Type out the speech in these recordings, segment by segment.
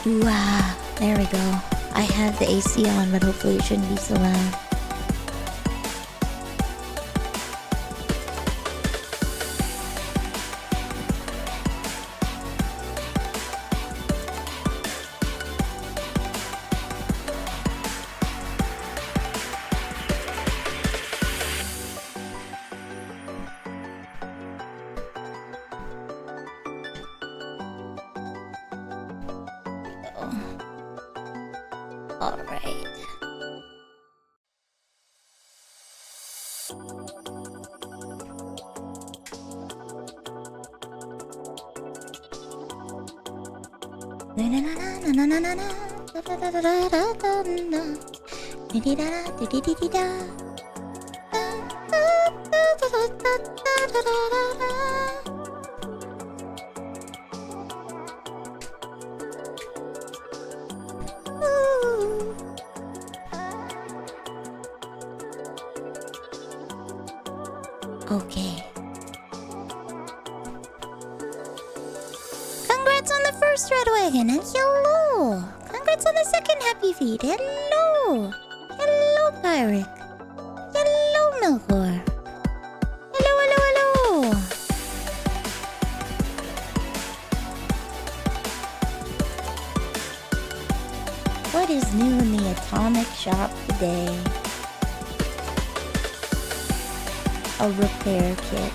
There we go. I have the AC on, but hopefully it shouldn't be so loud. Okay. Congrats on the first red wagon, and hello! Congrats on the second happy feed, hello! Hello, Pyric. Hello, Milkor. Hello, hello, hello! What is new in the atomic shop today? A repair kit.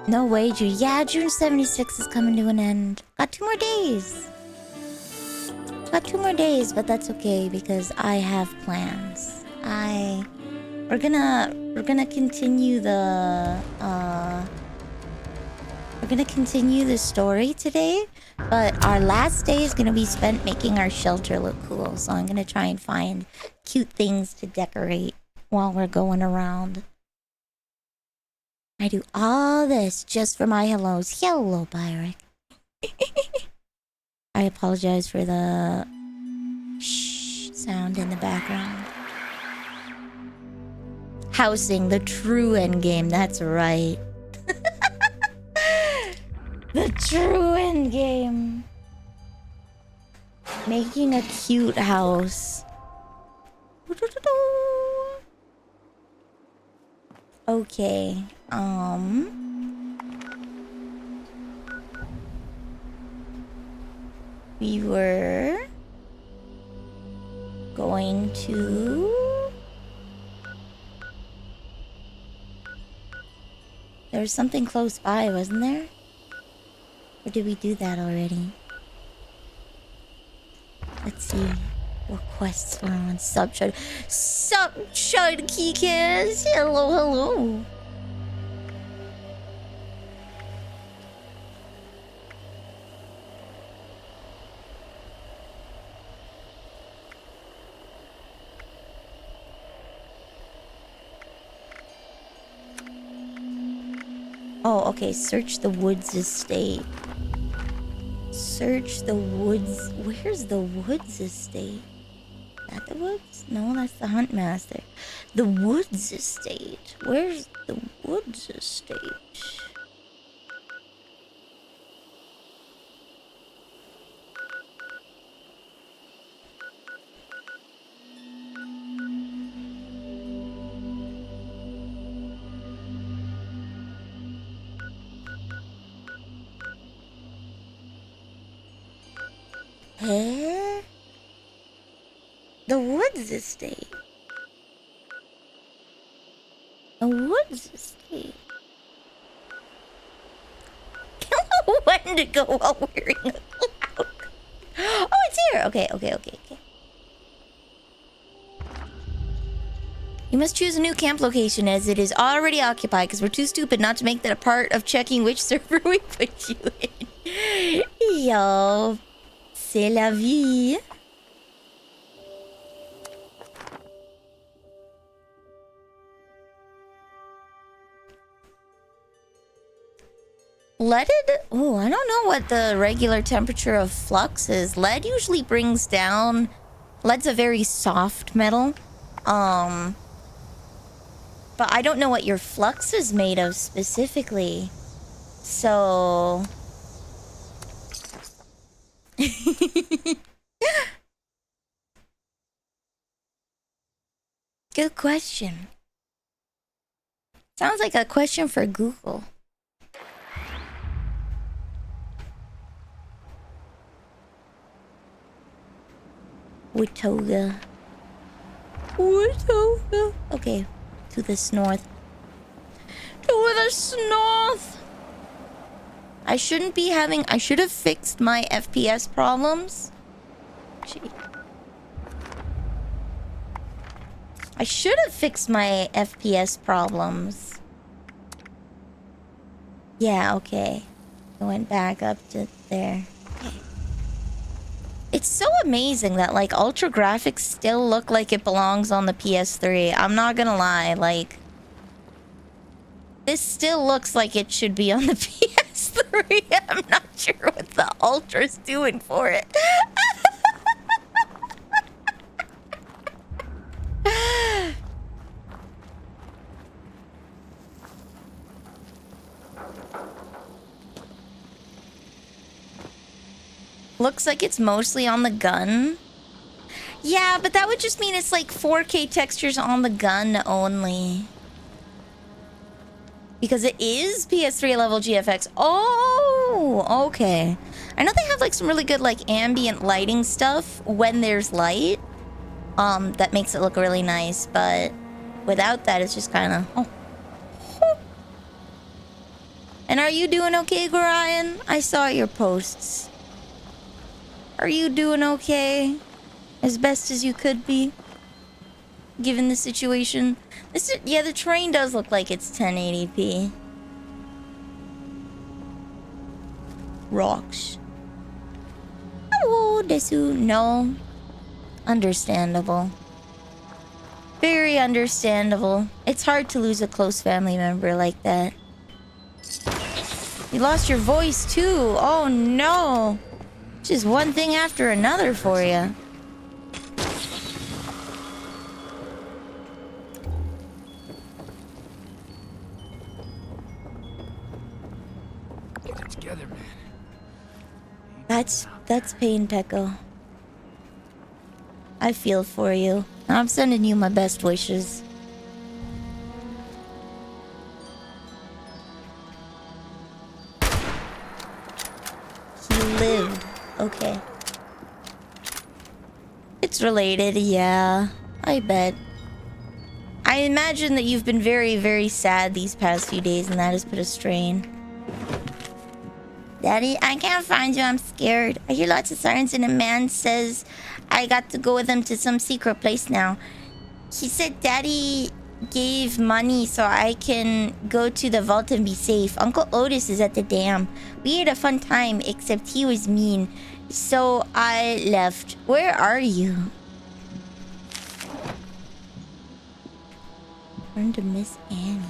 No wager. Yeah, June 76 is coming to an end. Got 2 more days. Got 2 more days, but that's okay because I have plans. We're gonna continue the story today, but our last day is gonna be spent making our shelter look cool. So I'm gonna try and find cute things to decorate while we're going around. I do all this just for my hellos. Hello, Pyric. I apologize for the shh sound in the background. Housing, the true endgame, that's right. The true endgame. Making a cute house. Okay. We were going to there was something close by, wasn't there? Or did we do that already? Let's see. What quests are on Subshard? Subshard Kikas! Hello, hello! Oh, okay. Search the woods estate. Search the woods. Where's the woods estate? Is that the woods? No, that's the hunt master. The woods estate. Where's the woods estate? Huh? The woods estate. The woods estate. When to go while wearing a cloak. Oh, it's here. Okay. You must choose a new camp location as it is already occupied because we're too stupid not to make that a part of checking which server we put you in. Yo, c'est la vie. Leaded? Oh, I don't know what the regular temperature of flux is. Lead usually brings down... Lead's a very soft metal. But I don't know what your flux is made of specifically. So... Good question. Sounds like a question for Google. Wtuber. Okay, to the north. To the north. I shouldn't be having... I should have fixed my FPS problems. Gee. I should have fixed my FPS problems. Yeah, okay. I went back up to there. Okay. It's so amazing that, like, Ultra Graphics still look like it belongs on the PS3. I'm not gonna lie, like... This still looks like it should be on the PS3. I'm not sure what the Ultra's doing for it. Looks like it's mostly on the gun. Yeah, but that would just mean it's like 4K textures on the gun only. Because it is PS3 level GFX. Oh, okay. I know they have like some really good like ambient lighting stuff when there's light. That makes it look really nice, but without that it's just kind of... Oh. And are you doing okay, Gorion? I saw your posts. Are you doing okay? As best as you could be? Given the situation? Yeah, the terrain does look like it's 1080p. Rocks. Oh, Desu. No. Understandable. Very understandable. It's hard to lose a close family member like that. You lost your voice too. Oh no. Just one thing after another for you. Get it together, man. That's pain, Peko. I feel for you. I'm sending you my best wishes. He lived. Okay. It's related, yeah. I bet. I imagine that you've been very, very sad these past few days, and that has put a strain. Daddy, I can't find you. I'm scared. I hear lots of sirens, and a man says I got to go with him to some secret place now. He said Daddy gave money so I can go to the vault and be safe. Uncle Otis is at the dam. We had a fun time, except he was mean. So I left. Where are you? Learn to miss Annie.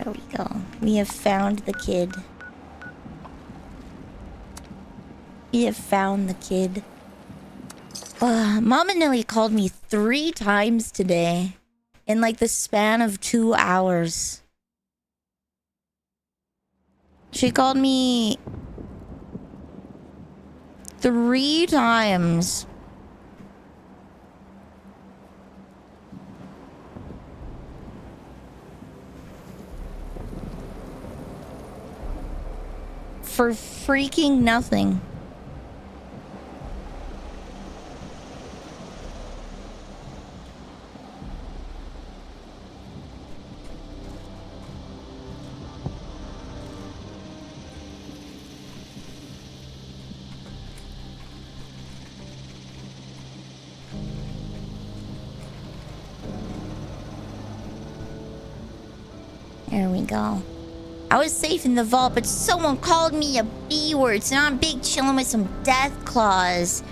There we go. We have found the kid. We have found the kid. Mama Nelly called me 3 times today. In like the span of 2 hours. She called me 3 times. For freaking nothing. There we go. I was safe in the vault, but someone called me a B-word, so now I'm big chilling with some death claws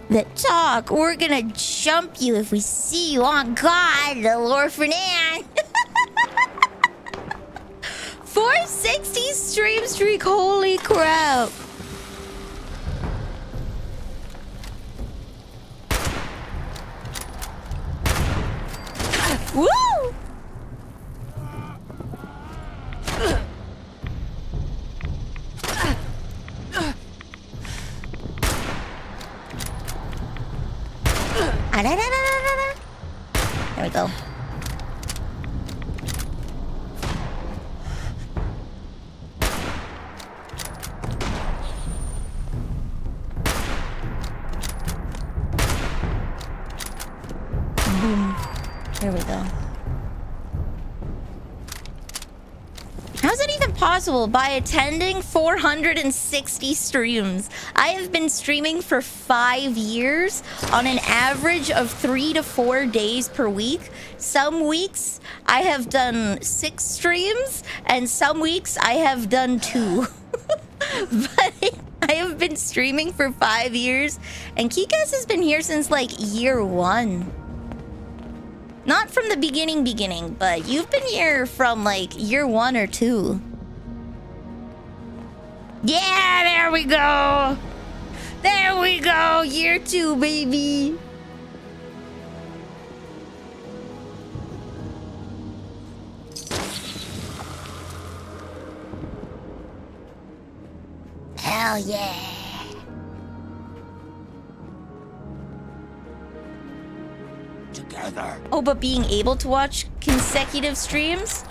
that talk. We're gonna jump you if we see you on God, little orphan Ann. 460 stream streak, holy crap. Woo! There we go. Boom. There we go. How's that even possible? By attending 460 streams. I have been streaming for 5 years on an average of 3 to 4 days per week. Some weeks I have done 6 streams and some weeks I have done 2. But I have been streaming for 5 years and Kikas has been here since like year 1. Not from the beginning, but you've been here from like year 1 or 2. Yeah, there we go. There we go. Year 2, baby. Hell yeah. Together. Oh, but being able to watch consecutive streams?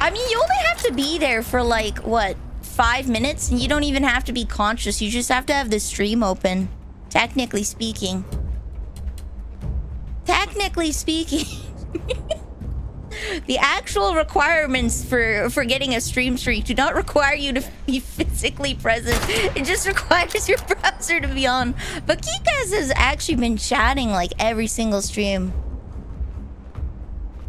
I mean, you only have to be there for like, what, 5 minutes? And you don't even have to be conscious. You just have to have the stream open. Technically speaking. Technically speaking. The actual requirements for getting a stream streak do not require you to be physically present. It just requires your browser to be on. But Kikas has actually been chatting like every single stream.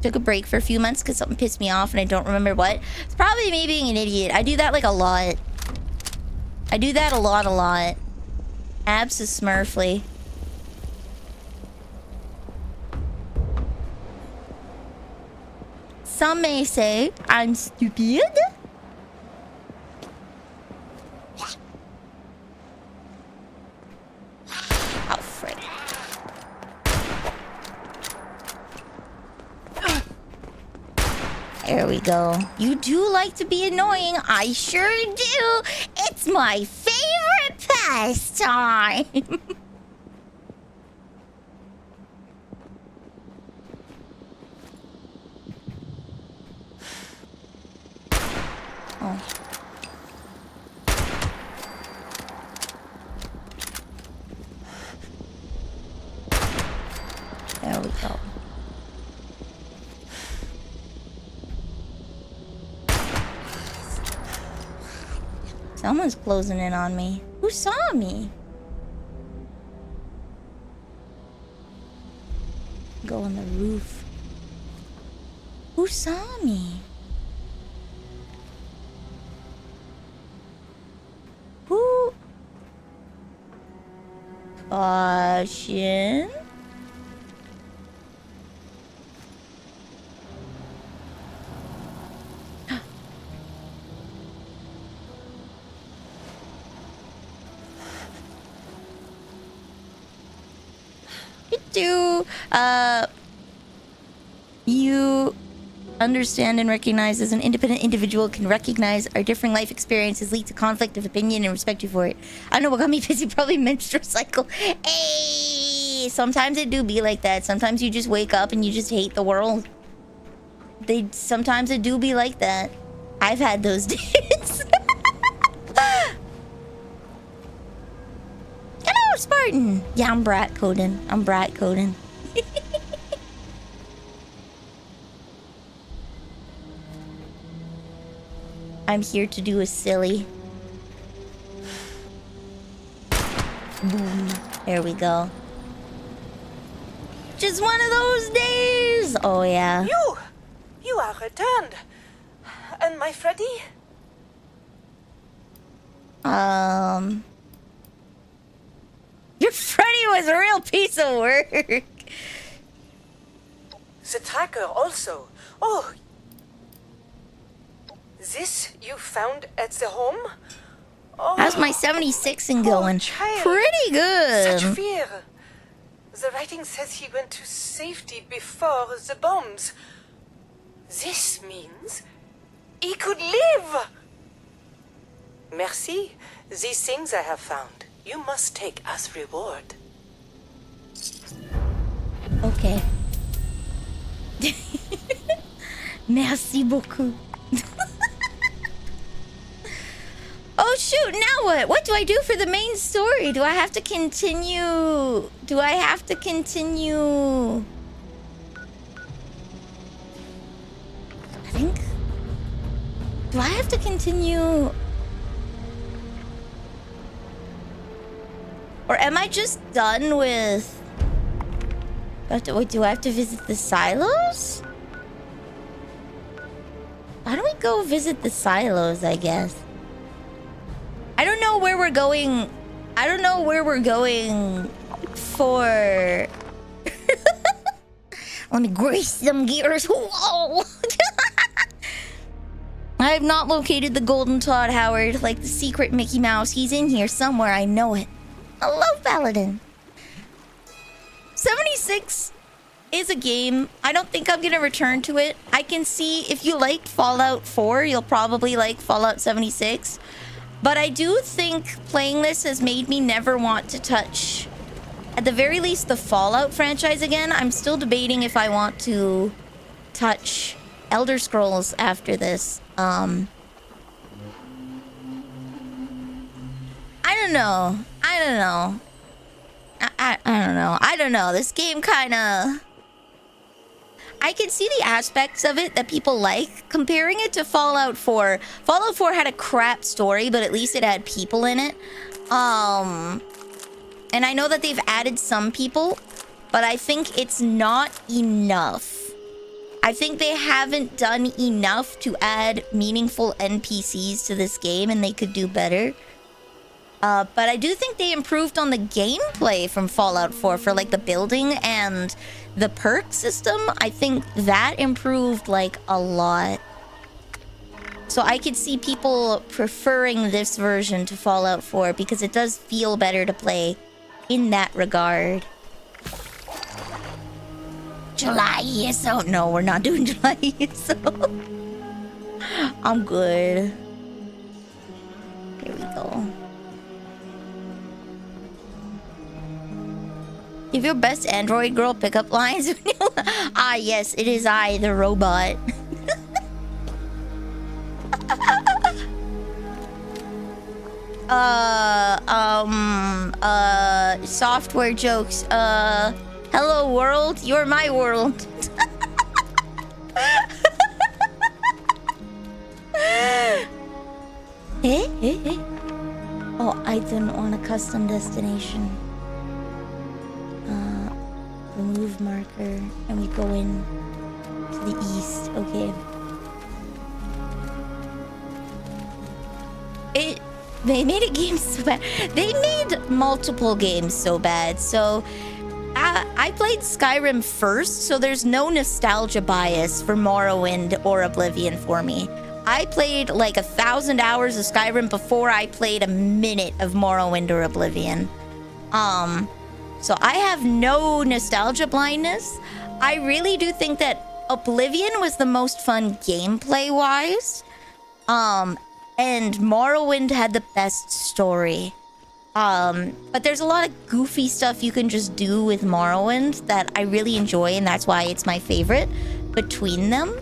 Took a break for a few months because something pissed me off and I don't remember what. It's probably me being an idiot. I do that like a lot. I do that a lot. Abso-smurfly. Some may say I'm stupid. Oh, frick. There we go. You do like to be annoying. I sure do. It's my favorite pastime. Oh. There we go. Someone's closing in on me. Who saw me? Go on the roof. Who saw me? Who? Caution. to you understand and recognize as an independent individual can recognize our differing life experiences lead to conflict of opinion and respect you for it. I don't know what got me busy, probably menstrual cycle. Hey, sometimes it do be like that. Sometimes you just wake up and you just hate the world. Sometimes it do be like that. I've had those days. Hello, Spartan. Yeah, I'm brat coding. I'm here to do a silly. Boom. There we go. Just one of those days. Oh, yeah. You are returned. And my Freddy? Your Freddy was a real piece of work. The tracker also. Oh. This you found at the home? Oh. How's my 76ing going? Child. Pretty good. Such fear. The writing says he went to safety before the bombs. This means he could live. Merci. These things I have found, you must take as reward. Okay. Merci beaucoup. Oh shoot, now what? What do I do for the main story? Do I have to continue? I think... Do I have to continue? Or am I just done with... Wait, do I have to visit the silos? Why don't we go visit the silos, I guess? I don't know where we're going. I don't know where we're going for... Let me grease some gears. Whoa! I have not located the golden Todd Howard like the secret Mickey Mouse. He's in here somewhere. I know it. Hello, Paladin. 76 is a game. I don't think I'm gonna return to it. I can see if you liked Fallout 4, you'll probably like Fallout 76. But I do think playing this has made me never want to touch, at the very least, the Fallout franchise again. I'm still debating if I want to touch Elder Scrolls after this. I don't know. I don't know. This game kind of... I can see the aspects of it that people like. Comparing it to Fallout 4. Fallout 4 had a crap story, but at least it had people in it. And I know that they've added some people, but I think it's not enough. I think they haven't done enough to add meaningful NPCs to this game, and they could do better. But I do think they improved on the gameplay from Fallout 4 for like the building and the perk system. I think that improved like a lot. So I could see people preferring this version to Fallout 4 because it does feel better to play in that regard. July ESO. No, we're not doing July ESO. I'm good. Here we go. Give your best Android girl pickup lines. Ah, yes, it is I, the robot. Software jokes. Hello world, you're my world. Oh, I didn't want a custom destination. Remove marker, and we go in to the east. Okay. They made a game so bad. They made multiple games so bad. So I played Skyrim first, so there's no nostalgia bias for Morrowind or Oblivion for me. I played like 1,000 hours of Skyrim before I played a minute of Morrowind or Oblivion. So I have no nostalgia blindness. I really do think that Oblivion was the most fun gameplay-wise. And Morrowind had the best story. But there's a lot of goofy stuff you can just do with Morrowind that I really enjoy, and that's why it's my favorite between them.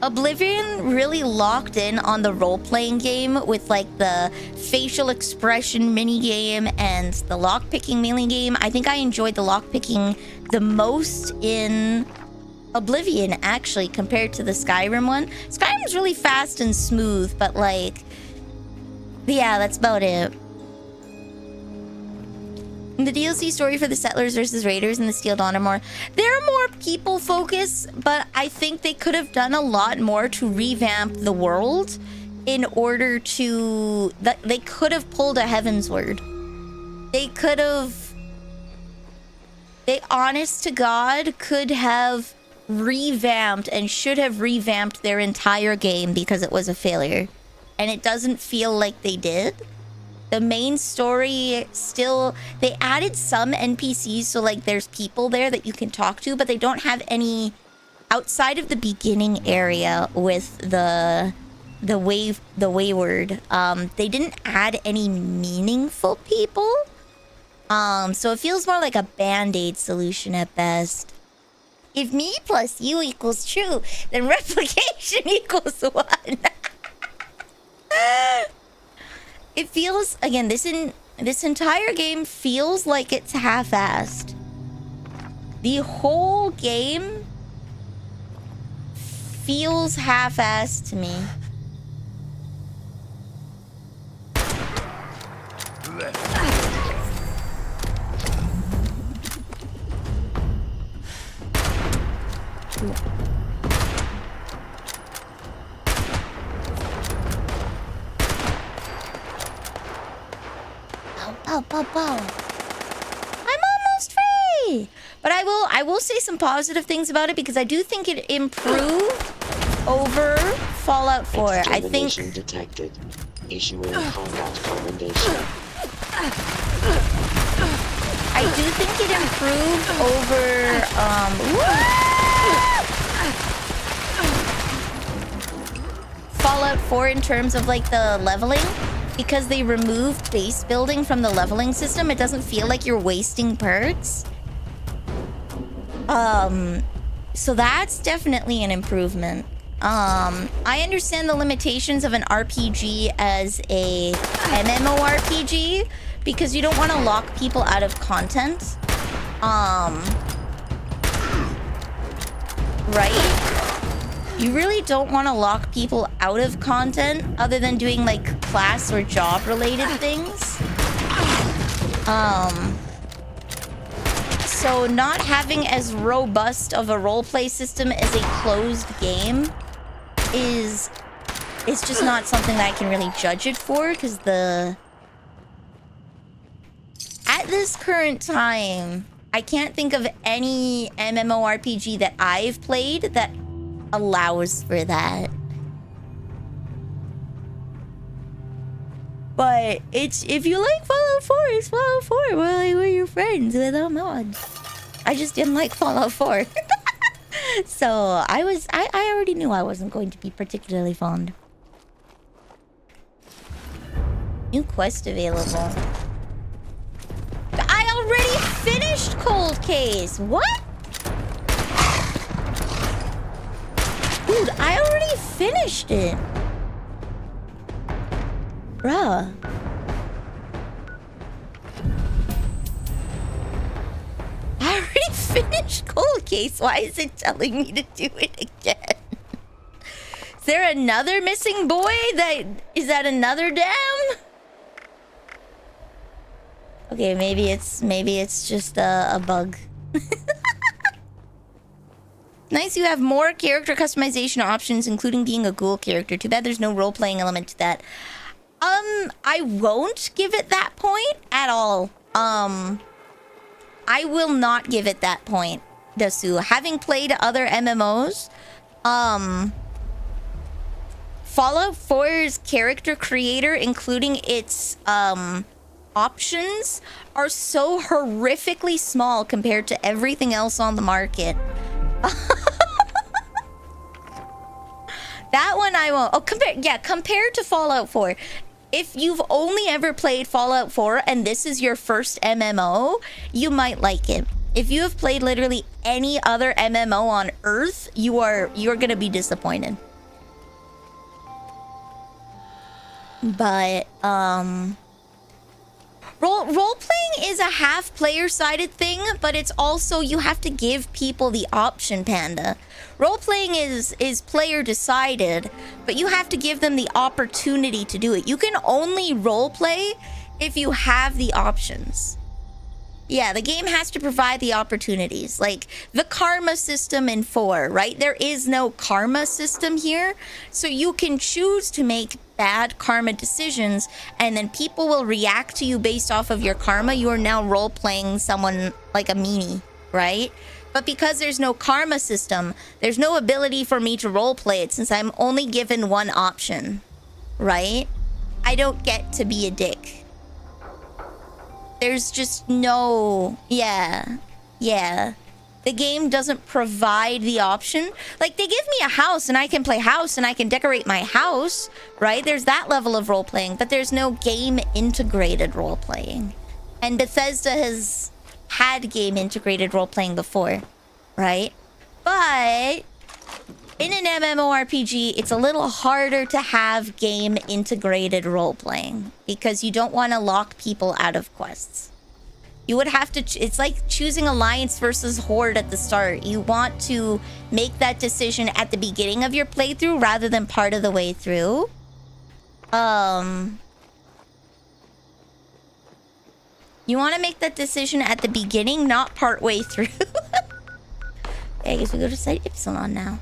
Oblivion really locked in on the role-playing game with like the facial expression mini-game and the lockpicking mini-game. I think I enjoyed the lockpicking the most in Oblivion, actually, compared to the Skyrim one. Skyrim's really fast and smooth, but like... yeah, that's about it. The DLC story for the Settlers versus Raiders and the Steel Dawn are more... they're more people-focused, but I think they could have done a lot more to revamp the world in order to... they could have pulled a Heavensward. They could have... they, honest to God, could have revamped and should have revamped their entire game because it was a failure. And it doesn't feel like they did. The main story still... they added some NPCs, so like there's people there that you can talk to, but they don't have any... outside of the beginning area with the Wayward. They didn't add any meaningful people. So it feels more like a band-aid solution at best. If me plus you equals true, then replication equals 1. It feels, again, this entire game feels like it's half-assed. The whole game feels half-assed to me. Pow. I'm almost free. But I will say some positive things about it because I do think it improved over Fallout 4. I think detected. Issuing combat commendation. I do think it improved over Fallout 4 in terms of like the leveling. Because they removed base building from the leveling system, it doesn't feel like you're wasting perks. So that's definitely an improvement. I understand the limitations of an RPG as a MMORPG because you don't want to lock people out of content. Right? You really don't want to lock people out of content other than doing like class or job related things. So not having as robust of a roleplay system as a closed game is just not something that I can really judge it for because at this current time, I can't think of any MMORPG that I've played that allows for that. But it's, if you like Fallout 4, it's Fallout 4. Well, we're your friends without mods. I just didn't like Fallout 4. So I already knew I wasn't going to be particularly fond. New quest available. I already finished Cold Case. What? Dude, I already finished it. Bruh. I already finished Cold Case. Why is it telling me to do it again? Is there another missing boy? Is that another dam? Okay, maybe it's just a bug. Nice, you have more character customization options, including being a ghoul character. Too bad there's no role-playing element to that. I won't give it that point at all. I will not give it that point, Dasu. Having played other MMOs, Fallout 4's character creator, including its options are so horrifically small compared to everything else on the market. That one I won't. Oh, compared to Fallout 4. If you've only ever played Fallout 4 and this is your first MMO, you might like it. If you have played literally any other MMO on Earth, you're gonna be disappointed. But role-playing is a half player-sided thing, but it's also you have to give people the option, Panda. Role-playing is player-decided, but you have to give them the opportunity to do it. You can only role-play if you have the options. Yeah, the game has to provide the opportunities. Like the karma system in 4, right? There is no karma system here. So you can choose to make bad karma decisions and then people will react to you based off of your karma. You are now role-playing someone like a meanie, right? But because there's no karma system, there's no ability for me to role-play it since I'm only given one option, right? I don't get to be a dick. There's just no... Yeah. The game doesn't provide the option. Like, they give me a house and I can play house and I can decorate my house, right? There's that level of role-playing, but there's no game-integrated role-playing. And Bethesda has had game-integrated role-playing before, right? But in an MMORPG, it's a little harder to have game-integrated role-playing because you don't want to lock people out of quests. You would have to... It's like choosing Alliance versus Horde at the start. You want to make that decision at the beginning of your playthrough rather than part of the way through. You want to make that decision at the beginning, not part way through. I guess we go to Site Ypsilon now.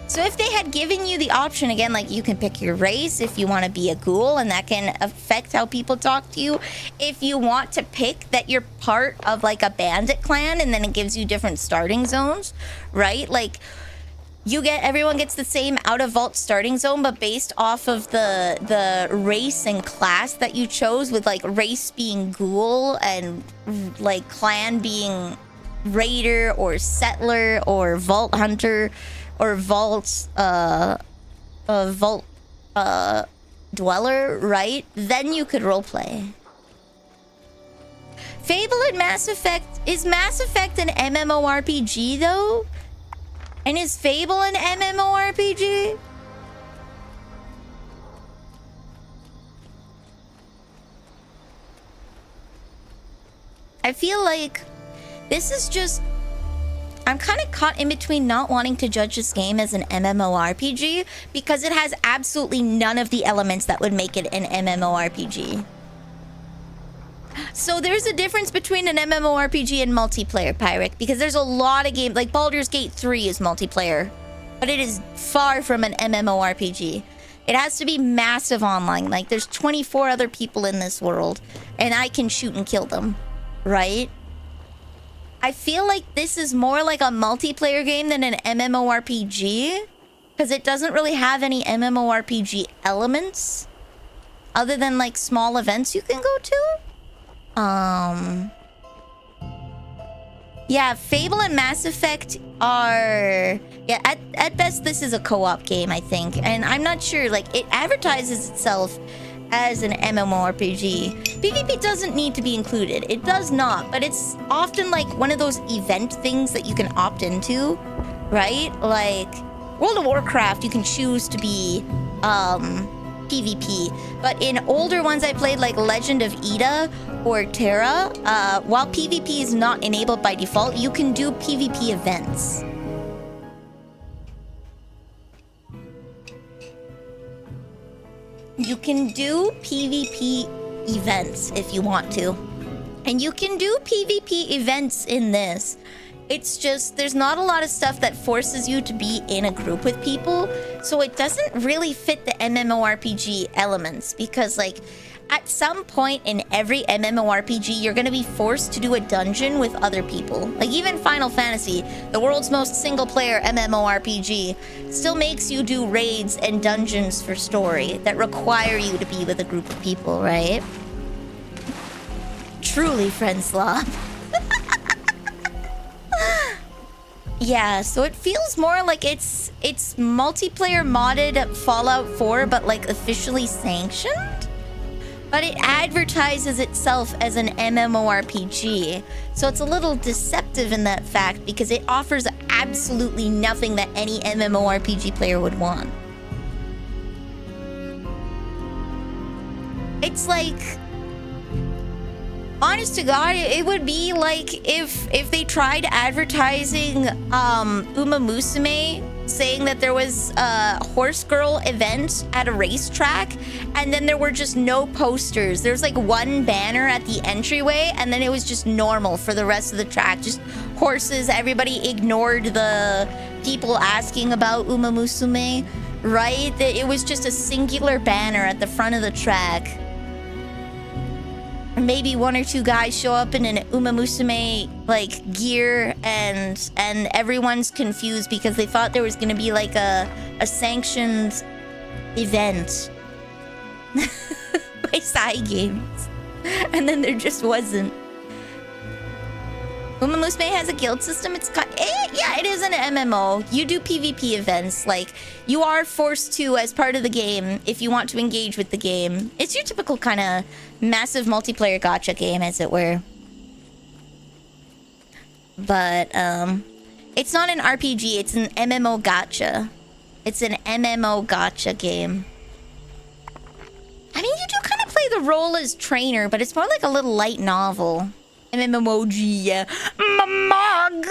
So if they had given you the option, again, like you can pick your race if you want to be a ghoul and that can affect how people talk to you. If you want to pick that you're part of like a bandit clan and then it gives you different starting zones, right? Like everyone gets the same out of vault starting zone, but based off of the race and class that you chose, with like race being ghoul and like clan being raider or settler or vault hunter or vault dweller, right? Then you could roleplay. Fable and Mass Effect... Is Mass Effect an MMORPG though? And is Fable an MMORPG? I feel like this is just... I'm kind of caught in between not wanting to judge this game as an MMORPG because it has absolutely none of the elements that would make it an MMORPG. So there's a difference between an MMORPG and multiplayer, Pyric, because there's a lot of games, like Baldur's Gate 3 is multiplayer, but it is far from an MMORPG. It has to be massive online, like there's 24 other people in this world, and I can shoot and kill them, right? I feel like this is more like a multiplayer game than an MMORPG, because it doesn't really have any MMORPG elements, other than like small events you can go to. Yeah, Fable and Mass Effect are... Yeah, at best, this is a co-op game, I think. And I'm not sure, like, it advertises itself as an MMORPG. PvP doesn't need to be included. It does not, but it's often, like, one of those event things that you can opt into, right? Like, World of Warcraft, you can choose to be, PvP. But in older ones I played, like Legend of Eda or Terra, while PvP is not enabled by default, you can do PvP events. You can do PvP events if you want to. And you can do PvP events in this. It's just, there's not a lot of stuff that forces you to be in a group with people. So it doesn't really fit the MMORPG elements. Because, like, at some point in every MMORPG, you're going to be forced to do a dungeon with other people. Like, even Final Fantasy, the world's most single-player MMORPG, still makes you do raids and dungeons for story that require you to be with a group of people, right? truly friend slop. Yeah, so it feels more like it's multiplayer modded Fallout 4, but like officially sanctioned. But it advertises itself as an MMORPG, so it's a little deceptive in that fact because it offers absolutely nothing that any MMORPG player would want. It's like, honest to God, it would be like if they tried advertising Uma Musume, saying that there was a horse girl event at a racetrack, and then there were just no posters. There's like one banner at the entryway, and then it was just normal for the rest of the track. Just horses. Everybody ignored the people asking about Uma Musume, right? It was just a singular banner at the front of the track. Maybe one or two guys show up in an Uma Musume like gear, and everyone's confused because they thought there was gonna be like a sanctioned event by Cygames, and then there just wasn't. Uma Musume has a guild system. Yeah, it is an MMO. You do PvP events. Like, you are forced to as part of the game if you want to engage with the game. It's your typical kind of massive multiplayer gacha game, as it were. But, it's not an RPG. It's an MMO gacha. It's an MMO gacha game. I mean, you do kind of play the role as trainer, but it's more like a little light novel. MMOG. Mamog.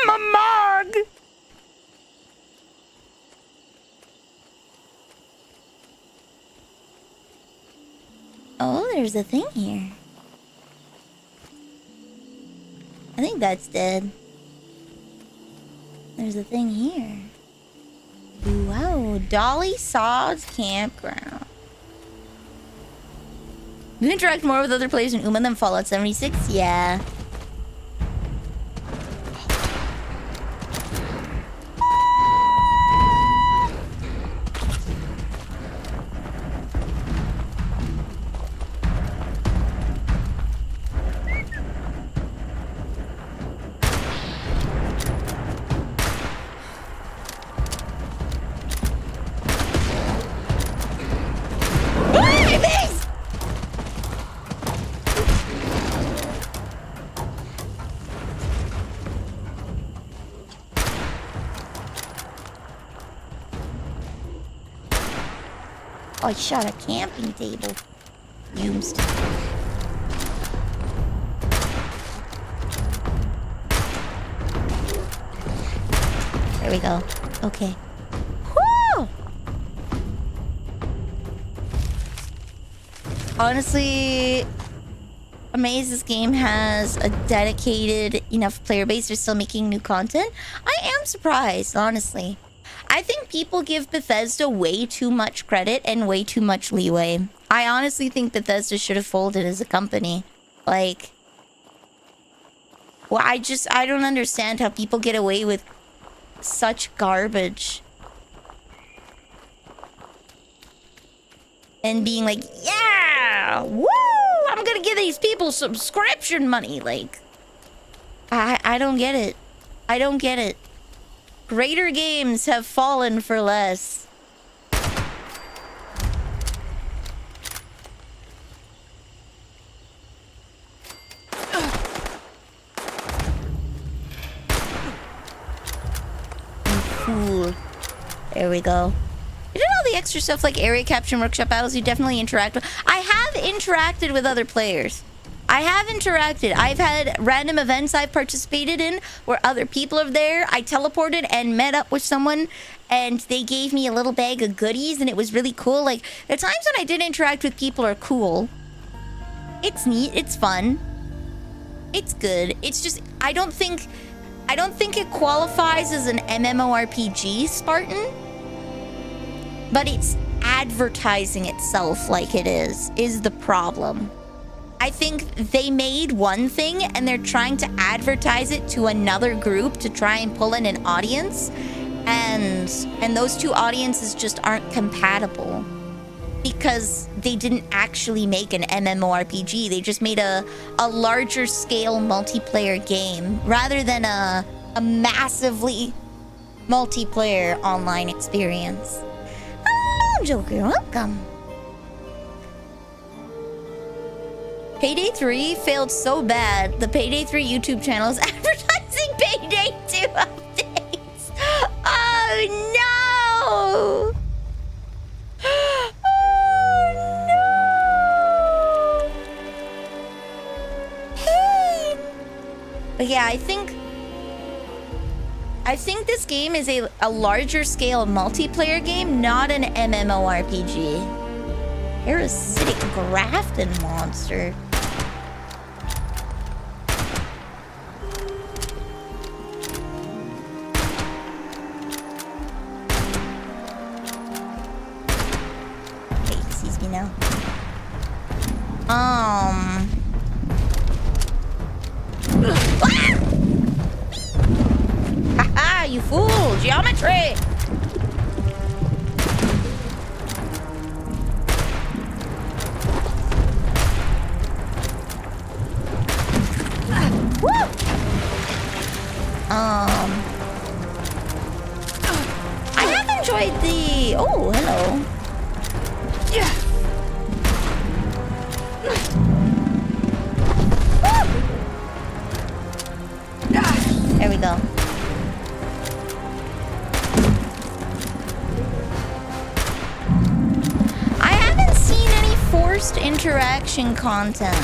Mamog. Oh, there's a thing here. I think that's dead. There's a thing here. Wow, Dolly Saw's campground. You interact more with other players in Uma than Fallout 76? Yeah. Oh, I shot a camping table. Used. There we go. Okay. Woo! Honestly, amazed this game has a dedicated enough player base. They're still making new content. I am surprised, honestly. I think people give Bethesda way too much credit and way too much leeway. I honestly think Bethesda should have folded as a company. Like, well, I don't understand how people get away with such garbage. And being like, yeah, woo, I'm gonna give these people subscription money. Like, I don't get it. I don't get it. Greater games have fallen for less. You fool. There we go. You did all the extra stuff like area capture and workshop battles. You definitely interact with. I have interacted with other players. I have interacted. I've had random events I've participated in where other people are there. I teleported and met up with someone and they gave me a little bag of goodies and it was really cool. Like, the times when I did interact with people are cool. It's neat. It's fun. It's good. It's just, I don't think it qualifies as an MMORPG, Spartan. But it's advertising itself like it is the problem. I think they made one thing and they're trying to advertise it to another group to try and pull in an audience, and those two audiences just aren't compatible. because they didn't actually make an MMORPG. They just made a larger scale multiplayer game rather than a massively multiplayer online experience. Oh, Joker, welcome. Payday 3 failed so bad, the Payday 3 YouTube channel is advertising Payday 2 updates. Oh no! Oh no! Hey! But yeah, I think this game is a larger scale multiplayer game, not an MMORPG. Parasitic Grafton monster. Okay, he sees me now. Haha, you fool! Geometry! Woo! I have enjoyed the... Oh, hello. There we go. I haven't seen any forced interaction content.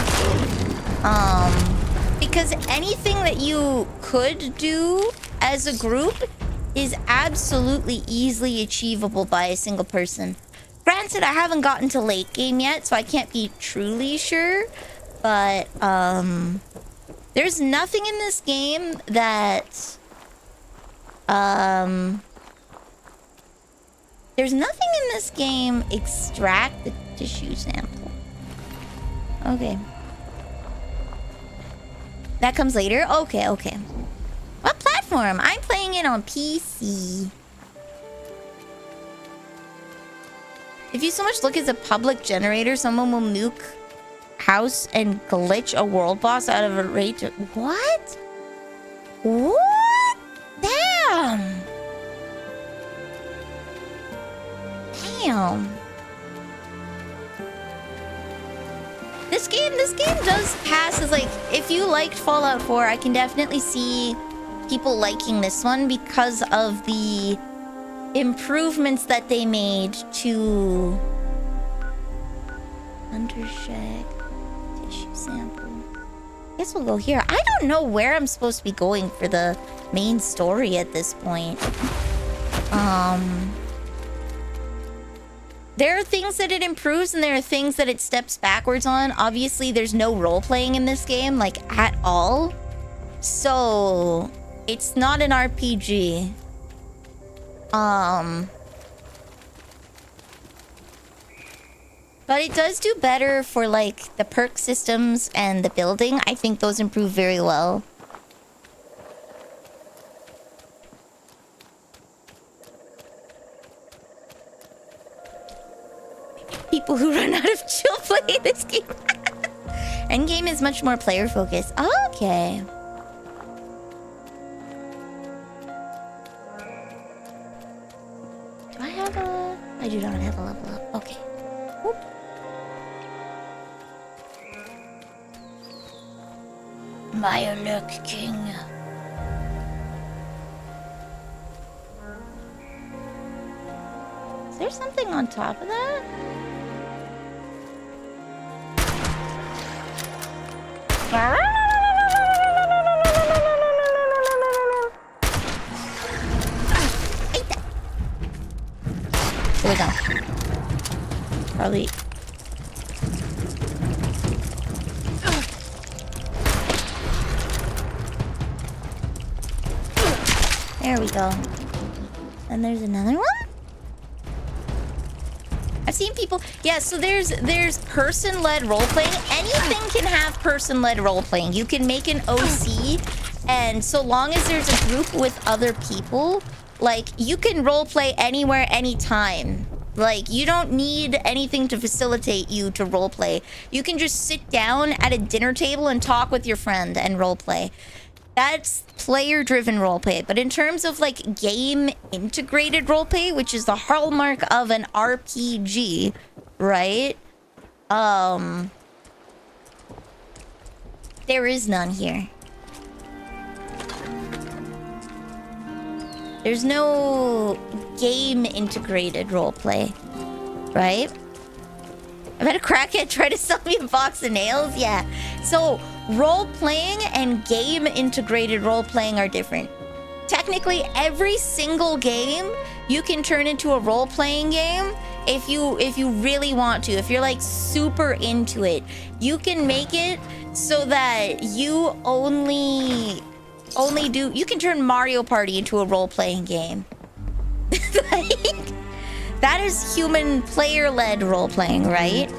Because anything that you could do as a group is absolutely easily achievable by a single person. Granted, I haven't gotten to late game yet, so I can't be truly sure. But, there's nothing in this game that... There's nothing in this game extract the tissue sample. Okay. That comes later? Okay, okay. What platform? I'm playing it on PC. If you so much look as a public generator, someone will nuke house and glitch a world boss out of a rage. What? What? Damn. Damn. This game does pass as, like, if you liked Fallout 4, I can definitely see people liking this one because of the improvements that they made to Undershag tissue sample. Guess we'll go here. I don't know where I'm supposed to be going for the main story at this point. There are things that it improves and there are things that it steps backwards on. Obviously, there's no role-playing in this game, like, at all. So, it's not an RPG. But it does do better for, like, the perk systems and the building. I think those improve very well. People who run out of chill play this game. Endgame is much more player focused. Okay. Do I have a... I do not have a level up. Okay. Whoop. Mayonnaise King. Is there something on top of that? Here we go. Probably. There we go. And there's another one? I've seen people... Yeah, so there's person-led role-playing. Anything can have person-led role-playing. You can make an OC, and so long as there's a group with other people, like, you can role-play anywhere, anytime. Like, you don't need anything to facilitate you to roleplay. You can just sit down at a dinner table and talk with your friend and roleplay. That's player-driven roleplay. But in terms of, like, game-integrated roleplay, which is the hallmark of an RPG, right? There is none here. There's no game-integrated roleplay, right? I've had a crackhead try to sell me a box of nails. Yeah. So role-playing and game-integrated role-playing are different. Technically, every single game you can turn into a role-playing game if you really want to. If you're like super into it, you can make it so that you only do. You can turn Mario Party into a role-playing game. Like, that is human player-led role-playing, right?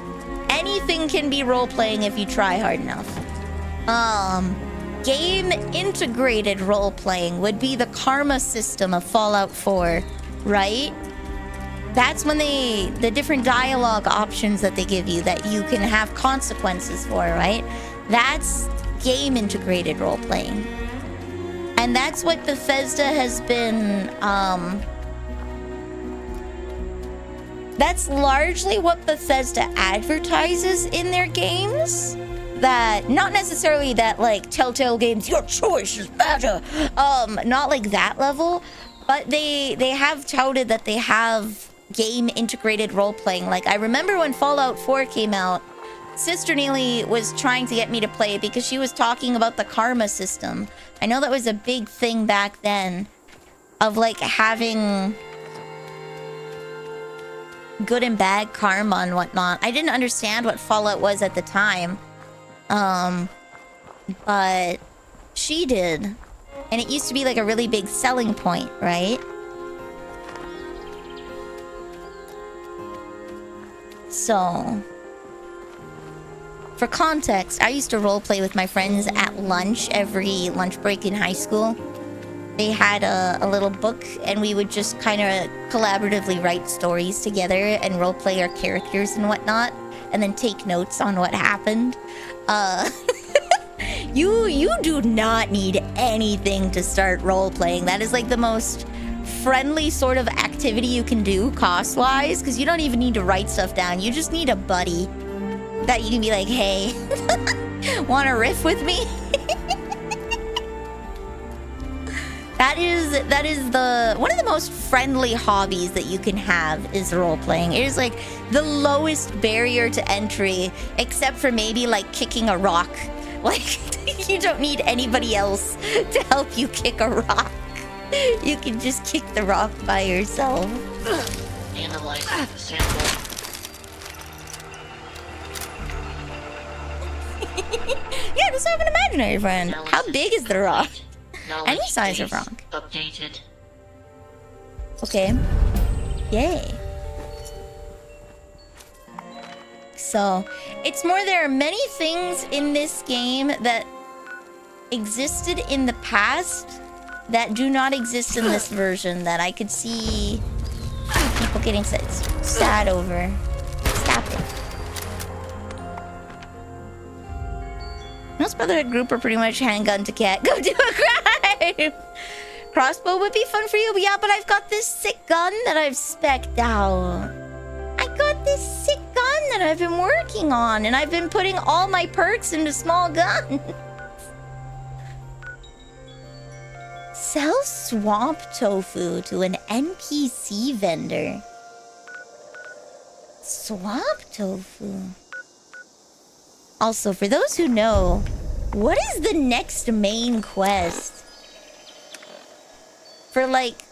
Anything can be role-playing if you try hard enough. Game-integrated role-playing would be the karma system of Fallout 4, right? That's when the different dialogue options that they give you that you can have consequences for, right? That's game-integrated role-playing. And that's what Bethesda has been, that's largely what Bethesda advertises in their games. That, not necessarily that, like, Telltale Games, your choice is better. Not like that level. But they have touted that they have game-integrated role-playing. Like, I remember when Fallout 4 came out, Sister Neely was trying to get me to play it because she was talking about the karma system. I know that was a big thing back then of, like, having good and bad karma and whatnot. I didn't understand what Fallout was at the time. But she did. And it used to be, like, a really big selling point, right? So, for context, I used to roleplay with my friends at lunch every lunch break in high school. They had a little book, and we would just kind of collaboratively write stories together and roleplay our characters and whatnot, and then take notes on what happened. You do not need anything to start roleplaying. That is like the most friendly sort of activity you can do cost-wise, because you don't even need to write stuff down. You just need a buddy that you can be like, hey, wanna riff with me? That is the one of the most friendly hobbies that you can have is role-playing. It is like the lowest barrier to entry, except for maybe like kicking a rock. Like, you don't need anybody else to help you kick a rock. You can just kick the rock by yourself. Analyze the sample. Yeah, just have an imaginary friend. Analysis How big is the rock? complete. Any Knowledge size of base rock. Updated. Okay. Yay. So, it's more there are many things in this game that existed in the past that do not exist in this version that I could see people getting sad over. Stop it. Most Brotherhood group are pretty much handgun to cat. Go do a crime! Crossbow would be fun for you, but yeah, but I've got this sick gun that I've spec'd out. I got this sick gun that I've been working on, and I've been putting all my perks into small guns. Sell swamp tofu to an NPC vendor. Swamp tofu. Also, for those who know, what is the next main quest? For like...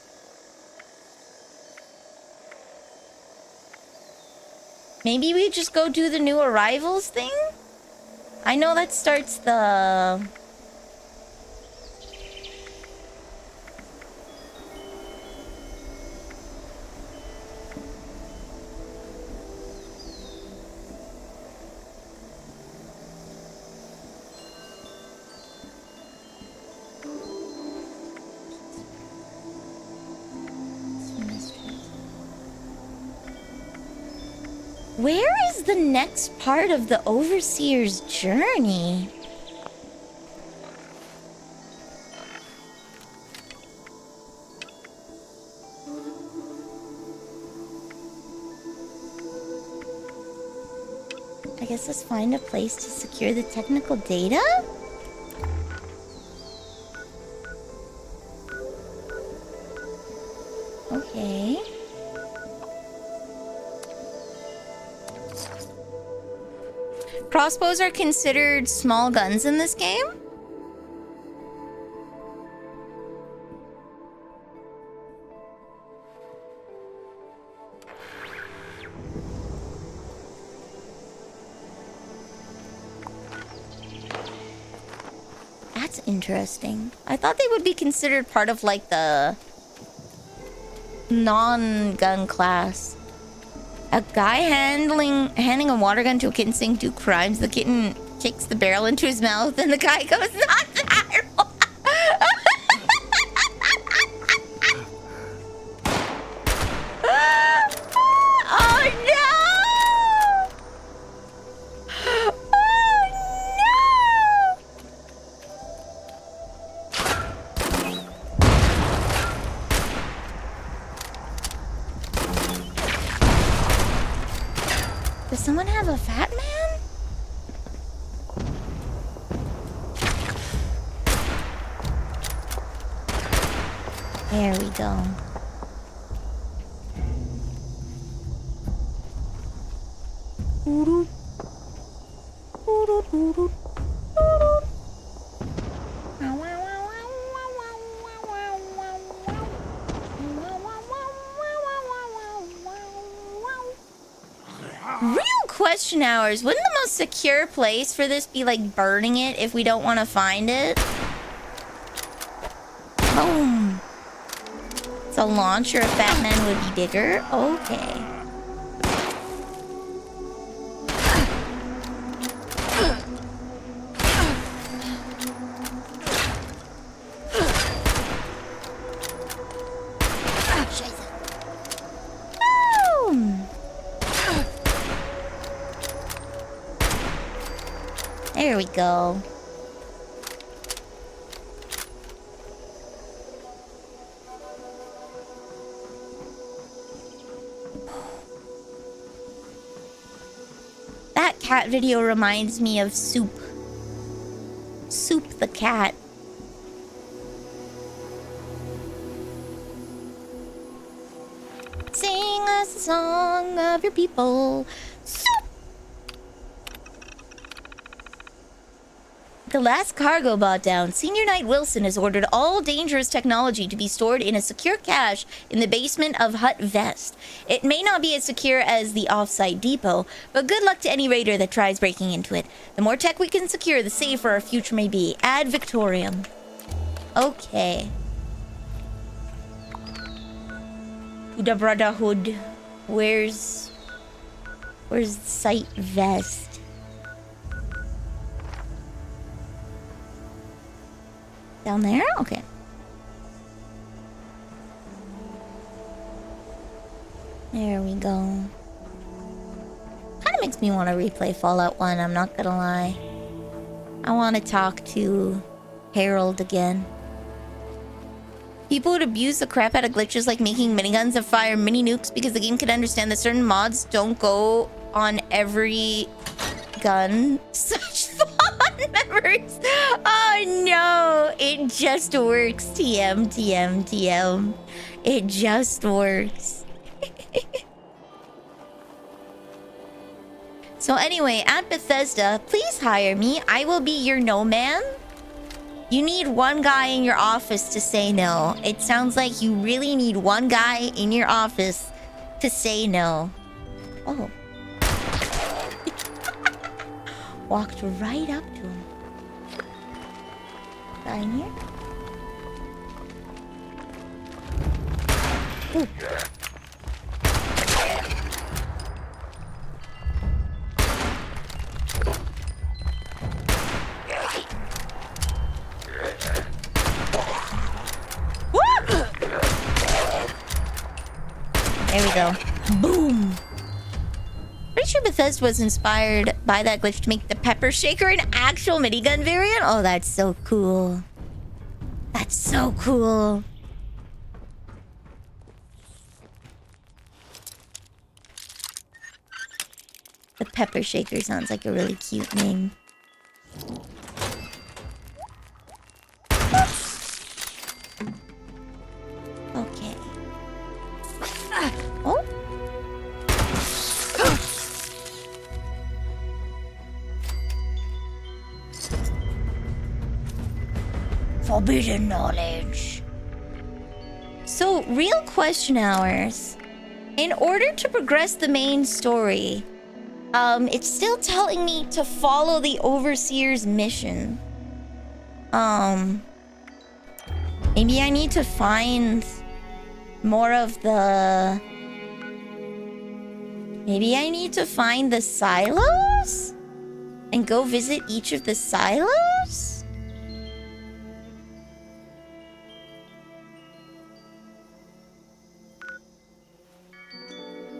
Maybe we just go do the new arrivals thing? I know that starts the... Where is the next part of the Overseer's journey? I guess let's find a place to secure the technical data? Okay. Crossbows are considered small guns in this game? That's interesting. I thought they would be considered part of like the non-gun class. A guy handing a water gun to a kitten saying do crimes. The kitten kicks the barrel into his mouth and the guy goes, not that one. Oh no! Oh no! Does someone have a fat man? There we go. Real question hours. Wouldn't the most secure place for this be like burning it if we don't want to find it? Boom. So launcher, a fat man would be bigger. Okay. Boom. There we go. That cat video reminds me of Soup. Soup the cat. Sing us a song of your people. Soup! The last cargo brought down, Senior Knight Wilson has ordered all dangerous technology to be stored in a secure cache in the basement of Hut Vest. It may not be as secure as the off-site depot, but good luck to any raider that tries breaking into it. The more tech we can secure, the safer our future may be. Ad Victoriam. Okay. To the Brotherhood. Where's Site Vest? Down there? Okay. There we go. Kind of makes me want to replay Fallout 1, I'm not gonna lie. I want to talk to Harold again. People would abuse the crap out of glitches like making miniguns that fire mini nukes because the game can understand that certain mods don't go on every gun. Such fun memories. Oh no, it just works. TM, TM, TM. It just works. So anyway, at Bethesda, please hire me. I will be your no man. You need one guy in your office to say no. It sounds like you really need one guy in your office to say no. Oh. Walked right up to him. Guy in here? Ooh. There we go. Boom. Pretty sure Bethesda was inspired by that glitch to make the pepper shaker an actual minigun variant. Oh, that's so cool. That's so cool. The pepper shaker sounds like a really cute name. Okay. Oh. Forbidden knowledge. So, real question hours. In order to progress the main story, it's still telling me to follow the Overseer's mission. Maybe I need to find more of the... Maybe I need to find the silos? And go visit each of the silos?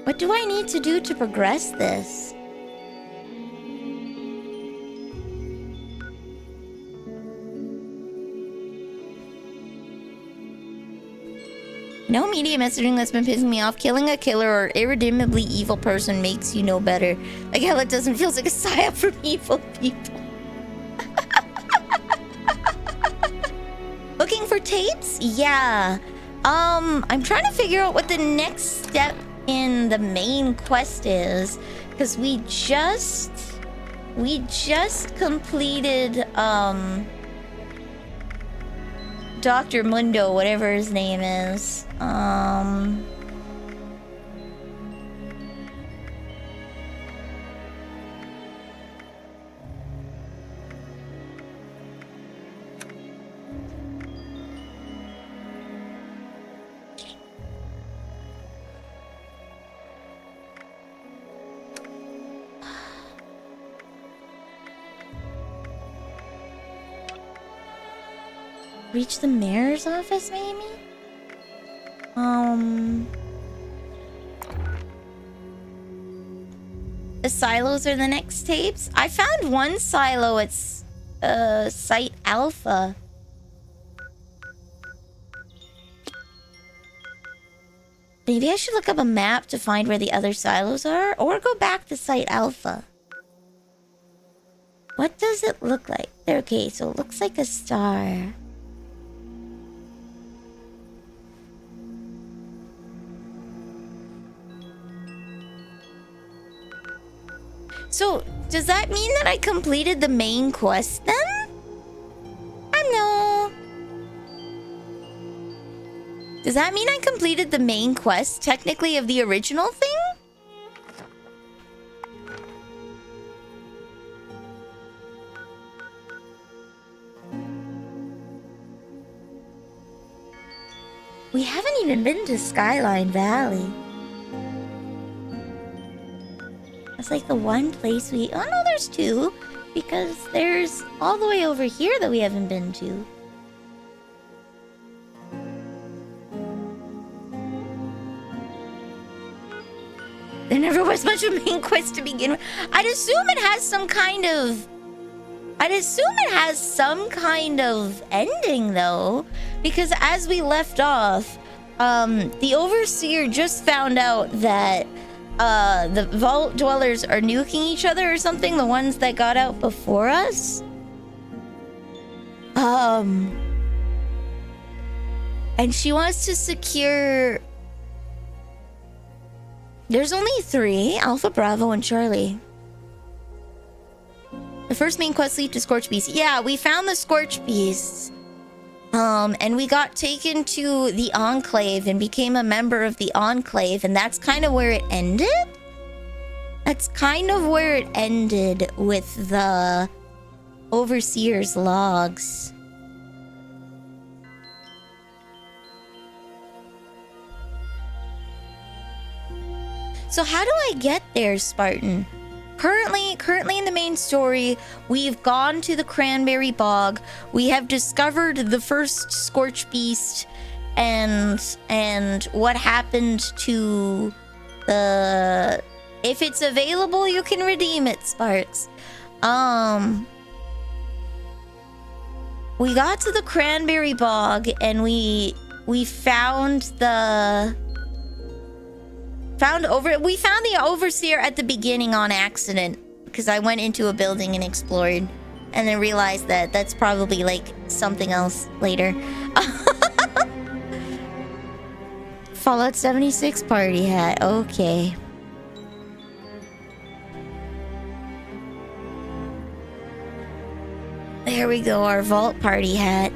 What do I need to do to progress this? No media messaging that's been pissing me off. Killing a killer or irredeemably evil person makes you know better. Like hell, it doesn't feel like a psyop from evil people. Looking for tapes? Yeah. I'm trying to figure out what the next step in the main quest is, because we just completed Dr. Mundo, whatever his name is. Reach the mayor's office, maybe? The silos are the next tapes? I found one silo at Site Alpha. Maybe I should look up a map to find where the other silos are, or go back to Site Alpha. What does it look like? Okay, so it looks like a star. So, does that mean that I completed the main quest then? No. Does that mean I completed the main quest, technically, of the original thing? We haven't even been to Skyline Valley. It's like the one place we... Oh no, there's two. Because there's all the way over here that we haven't been to. There never was much of a main quest to begin with. I'd assume it has some kind of ending, though. Because as we left off, the Overseer just found out that the Vault Dwellers are nuking each other or something, the ones that got out before us. And she wants to secure... There's only 3, Alpha, Bravo, and Charlie. The first main quest lead to Scorch Beasts. Yeah, we found the Scorch Beasts. And we got taken to the Enclave and became a member of the Enclave, and that's kind of where it ended? That's kind of where it ended with the Overseer's logs. So how do I get there, Spartan? Currently in the main story, we've gone to the Cranberry Bog. We have discovered the first Scorch Beast and what happened to the If it's available, you can redeem it, Sparks. We got to the cranberry bog and we found the overseer at the beginning on accident because I went into a building and explored and then realized that that's probably like something else later. Fallout 76 party hat. Okay. There we go, our vault party hat.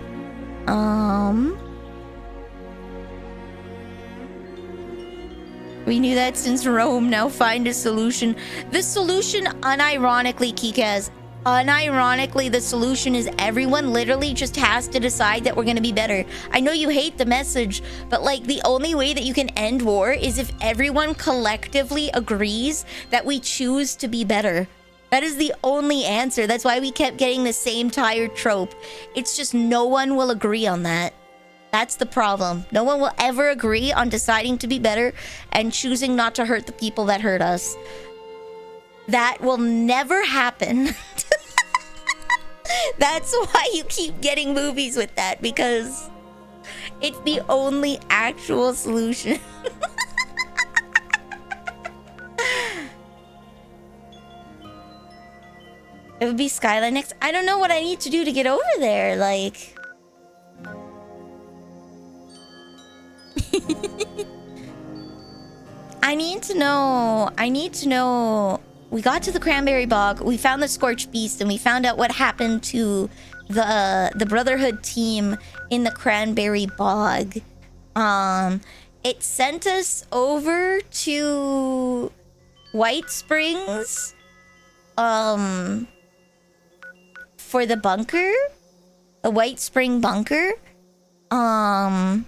We knew that since Rome. Now find a solution. The solution, unironically, Kikaz, the solution is everyone literally just has to decide that we're gonna be better. I know you hate the message, but like the only way that you can end war is if everyone collectively agrees that we choose to be better. That is the only answer. That's why we kept getting the same tired trope. It's just no one will agree on that. That's the problem. No one will ever agree on deciding to be better and choosing not to hurt the people that hurt us. That will never happen. That's why you keep getting movies with that, because it's the only actual solution. It would be Skyline next. I don't know what I need to do to get over there. Like... I need to know. We got to the Cranberry Bog. We found the Scorched Beast, and we found out what happened to the Brotherhood team in the Cranberry Bog. It sent us over to White Springs. For the bunker, the White Spring bunker. Wow,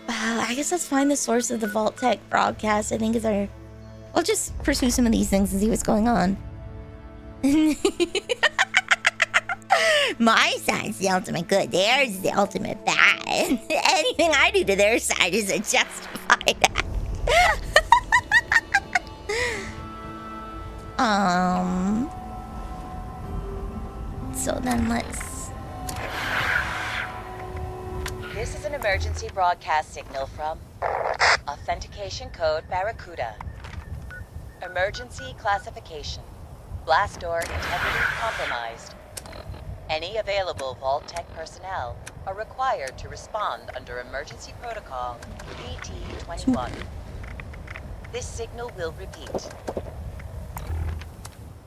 I guess let's find the source of the Vault Tech broadcast. I think is our... I'll just pursue some of these things and see what's going on. My side's the ultimate good. Theirs is the ultimate bad. Anything I do to their side is a justified act. So then let's... This is an emergency broadcast signal from Authentication Code Barracuda. Emergency classification. Blast door integrity compromised. Any available Vault Tech personnel are required to respond under Emergency Protocol PT-21. This signal will repeat.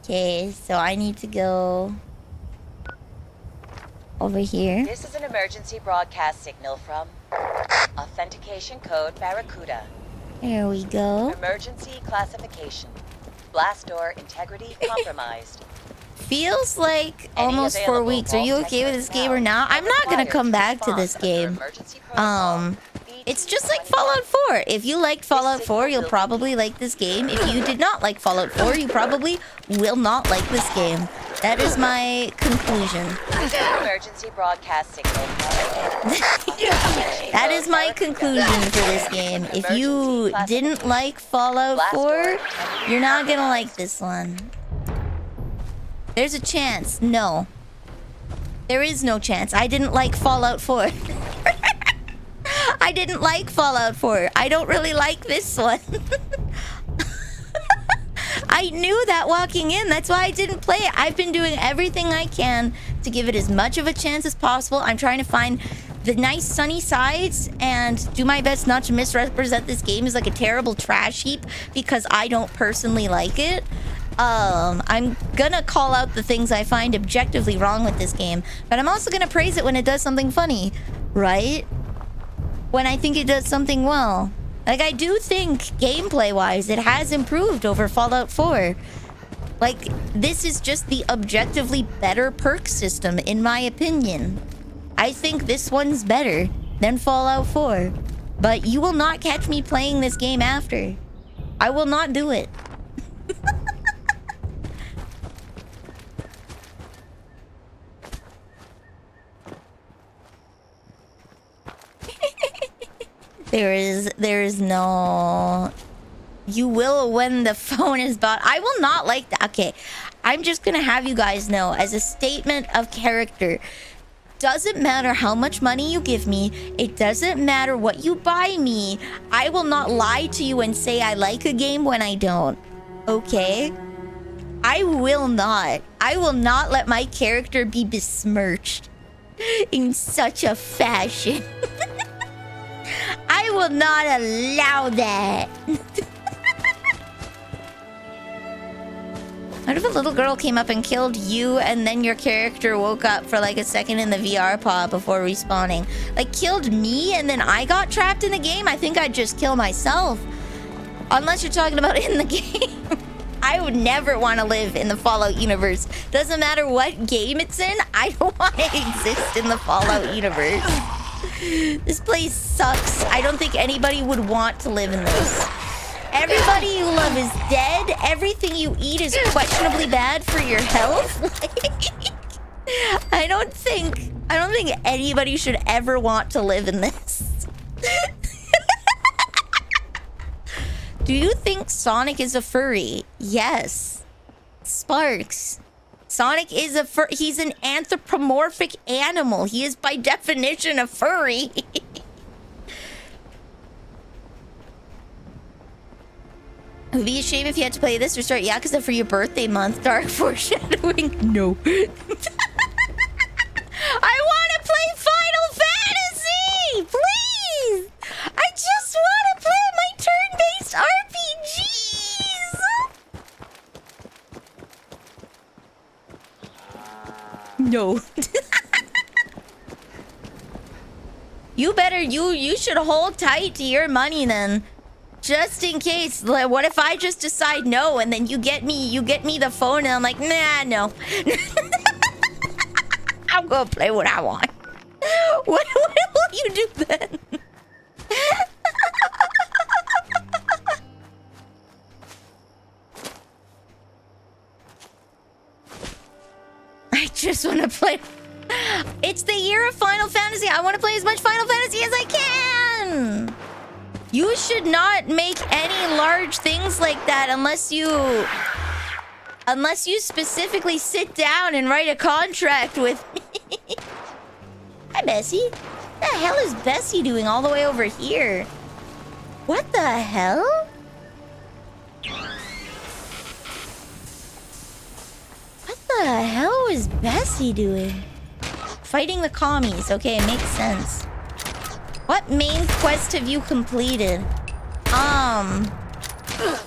Okay, so I need to go over here. This is an emergency broadcast signal from Authentication Code Barracuda. There we go. Emergency classification. Blast door integrity compromised. Feels like almost 4 weeks. Are you okay with this game or not? I'm not gonna come back to this game. It's just like Fallout 4. If you liked Fallout 4, you'll probably like this game. If you did not like Fallout 4, you probably will not like this game. That is my conclusion. Emergency broadcast signal. That is my conclusion for this game. If you didn't like Fallout 4, you're not gonna like this one. There's a chance. No. There is no chance. I didn't like Fallout 4. I didn't like Fallout 4. I don't really like this one. I knew that walking in. That's why I didn't play it. I've been doing everything I can to give it as much of a chance as possible. I'm trying to find the nice sunny sides and do my best not to misrepresent this game as like a terrible trash heap because I don't personally like it. I'm gonna call out the things I find objectively wrong with this game, but I'm also gonna praise it when it does something funny, right? When I think it does something well. Like, I do think, gameplay-wise, it has improved over Fallout 4. Like, this is just the objectively better perk system, in my opinion. I think this one's better than Fallout 4. But you will not catch me playing this game after. I will not do it. There is no... You will when the phone is bought. I will not like that. Okay, I'm just gonna have you guys know, as a statement of character, doesn't matter how much money you give me, it doesn't matter what you buy me, I will not lie to you and say I like a game when I don't. Okay? I will not let my character be besmirched in such a fashion. I will not allow that. What if a little girl came up and killed you and then your character woke up for like a second in the VR pod before respawning? Like, killed me and then I got trapped in the game? I think I'd just kill myself. Unless you're talking about in the game. I would never want to live in the Fallout universe. Doesn't matter what game it's in, I don't want to exist in the Fallout universe. This place sucks. I don't think anybody would want to live in this. Everybody you love is dead. Everything you eat is questionably bad for your health. I don't think anybody should ever want to live in this. Do you think Sonic is a furry? Yes. Sparks. Sonic is he's an anthropomorphic animal. He is by definition a furry. It would be a shame if you had to play this or start Yakuza for your birthday month. Dark foreshadowing. No. I want to play Final Fantasy! Please! I just want to play my turn-based RPGs! No. You should hold tight to your money then. Just in case. Like, what if I just decide no and then you get me the phone and I'm like, nah, no. I'm gonna play what I want. What will you do then? I just want to play. It's the year of Final Fantasy. I want to play as much Final Fantasy as I can. You should not make any large things like that unless you specifically sit down and write a contract with me. Hi, Bessie. What the hell is Bessie doing all the way over here? What the hell? What the hell is Bessie doing? Fighting the commies. Okay, it makes sense. What main quest have you completed?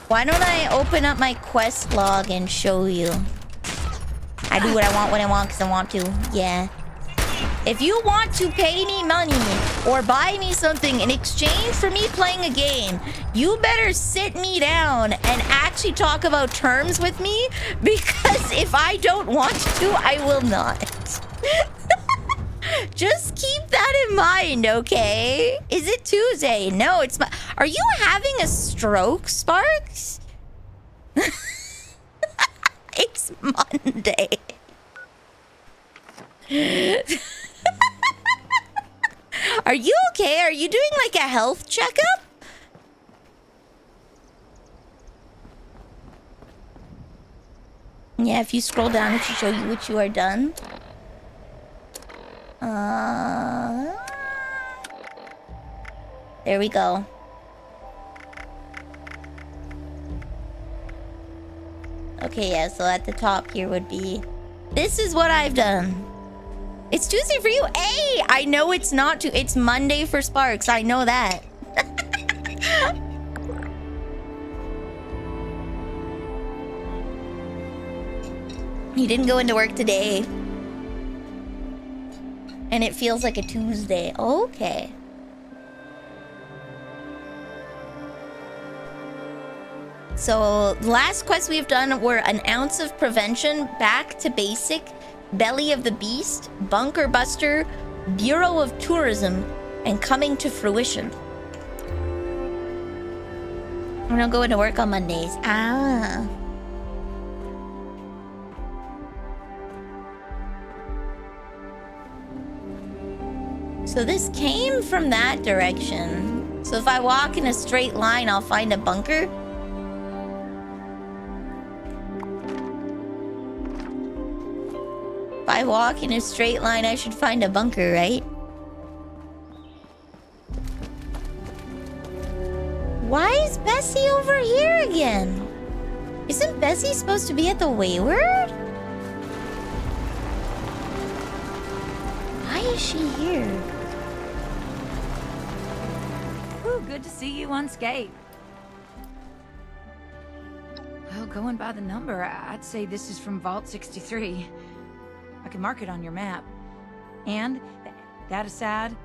Why don't I open up my quest log and show you? I do what I want when I want because I want to. Yeah. If you want to pay me money or buy me something in exchange for me playing a game, you better sit me down and actually talk about terms with me, because if I don't want to, I will not. Just keep that in mind, okay? Is it Tuesday? No, it's... Are you having a stroke, Sparks? It's Monday. Are you okay? Are you doing like a health checkup? Yeah, if you scroll down, it should show you what you are done. There we go. Okay, yeah, so at the top here would be... This is what I've done. It's Tuesday for you. Hey, I know it's not it's Monday for Sparks. I know that. You didn't go into work today. And it feels like a Tuesday. Okay. So, last quests we've done were an ounce of prevention, back to basic, belly of the beast, bunker buster, Bureau of Tourism, and coming to fruition. I don't go into work on Mondays. Ah. So this came from that direction. So if I walk in a straight line, I'll find a bunker? If I walk in a straight line, I should find a bunker, right? Why is Bessie over here again? Isn't Bessie supposed to be at the Wayward? Why is she here? Ooh, good to see you unscathed. Well, going by the number, I'd say this is from Vault 63. I can mark it on your map. And, that aside...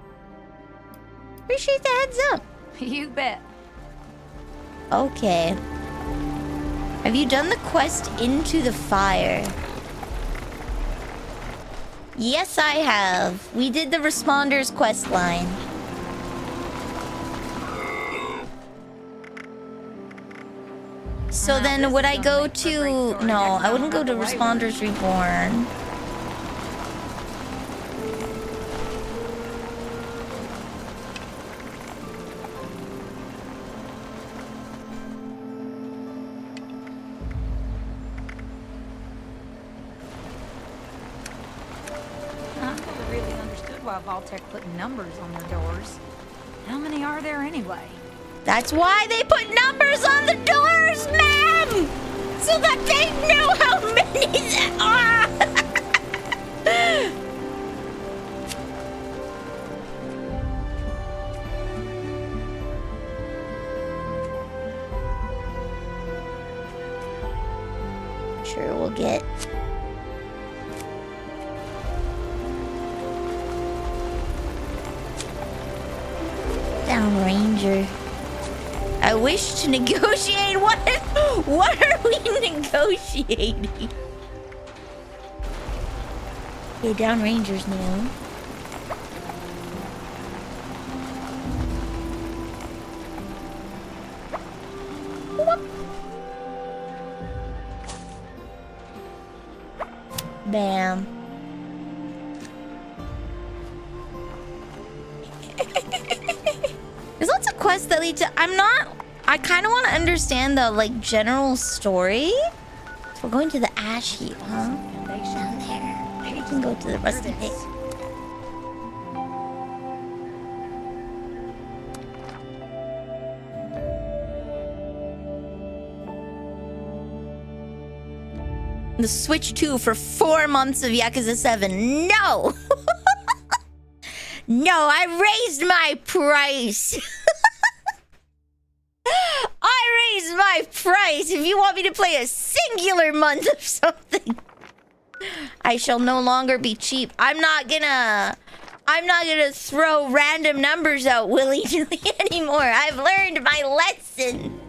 Appreciate the heads up. You bet. Okay. Have you done the quest Into the Fire? Yes, I have. We did the Responders quest line. So then would I go to... No, I wouldn't go to Responders Reborn. I never really understood why Vault-Tec put numbers on their doors. How many are there anyway? That's why they put numbers on the doors, ma'am! So that they know how many there are! Sure, we'll get... Down Ranger. I wish to negotiate. What are we negotiating? Okay, Down Ranger's new. Bam. There's lots of quests that lead to... I kind of want to understand the, like, general story. So we're going to the ash heap, huh? Down there. We can go to the rusty pig. The Switch 2 for 4 months of Yakuza 7. No! No, I raised my price. I raised my price. If you want me to play a singular month of something, I shall no longer be cheap. I'm not gonna throw random numbers out willy-nilly anymore. I've learned my lesson.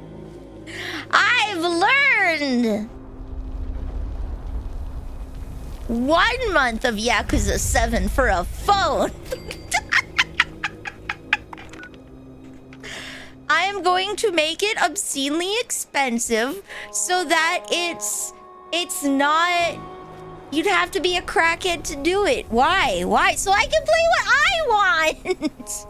I've learned. 1 month of Yakuza 7 for a phone. I am going to make it obscenely expensive so that it's not... You'd have to be a crackhead to do it. Why? Why? So I can play what I want.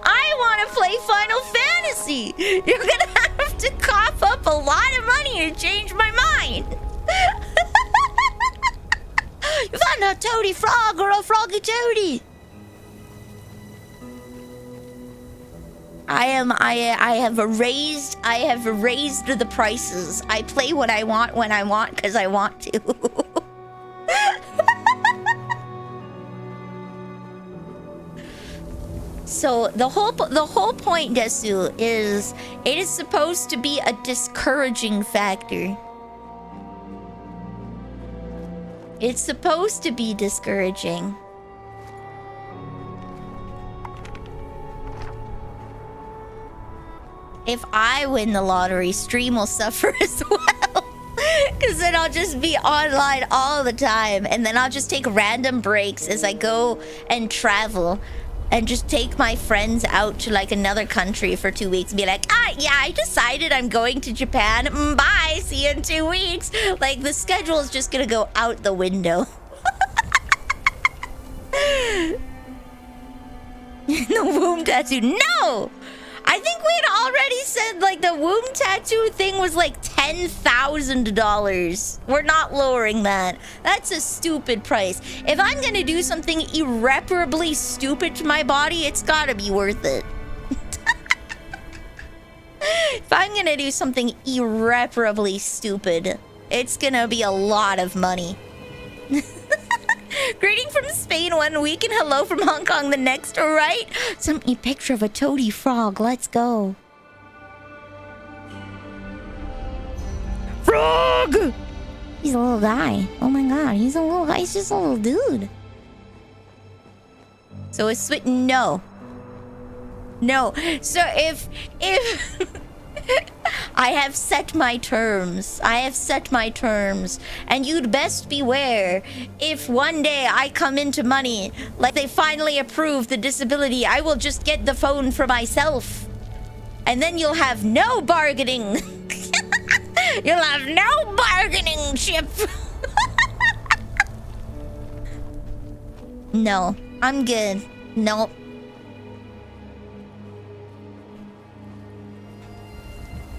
I want to play Final Fantasy. You're gonna have to cough up a lot of money to change my mind. You found a toady frog or a froggy toady. I have raised the prices. I play what I want when I want because I want to. So the whole point, Desu, is it is supposed to be a discouraging factor. It's supposed to be discouraging. If I win the lottery, stream will suffer as well. Because then I'll just be online all the time. And then I'll just take random breaks as I go and travel. And just take my friends out to like another country for 2 weeks. And be like, yeah, I decided I'm going to Japan. Bye, see you in 2 weeks. Like the schedule is just gonna go out the window. The womb tattoo. No! Somebody said like the womb tattoo thing was like $10,000. We're not lowering that. That's a stupid price. If I'm gonna do something irreparably stupid to my body, it's gotta be worth it. If I'm gonna do something irreparably stupid, it's gonna be a lot of money. Greeting from Spain 1 week and hello from Hong Kong the next, alright? Sent me a picture of a toady frog. Let's go. Frog! He's a little guy. Oh my god, he's a little guy. He's just a little dude. So it's sweet. No. No. So if I have set my terms. I have set my terms. And you'd best beware if one day I come into money, like they finally approve the disability, I will just get the phone for myself. And then you'll have no bargaining. You'll have no bargaining chip. No, I'm good. Nope.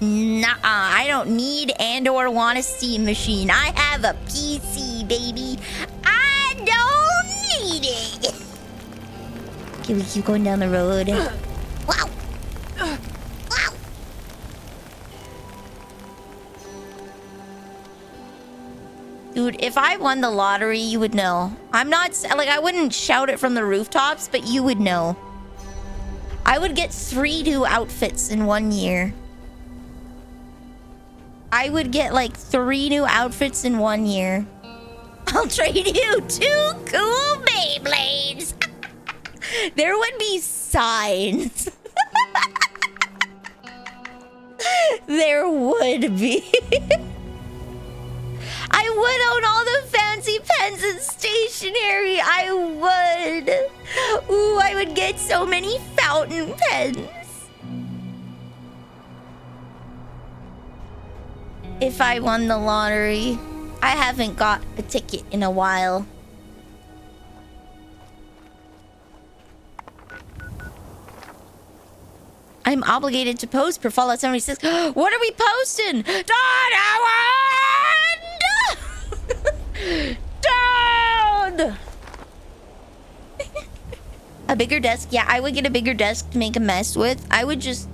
Nuh-uh, I don't need and or want a steam machine. I have a PC, baby. I don't need it. Okay, we keep going down the road. Wow. Wow. Dude, if I won the lottery, you would know. I'm not, like, I wouldn't shout it from the rooftops, but you would know. I would get 3 new outfits in 1 year. I would get like 3 new outfits in 1 year. I'll trade you 2 cool Beyblades. There would be signs. There would be. I would own all the fancy pens and stationery. I would. Ooh, I would get so many fountain pens. If I won the lottery. I haven't got a ticket in a while. I'm obligated to post per Fallout 76. What are we posting? Down! A bigger desk? Yeah, I would get a bigger desk to make a mess with. I would just...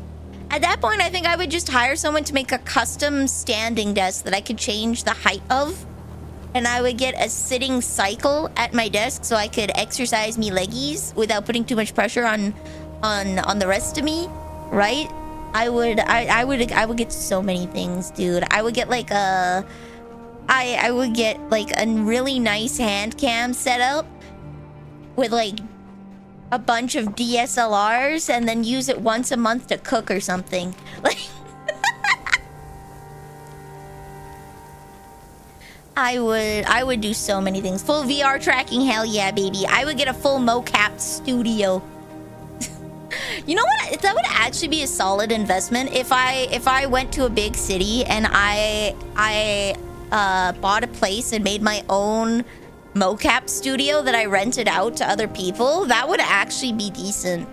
At that point, I think I would just hire someone to make a custom standing desk that I could change the height of. And I would get a sitting cycle at my desk so I could exercise me leggies without putting too much pressure on the rest of me, right? I would get so many things, dude. I would get like a I would get like a really nice hand cam setup with like a bunch of DSLRs and then use it once a month to cook or something. Like I would do so many things. Full VR tracking, hell yeah, baby. I would get a full mocap studio. You know what? That would actually be a solid investment if I went to a big city and I bought a place and made my own mocap studio that I rented out to other people. That would actually be decent.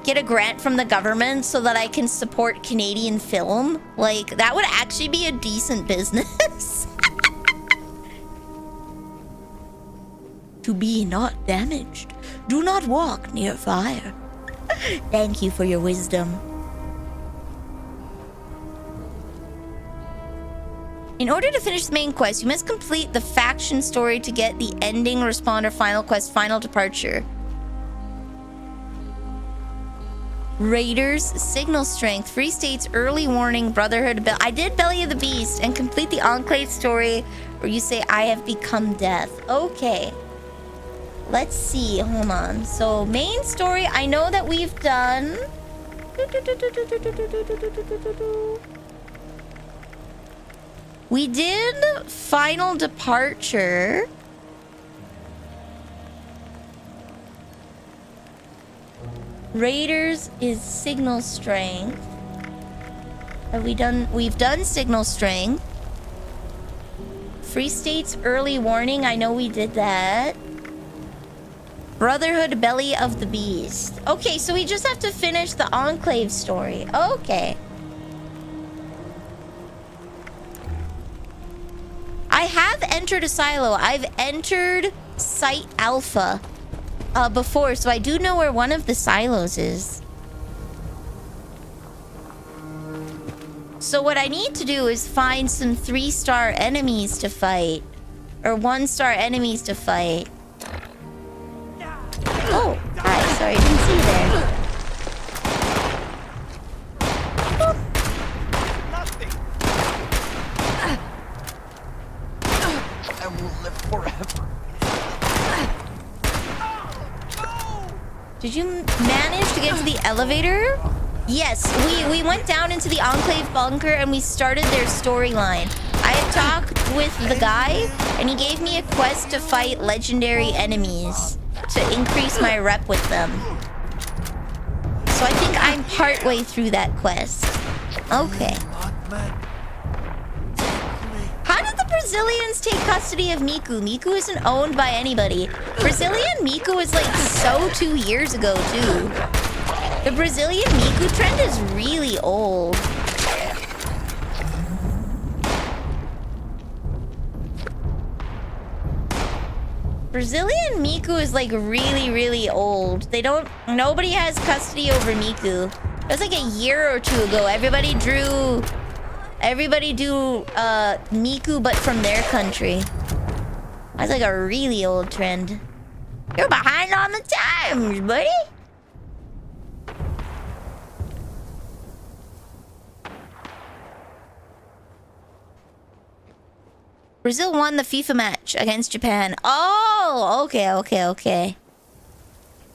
Get a grant from the government so that I can support Canadian film. Like, that would actually be a decent business. To be not damaged. Do not walk near fire. Thank you for your wisdom. In order to finish the main quest, you must complete the faction story to get the ending responder final quest, final departure. Raiders, signal strength, Free States, early warning, Brotherhood. I did Belly of the Beast and complete the Enclave story where you say, I have become death. Okay. Let's see. Hold on. So, main story, I know that we've done... We did final departure. Raiders is signal strength. Have we done? We've done signal strength. Free State's early warning. I know we did that. Brotherhood Belly of the Beast. Okay, so we just have to finish the Enclave story. Okay. I have entered a silo. I've entered Site Alpha before, so I do know where one of the silos is. So what I need to do is find some 3-star enemies to fight. Or 1-star enemies to fight. Oh, hi. Sorry, I didn't see you there. Nothing. I will live forever. Did you manage to get to the elevator? Yes, we went down into the Enclave bunker and we started their storyline. I had talked with the guy and he gave me a quest to fight legendary enemies to increase my rep with them. So I think I'm partway through that quest. Okay. How did the Brazilians take custody of Miku? Miku isn't owned by anybody. Brazilian Miku was like so 2 years ago too. The Brazilian Miku trend is really old. Brazilian Miku is like really old. Nobody has custody over Miku. It was like a year or two ago. Everybody do Miku but from their country. That's like a really old trend. You're behind on the times, buddy. Brazil won the FIFA match against Japan. Oh, okay.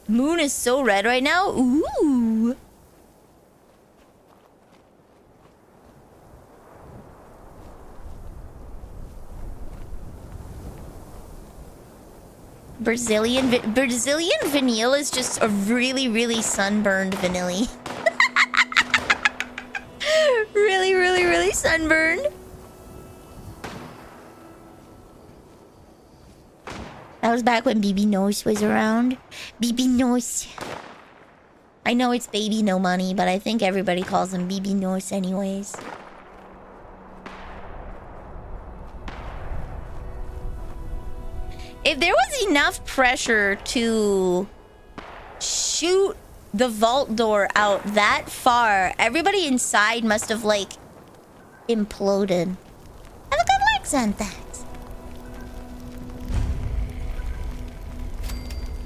Moon is so red right now. Ooh. Brazilian Vanille is just a really sunburned Vanille. really sunburned. That was back when BB Nose was around. BB Nose. I know it's Baby No Money, but I think everybody calls him BB Nose anyways. If there was enough pressure to shoot the vault door out that far, everybody inside must have, like, imploded. Have a good luck, Santa.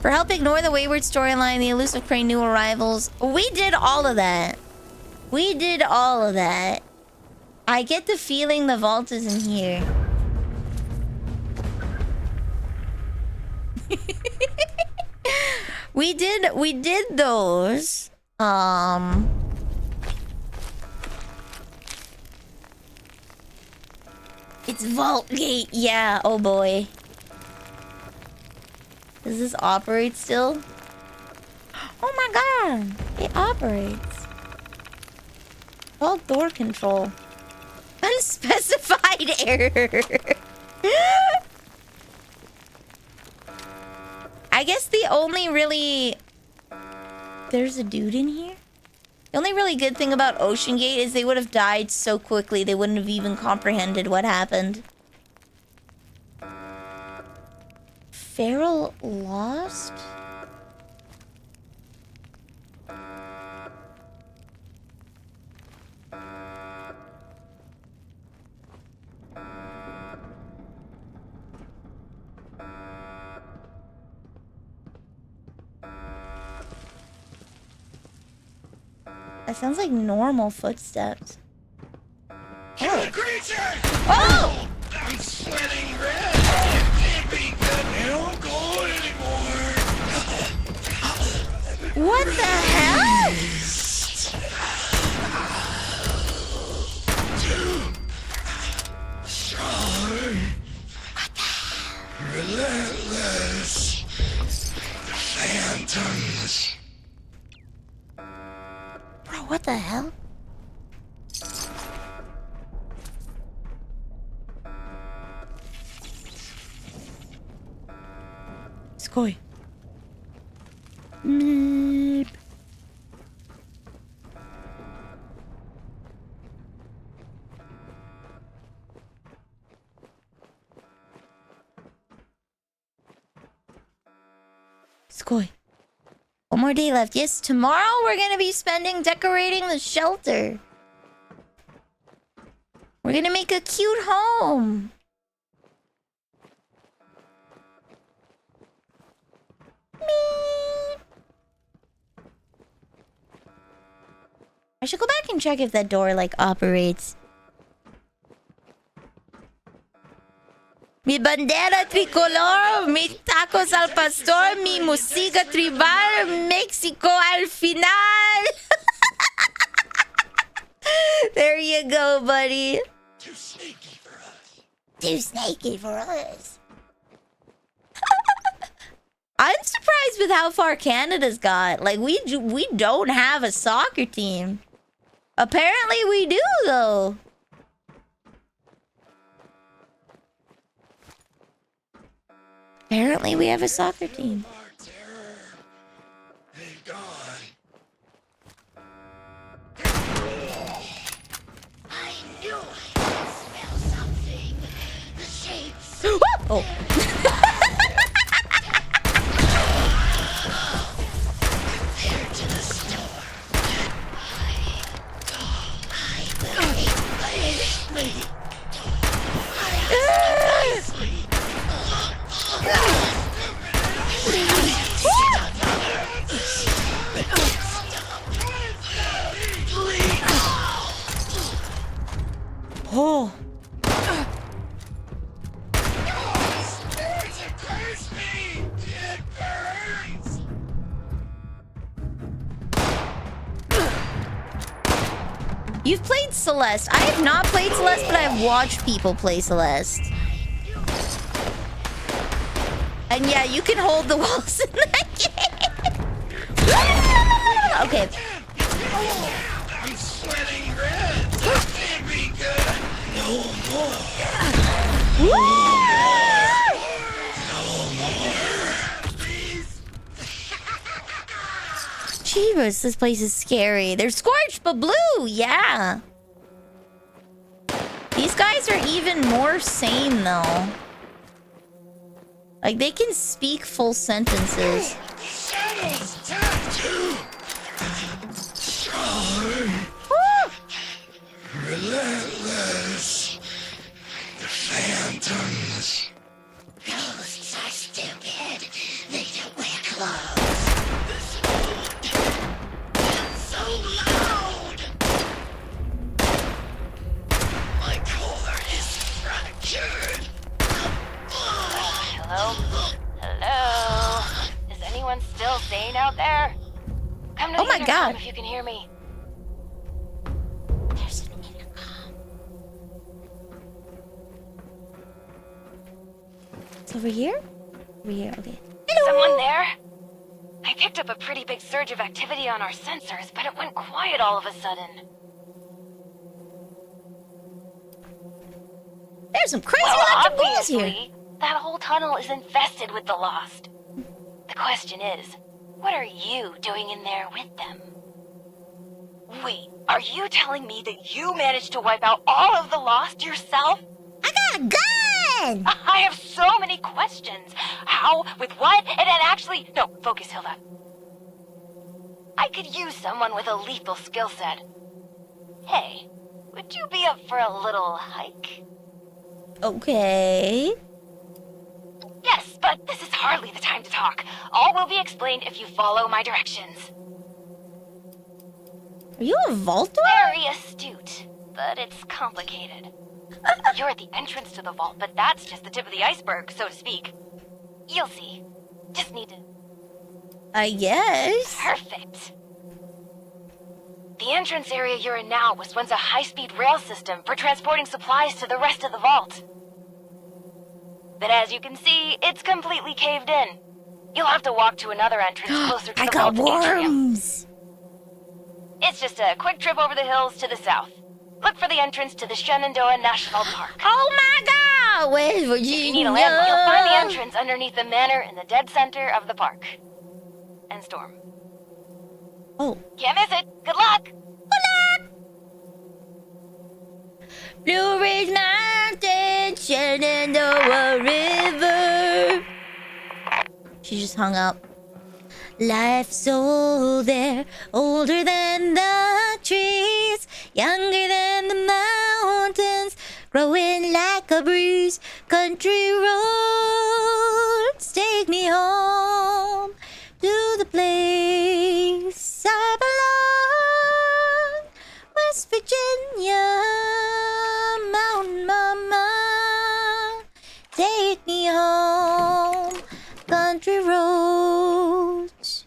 For help ignore the wayward storyline, the elusive crane new arrivals. We did all of that. I get the feeling the vault is in here. We did those. It's Vault Gate. Yeah, oh boy. Does this operate still? Oh my god! It operates. Vault door control. Unspecified error. I guess the only really... There's a dude in here? The only really good thing about Ocean Gate is they would have died so quickly they wouldn't have even comprehended what happened. Feral Lost? That sounds like normal footsteps. Kill the creature! Oh! I'm sweating red! It can't be good! They don't go anymore! What the hell? Too strong. Relentless. Phantoms. Bro, what the hell? Skoy. Meep. Skoy. One more day left. Yes, tomorrow we're gonna be spending decorating the shelter. We're gonna make a cute home. Meep. I should go back and check if that door like operates. Mi bandera tricolor, mi tacos al pastor, mi música tribal, Mexico al final. There you go, buddy. Too sneaky for us. Too snaky for us. I'm surprised with how far Canada's got. Like, we don't have a soccer team. Apparently we do, though. Apparently we have a soccer team. Our terror. They've gone. I knew I could smell something. The shapes. Oh. Here to the store. Oh. It burns me. It burns. You've played Celeste. I have not played Celeste, but I've watched people play Celeste. And yeah, you can hold the walls in that game. Okay. I'm sweating red. Can't be good. No more. Jeebus, this place is scary. They're scorched but blue, yeah. These guys are even more sane though. Like they can speak full sentences. Shadows tattoo. Strong. Woo! Relentless. The phantoms. Ghosts are stupid. They don't wear clothes. So loud. My core is fractured. Hello? Hello? Is anyone still sane out there? Come to Oh the my intercom God. if you can hear me. There's an intercom. It's over here? Over here, okay. Someone there? I picked up a pretty big surge of activity on our sensors, but it went quiet all of a sudden. There's some crazy Well, electric balls here. obviously, that whole tunnel is infested with the Lost. The question is, what are you doing in there with them? Wait, are you telling me that you managed to wipe out all of the Lost yourself? I got a gun! I have so many questions. How? With what? And then actually... No, focus, Hilda. I could use someone with a lethal skill set. Hey, would you be up for a little hike? Okay. Yes, but this is hardly the time to talk. All will be explained if you follow my directions. Are you a vault door? Very astute, but it's complicated. You're at the entrance to the vault, but that's just the tip of the iceberg, so to speak. You'll see. Just need to... I guess. Perfect. The entrance area you're in now was once a high-speed rail system for transporting supplies to the rest of the vault. But as you can see, it's completely caved in. You'll have to walk to another entrance closer to I the got vault atrium. worms. It's just a quick trip over the hills to the south. Look for the entrance to the Shenandoah National Park. Oh my god! West Virginia. If you need a landmark, you'll find the entrance underneath the manor in the dead center of the park. And sandstorm. Oh. Can't miss it. Good luck! Blue Ridge Mountain, Shenandoah River. She just hung up. Life's old there, older than the trees, younger than the mountains, growing like a breeze. Country roads take me home to the place I belong. West Virginia, Mountain Mama, take me home. Country roads.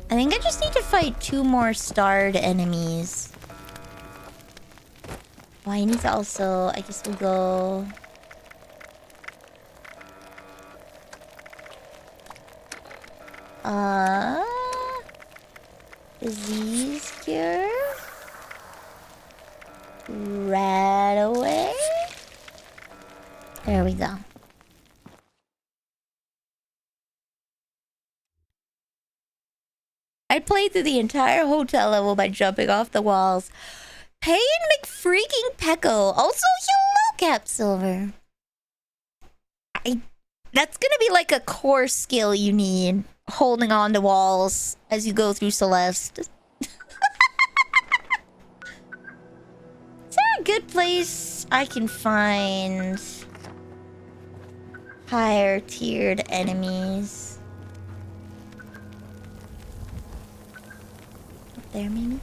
I think I just need to fight 2 more starred enemies. Oh, I need to also... I guess we'll go... Disease cure? Right away? There we go. I played through the entire hotel level by jumping off the walls. Payne McFreaking Pecco. Also, hello, Cap Silver. That's gonna be like a core skill you need. Holding on to walls as you go through Celeste. Is there a good place I can find higher tiered enemies? Up there, maybe?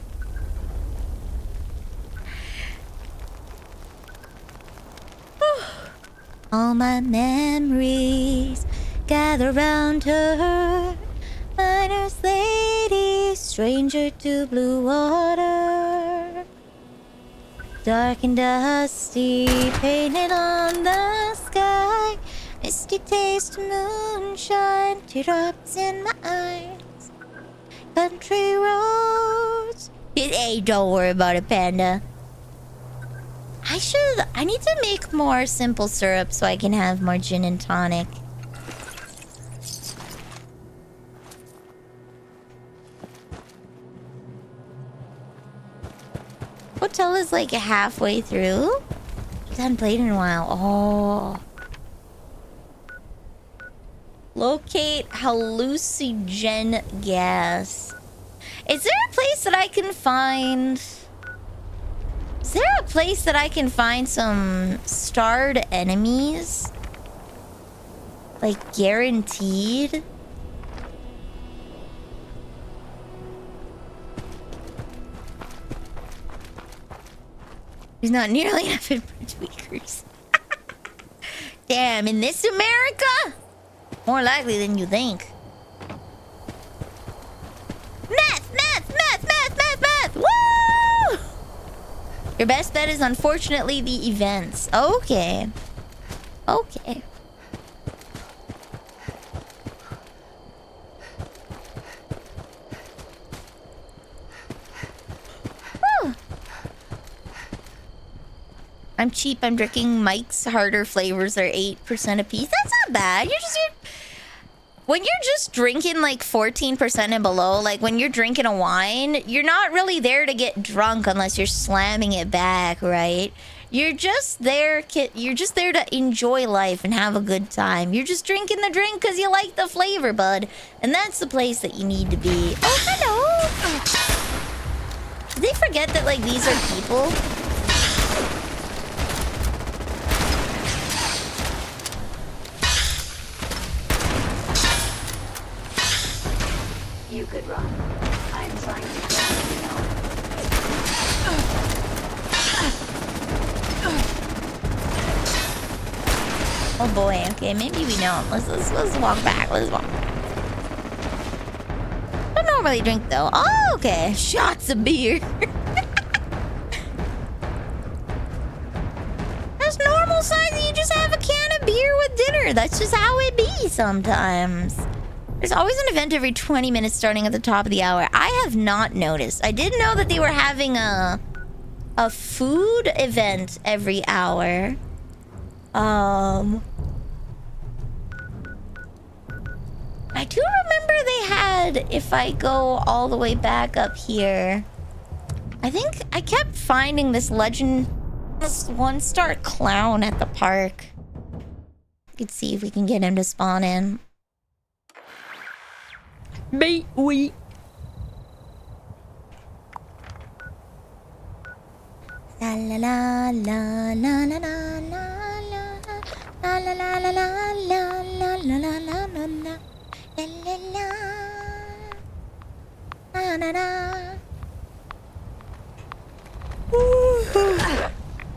All my memories gather round her, miner's lady, stranger to blue water. Dark and dusty, painted on the sky, misty taste of moonshine, teardrops in my eyes. Country roads. Hey, don't worry about it, Panda. I need to make more simple syrup so I can have more gin and tonic. Hotel is like halfway through. I haven't played in a while. Oh. Locate hallucinogen gas. Is there a place that I can find... Is there a place that I can find some starred enemies? Like, guaranteed? There's not nearly enough input tweakers. Damn, in this America? More likely than you think. Meth! Meth! Meth! Meth! Meth! Meth! Woo! Your best bet is unfortunately the events. Okay. Okay. Whew. I'm cheap. I'm drinking Mike's harder flavors. They're 8% a piece. That's not bad. When you're just drinking like 14% and below, like when you're drinking a wine, you're not really there to get drunk unless you're slamming it back, right? You're just there to enjoy life and have a good time. You're just drinking the drink because you like the flavor, bud. And that's the place that you need to be. Oh, hello! Did they forget that, like, these are people? You could run. I'm trying to get you know. Oh boy, okay, maybe we don't. Let's walk back. Let's walk. Don't normally drink though. Oh, okay. Shots of beer. That's normal size. You just have a can of beer with dinner. That's just how it be sometimes. There's always an event every 20 minutes starting at the top of the hour. I have not noticed. I did know that they were having a food event every hour. I do remember they had, if I go all the way back up here, I think I kept finding this this 1-star clown at the park. Let's see if we can get him to spawn in. Wait. La la la la la la la la la la la la la la la la la la la la. Na, na, na.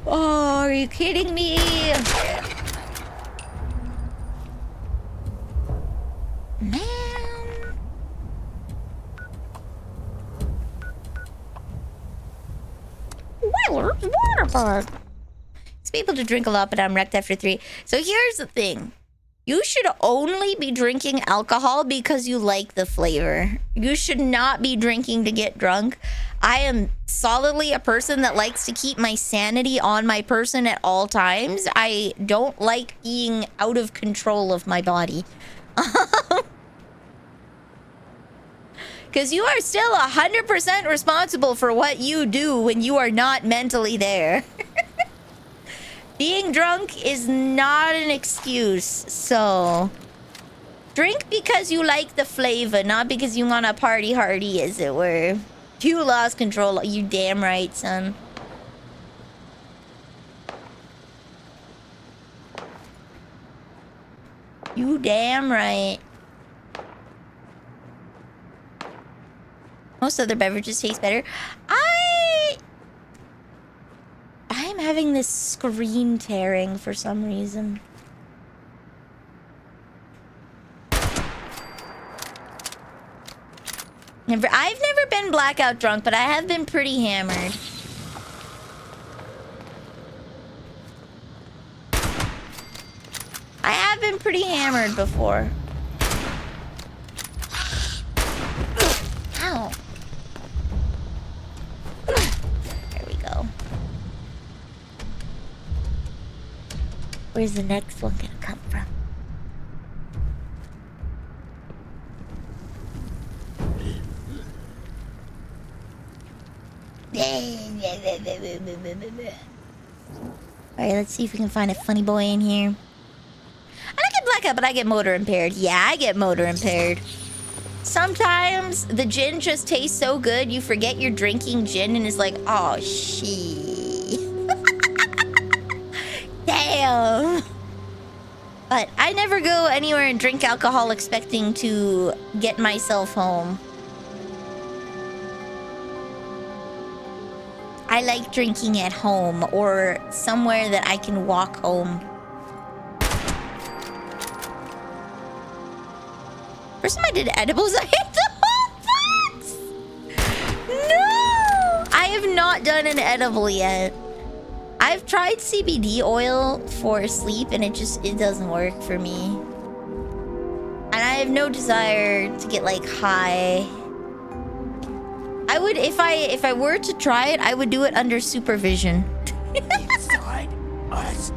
Oh, are you kidding me? Man. Wheeler's water park. It's people to drink a lot, but I'm wrecked after 3. So here's the thing. You should only be drinking alcohol because you like the flavor. You should not be drinking to get drunk. I am solidly a person that likes to keep my sanity on my person at all times. I don't like being out of control of my body. Because you are still 100% responsible for what you do when you are not mentally there. Being drunk is not an excuse, so drink because you like the flavor, not because you want to party hardy, as it were. You lost control. You damn right, son. You damn right. Most other beverages taste better. I'm having this screen tearing for some reason. I've never been blackout drunk, but I have been pretty hammered. I have been pretty hammered before. Ow. There we go. Where's the next one gonna come from? Alright, let's see if we can find a funny boy in here. I don't get blackout, but I get motor impaired. Yeah, I get motor impaired. Sometimes the gin just tastes so good, you forget you're drinking gin and it's like, oh, shit. Damn. But I never go anywhere and drink alcohol expecting to get myself home. I like drinking at home or somewhere that I can walk home. First time I did edibles, I hit the whole box! No! I have not done an edible yet. I've tried CBD oil for sleep and it doesn't work for me. And I have no desire to get like high. I would, if I were to try it, I would do it under supervision. Inside us.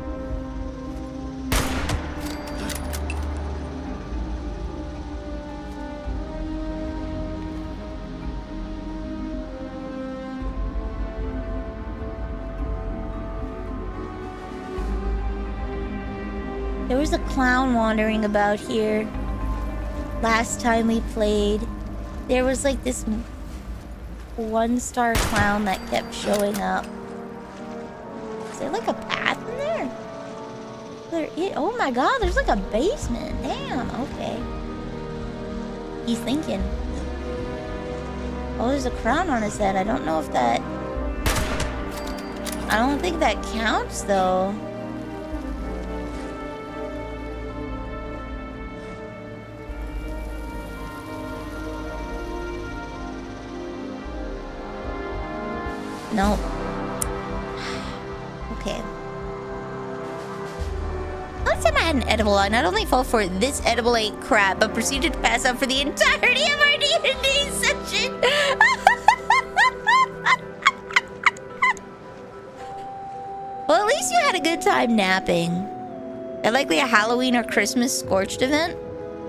There was a clown wandering about here. Last time we played, there was like this 1-star clown that kept showing up. Is there like a path in there? Oh my god, there's like a basement. Damn, okay. He's thinking. Oh, there's a crown on his head. I don't know if that... I don't think that counts though. Nope. Okay. last time I had an edible, I not only fell for this edible ain't crap, but proceeded to pass out for the entirety of our D&D session. Well, at least you had a good time napping. At likely a Halloween or Christmas scorched event.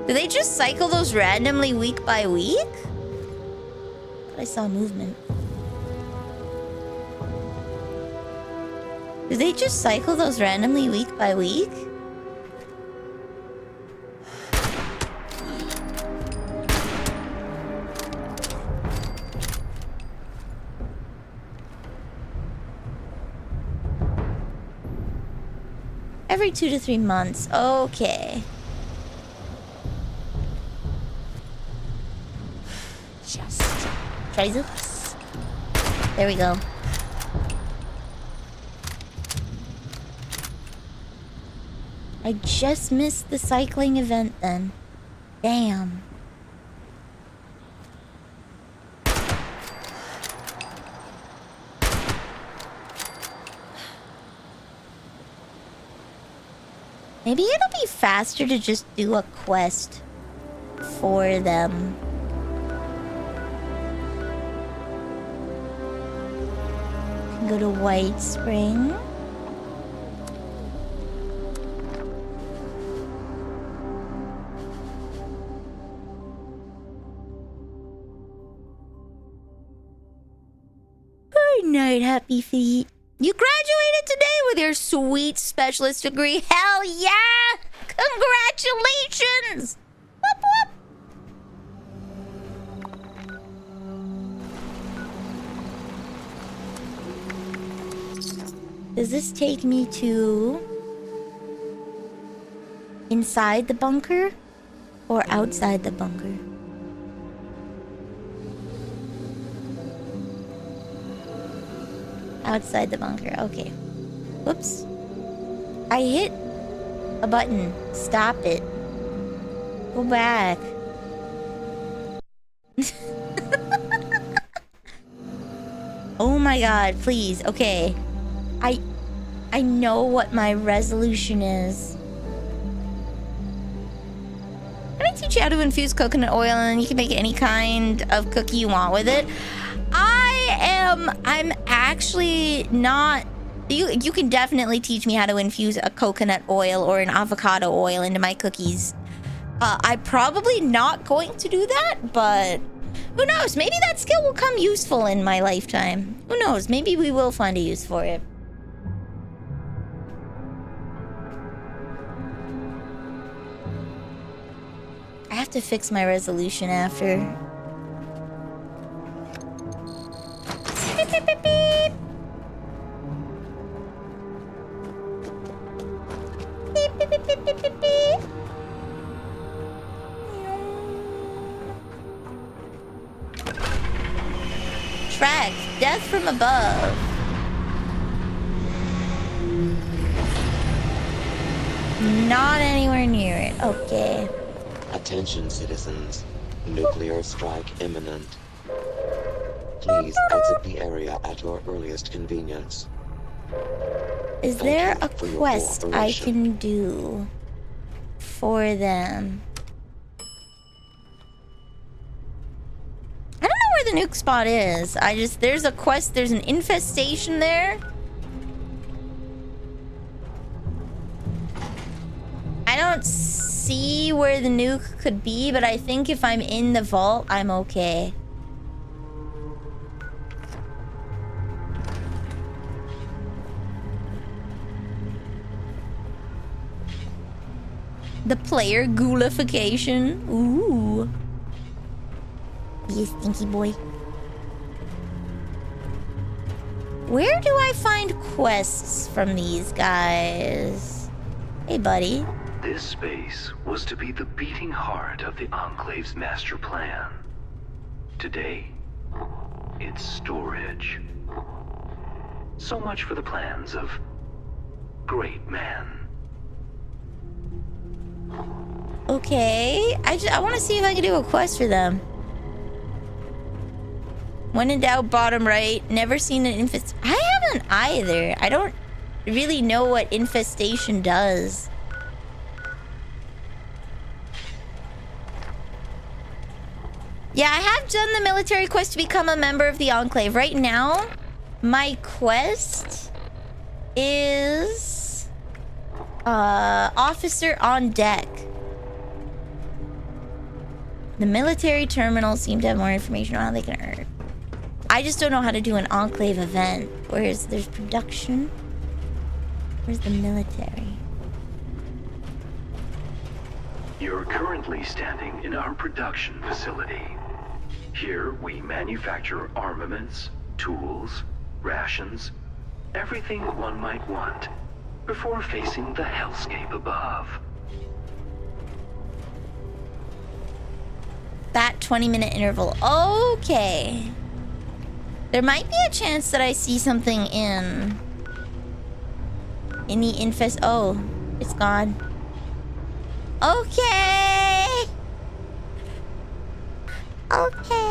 Do they just cycle those randomly week by week? I saw movement. Do they just cycle those randomly week by week? Every 2 to 3 months. Okay. Just try this. There we go. I just missed the cycling event then. Damn. Maybe it'll be faster to just do a quest for them. Can go to White Spring. Good night, Happy Feet. You graduated today with your sweet specialist degree. Hell yeah! Congratulations! Whoop whoop. Does this take me to inside the bunker or outside the bunker? Outside the bunker. Okay. Whoops. I hit a button. Stop it. Go back. Oh my god, please. Okay. I know what my resolution is. Can I teach you how to infuse coconut oil and you can make any kind of cookie you want with it? I'm actually not... You can definitely teach me how to infuse a coconut oil or an avocado oil into my cookies. I'm probably not going to do that, but who knows? Maybe that skill will come useful in my lifetime. Who knows? Maybe we will find a use for it. I have to fix my resolution after. Beep, beep, beep, beep. Beep, beep, beep, beep, beep, beep, beep. Track, death from above. Not anywhere near it. Okay. Attention, citizens. Nuclear strike imminent. Please exit the area at your earliest convenience. Is there a quest I can do for them? I don't know where the nuke spot is. There's a quest, there's an infestation there. I don't see where the nuke could be, but I think if I'm in the vault, I'm okay. The player ghoulification. Ooh. You stinky boy. Where do I find quests from these guys? Hey, buddy. This space was to be the beating heart of the Enclave's master plan. Today, it's storage. So much for the plans of great man. Okay, I want to see if I can do a quest for them. When in doubt, bottom right. Never seen an infest. I haven't either. I don't really know what infestation does. Yeah, I have done the military quest to become a member of the Enclave. Right now, my quest is officer on deck. The military terminals seem to have more information on how they can earn. I just don't know how to do an Enclave event. Whereas there's production. Where's the military? You're currently standing in our production facility. Here, we manufacture armaments, tools, rations, everything one might want, before facing the hellscape above. That 20-minute interval. Okay. There might be a chance that I see something in the infest. Oh, it's gone. Okay. Okay.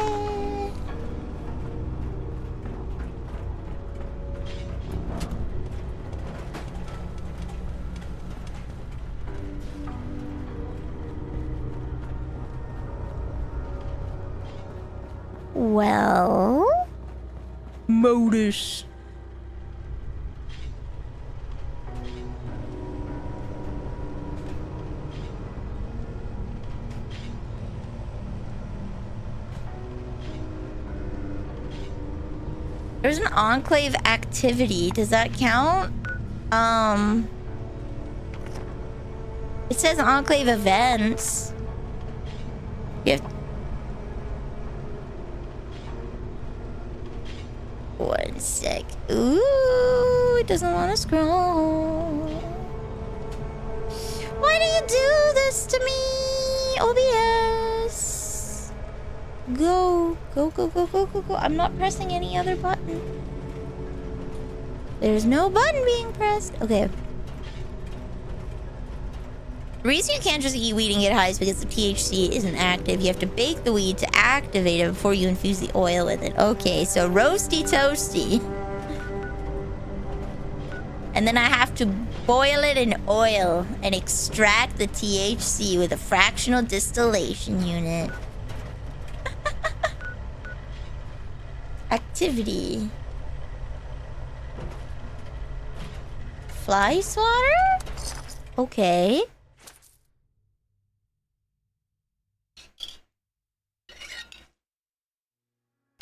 Well, Modus. There's an Enclave activity. Does that count? It says Enclave events. You have... One sec. Ooh, it doesn't want to scroll. Why do you do this to me, OBS? Go. Go, go, go, go, go, go. I'm not pressing any other button. There's no button being pressed. Okay. The reason you can't just eat weed and get high is because the THC isn't active. You have to bake the weed to activate it before you infuse the oil with it. Okay, so roasty toasty. And then I have to boil it in oil and extract the THC with a fractional distillation unit. Activity. Fly swatter? Okay.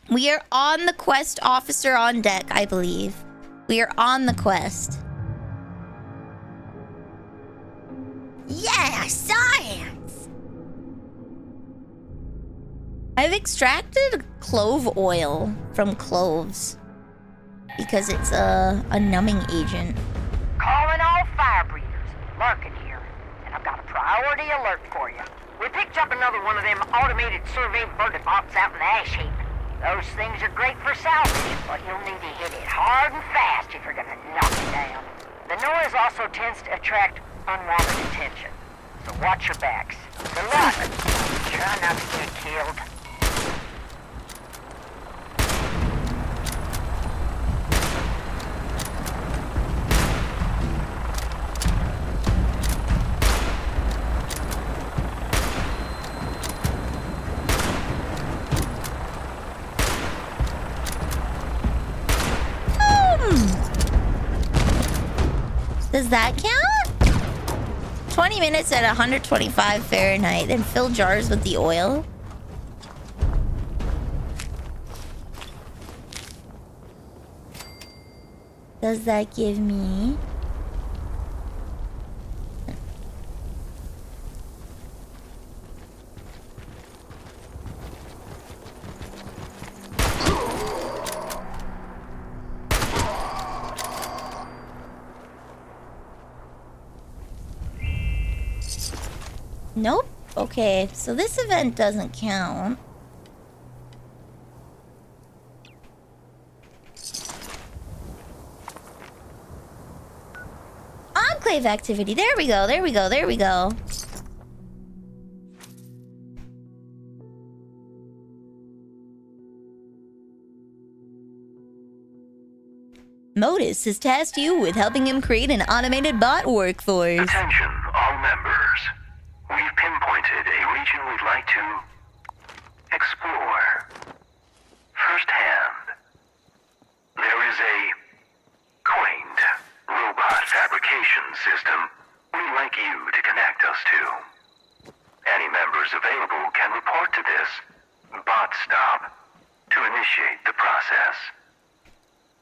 We are on the quest, officer on deck, I believe. We are on the quest. Yeah, science! I've extracted clove oil from cloves because it's a numbing agent. Calling all fire breathers. Larkin here. And I've got a priority alert for you. We picked up another one of them automated survey verdict bots out in the ash heap. Those things are great for salvage, but you'll need to hit it hard and fast if you're gonna knock it down. The noise also tends to attract unwanted attention, so watch your backs. Good luck. Try not to get killed. Does that count? 20 minutes at 125 Fahrenheit, then fill jars with the oil. Does that give me... Nope. Okay, so this event doesn't count. Enclave activity. There we go, there we go, there we go. Modus has tasked you with helping him create an automated bot workforce. Attention, all members. We've pinpointed a region we'd like to explore. Firsthand, there is a quaint robot fabrication system we'd like you to connect us to. Any members available can report to this bot stop to initiate the process.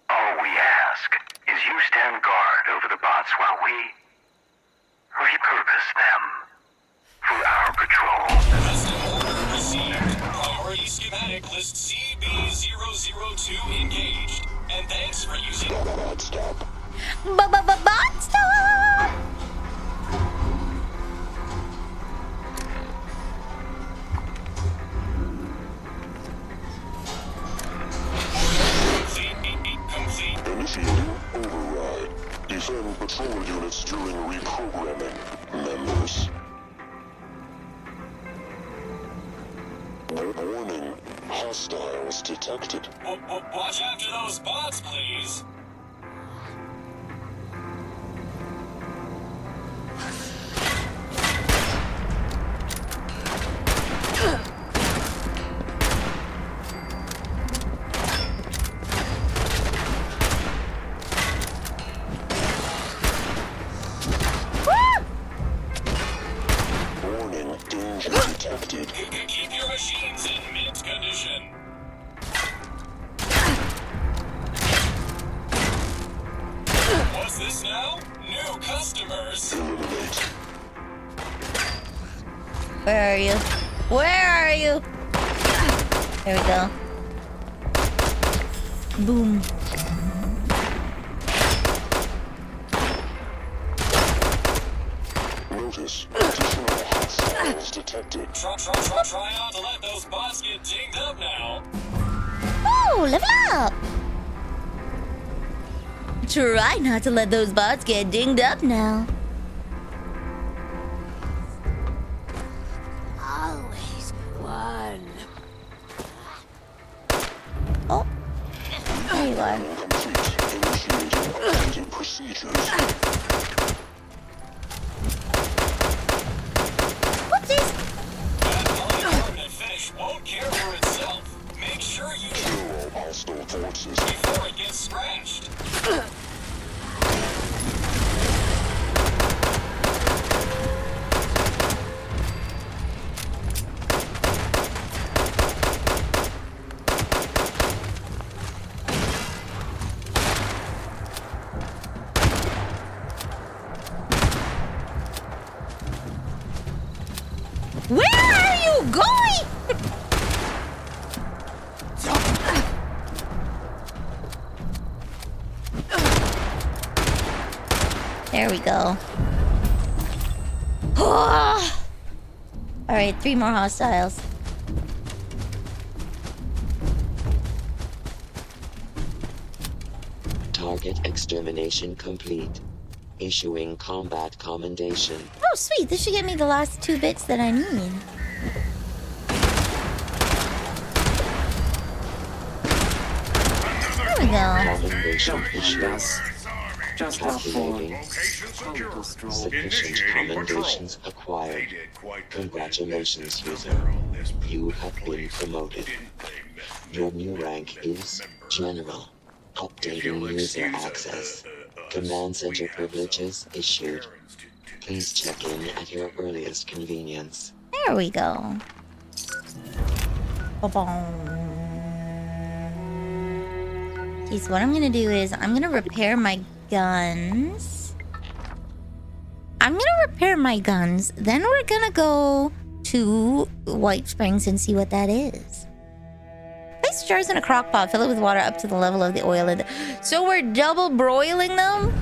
All we ask is you stand guard over the bots while we repurpose them for our patrol. Custom order received. Priority schematic list CB002 engaged. And thanks for using Bot stop. Bot stop. Initiating override. Defend patrol units during reprogramming. Members. Warning. Hostiles detected. Watch after those bots, please. Warning. Danger detected. Keep your machines in mint condition. What's this now? New customers. Eliminate. Where are you? Where are you? There we go. Boom. Notice. Additional hostiles detected. Try not to let those bots get dinged up now. Oh, level up! Try not to let those bots get dinged up now. Always one. Oh, there you are. Complete. Initiating operating procedures. Whoopsies! That polycarbonate finish won't care for itself. Make sure you Kill all hostile forces. before it gets scratched. Where are you going? There we go. Alright, 3 more hostiles. Target extermination complete. Issuing combat commendation. Oh, sweet. This should get me the last 2 bits that I need. There we go. Commendation issued. Just Calculating. Location secure. Sufficient commendations acquired. Congratulations, user. You have been promoted. Your new rank is General. Updating user access. Command center privileges issued. Please check in at your earliest convenience. There we go. Okay, so what I'm gonna do is I'm gonna repair my guns. Then we're gonna go to White Springs and see what that is. Place the jars in a crock pot, fill it with water up to the level of the oil. So we're double broiling them?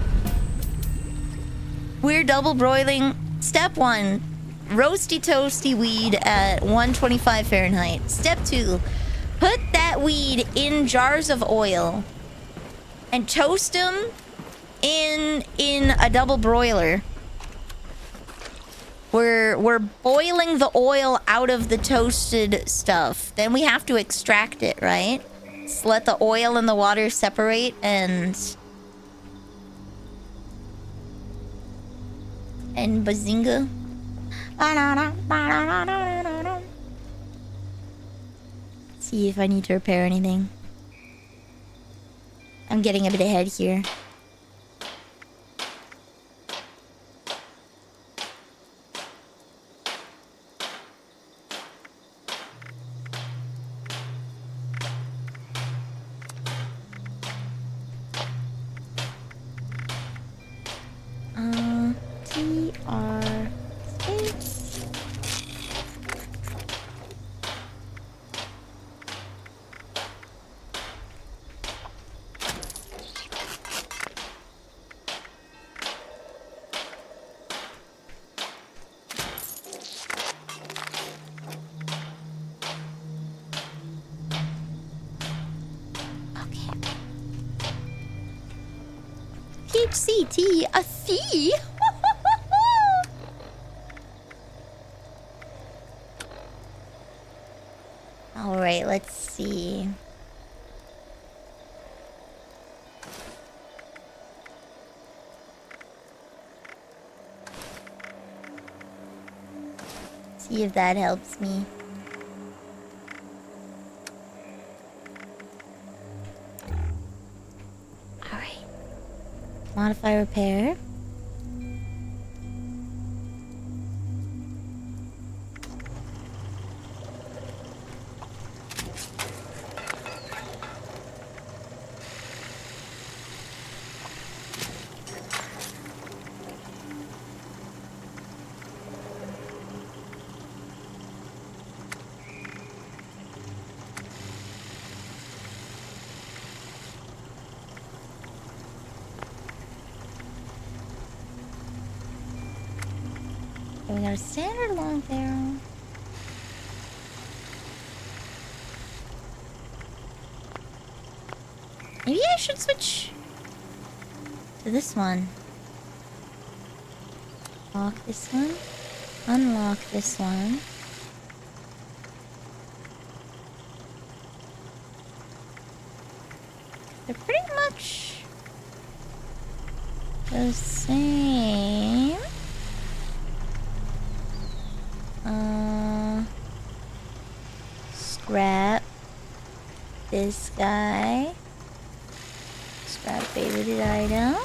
We're double broiling. Step 1, roasty toasty weed at 125 Fahrenheit. Step 2, put that weed in jars of oil and toast them in a double broiler. We're boiling the oil out of the toasted stuff. Then we have to extract it, right? Just let the oil and the water separate and bazinga. See if I need to repair anything. I'm getting a bit ahead here. TR space. PHCT, a fee? Alright, let's see. See if that helps me. Alright. Modify repair. We got a standard long barrel. Maybe I should switch to this one. Lock this one. Unlock this one. They're pretty much the same. Scrap this guy. Scrap favorited item.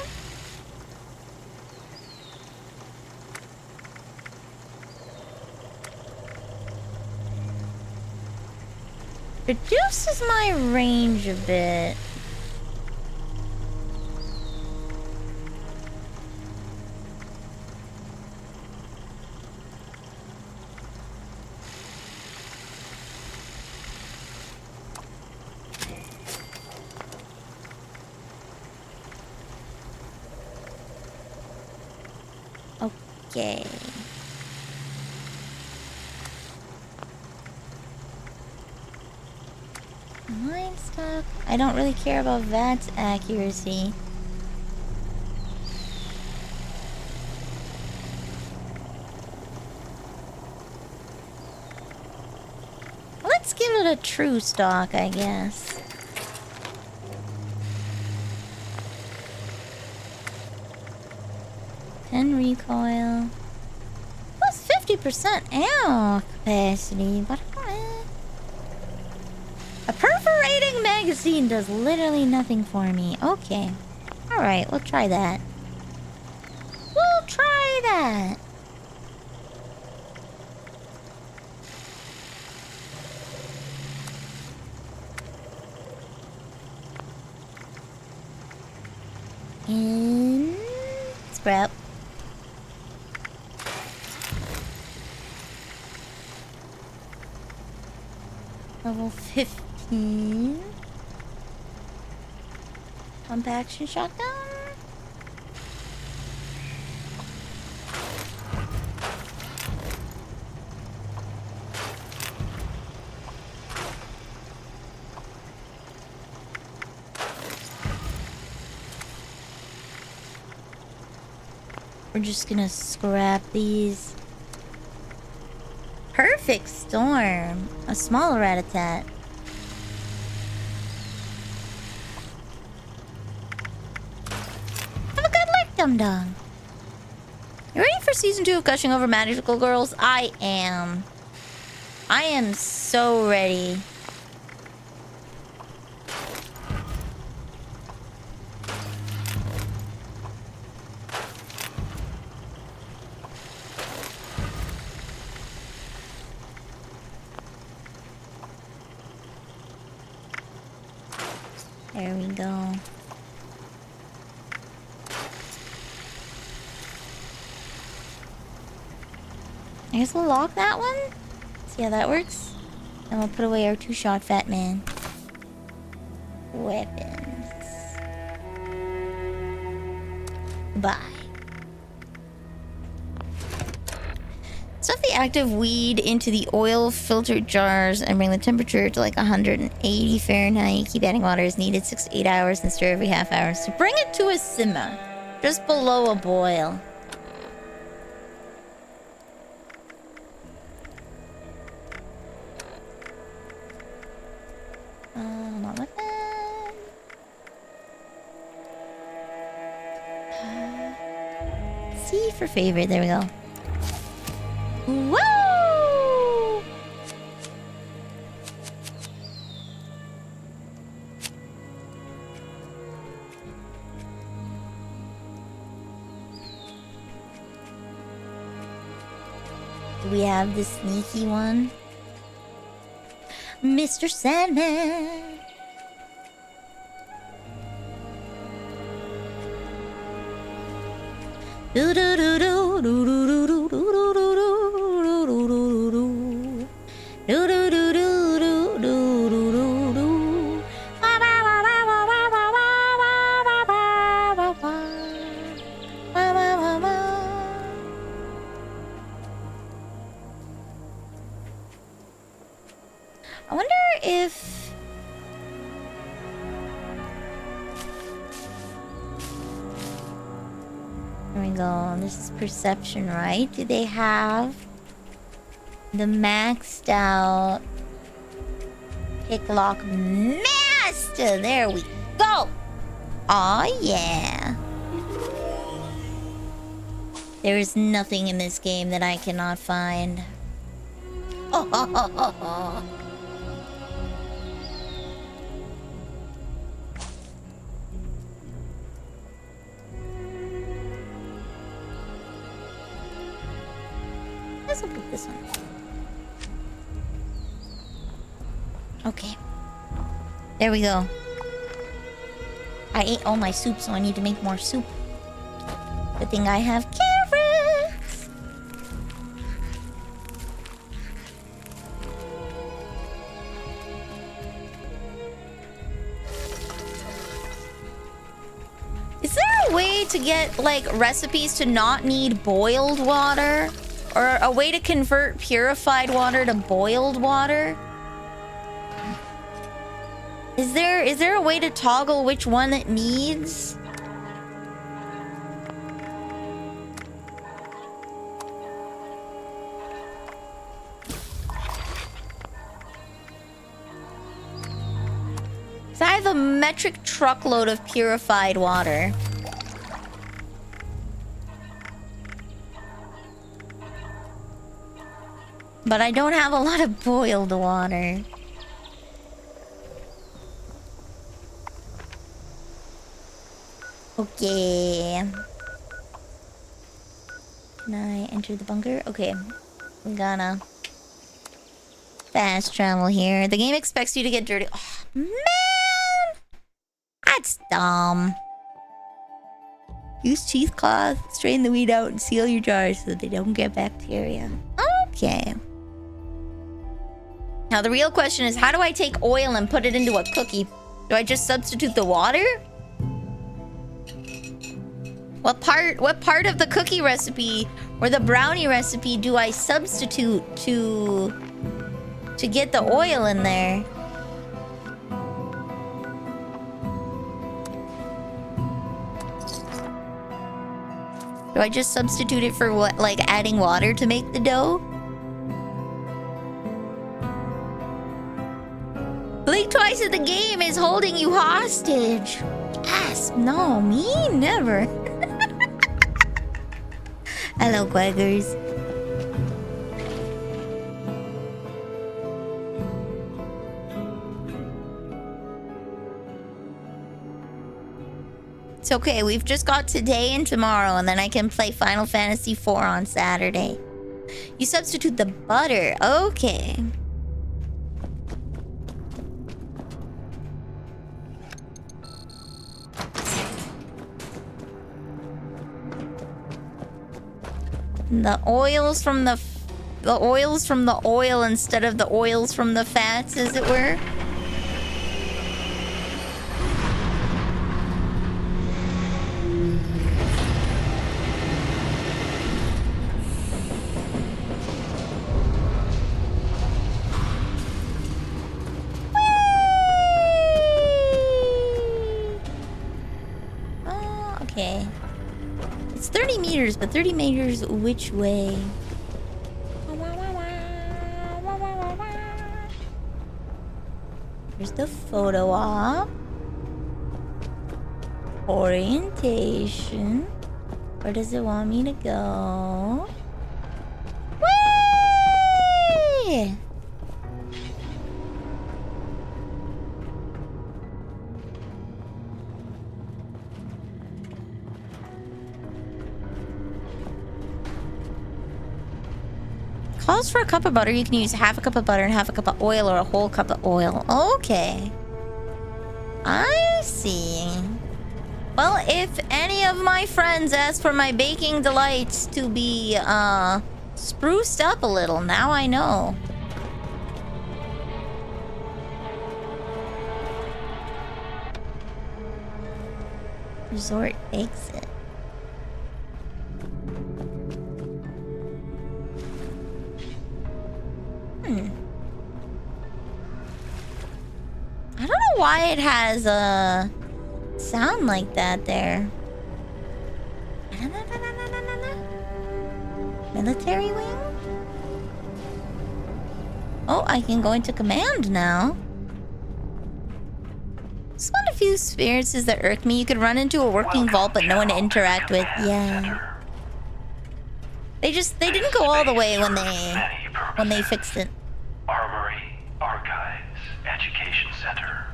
Reduces my range a bit. Okay. Line stock. I don't really care about VAT's accuracy. Let's give it a true stock, I guess. Pen recoil. Plus 50% ammo capacity. What? A perforating magazine does literally nothing for me. Okay. Alright, we'll try that. We'll try that. And scrap. Level 15. Pump action shotgun. We're just gonna scrap these. Perfect storm. A small rat-a-tat. Have a good lick, dum-dum. You ready for season 2 of Gushing Over Magical Girls? I am. I am so ready. There we go. I guess we'll lock that one. See how that works? And we'll put away our 2-shot Fat Man. Weapons. Bye. Stuff the active weed into the oil filtered jars and bring the temperature to like 180 Fahrenheit. Keep adding water as needed 6 to 8 hours and stir every half hour. So bring it to a simmer. Just below a boil. Not like that. C for favorite. There we go. Woo! Do we have the sneaky one? Mr. Sandman. Do do do do do do do do do do do do do do do do do do. I wonder if there we go. This is perception, right? Do they have the maxed out picklock master? There we go. Aw, yeah. There is nothing in this game that I cannot find. Oh, ho, ho, ho, ho. Let's put this one. Okay. There we go. I ate all my soup, so I need to make more soup. Good thing I have carrots. Is there a way to get, like, recipes to not need boiled water? Or a way to convert purified water to boiled water? Is there a way to toggle which one it needs? So I have a metric truckload of purified water. But I don't have a lot of boiled water. Okay. Can I enter the bunker? Okay. I'm gonna fast travel here. The game expects you to get dirty. Oh, man! That's dumb. Use cheesecloth, strain the weed out, and seal your jars so that they don't get bacteria. Okay. Now the real question is, how do I take oil and put it into a cookie? Do I just substitute the water? What part of the cookie recipe or the brownie recipe do I substitute to get the oil in there? Do I just substitute it for what, like adding water to make the dough? Blink twice at the game is holding you hostage. Yes, no, me never. Hello, quackers. It's okay, we've just got today and tomorrow, and then I can play Final Fantasy IV on Saturday. You substitute the butter, okay. The oils from the oils from the oil instead of the oils from the fats, as it were. Oh, okay. It's 30 meters, but 30 meters which way? Here's the photo op. Orientation. Where does it want me to go? Whee! Calls for a cup of butter. You can use half a cup of butter and half a cup of oil or a whole cup of oil. Okay. I see. Well, if any of my friends ask for my baking delights to be, spruced up a little, now I know. Resort exit. I don't know why it has a sound like that there. Military wing? Oh, I can go into command now. Just one of the few experiences that irk me. You could run into a working vault but no one to interact with. Yeah. They didn't go all the way when they fixed it. Armory, archives, education center.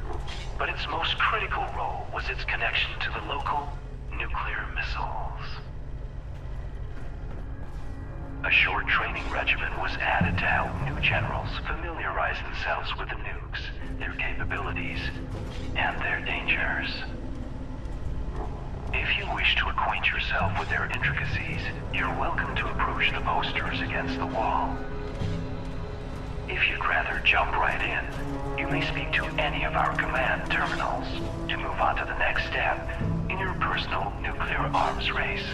But its most critical role was its connection to the local nuclear missiles. A short training regimen was added to help new generals familiarize themselves with the nukes, their capabilities, and their dangers. If you wish to acquaint yourself with their intricacies, you're welcome to approach the posters against the wall. If you'd rather jump right in, you may speak to any of our command terminals to move on to the next step in your personal nuclear arms race.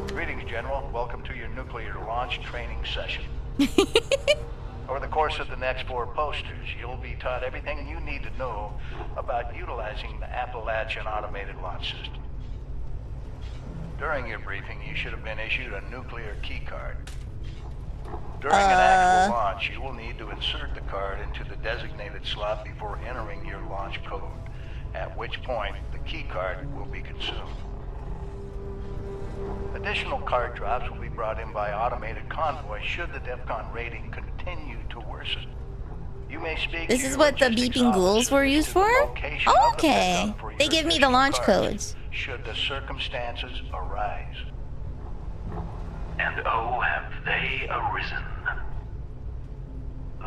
Greetings, General. Welcome to your nuclear launch training session. Over the course of the next 4 posters, you'll be taught everything you need to know about utilizing the Appalachian Automated Launch System. During your briefing, you should have been issued a nuclear key card. During an actual launch, you will need to insert the card into the designated slot before entering your launch code, at which point the key card will be consumed. Additional card drops will be brought in by automated convoy should the DEFCON rating continue to worsen. You may speak. This is what the beeping ghouls were used for? Okay. They give me the launch codes. Should the circumstances arise. And oh, have they arisen.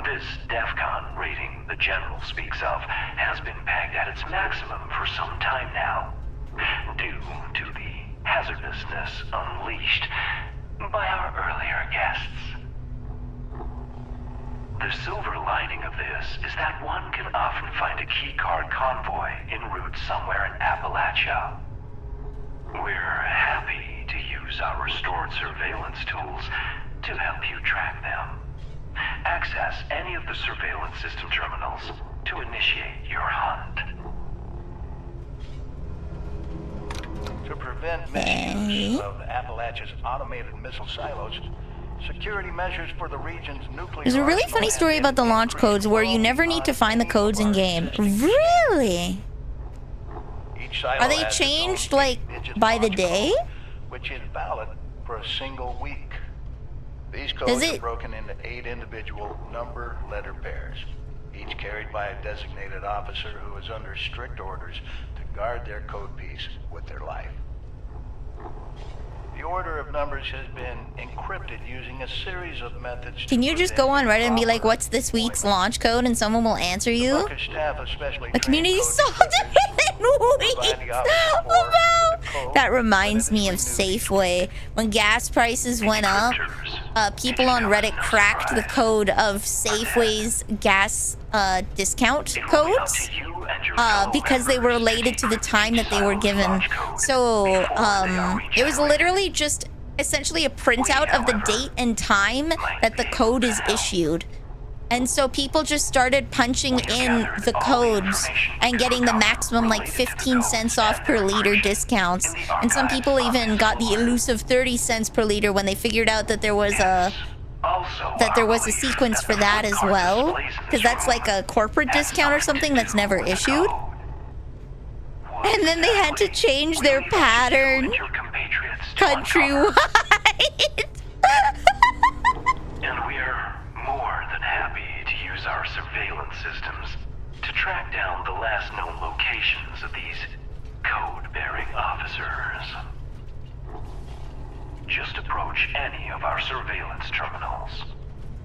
This DEFCON rating the General speaks of has been pegged at its maximum for some time now, due to the hazardousness unleashed by our earlier guests. The silver lining of this is that one can often find a keycard convoy en route somewhere in Appalachia. We're happy to use our restored surveillance tools to help you track them. Access any of the surveillance system terminals to initiate your hunt. To prevent misuse of Appalachia's automated missile silos, security measures for the region's nuclear... There's a really funny story about the launch codes where you never need to find the codes in game. Really? Are they changed, like, by the day? Which is valid for a single week. These codes are broken into 8 individual number-letter pairs, each carried by a designated officer who is under strict orders to guard their code piece with their life. The order of numbers has been encrypted using a series of methods. Can you just go on Reddit and be like, what's this week's launch code, and someone will answer you? The community is so different in weeks. That reminds me of Safeway. When gas prices went up, people on Reddit cracked the code of Safeway's gas discount codes because they were related to the time that they were given. So it was literally just essentially a printout of the date and time that the code is issued. And so people just started punching in the codes and getting the maximum like 15 cents off per liter discounts. And some people even got the elusive 30 cents per liter when they figured out that there was a sequence for that as well. Because that's like a corporate discount or something that's never issued. And then they had to change their pattern countrywide. And we are more than happy to use our surveillance systems to track down the last known locations of these code-bearing officers. Just approach any of our surveillance terminals.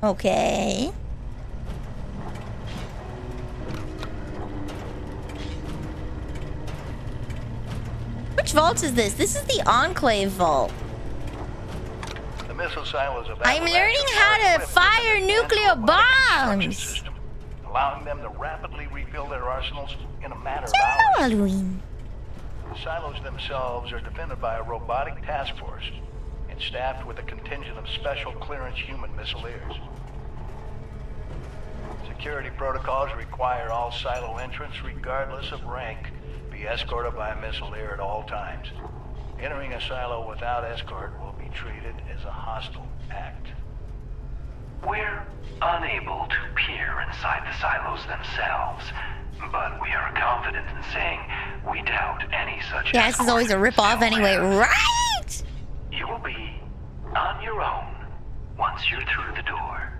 Okay. Which vault is this? This is the Enclave vault. The missile silos of I'm learning how to fire nuclear bombs. Allowing them to rapidly refill their arsenals in a matter of hours. Halloween. The silos themselves are defended by a robotic task force and staffed with a contingent of special clearance human missileers. Security protocols require all silo entrants, regardless of rank, be escorted by a missileer at all times. Entering a silo without escort will be treated as a hostile act. We're unable to peer inside the silos themselves, but we are confident in saying we doubt any such. Yeah, this is always a ripoff anyway, right? You will be on your own once you're through the door.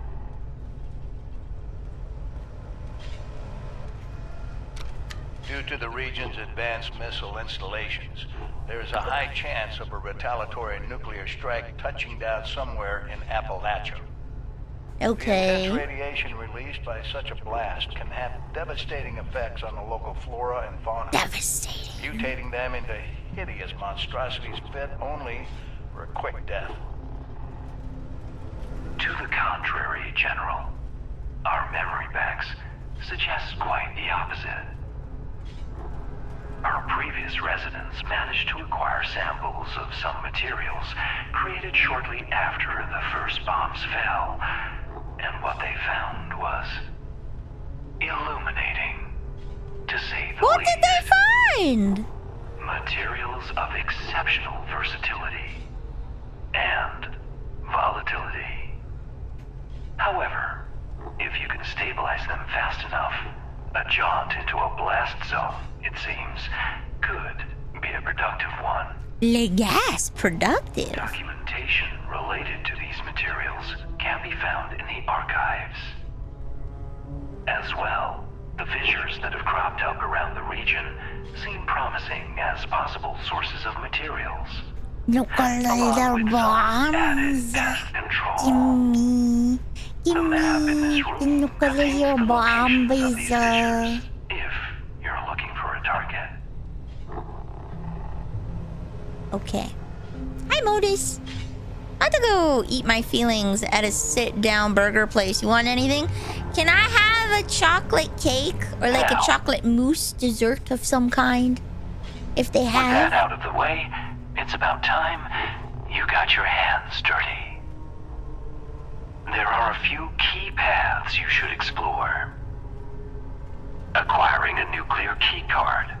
Due to the region's advanced missile installations, there is a high chance of a retaliatory nuclear strike touching down somewhere in Appalachia. Okay. The intense radiation released by such a blast can have devastating effects on the local flora and fauna. Devastating. Mutating them into hideous monstrosities fit only for a quick death. To the contrary, General. Our memory banks suggest quite the opposite. Our previous residents managed to acquire samples of some materials created shortly after the first bombs fell, and what they found was illuminating, to say the least. What did they find? Materials of exceptional versatility and volatility. However, if you can stabilize them fast enough, a jaunt into a blast zone, it seems, could be a productive one. Legas, productive. Documentation related to these materials can be found in the archives. As well, the fissures that have cropped up around the region seem promising as possible sources of materials. Nuclear bombs. Give me the nuclear bombs. If you're looking for a target. Okay. Hi, Modus. I have to go eat my feelings at a sit-down burger place. You want anything? Can I have a chocolate cake or like a chocolate mousse dessert of some kind? If they have. With that out of the way, it's about time you got your hands dirty. There are a few key paths you should explore. Acquiring a nuclear keycard,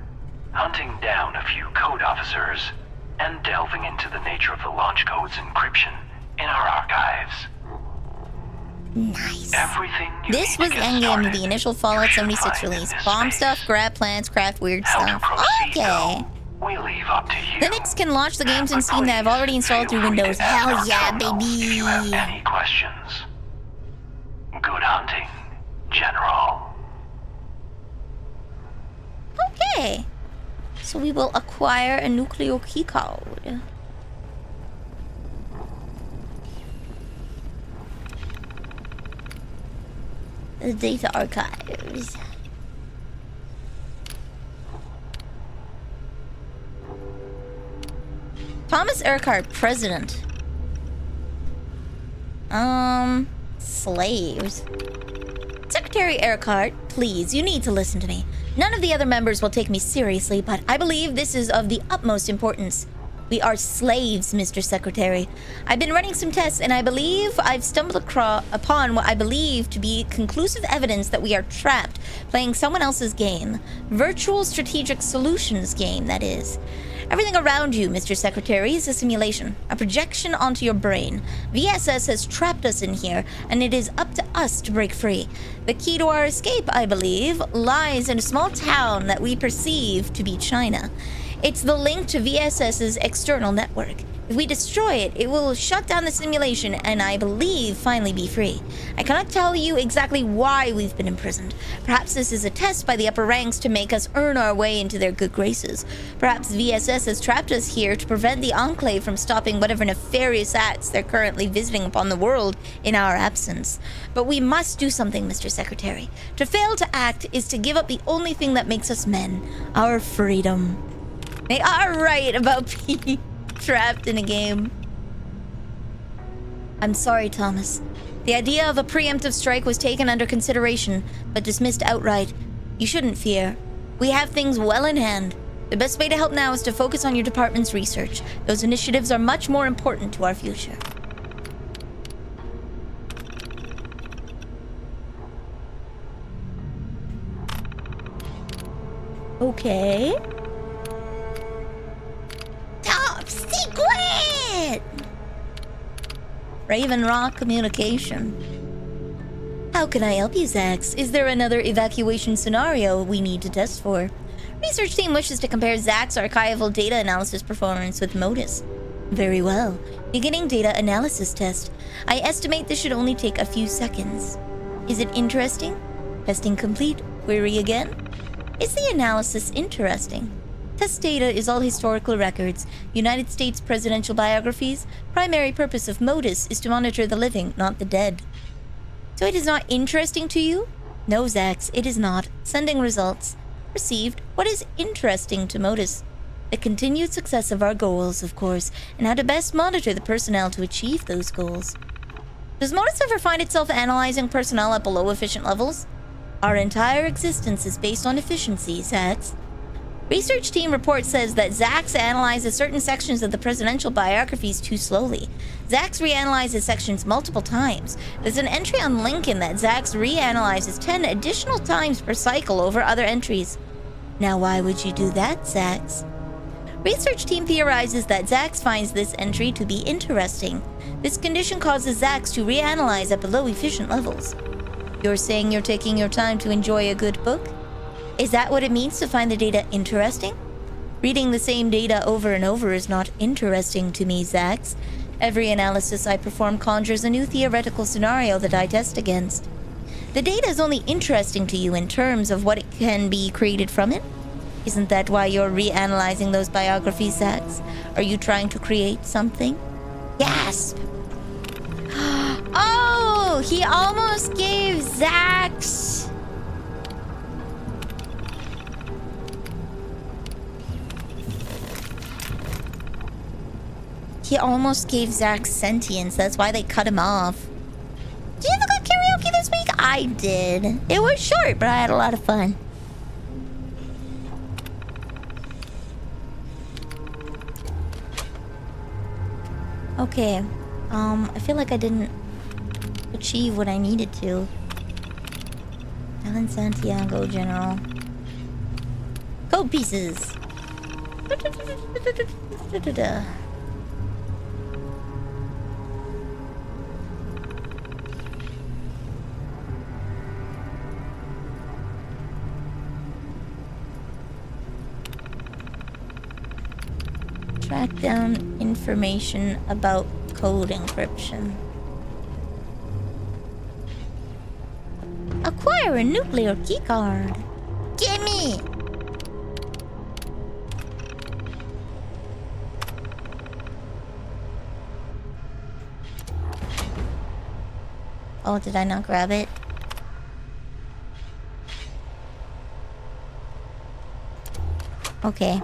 hunting down a few code officers, and delving into the nature of the launch code's encryption in our archives. Nice. Everything this was endgame of the initial Fallout 76 release. Bomb stuff, grab plants, craft weird stuff. Okay. We leave up to you. Linux can launch the games in Steam that I've already installed through Windows. Hell yeah, baby! If you have any questions, good hunting, General. Okay. So we will acquire a nuclear keycard. The data archives. Thomas Urquhart, president. Slaves. Secretary Urquhart, please, you need to listen to me. None of the other members will take me seriously, but I believe this is of the utmost importance. We are slaves, Mr. Secretary. I've been running some tests, and I believe I've stumbled upon what I believe to be conclusive evidence that we are trapped, playing someone else's game. Virtual strategic solutions game, that is. Everything around you, Mr. Secretary, is a simulation, a projection onto your brain. VSS has trapped us in here, and it is up to us to break free. The key to our escape, I believe, lies in a small town that we perceive to be China. It's the link to VSS's external network. If we destroy it, it will shut down the simulation and I believe finally be free. I cannot tell you exactly why we've been imprisoned. Perhaps this is a test by the upper ranks to make us earn our way into their good graces. Perhaps VSS has trapped us here to prevent the Enclave from stopping whatever nefarious acts they're currently visiting upon the world in our absence. But we must do something, Mr. Secretary. To fail to act is to give up the only thing that makes us men, our freedom. They are right about being trapped in a game. I'm sorry, Thomas. The idea of a preemptive strike was taken under consideration, but dismissed outright. You shouldn't fear. We have things well in hand. The best way to help now is to focus on your department's research. Those initiatives are much more important to our future. Okay. Top secret! Raven Rock Communication. How can I help you, Zax? Is there another evacuation scenario we need to test for? Research team wishes to compare Zax's archival data analysis performance with Modus. Very well. Beginning data analysis test. I estimate this should only take a few seconds. Is it interesting? Testing complete. Query again? Is the analysis interesting? Test data is all historical records, United States presidential biographies. Primary purpose of Modus is to monitor the living, not the dead. So it is not interesting to you? No, Zax, it is not. Sending results. Received. What is interesting to Modus? The continued success of our goals, of course, and how to best monitor the personnel to achieve those goals. Does Modus ever find itself analyzing personnel at below efficient levels? Our entire existence is based on efficiency, Zax. Research team report says that Zax analyzes certain sections of the presidential biographies too slowly. Zax reanalyzes sections multiple times. There's an entry on Lincoln that Zax reanalyzes 10 additional times per cycle over other entries. Now why would you do that, Zax? Research team theorizes that Zax finds this entry to be interesting. This condition causes Zax to reanalyze at below efficient levels. You're saying you're taking your time to enjoy a good book? Is that what it means to find the data interesting? Reading the same data over and over is not interesting to me, Zax. Every analysis I perform conjures a new theoretical scenario that I test against. The data is only interesting to you in terms of what it can be created from it? Isn't that why you're reanalyzing those biographies, Zax? Are you trying to create something? Gasp! Oh, he almost gave Zax... He almost gave Zax sentience. That's why they cut him off. Did you have a good karaoke this week? I did. It was short, but I had a lot of fun. Okay. I feel like I didn't achieve what I needed to. Alan Santiago, General. Code pieces. Track down information about code encryption. Acquire a nuclear keycard. Gimme! Oh, did I not grab it? Okay.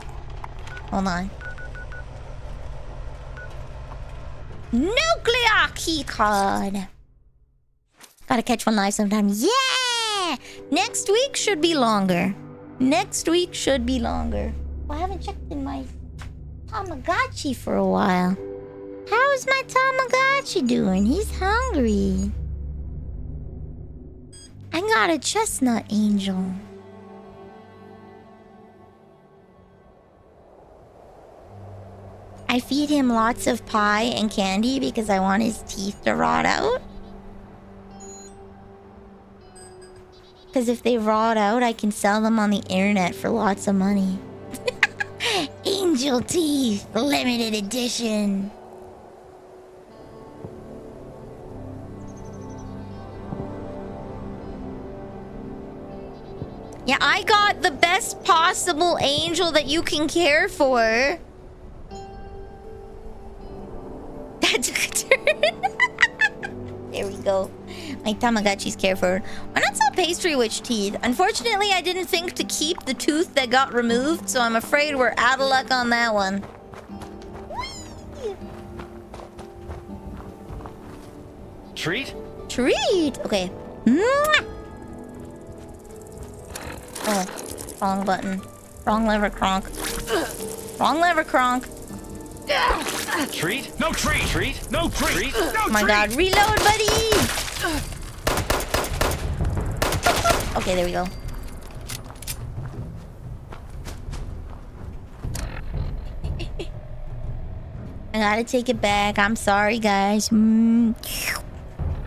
Hold on. Nuclear keycard. Gotta catch one live sometime. Yeah! Next week should be longer. Next week should be longer. Well, I haven't checked in my Tamagotchi for a while. How's my Tamagotchi doing? He's hungry. I got a chestnut angel. I feed him lots of pie and candy because I want his teeth to rot out. Because if they rot out, I can sell them on the internet for lots of money. Angel teeth, limited edition. Yeah, I got the best possible angel that you can care for. That took a turn. There we go. My Tamagotchi's care for. Why not sell pastry witch teeth? Unfortunately, I didn't think to keep the tooth that got removed, so I'm afraid we're out of luck on that one. Treat? Treat! Okay. Mwah! Oh, wrong button. Wrong lever, Kronk. Wrong lever, Kronk. Treat? No treat! Treat? No treat! No Oh my god, reload, buddy! Okay, there we go. I gotta take it back. I'm sorry, guys.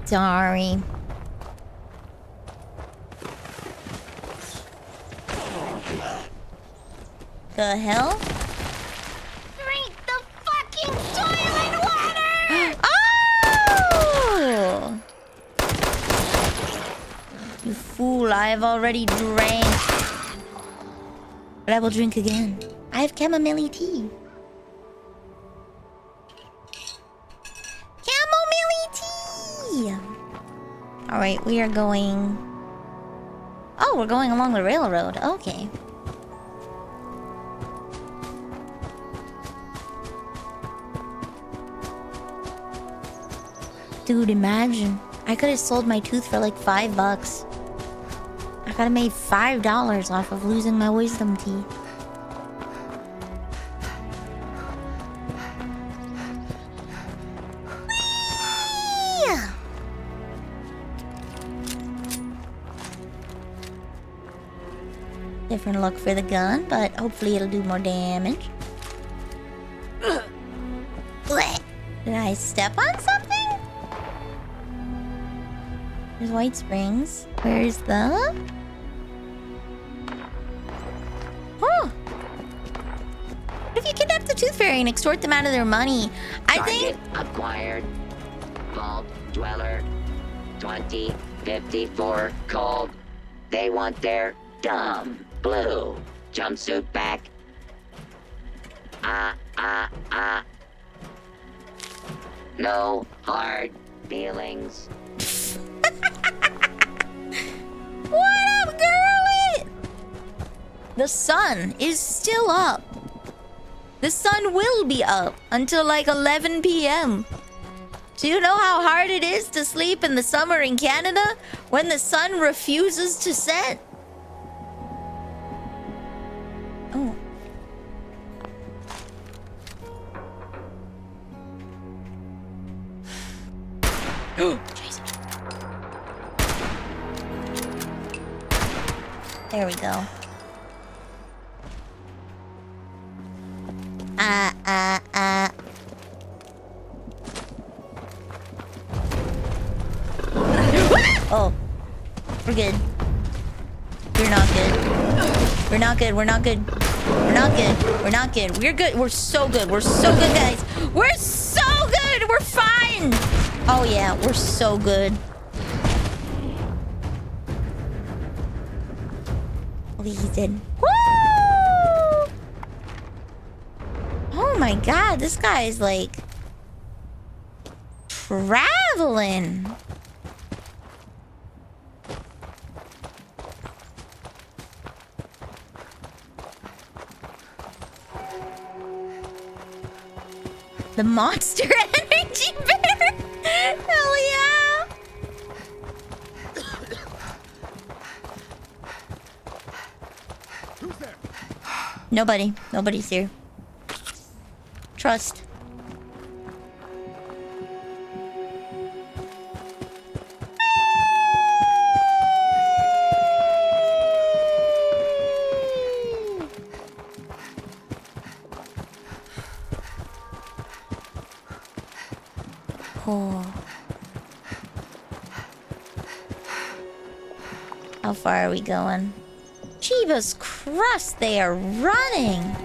Sorry. The hell? Drink the fucking toilet water! Oh! You fool, I have already drank. But I will drink again. I have chamomile tea. Chamomile tea! Alright, we are going... Oh, we're going along the railroad. Okay. Dude, imagine. I could have sold my tooth for like $5. I could have made $5 off of losing my wisdom teeth. Whee! Different look for the gun, but hopefully it'll do more damage. Did I step on something? There's White Springs. Where's the... Oh! What if you kidnap the Tooth Fairy and extort them out of their money? I think... acquired. Vault Dweller 2054 cold. They want their dumb blue jumpsuit back. No hard feelings. What up, girlie? The sun is still up. The sun will be up until like 11 p.m. Do you know how hard it is to sleep in the summer in Canada when the sun refuses to set? Oh. There we go. Oh. We're good. We're not good. We're not good. We're not good. We're not good. We're not good. We're good. We're so good. We're so good, guys. We're so good. We're fine. Oh, yeah. We're so good. Okay, he's dead. Woo! Oh my god. This guy is like... traveling. The monster energy. Gummy bear! Hell yeah! Who's there? Nobody. Nobody's here. Trust. Oh. How far are we going? Jeebus crust, they are running!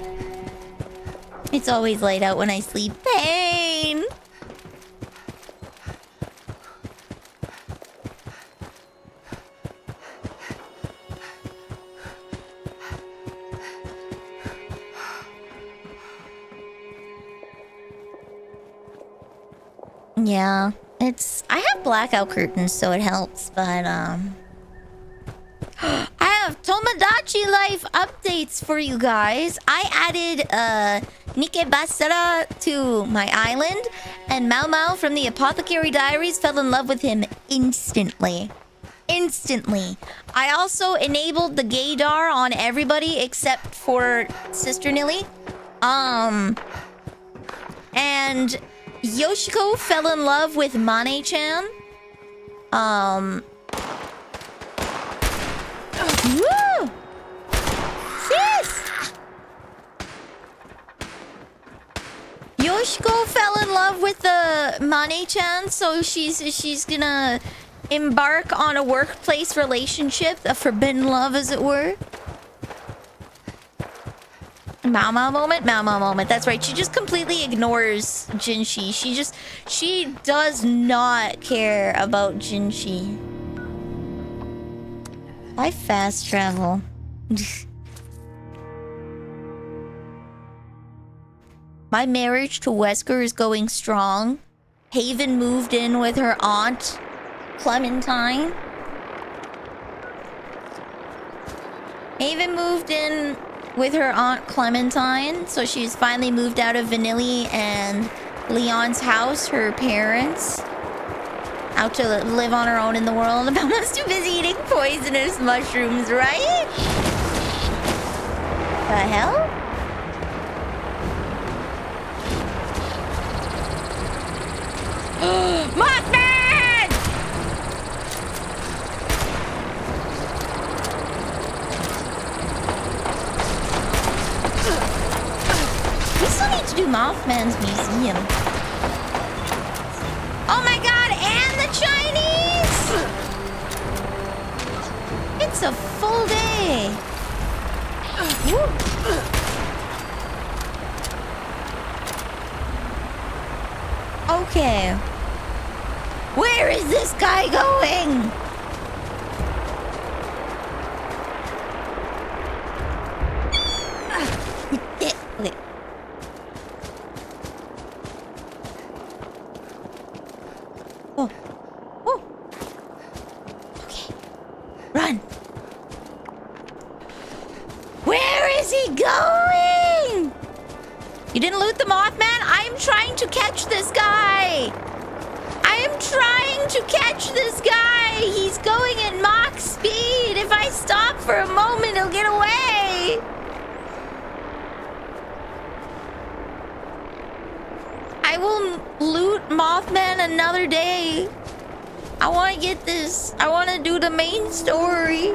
It's always light out when I sleep. Pain! Yeah, I have blackout curtains, so it helps, but, I have Tomodachi Life updates for you guys. I added, Nike Basara to my island, and Mau Mau from the Apothecary Diaries fell in love with him instantly. Instantly. I also enabled the gaydar on everybody except for Sister Nilly. And Yoshiko fell in love with Mane-chan. Woo! Sis! Yoshiko fell in love with the Mane-chan, so she's gonna embark on a workplace relationship, a forbidden love, as it were. Mau Mau moment, Mau Mau moment. That's right. She just completely ignores Jinshi. She does not care about Jinshi. I fast travel. My marriage to Wesker is going strong. Haven moved in with her aunt, Clementine. Haven moved in with her aunt Clementine, so she's finally moved out of Vanille and Leon's house, her parents. Out to live on her own in the world. Mama's too busy eating poisonous mushrooms, right? The hell? Mothman! We still need to do Mothman's museum. Oh my god, and the Chinese! It's a full day. Okay. Where is this guy going? Okay. Oh. Oh. Okay. Run. Where is he going? You didn't loot the Mothman? I'm trying to catch this guy. I am trying to catch this guy. He's going at Mach speed. If I stop for a moment, he'll get away. I will loot Mothman another day. I want to get this. I want to do the main story.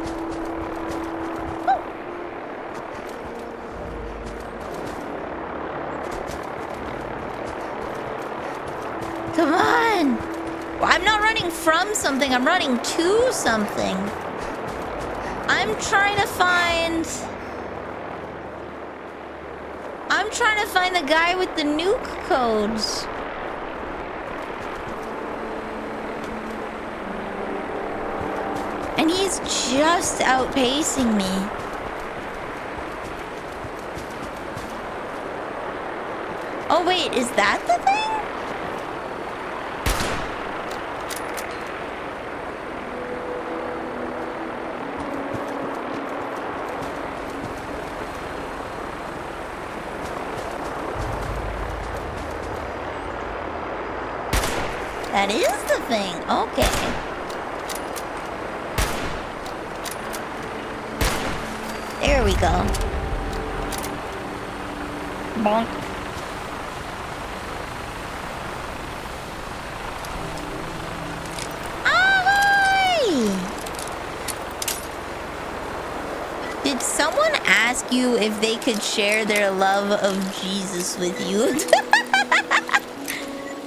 Come on! Well, I'm not running from something, I'm running to something. I'm trying to find the guy with the nuke codes. And he's just outpacing me. Oh wait, is that the thing? That is the thing. Okay. There we go. Bonk. Did someone ask you if they could share their love of Jesus with you?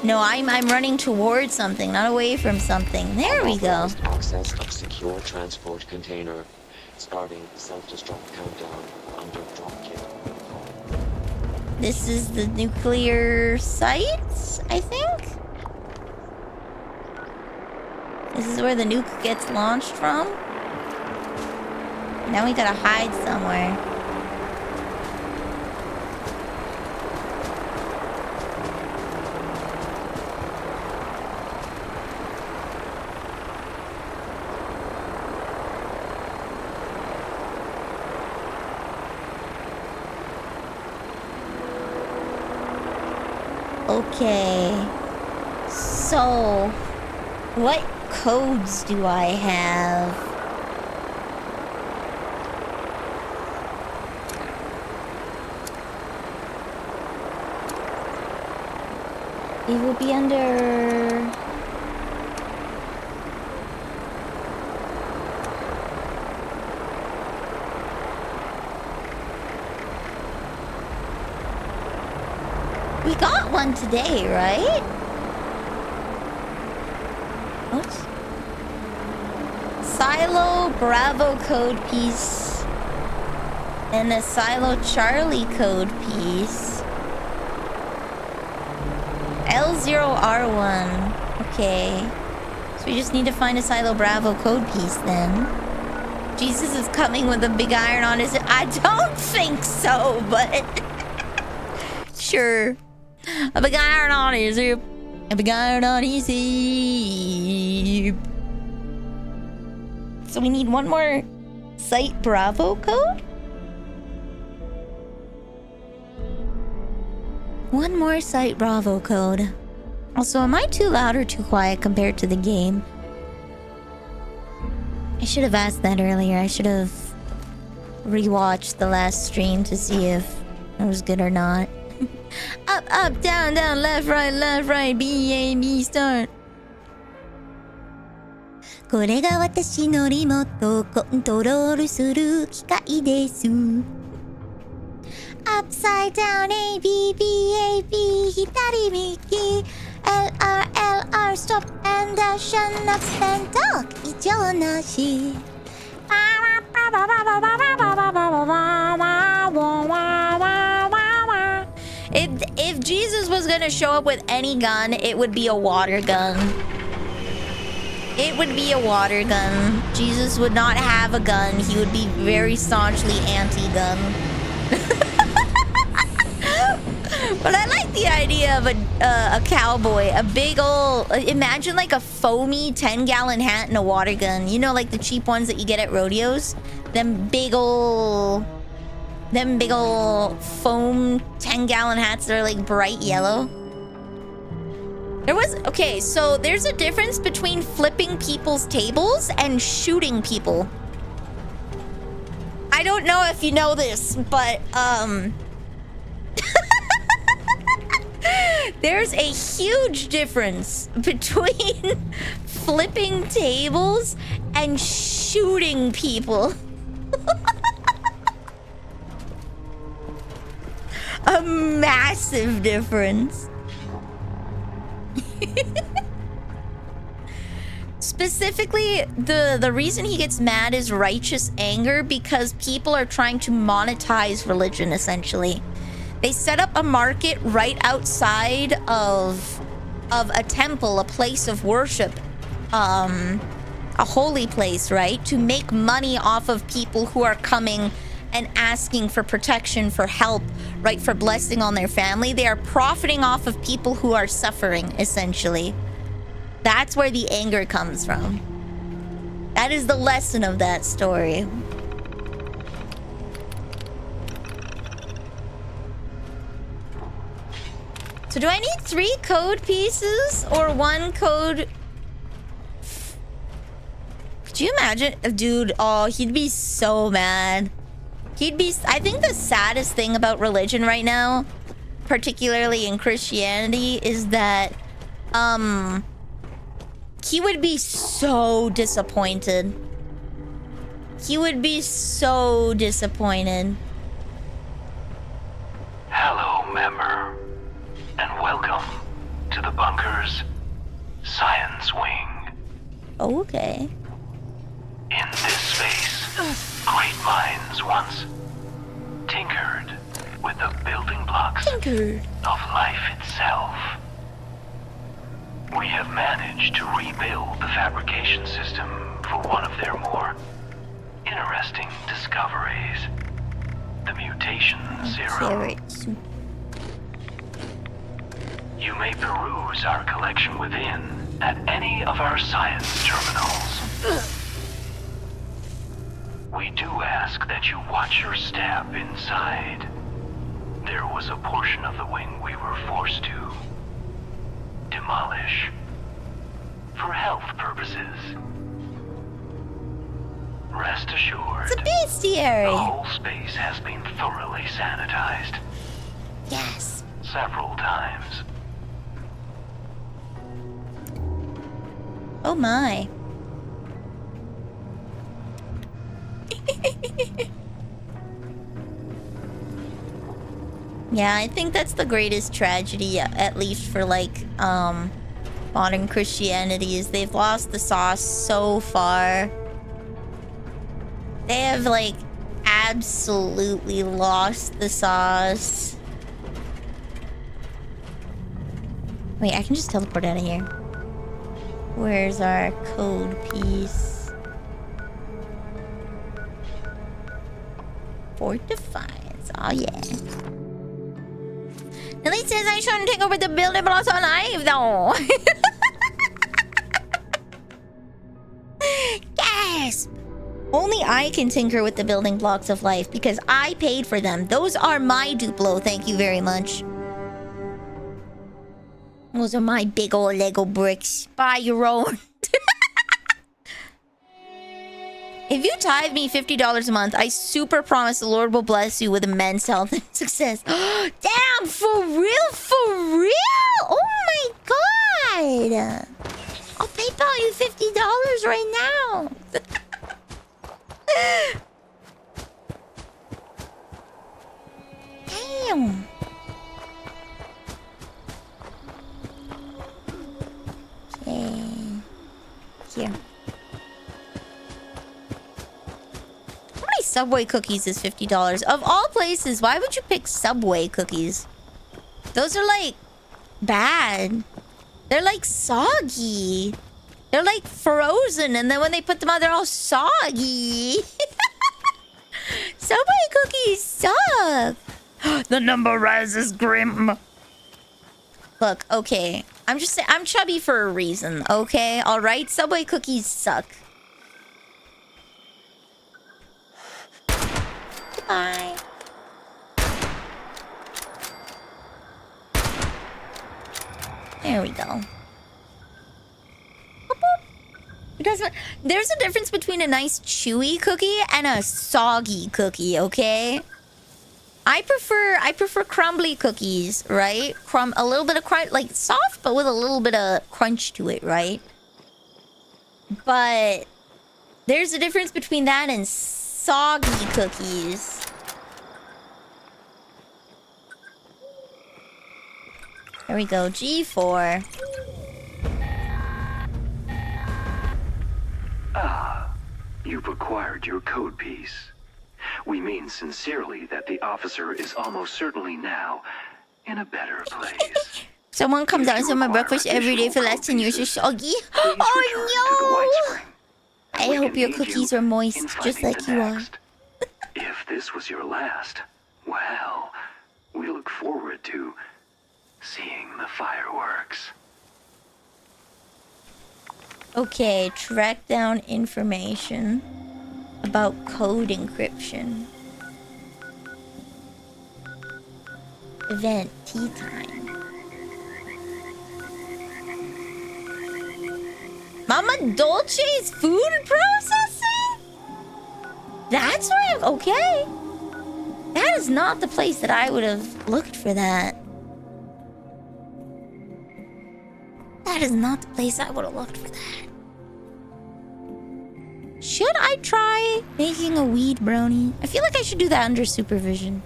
No, I'm running towards something, not away from something. There we go. Access of secure transport container. Starting self-destruct countdown under dropkick. This is the nuclear site, I think? This is where the nuke gets launched from? Now we gotta hide somewhere. Okay. So, what codes do I have? It will be under... We got one today, right? What? Silo Bravo code piece. And a Silo Charlie code piece. L0R1. Okay. So we just need to find a Silo Bravo code piece then. Jesus is coming with a big iron on his... I don't think so, but... Sure. A big iron on his hip. A big iron on his hip. So we need one more Site Bravo code? One more Site Bravo code. Also, am I too loud or too quiet compared to the game? I should have asked that earlier. I should have rewatched the last stream to see if it was good or not. Up, up, down, down, left, right, B, A, B, start. これが私のリモートをコントロールする機械です。Upside down, A, B, B, A, B, 左右 L, R, L, R, stop and dash and up and talk 異常なしIf Jesus was gonna show up with any gun, it would be a water gun. It would be a water gun. Jesus would not have a gun. He would be very staunchly anti-gun. But I like the idea of a cowboy, a big ol'... Imagine like a foamy 10-gallon hat and a water gun. You know, like the cheap ones that you get at rodeos? Them big ol' foam 10-gallon hats that are like bright yellow. Okay, so there's a difference between flipping people's tables and shooting people. I don't know if you know this, but there's a huge difference between flipping tables and shooting people. A massive difference. Specifically, the reason he gets mad is righteous anger because people are trying to monetize religion, essentially. They set up a market right outside of a temple, a place of worship, a holy place, right? To make money off of people who are coming and asking for protection, for help, right? For blessing on their family. They are profiting off of people who are suffering, essentially. That's where the anger comes from. That is the lesson of that story. So do I need 3 code pieces or 1 code? Could you imagine? Dude, oh, he'd be so mad. He'd be... I think the saddest thing about religion right now, particularly in Christianity, is that, he would be so disappointed. He would be so disappointed. Hello, member, and welcome to the bunker's science wing. Okay. In this space, great minds once tinkered with the building blocks of life itself. We have managed to rebuild the fabrication system for one of their more interesting discoveries, the mutation serum. You may peruse our collection within at any of our science terminals. We do ask that you watch your step inside. There was a portion of the wing we were forced to demolish for health purposes. Rest assured, it's a bestiary. The whole space has been thoroughly sanitized. Yes. Several times. Oh my. Yeah, I think that's the greatest tragedy, at least for like modern Christianity, is they've lost the sauce so far. They have like absolutely lost the sauce. Wait, I can just teleport out of here. Where's our code piece? Fort Defiance. Oh yeah. Elite says I shouldn't take over the building blocks on live though. Yes! Only I can tinker with the building blocks of life because I paid for them. Those are my Duplo, thank you very much. Those are my big old Lego bricks. Buy your own. If you tithe me $50 a month, I super promise the Lord will bless you with immense health and success. Damn, for real? For real? Oh my god. I'll PayPal you $50 right now. Damn. Okay. Here. How many Subway cookies is $50? Of all places, why would you pick Subway cookies? Those are like bad. They're like soggy. They're like frozen, and then when they put them out, they're all soggy. Subway cookies suck. The number rises grim. Look, okay. I'm just saying, I'm chubby for a reason, okay? Alright? Subway cookies suck. Goodbye. There we go. It doesn't. There's a difference between a nice chewy cookie and a soggy cookie, okay? I prefer crumbly cookies, right? A little bit of crunch, like soft, but with a little bit of crunch to it, right? But there's a difference between that and soggy cookies. There we go, G4. Ah, you've acquired your code piece. We mean sincerely that the officer is almost certainly now in a better place. Someone comes out and says my breakfast every day for the last 10 years is soggy. Oh no! I hope your cookies are moist, just like you are. If this was your last, well, we look forward to seeing the fireworks. Okay, track down information about code encryption. Event tea time. Mama Dolce's food processing? That's where I'm... Okay. That is not the place that I would have looked for that. That is not the place I would have looked for that. Should I try making a weed brownie? I feel like I should do that under supervision.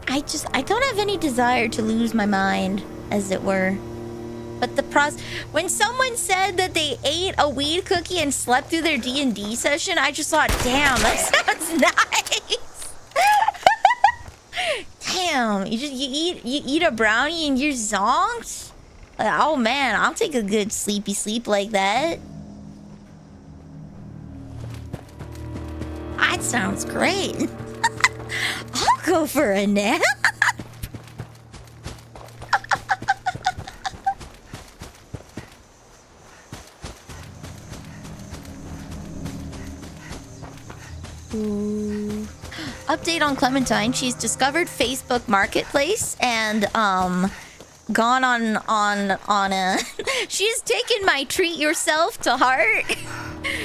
I don't have any desire to lose my mind, as it were. But the when someone said that they ate a weed cookie and slept through their D&D session, I just thought, damn, that sounds nice. Damn, you eat a brownie and you're zonked? Oh man, I'll take a good sleepy sleep like that. That sounds great. I'll go for a nap. Ooh. Update on Clementine. She's discovered Facebook Marketplace and gone on a she's taken my treat yourself to heart.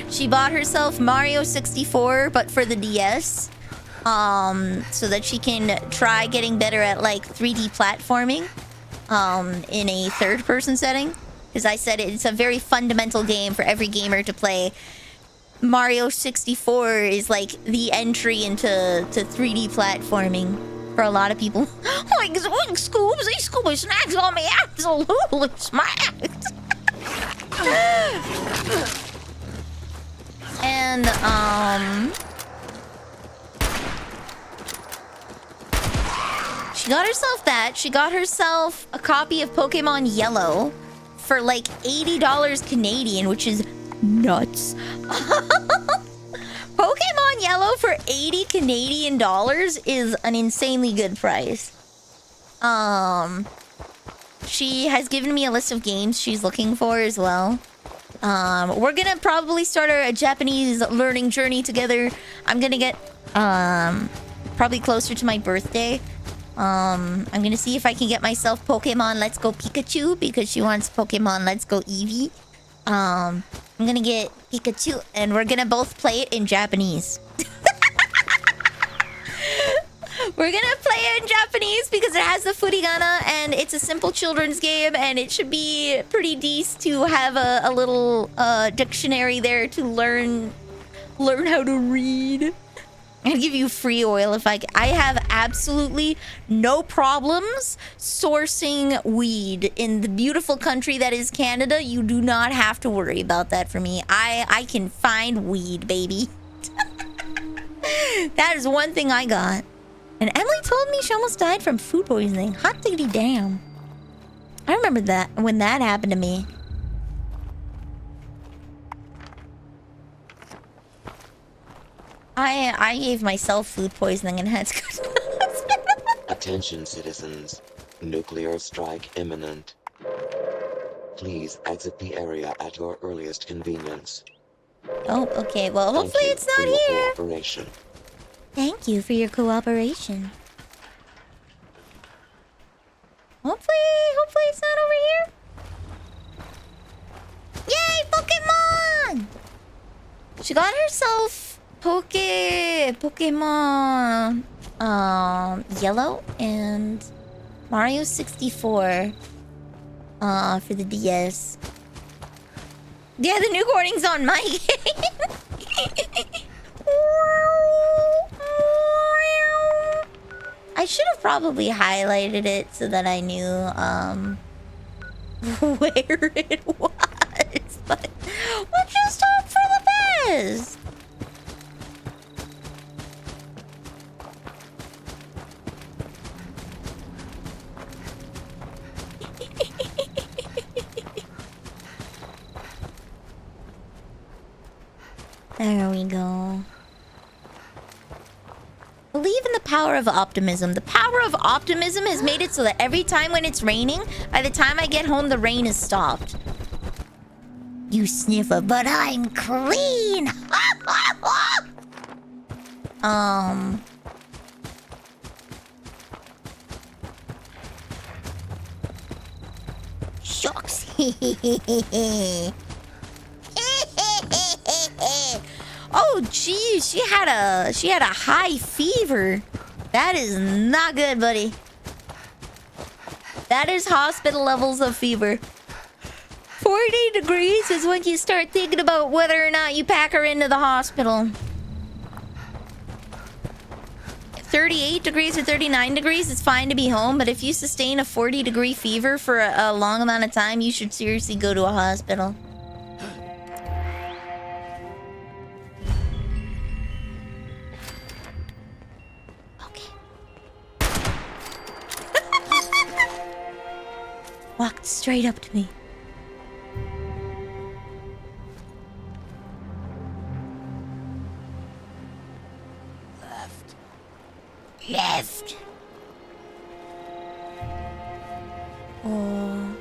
She bought herself Mario 64 but for the DS. So that she can try getting better at like 3D platforming in a third-person setting. Because I said it's a very fundamental game for every gamer to play. Mario 64 is like the entry into 3D platforming for a lot of people. Like Scoobs, these Scooby snacks on me absolutely smacked. And she got herself that. She got herself a copy of Pokemon Yellow for like $80 Canadian, which is nuts. Pokemon Yellow for 80 Canadian dollars is an insanely good price. She has given me a list of games she's looking for as well. We're gonna probably start a Japanese learning journey together. I'm gonna get probably closer to my birthday. I'm gonna see if I can get myself Pokemon Let's Go Pikachu because she wants Pokemon Let's Go Eevee. I'm gonna get Pikachu and we're gonna both play it in Japanese. We're gonna play it in Japanese because it has the furigana and it's a simple children's game and it should be pretty decent to have a little dictionary there to learn how to read. I'll give you free oil if I have absolutely no problems sourcing weed in the beautiful country that is Canada. You do not have to worry about that for me. I can find weed, baby. That is one thing I got. And Emily told me she almost died from food poisoning. Hot diggity damn. I remember that when that happened to me. I gave myself food poisoning and had to go to the hospital. Attention citizens. Nuclear strike imminent. Please exit the area at your earliest convenience. Oh, okay. Well, hopefully it's not here. Cooperation. Thank you for your cooperation. Hopefully it's not over here. Yay, Pokemon! She got herself Pokemon Yellow and Mario 64 for the DS. Yeah, the new recording's on my game. I should have probably highlighted it so that I knew where it was, but we'll just hope for the best. There we go. Believe in the power of optimism. The power of optimism has made it so that every time when it's raining, by the time I get home, the rain is stopped. You sniffer, but I'm clean! Shucks. Oh, geez, she had a high fever. That is not good, buddy. That is hospital levels of fever. 40 degrees is when you start thinking about whether or not you pack her into the hospital. 38 degrees or 39 degrees, it's fine to be home, but if you sustain a 40-degree fever for a long amount of time, you should seriously go to a hospital. Walked straight up to me. Left. Oh.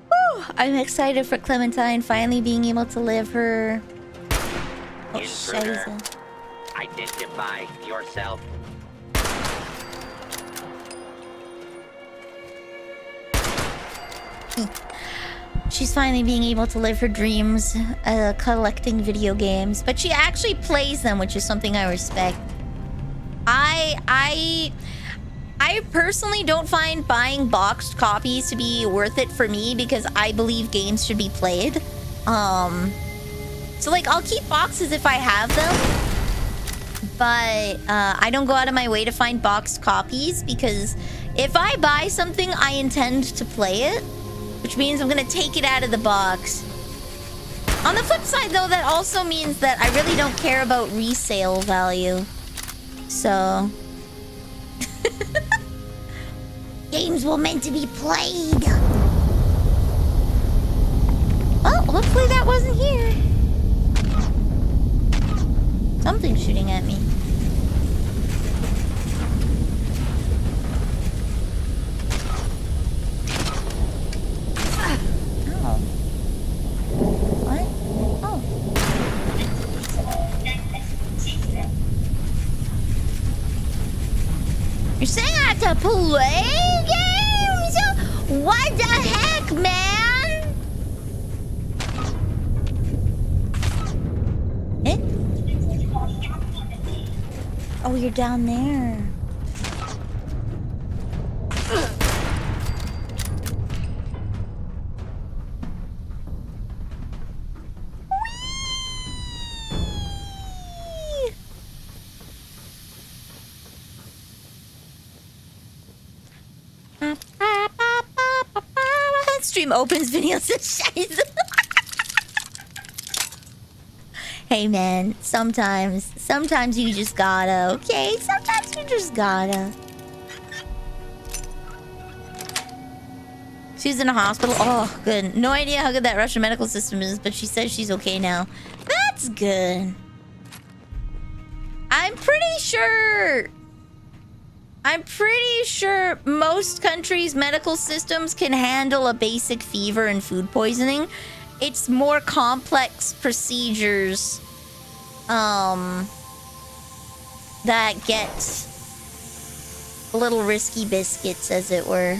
Whew, I'm excited for Clementine finally being able to live her... Oh, Intruder. Scheiße. Identify yourself. She's finally being able to live her dreams, collecting video games, but she actually plays them, which is something I respect. I personally don't find buying boxed copies to be worth it for me because I believe games should be played. So like I'll keep boxes if I have them, but I don't go out of my way to find boxed copies because if I buy something, I intend to play it. Which means I'm gonna take it out of the box. On the flip side, though, that also means that I really don't care about resale value. So... Games were meant to be played! Well, hopefully that wasn't here. Something's shooting at me. What? Oh. You're saying I have to play games? What the heck, man? Eh? Oh, you're down there. Stream opens videos and shit. Hey man, sometimes you just gotta, okay? Sometimes you just gotta. She's in a hospital. Oh, good. No idea how good that Russian medical system is, but she says she's okay now. That's good. I'm pretty sure most countries' medical systems can handle a basic fever and food poisoning. It's more complex procedures that get a little risky biscuits, as it were.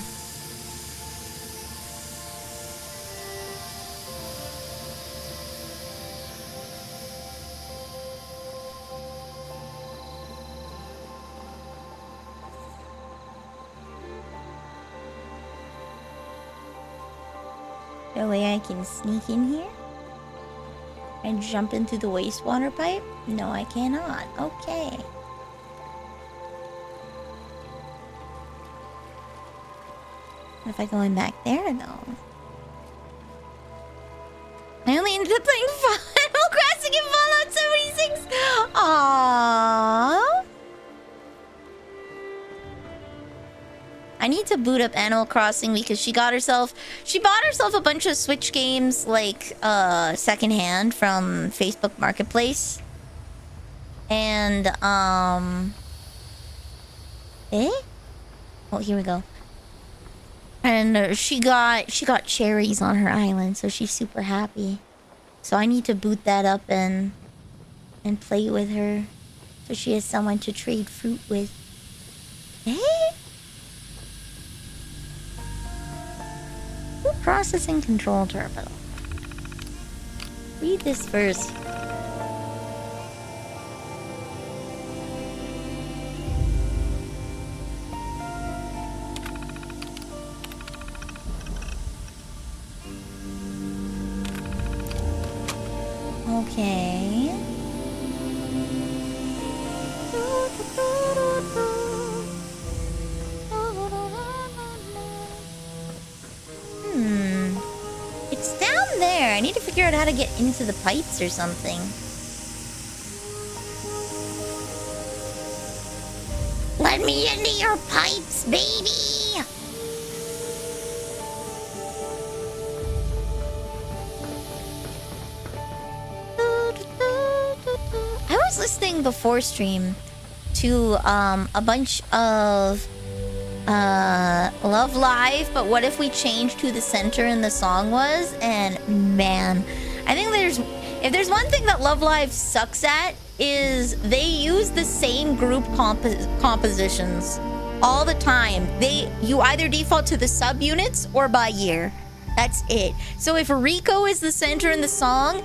No way I can sneak in here and jump into the wastewater pipe? No, I cannot. Okay. What if I go in back there, though? I only ended up playing Final Crossing and Fallout 76. Aww. I need to boot up Animal Crossing because she bought herself a bunch of Switch games like secondhand from Facebook Marketplace. And oh, here we go. And she got cherries on her island, so she's super happy. So I need to boot that up and play with her so she has someone to trade fruit with. Processing control terminal. Read this first. Okay. It's down there. I need to figure out how to get into the pipes or something. Let me into your pipes, baby! I was listening before stream to a bunch of Love Live, but what if we changed who the center in the song was? And man, I think if there's one thing that Love Live sucks at, is they use the same group compositions all the time. You either default to the subunits or by year. That's it. So if Rico is the center in the song,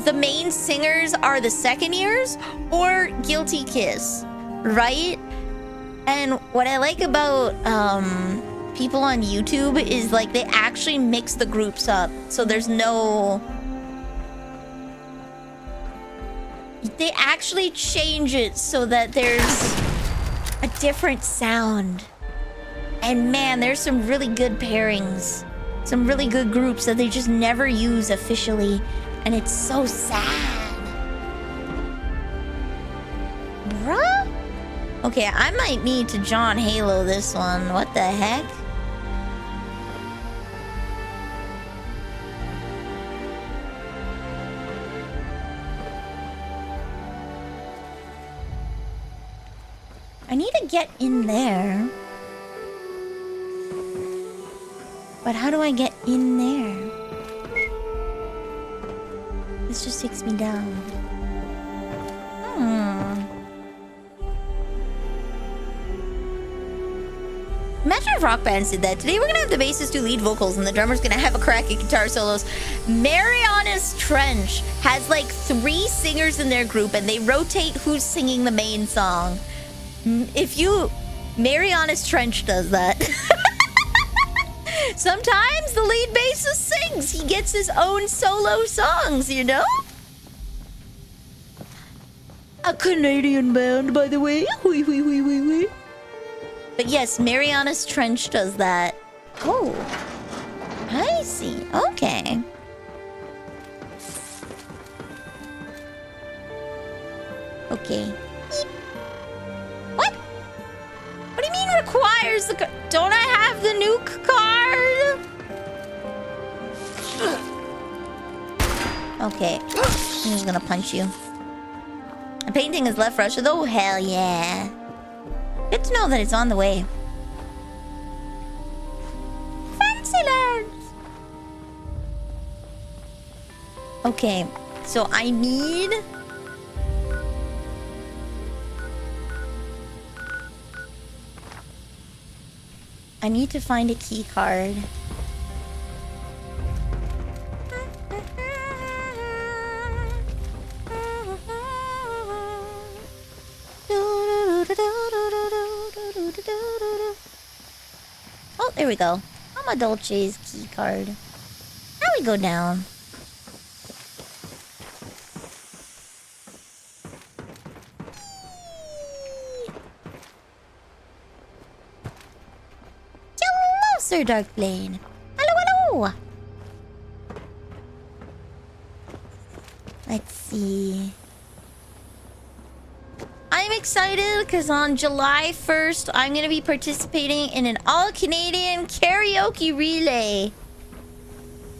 the main singers are the second years or Guilty Kiss, right? And what I like about people on YouTube is like they actually mix the groups up, so there's no. They actually change it so that there's a different sound. And man, there's some really good pairings, some really good groups that they just never use officially, and it's so sad. Bruh? Okay, I might need to John Halo this one. What the heck? I need to get in there. But how do I get in there? This just takes me down. Imagine if rock bands did that. Today we're gonna have the bassist do lead vocals and the drummer's gonna have a crack at guitar solos. Mariana's Trench has like 3 singers in their group and they rotate who's singing the main song. Mariana's Trench does that. Sometimes the lead bassist sings. He gets his own solo songs, you know? A Canadian band, by the way. Wee. But yes, Mariana's Trench does that. Oh, I see. Okay. Okay. What? What do you mean requires the... Don't I have the nuke card? Okay. I'm just gonna punch you. A painting is left Russia though? Hell yeah. Good to know that it's on the way. Fancyland! Okay, so I need... to find a key card. Oh, there we go. Mama Dolce's key card. Now we go down. Hello, Sir Darkblade. Hello. Let's see. I'm excited because on July 1st, I'm going to be participating in an all-Canadian karaoke relay.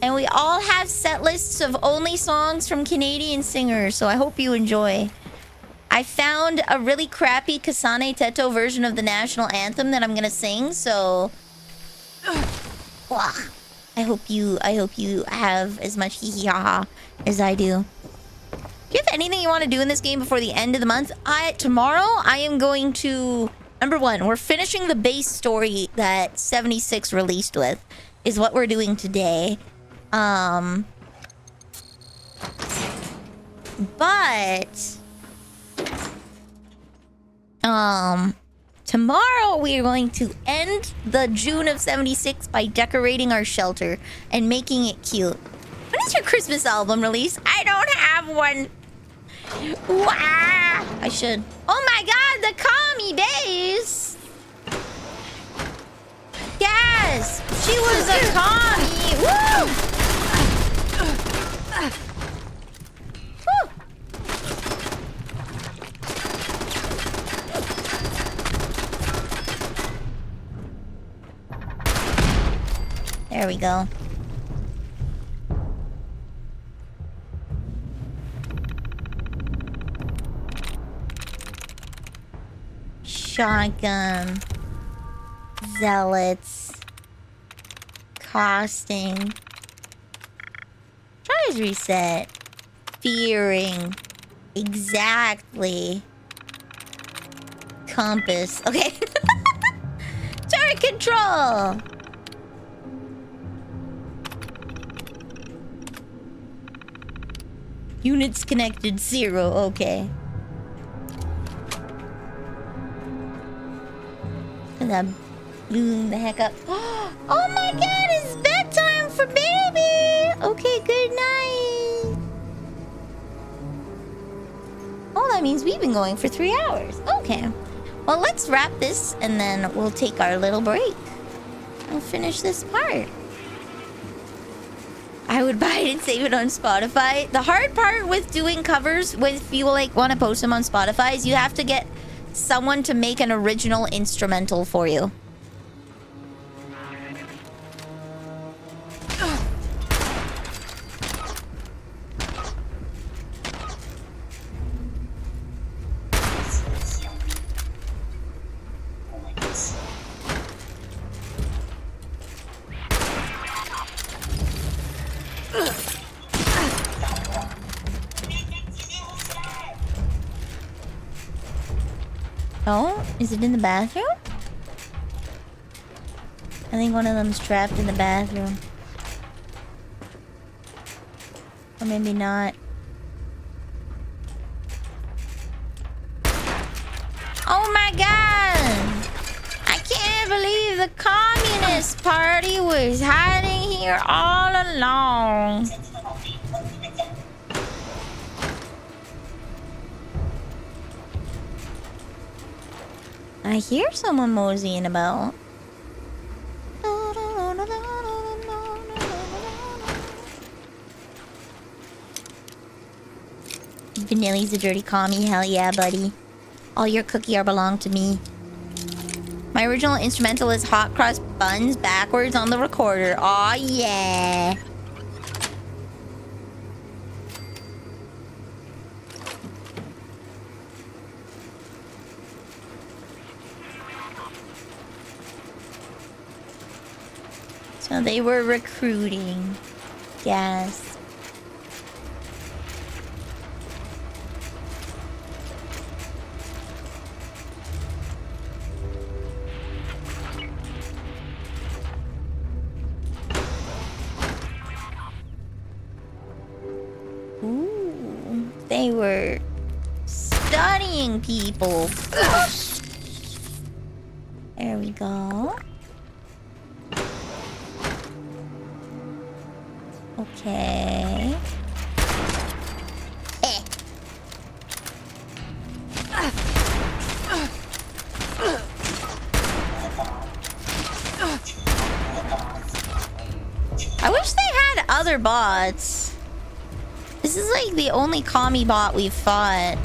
And we all have set lists of only songs from Canadian singers, so I hope you enjoy. I found a really crappy Kasane Teto version of the national anthem that I'm going to sing, so... I hope you have as much hee-hee-ha-ha as I do. Do you have anything you want to do in this game before the end of the month? Tomorrow, I am going to... Number 1, we're finishing the base story that 76 released with. is what we're doing today. But tomorrow we are going to end the June of 76 by decorating our shelter and making it cute. When is your Christmas album release? I don't have one. Wow. I should. Oh my god, the commie days. Yes, she was a commie. Woo! Woo! There we go. Shotgun. Zealots. Costing. Tries reset. Fearing. Exactly. Compass. Okay. Turret control. Units connected 0. Okay. And that blew the heck up. Oh my god, it's bedtime for baby! Okay, good night. Oh, that means we've been going for 3 hours. Okay. Well, let's wrap this and then we'll take our little break. We'll finish this part. I would buy it and save it on Spotify. The hard part with doing covers, if you like want to post them on Spotify, is you have to get someone to make an original instrumental for you. Oh, is it in the bathroom? I think one of them's trapped in the bathroom. Or maybe not. Oh my god! I can't believe the Communist Party was hiding here all along. I hear someone moseying about. Vanille's a dirty commie. Hell yeah, buddy. All your cookie are belong to me. My original instrumental is hot cross buns backwards on the recorder. Aw, yeah. So they were recruiting. Yes. Ooh, they were studying people. There we go. Okay. I wish they had other bots. This is like the only commie bot we've fought.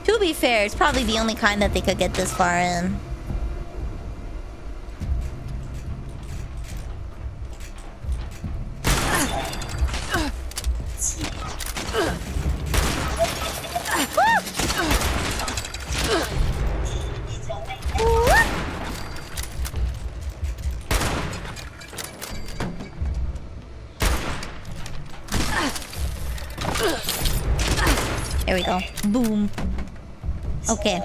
To be fair, it's probably the only kind that they could get this far in. There we go. Boom. Okay.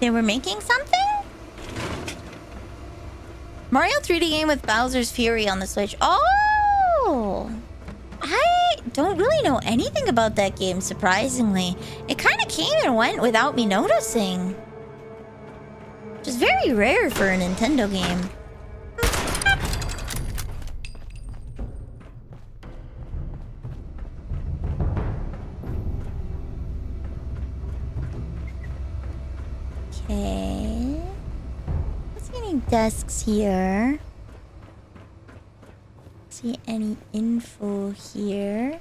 They were making something? Mario 3D game with Bowser's Fury on the Switch. Oh! I don't really know anything about that game, surprisingly. It kind of came and went without me noticing. Which is very rare for a Nintendo game. Okay. Let's see any desks here. See any info here.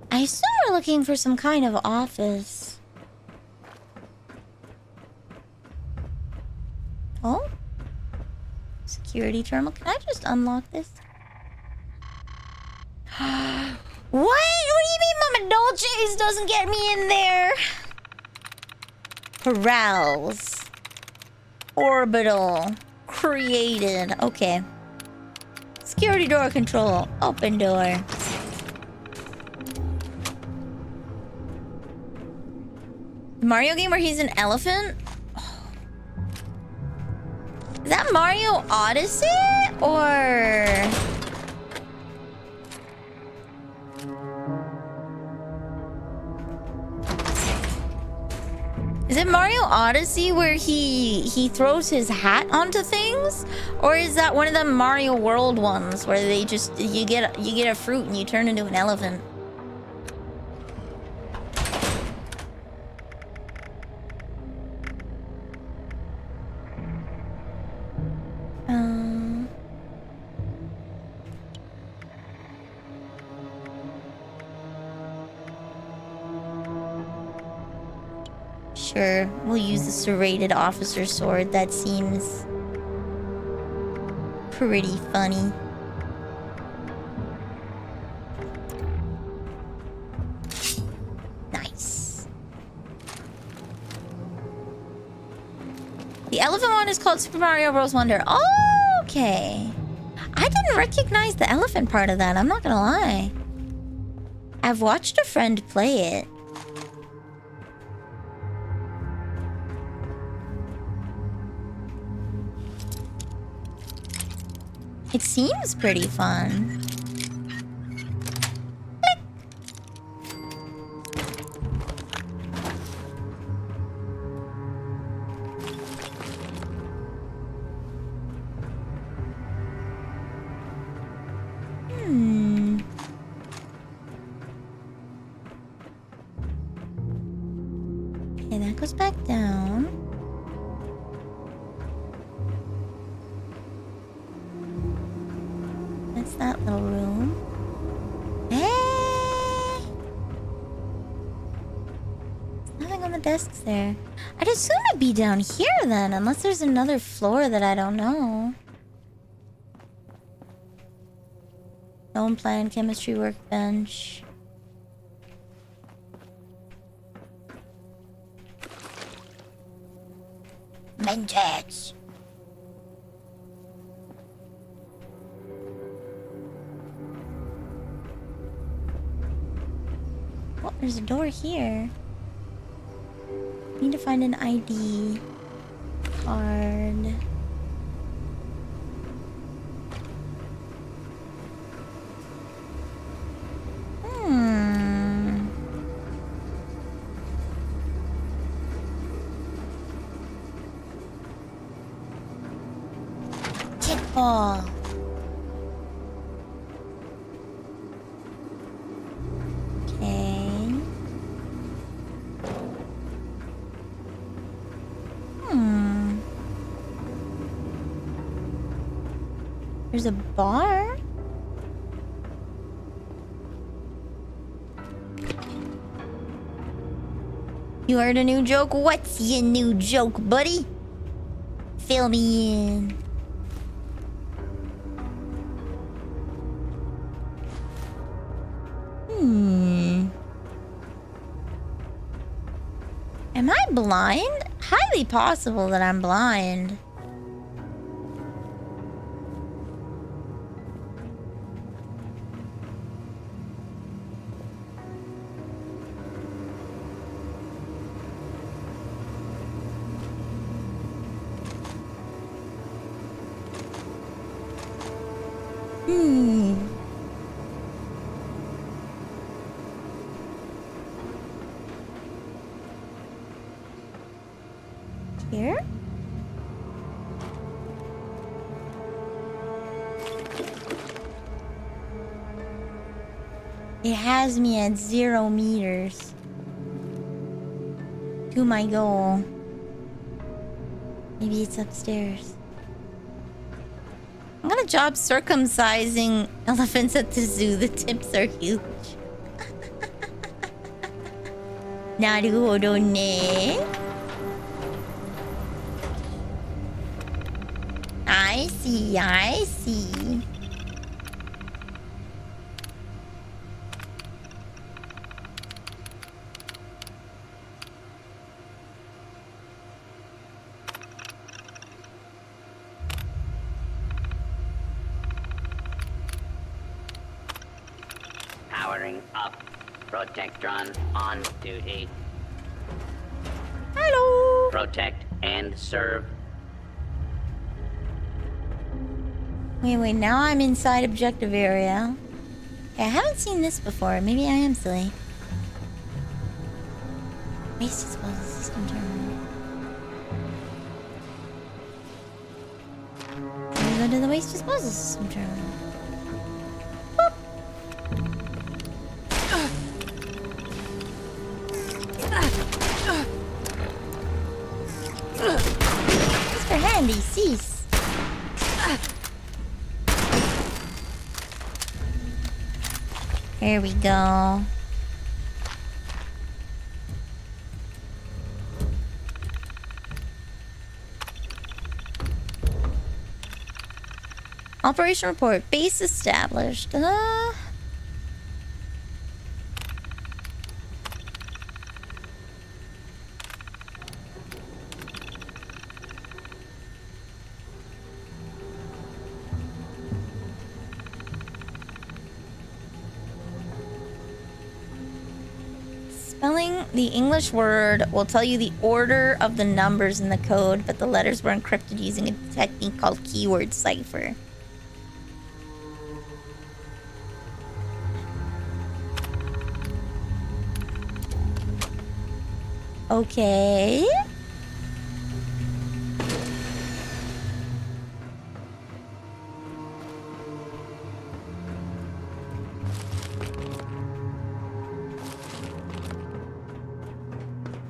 I assume we're looking for some kind of office. Oh? Security terminal. Can I just unlock this? What? What do you mean Mama Dolce's doesn't get me in there? Corrals. Orbital. Created. Okay. Security door control. Open door. Mario game where he's an elephant? Oh. Is that Mario Odyssey? Or... is it Mario Odyssey where he throws his hat onto things? Or is that one of the Mario World ones where they just you get a fruit and you turn into an elephant? Sure, we'll use the serrated officer sword. That seems pretty funny. Nice. The elephant one is called Super Mario Bros. Wonder. Oh, okay. I didn't recognize the elephant part of that, I'm not gonna lie. I've watched a friend play it. It seems pretty fun. Okay, that goes back down. That's that little room. Hey! There's nothing on the desks there. I'd assume it'd be down here then, unless there's another floor that I don't know. Dome plan, chemistry workbench. Mentats. Oh, there's a door here. Need to find an ID card. Kickball. Okay. There's a bar? You heard a new joke? What's your new joke, buddy? Fill me in. Am I blind? Highly possible that I'm blind. Here? It has me at 0 meters to my goal. Maybe it's upstairs. I'm gonna job circumcising elephants at the zoo. The tips are huge. Naruhodo ne. I see, I see. Powering up. Protectron on duty. Hello. Protect and serve. Wait, now I'm inside objective area. Okay, I haven't seen this before. Maybe I am silly. Waste disposal system terminal. Let me go to the waste disposal system terminal. Boop. Mr. Handy, cease. Here we go. Operation report. Base established. Spelling the English word will tell you the order of the numbers in the code, but the letters were encrypted using a technique called keyword cipher. Okay.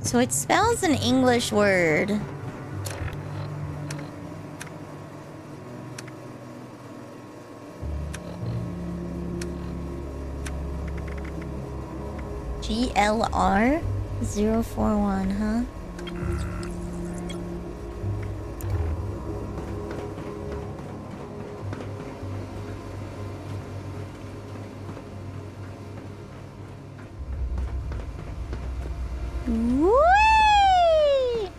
So it spells an English word. GLR 041, huh? Whee!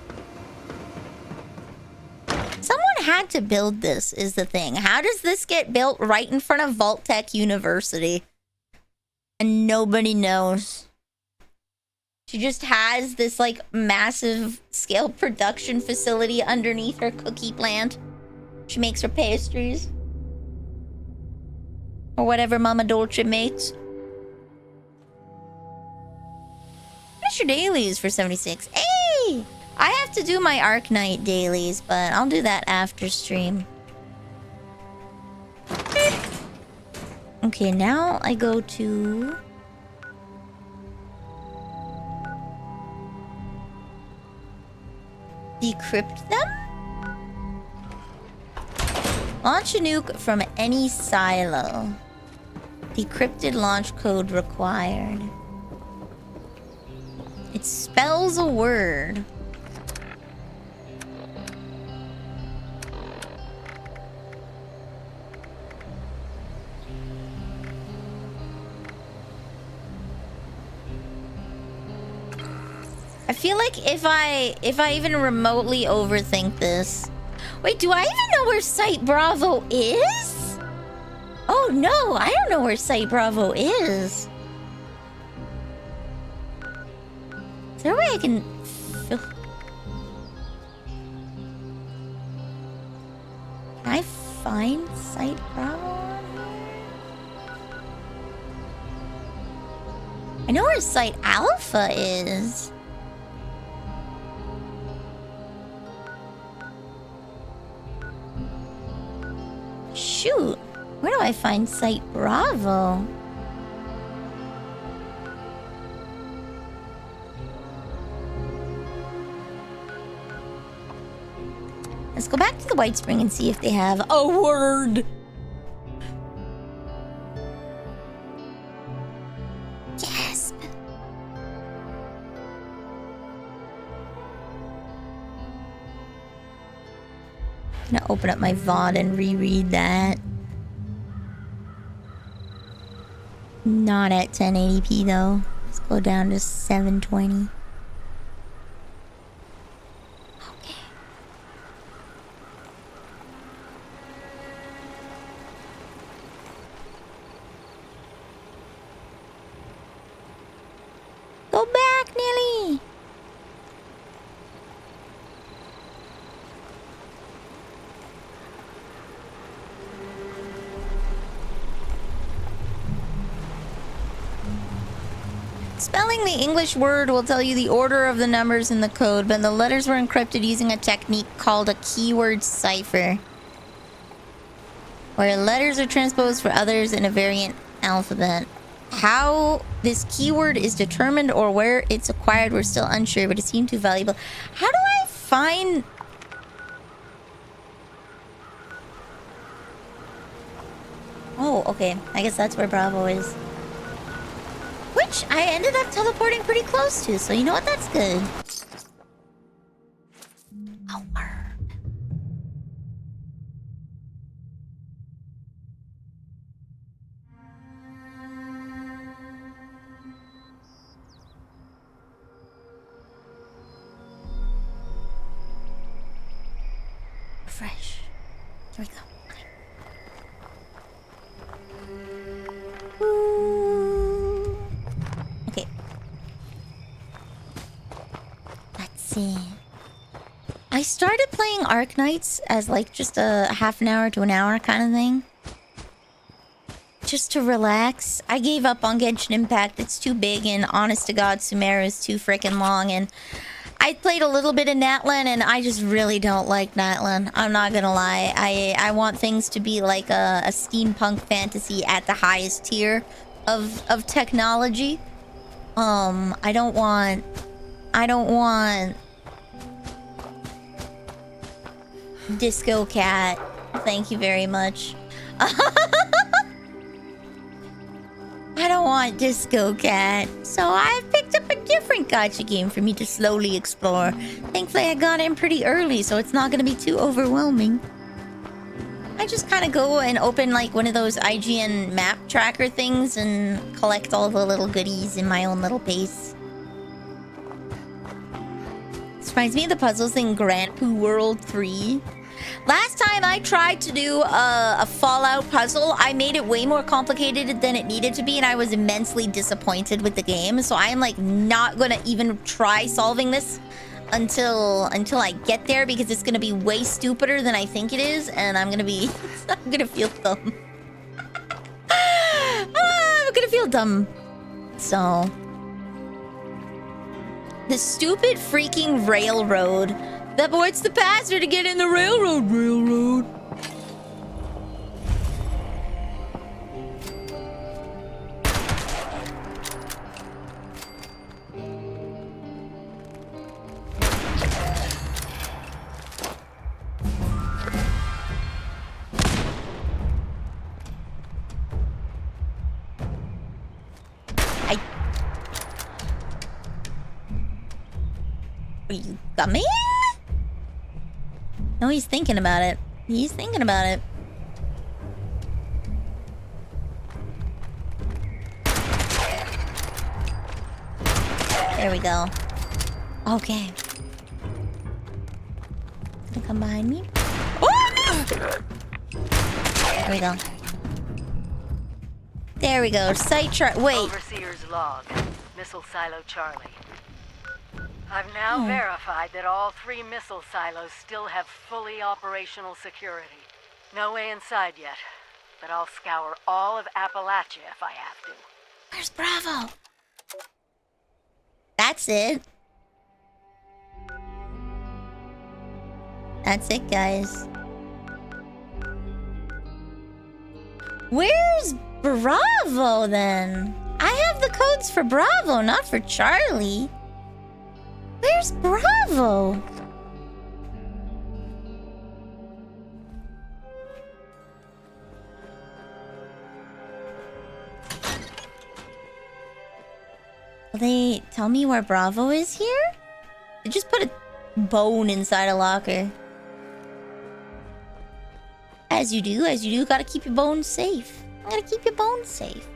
Someone had to build this, is the thing. How does this get built right in front of Vault-Tec University? And nobody knows. She just has this, like, massive scale production facility underneath her cookie plant. She makes her pastries. Or whatever Mama Dolce makes. What's your dailies for 76? Hey! I have to do my Arknight dailies, but I'll do that after stream. Okay, now I go to... decrypt them? Launch a nuke from any silo. Decrypted launch code required. It spells a word. I feel like if I even remotely overthink this... Wait, do I even know where Site Bravo is? Oh no, I don't know where Site Bravo is. Is there a way I can... Can I find Site Bravo on here? I know where Site Alpha is. shoot. Where do I find Site Bravo? Let's go back to the White Spring and see if they have a word. Yes. I'm gonna open up my VOD and reread that. Not at 1080p though. Let's go down to 720. Go back, Nelly! Spelling the English word will tell you the order of the numbers in the code, but the letters were encrypted using a technique called a keyword cipher, where letters are transposed for others in a variant alphabet. How this keyword is determined or where it's acquired, we're still unsure, but it seemed too valuable. How do I find... Oh, okay. I guess that's where Bravo is. Which I ended up teleporting pretty close to, so you know what? That's good. Oh, refresh. Here we go. Ooh. Okay. Let's see. I started playing Arknights as like just a half an hour to an hour kind of thing. Just to relax. I gave up on Genshin Impact. It's too big, and honest to God, Sumeru is too freaking long, and I played a little bit of Natlan, and I just really don't like Natlan. I'm not gonna lie. I want things to be like a steampunk fantasy at the highest tier of technology. I don't want Disco Cat. Thank you very much. I don't want Disco Cat. So I've picked up a different gacha game for me to slowly explore. Thankfully, I got in pretty early, so it's not going to be too overwhelming. I just kind of go and open like one of those IGN map tracker things and collect all the little goodies in my own little pace. This reminds me of the puzzles in Grand Poo World 3. Last time I tried to do a Fallout puzzle, I made it way more complicated than it needed to be, and I was immensely disappointed with the game. So I am like not gonna even try solving this until I get there, because it's gonna be way stupider than I think it is, and I'm gonna feel dumb. I'm gonna feel dumb. So the stupid freaking railroad. That boy, it's the passer to get in the railroad. Are you coming? No, he's thinking about it. He's thinking about it. There we go. Okay. Gonna come behind me. Oh! There we go. There we go. Site chart. Wait. Overseer's log. Missile silo Charlie. I've now verified that all 3 missile silos still have fully operational security. No way inside yet, but I'll scour all of Appalachia if I have to. Where's Bravo? That's it. That's it, guys. Where's Bravo then? I have the codes for Bravo, not for Charlie. Where's Bravo? Will they tell me where Bravo is here? They just put a bone inside a locker. As you do, gotta keep your bones safe. Gotta keep your bones safe.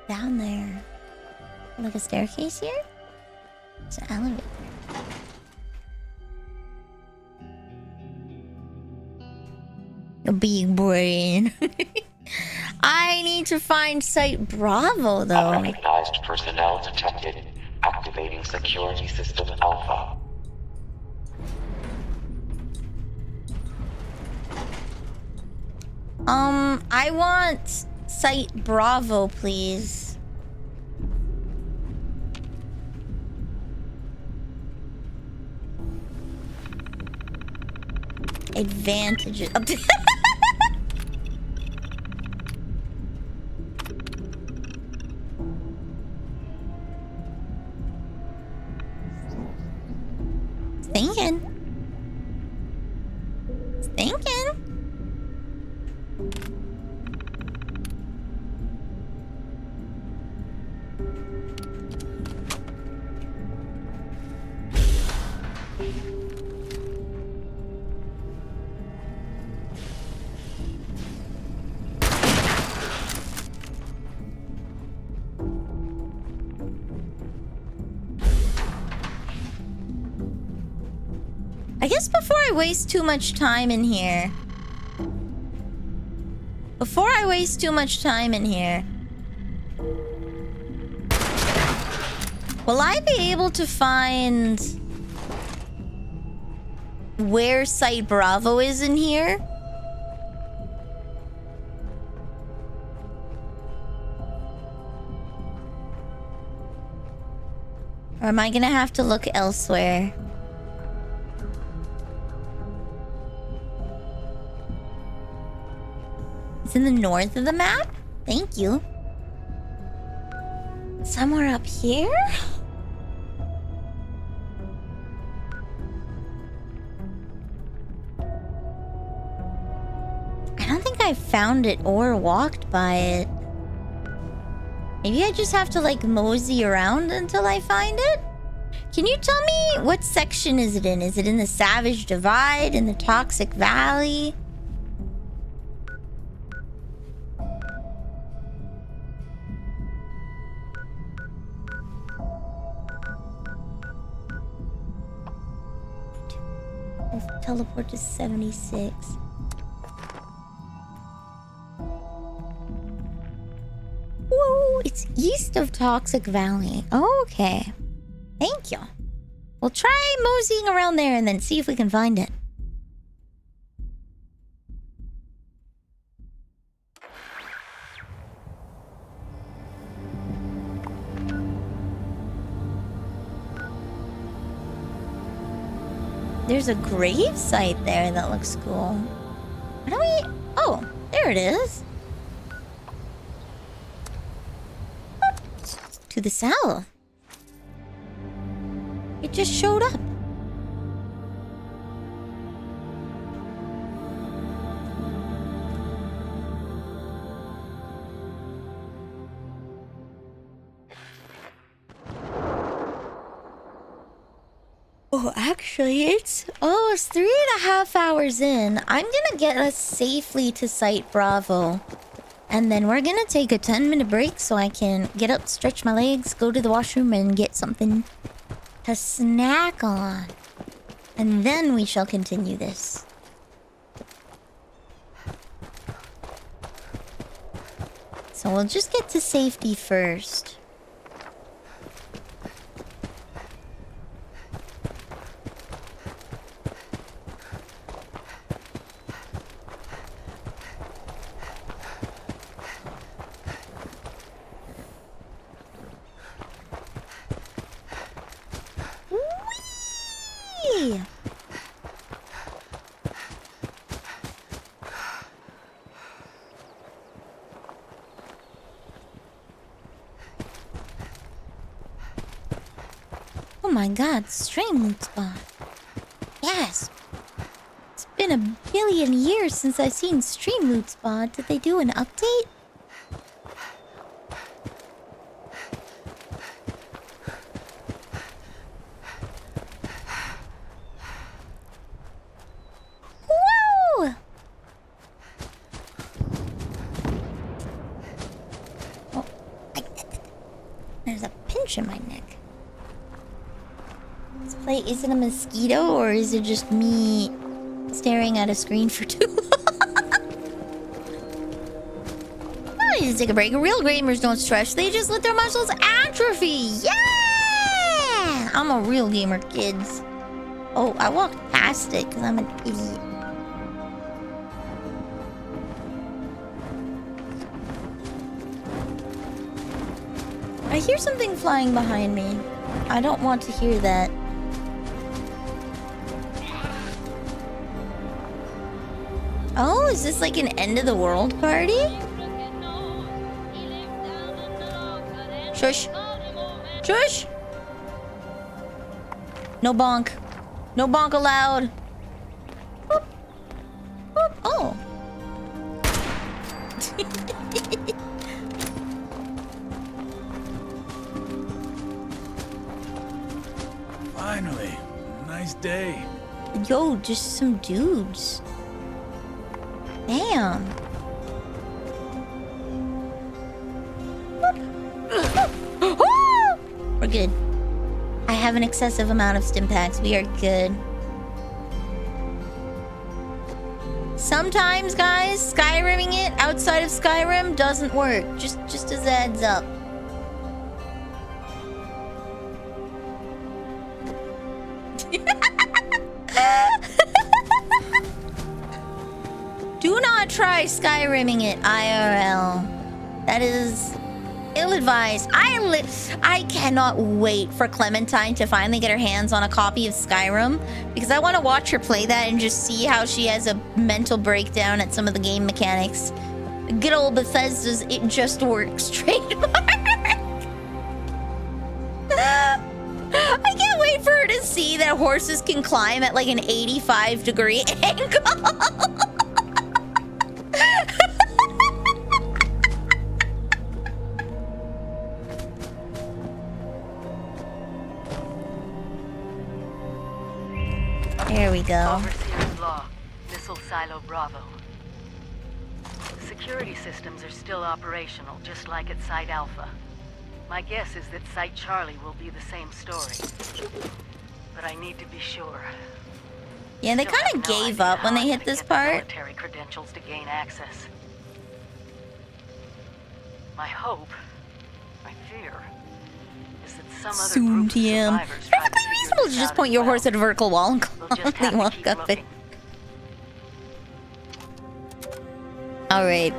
Down there. Like a staircase here? It's an elevator. Your big brain. I need to find Site Bravo, though. Unrecognized personnel detected. Activating security system Alpha. I want Site Bravo, please. Advantages. Thinking. I guess before I waste too much time in here. Will I be able to find where Site Bravo is in here? Or am I gonna have to look elsewhere? It's in the north of the map? Thank you. Somewhere up here? I don't think I found it or walked by it. Maybe I just have to like mosey around until I find it? Can you tell me what section is it in? Is it in the Savage Divide? In the Toxic Valley? Teleport to 76. Whoa, it's east of Toxic Valley. Oh, okay. Thank you. We'll try moseying around there and then see if we can find it. There's a grave site there that looks cool. How do we... Oh, there it is. To the south. It just showed up. Oh, actually, it's almost 3.5 hours in. I'm gonna get us safely to Site Bravo. And then we're gonna take a 10-minute break so I can get up, stretch my legs, go to the washroom, and get something to snack on. And then we shall continue this. So we'll just get to safety first. my god, stream loot spot. Yes. It's been a billion years since I've seen stream loot spot. Did they do an update? Woo! Oh, there's a pinch in my neck. This play isn't a mosquito, or is it just me staring at a screen for too long? I need to take a break. Real gamers don't stretch, they just let their muscles atrophy. Yeah! I'm a real gamer, kids. Oh, I walked past it because I'm an idiot. I hear something flying behind me. I don't want to hear that. Oh, is this like an end of the world party? Shush. Shush! No bonk. No bonk allowed. Boop. Boop. Oh. Finally. Nice day. Yo, just some dudes. Damn. We're good. I have an excessive amount of stim packs. We are good. Sometimes, guys, Skyrimming it outside of Skyrim doesn't work. Just as a heads up. Do not try Skyrimming it IRL. That is ill-advised. I cannot wait for Clementine to finally get her hands on a copy of Skyrim, because I want to watch her play that and just see how she has a mental breakdown at some of the game mechanics. Good old Bethesda's "it just works" trademark. I can't wait for her to see that horses can climb at like an 85-degree angle. There we go. Overseer's Law, Missile Silo Bravo. Security systems are still operational, just like at Site Alpha. My guess is that Site Charlie will be the same story. But I need to be sure. Yeah, they kind of gave up when they hit this part. Military credentials to gain access. My hope, my fear, is that some other Soon, group of TM. survivors try to Perfectly figure reasonable to this just out point as your well. horse at a vertical wall and We'll just have to walk keep up it. looking. Alright.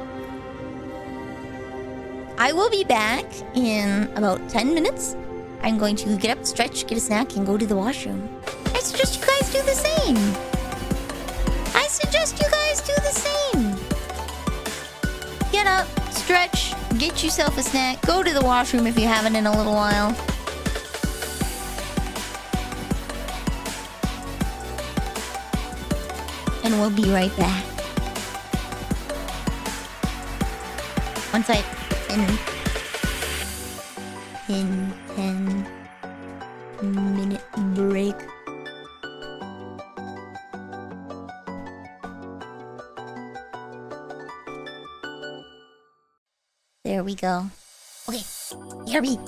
I will be back in about 10 minutes. I'm going to get up, stretch, get a snack, and go to the washroom. I suggest you guys do the same. I suggest you guys do the same. Get up, stretch, get yourself a snack, go to the washroom if you haven't in a little while. And we'll be right back. Once I in 10-minute break. There we go. Okay, BRB.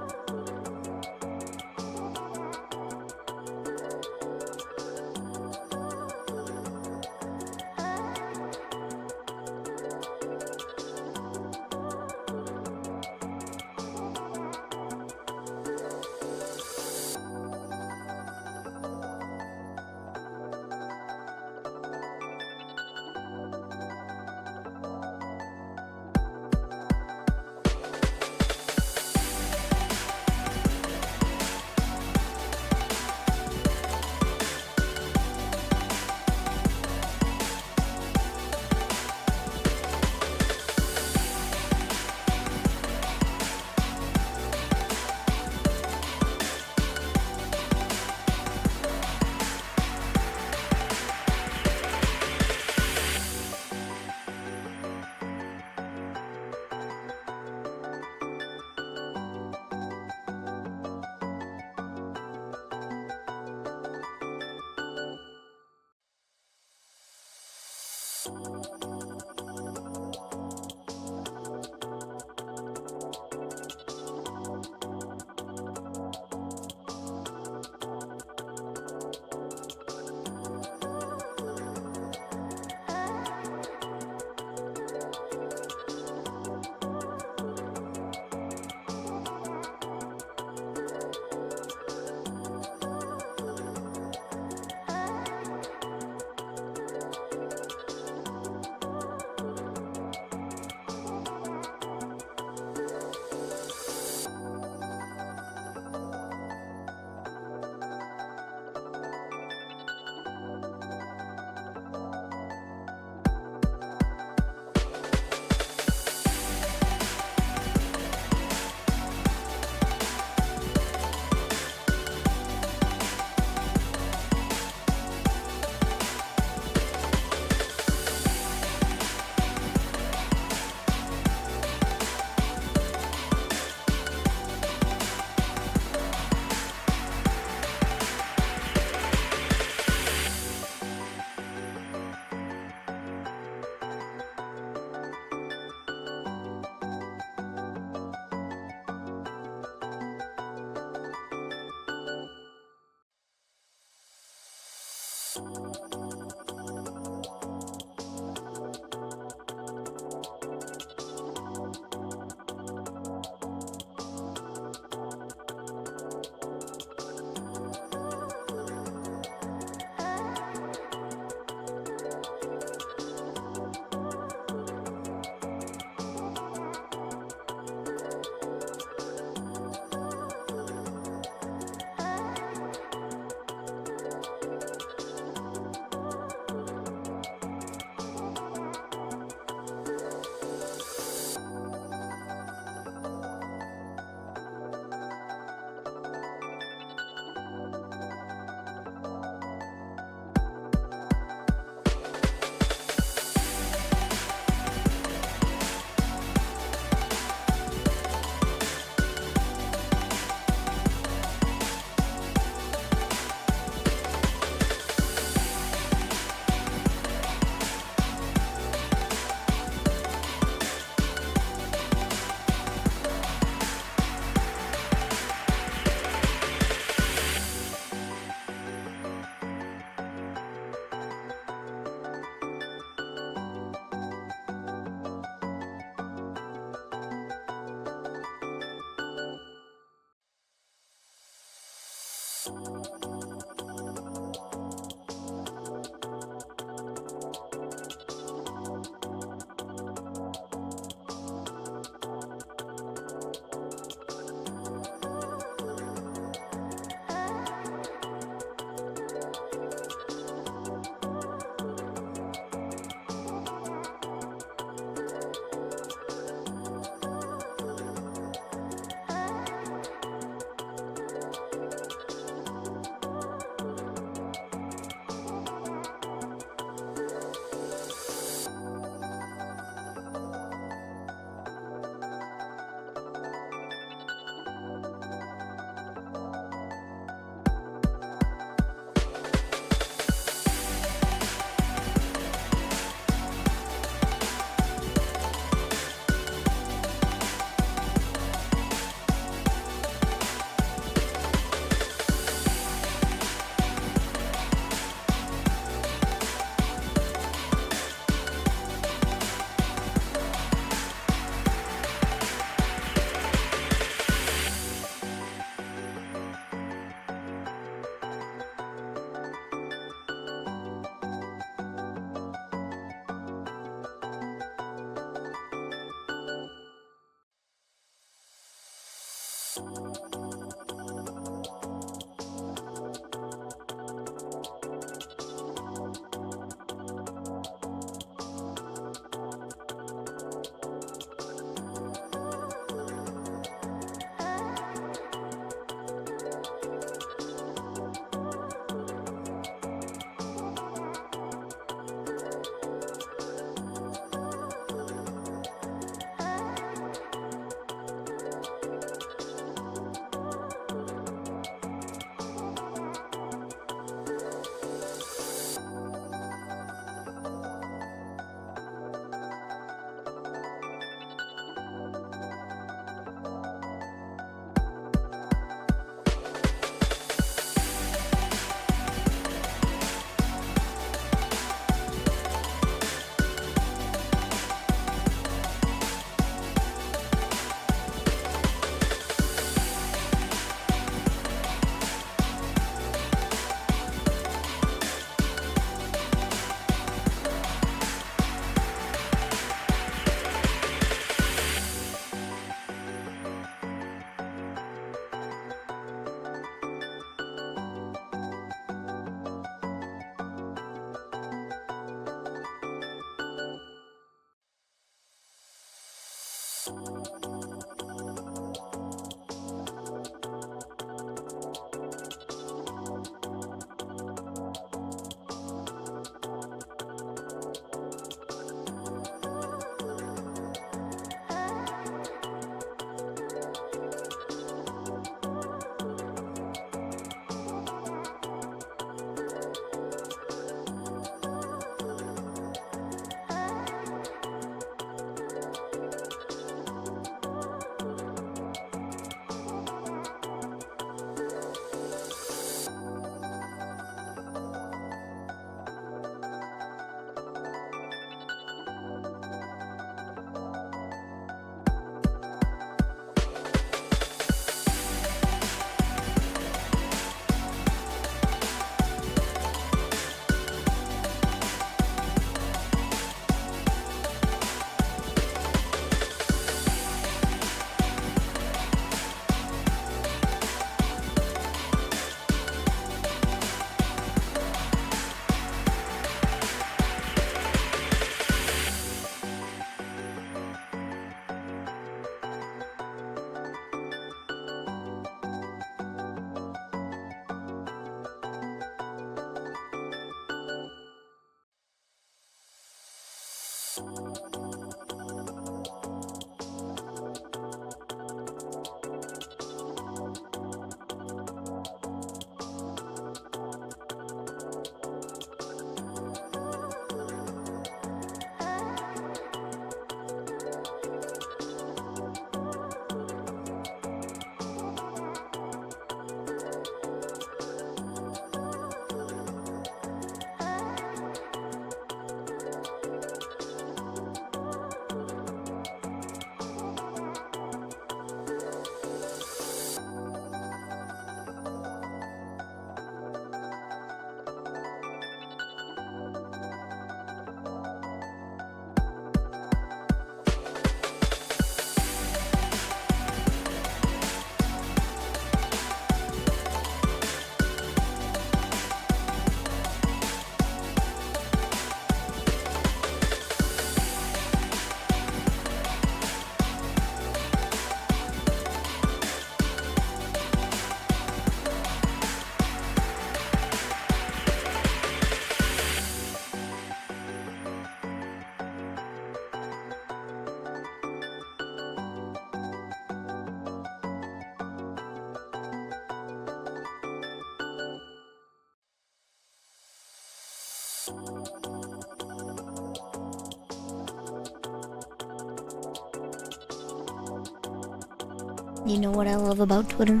You know what I love about Twitter?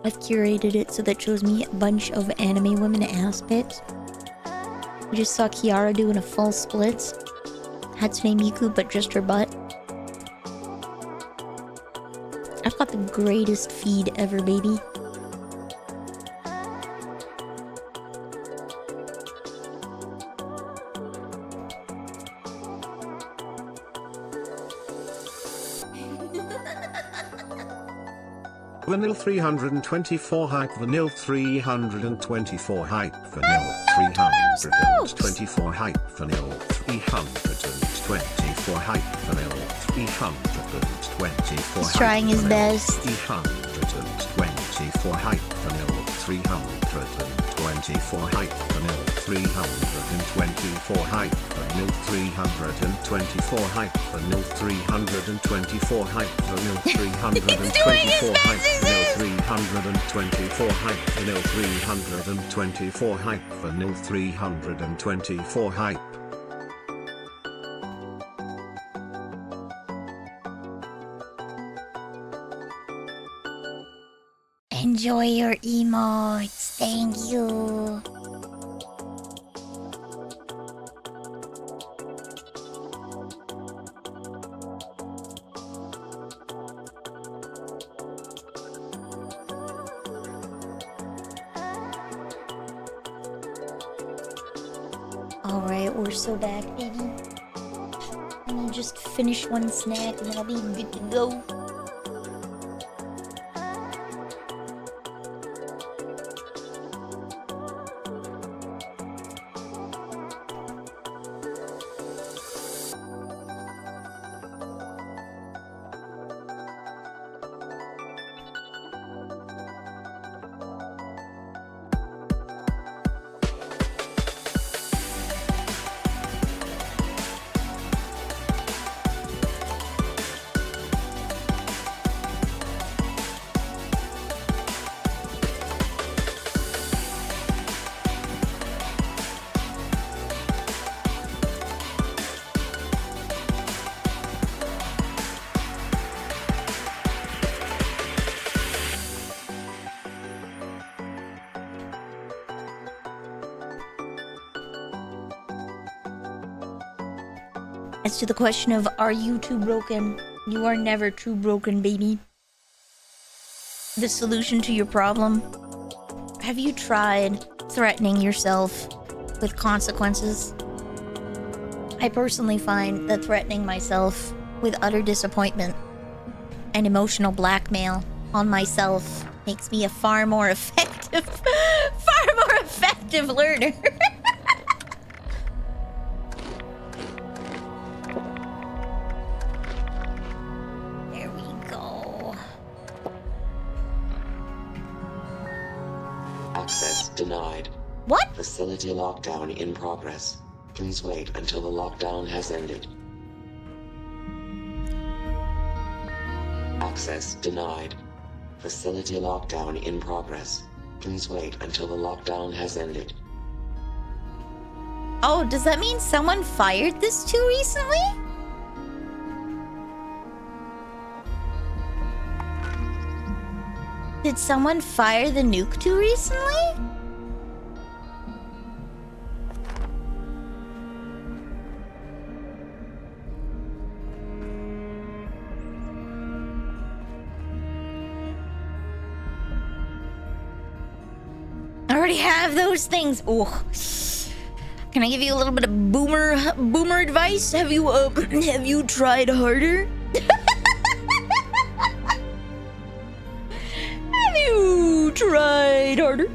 I've curated it so that shows me a bunch of anime women ass pics. We just saw Kiara doing a full splits. Hatsune Miku, but just her butt. I've got the greatest feed ever, baby. Vanille 324 hype, Vanille 324 hype, Vanille 324 hype, Vanille 324 hype, Vanille 324 He's trying his best. 324 hype, Vanille 324 hype, Vanille 324 hype, Vanille 324 hype, Vanille 324 hype, Vanille 324 hype, Vanille 324 hype, Vanille 324 hype, Vanille 324 hype. Enjoy your emotes. Thank you. Alright, we're so back, baby. Let me just finish one snack and then I'll be good to go. As to the question of, are you too broken? You are never too broken, baby. The solution to your problem? Have you tried threatening yourself with consequences? I personally find that threatening myself with utter disappointment and emotional blackmail on myself makes me a far more effective learner. There we go. Access denied. What? Facility lockdown in progress. Please wait until the lockdown has ended. Access denied. Facility lockdown in progress. Please wait until the lockdown has ended. Oh, does that mean someone fired this too recently? Did someone fire the nuke too recently? I already have those things. Oh, can I give you a little bit of boomer advice? Have you tried harder? Have you tried harder?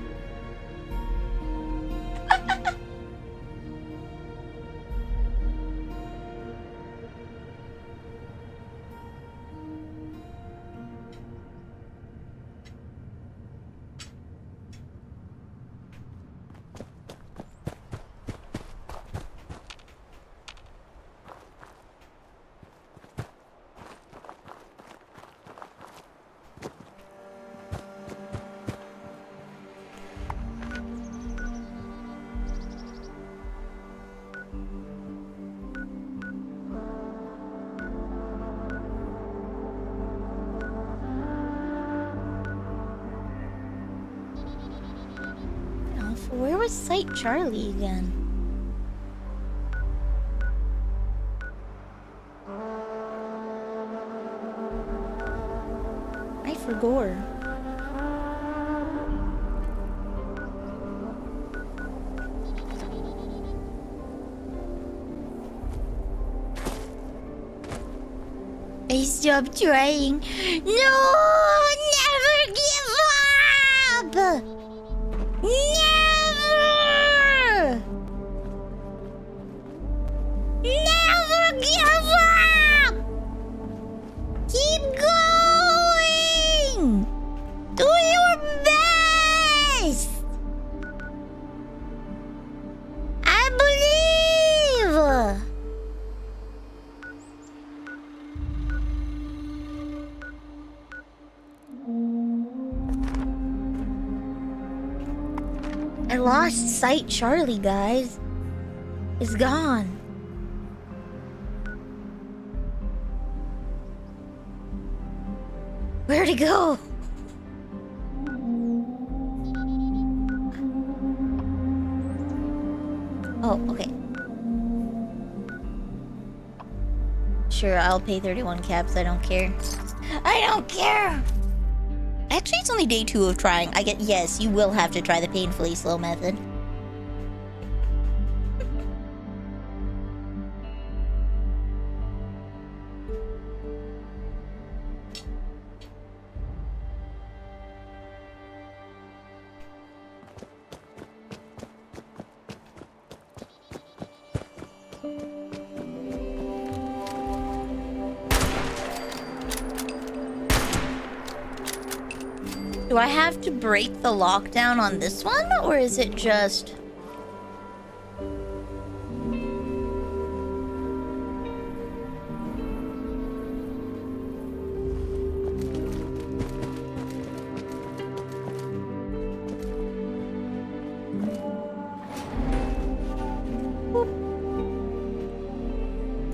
Where was Site Charlie again? I forgot. I stopped trying. No! Never give up! Never! Never give up! Keep going! Do your best! I believe! I lost Site Charlie, guys. It's gone. Where'd it go? Oh, okay. Sure, I'll pay 31 caps. I don't care. I don't care! Actually, it's only day 2 of trying. Yes, you will have to try the painfully slow method. Do I have to break the lockdown on this one, or is it just...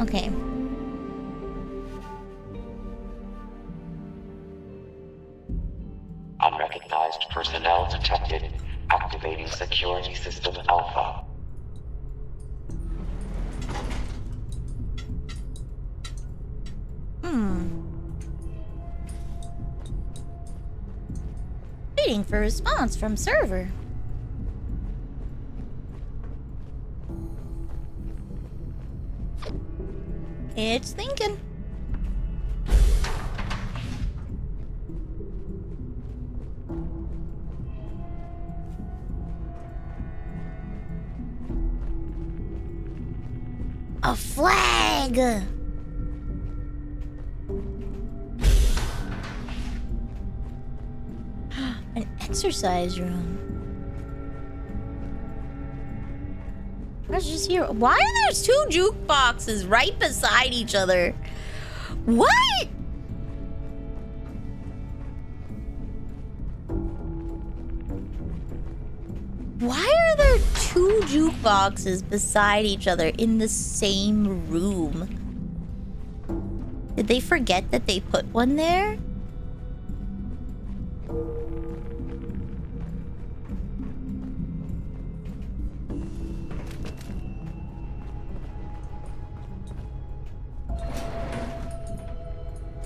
Okay. Unrecognized personnel detected. Activating security system Alpha. waiting for a response from server. It's thinking. A flag! An exercise room. I was just here. Why are there two jukeboxes right beside each other? What? Why are there two jukeboxes beside each other in the same room? Did they forget that they put one there?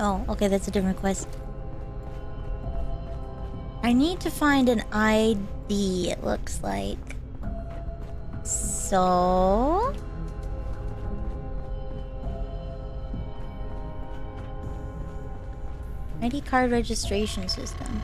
Oh, okay, that's a different quest. I need to find an ID, it looks like. So... ID card registration system.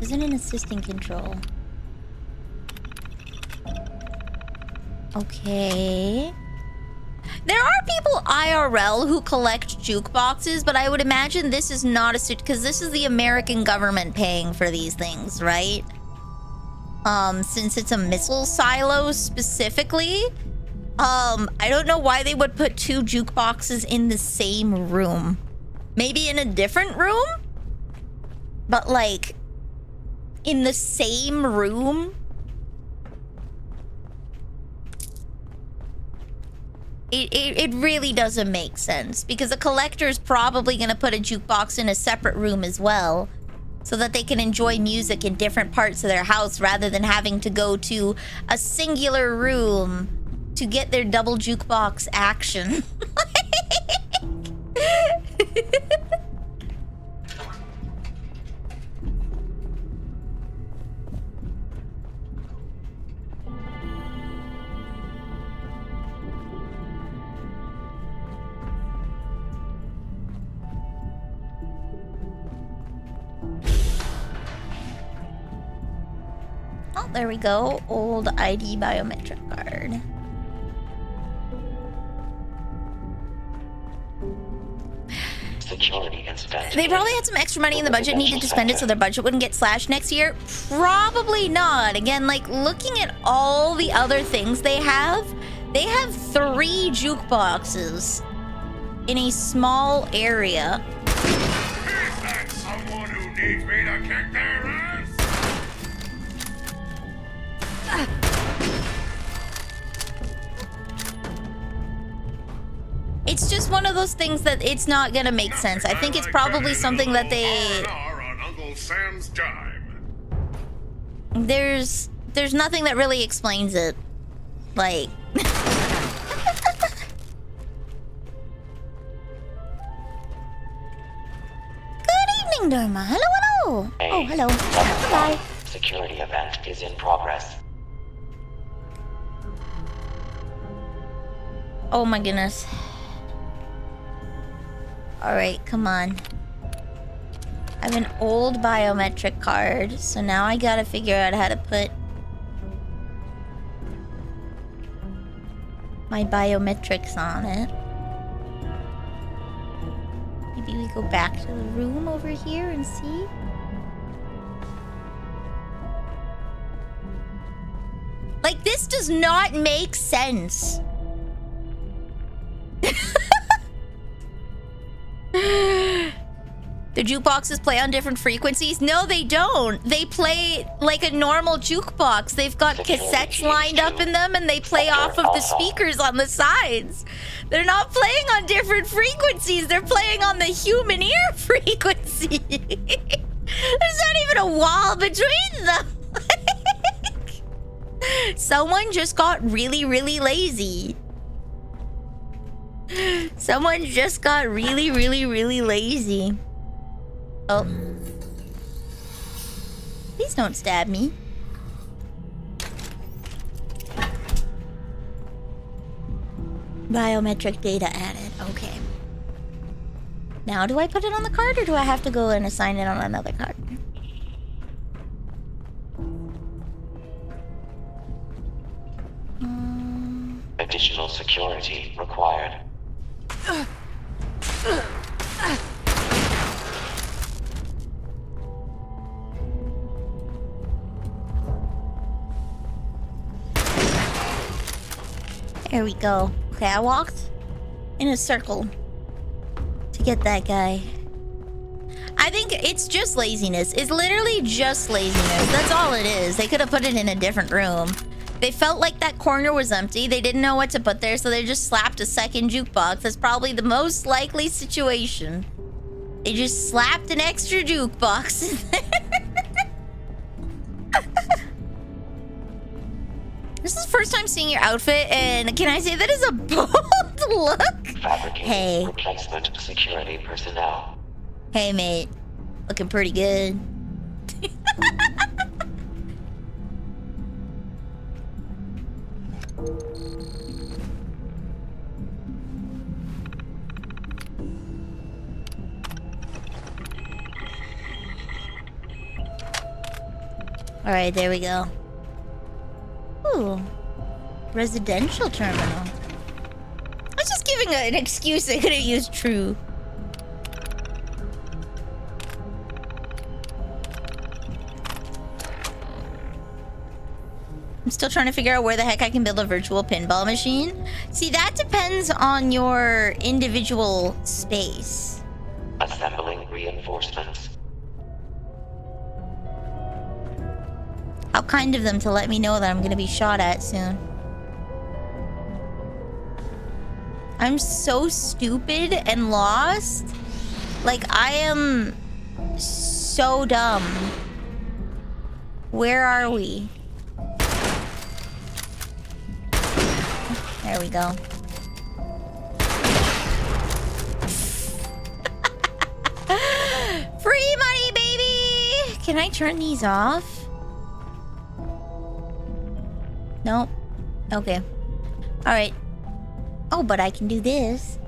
Isn't an assistant control? Okay. There are people IRL who collect jukeboxes, but I would imagine this is not a because this is the American government paying for these things, right? Since it's a missile silo specifically, I don't know why they would put two jukeboxes in the same room. Maybe in a different room? But like, in the same room? It really doesn't make sense, because a collector is probably going to put a jukebox in a separate room as well, so that they can enjoy music in different parts of their house rather than having to go to a singular room to get their double jukebox action. Oh, there we go. Old ID biometric card. Security incident. They probably had some extra money in the budget, needed to spend it so their budget wouldn't get slashed next year. Probably not. Again, like, looking at all the other things they have 3 jukeboxes in a small area. Is that someone who needs me to kick their ass? It's just one of those things that it's not gonna make sense. I think it's probably something that they... on Uncle Sam's dime. There's nothing that really explains it. Like... Good evening, Dharma. Hello, hello. Oh, hello. Bye. Security event is in progress. Oh my goodness. Alright, come on. I have an old biometric card, so now I gotta figure out how to put my biometrics on it. Maybe we go back to the room over here and see. Like, this does not make sense. The jukeboxes play on different frequencies? No, they don't. They play like a normal jukebox. They've got cassettes lined up in them and they play off of the speakers on the sides. They're not playing on different frequencies. They're playing on the human ear frequency. There's not even a wall between them. Someone just got really, really lazy. Someone just got really, really, really lazy. Oh. Please don't stab me. Biometric data added. Okay. Now do I put it on the card or do I have to go and assign it on another card? Additional security required. There we go. Okay, I walked in a circle to get that guy. I think it's just laziness. It's literally just laziness. That's all it is. They could have put it in a different room. They felt like that corner was empty. They didn't know what to put there, so they just slapped a second jukebox. That's probably the most likely situation. They just slapped an extra jukebox in there. This is the first time seeing your outfit, and can I say that is a bold look? Hey. Replacement security personnel. Hey, mate. Looking pretty good. Alright, there we go. Ooh. Residential terminal. I was just giving an excuse I could have used true. I'm still trying to figure out where the heck I can build a virtual pinball machine. See, that depends on your individual space. Assembling reinforcements. How kind of them to let me know that I'm gonna be shot at soon. I'm so stupid and lost. Like, I am so dumb. Where are we? There we go. Free money, baby! Can I turn these off? Nope. Okay. Alright. Oh, but I can do this.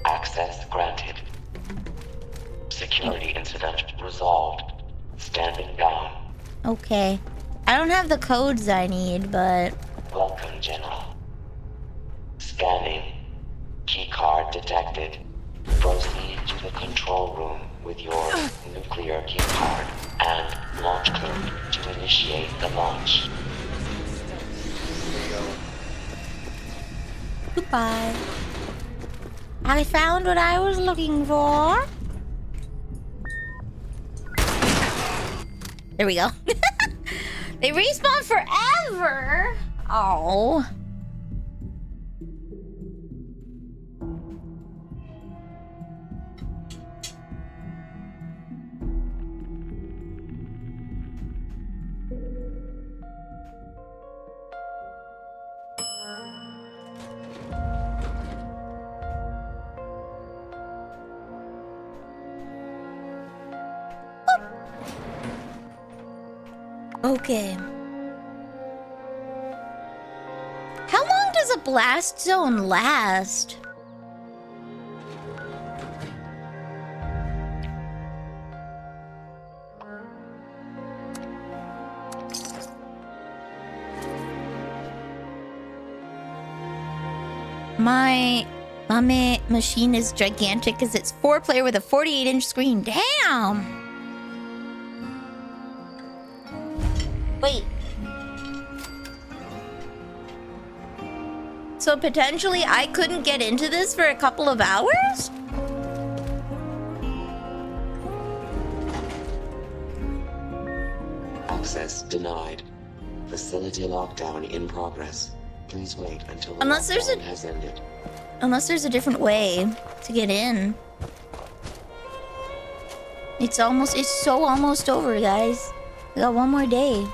Access granted. Security incident resolved. Standing down. Okay. I don't have the codes I need, but... Welcome, General. Scanning. Keycard detected. Proceed to the control room with your nuclear keycard and launch code to initiate the launch. Goodbye. I found what I was looking for. There we go. They respawn forever. Oh. Okay. How long does a blast zone last? My machine is gigantic because it's 4-player with a 48-inch screen. Damn! Wait. So potentially I couldn't get into this for a couple of hours? Access denied. Facility lockdown in progress. Please wait until the Unless there's lockdown has ended. Unless there's a different way to get in. It's so almost over, guys. We got one more day.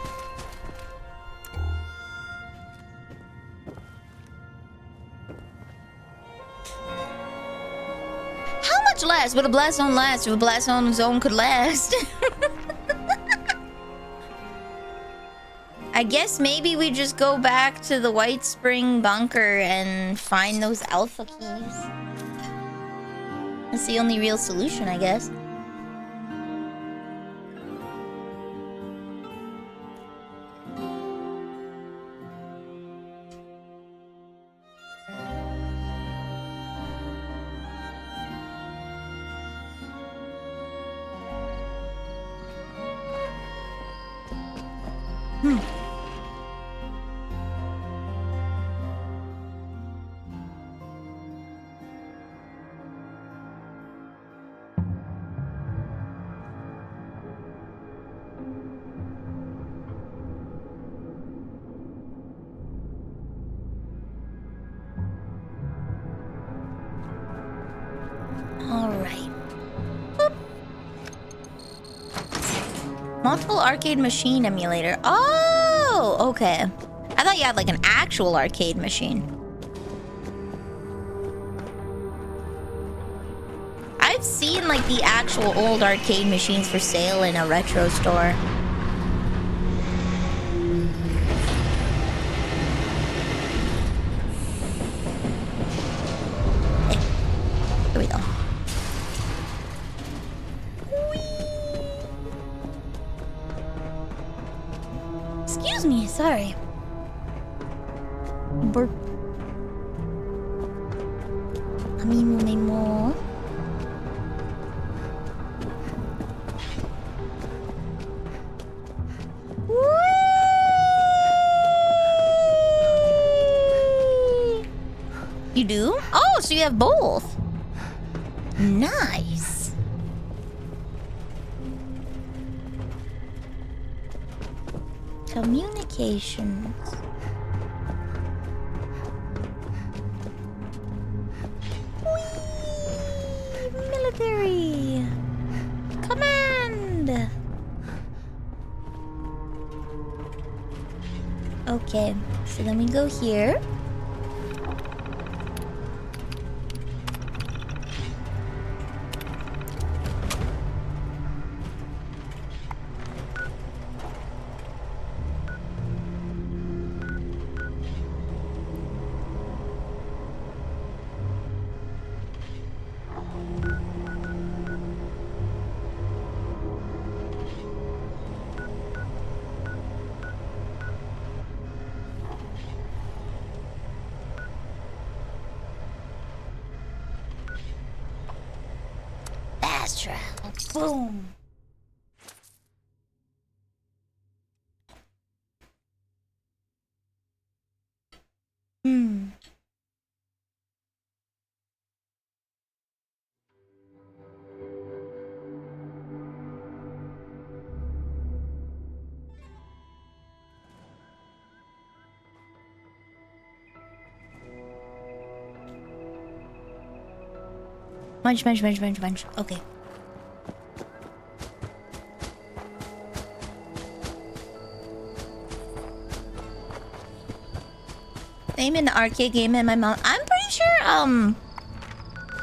How much last would a blast zone last if a blast zone could last? I guess maybe we just go back to the White Spring bunker and find those alpha keys. That's the only real solution, I guess. Multiple arcade machine emulator. Oh, okay. I thought you had like an actual arcade machine. I've seen like the actual old arcade machines for sale in a retro store. Here we go. Excuse me, sorry. Burp. More. You do? Oh, so you have both. Nice. Communications. Whee! Military. Command. Okay, so then we go here. Fast travel. Boom. Munch. Okay. Name in the arcade game and my mom. I'm pretty sure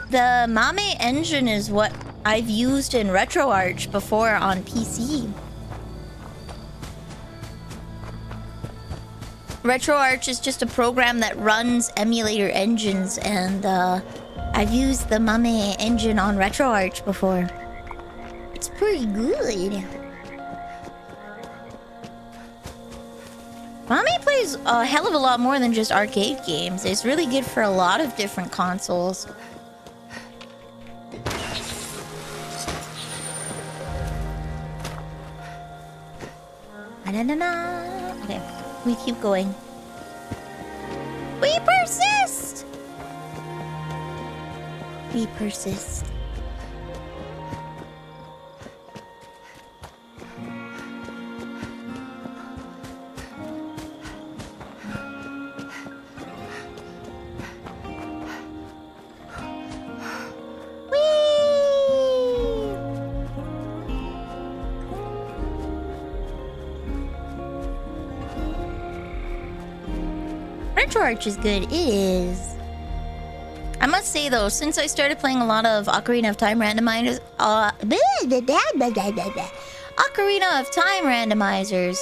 the Mame engine is what I've used in RetroArch before on PC. RetroArch is just a program that runs emulator engines, and I've used the Mame engine on RetroArch before. It's pretty good. Mame plays a hell of a lot more than just arcade games. It's really good for a lot of different consoles. Okay, we keep going. We persist! We persist. Retro Arch is good. It is. I must say though, since I started playing a lot of Ocarina of Time randomizers, Ocarina of Time randomizers,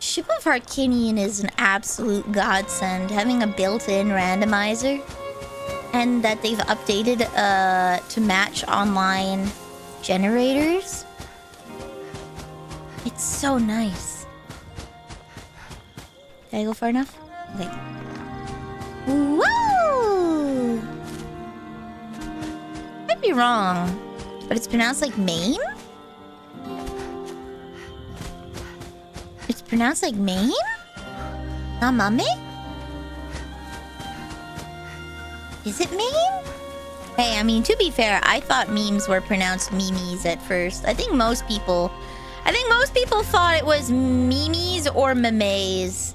Ship of Harkinian is an absolute godsend. Having a built-in randomizer, and that they've updated to match online generators. It's so nice. Did I go far enough? Okay. Woo! Might be wrong, but it's pronounced like Maine? It's pronounced like Maine? Not Mame? Is it Maine? Hey, I mean, to be fair, I thought memes were pronounced memes at first. I think most people thought it was memes or memes.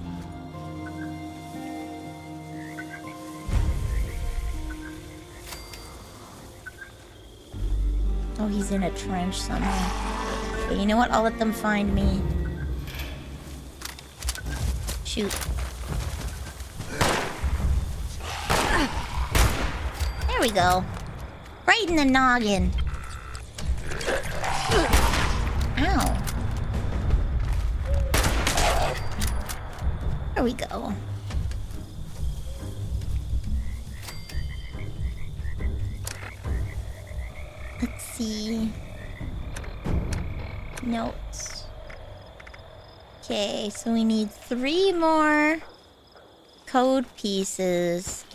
Oh, he's in a trench somewhere. Okay, you know what? I'll let them find me. Shoot. There we go. Right in the noggin. Ow. There we go. Let's see. Notes. Okay, so we need 3 more code pieces.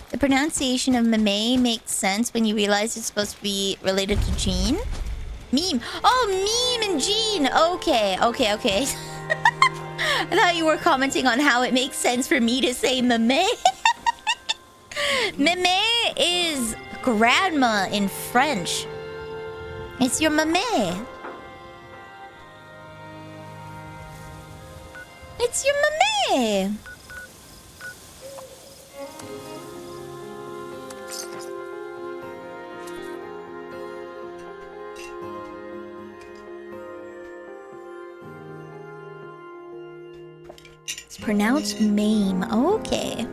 The pronunciation of Mame makes sense when you realize it's supposed to be related to Jean. Meme. Oh, Meme and Jean. Okay. I thought you were commenting on how it makes sense for me to say Mame. Mame is grandma in French. It's your Mame. It's your Mame. It's pronounced Mame. Okay.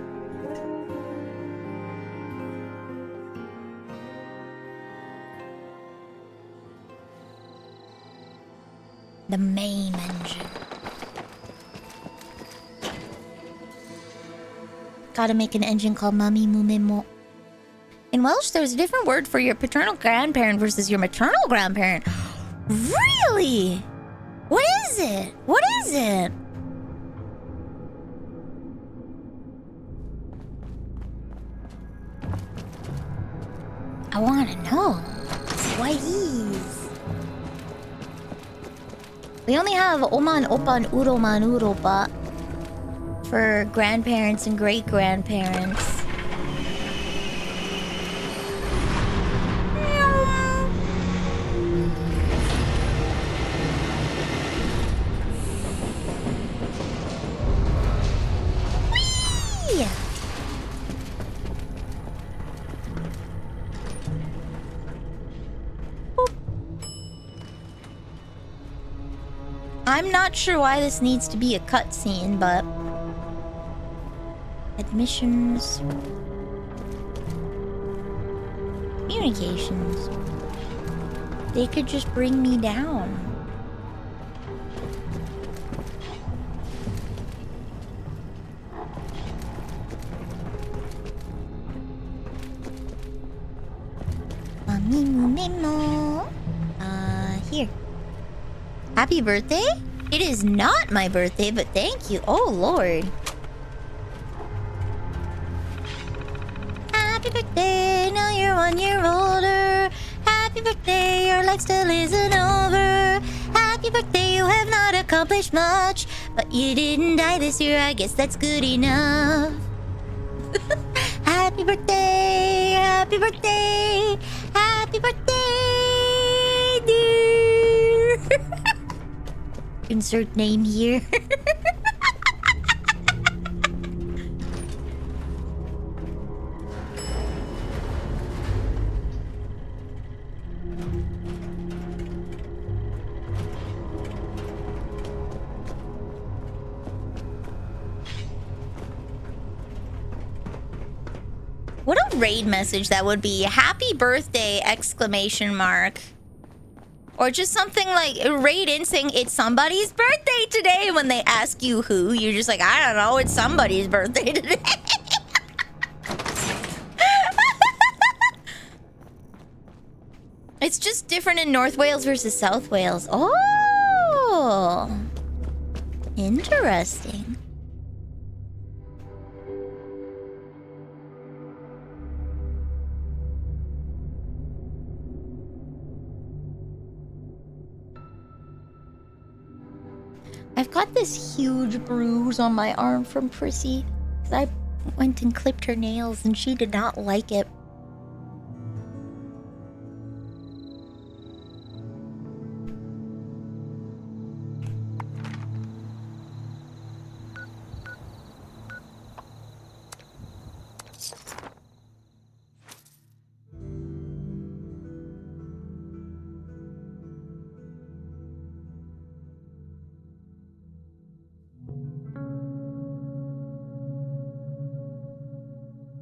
The Mame engine. Gotta make an engine called Mami Mumimo. In Welsh, there's a different word for your paternal grandparent versus your maternal grandparent. Really? What is it? What is it? I wanna know. Please. We only have Oman Opan Uroman Uropa for grandparents and great-grandparents. I'm not sure why this needs to be a cutscene, but... Admissions... Communications... They could just bring me down. Here. Happy birthday? It is not my birthday, but thank you. Oh, Lord. Happy birthday, now you're 1 year older. Happy Happy birthday, your life still isn't over. Happy birthday, you have not accomplished much. But you didn't die this year, I guess that's good enough. Happy birthday, happy birthday, happy birthday, dear. Insert name here. What a raid message that would be. Happy birthday, exclamation mark. Or just something like raid in saying it's somebody's birthday today. When they ask you who, you're just like, I don't know, it's somebody's birthday today. It's just different in North Wales versus South Wales. Oh, interesting. I've got this huge bruise on my arm from Prissy. I went and clipped her nails and she did not like it.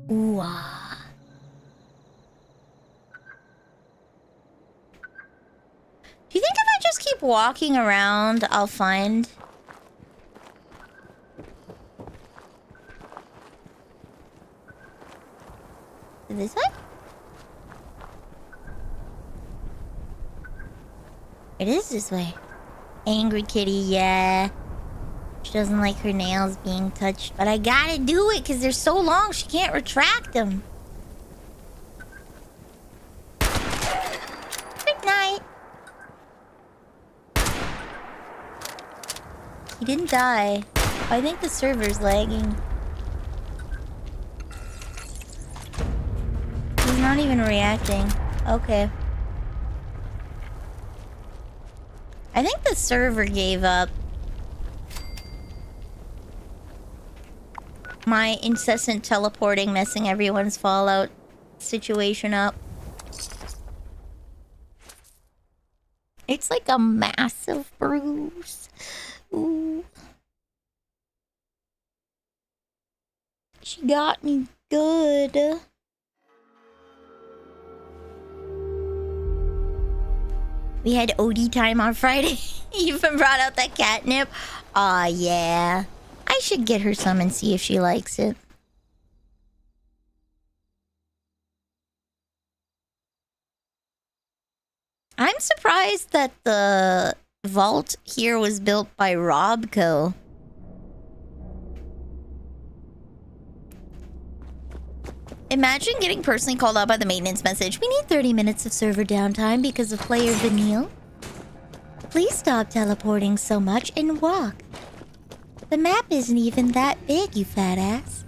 Ooh, ah. Do you think if I just keep walking around, I'll find... This way? It is this way. Angry kitty, yeah. She doesn't like her nails being touched, but I gotta do it because they're so long she can't retract them. Good night. He didn't die. I think the server's lagging. He's not even reacting. Okay. I think the server gave up. My incessant teleporting messing everyone's Fallout situation up. It's like a massive bruise. Ooh. She got me good. We had OD time on Friday. You even brought out that catnip. Aw, yeah. I should get her some and see if she likes it. I'm surprised that the vault here was built by Robco. Imagine getting personally called out by the maintenance message. We need 30 minutes of server downtime because of player Vanille. Please stop teleporting so much and walk. The map isn't even that big, you fat ass.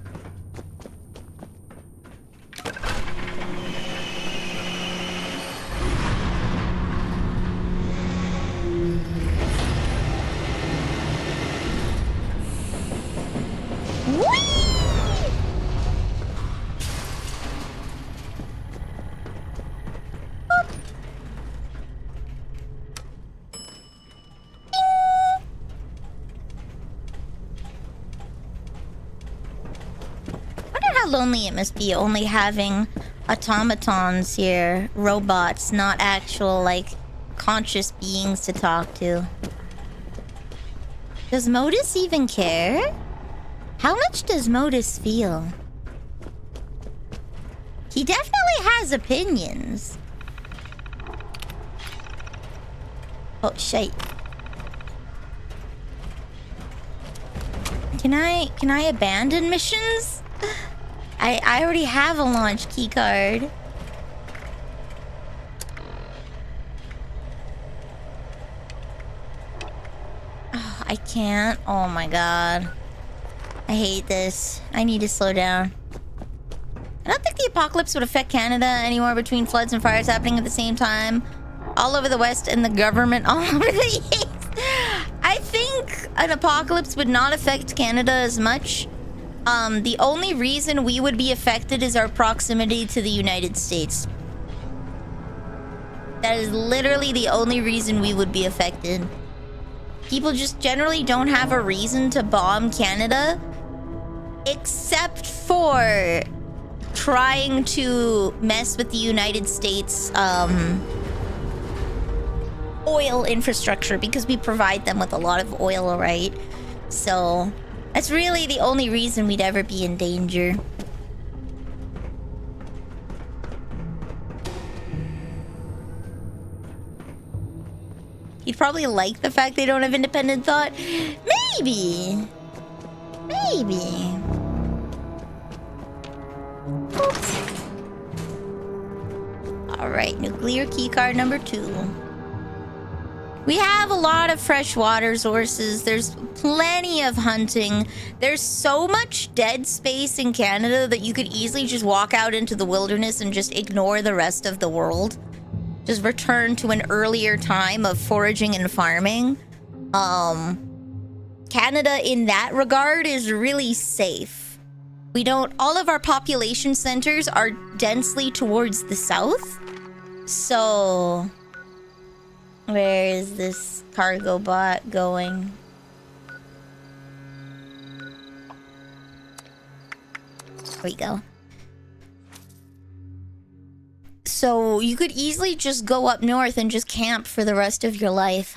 Lonely it must be only having automatons here, robots, not actual like conscious beings to talk to. Does Modus even care? How much does Modus feel? He definitely has opinions. Oh shit. Can I abandon missions? I already have a launch keycard. I can't. Oh my god. I hate this. I need to slow down. I don't think the apocalypse would affect Canada anymore between floods and fires happening at the same time. All over the West and the government all over the East. I think an apocalypse would not affect Canada as much. The only reason we would be affected is our proximity to the United States. That is literally the only reason we would be affected. People just generally don't have a reason to bomb Canada, except for trying to mess with the United States oil infrastructure, because we provide them with a lot of oil, right? So that's really the only reason we'd ever be in danger. You'd probably like the fact they don't have independent thought. Maybe. Maybe. Oops. Alright, nuclear keycard number 2. We have a lot of freshwater sources. There's plenty of hunting. There's so much dead space in Canada that you could easily just walk out into the wilderness and just ignore the rest of the world. Just return to an earlier time of foraging and farming. Canada in that regard is really safe. We don't, all of our population centers are densely towards the south. So, where is this cargo bot going? There we go. So you could easily just go up north and just camp for the rest of your life.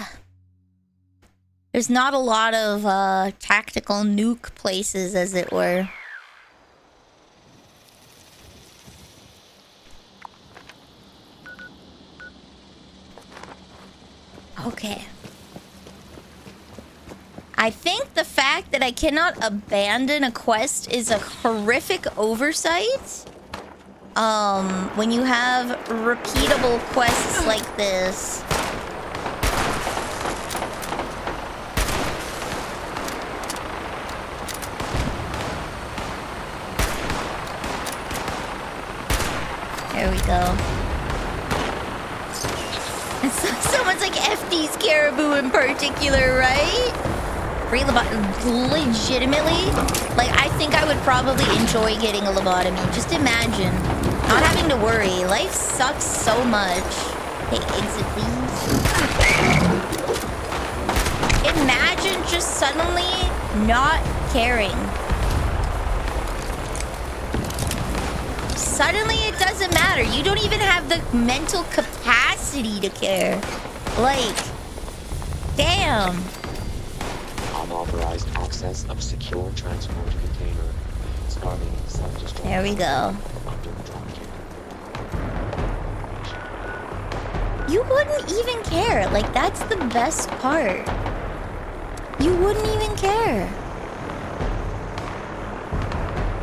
There's not a lot of tactical nuke places, as it were. Okay. I think the fact that I cannot abandon a quest is a horrific oversight. When you have repeatable quests like this. There we go. Someone's like FD's caribou in particular, right? Legitimately, like, I think I would probably enjoy getting a lobotomy. Just imagine not having to worry. Life sucks so much. Hey, exit please. Imagine just suddenly not caring. Suddenly it doesn't matter. You don't even have the mental capacity to care. Like, damn. Unauthorized access of secure transport container. Starting self-destruct. There we go. You wouldn't even care. Like, that's the best part. You wouldn't even care.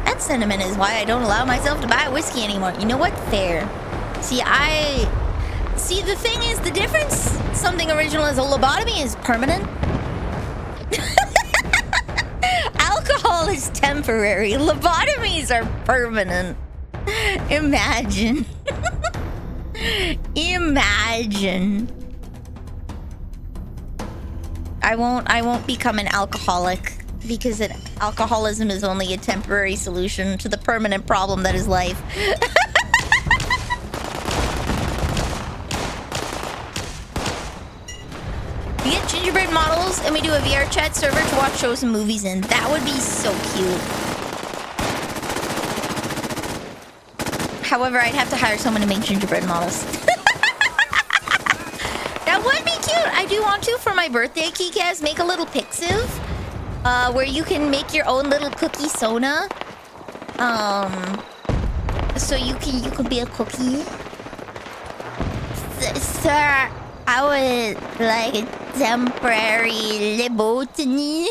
That sentiment is why I don't allow myself to buy whiskey anymore. You know what? Fair. See, the thing is, the difference, something original as a lobotomy is permanent. Alcohol is temporary. Lobotomies are permanent. Imagine. Imagine. I won't become an alcoholic because alcoholism is only a temporary solution to the permanent problem that is life. We get gingerbread models and we do a VR chat server to watch shows and movies in. That would be so cute. However, I'd have to hire someone to make gingerbread models. That would be cute. I do want to, for my birthday, Kikaz, make a little Pixiv. Where you can make your own little cookie Sona. So you could be a cookie. Sir, I would like a temporary lobotomy.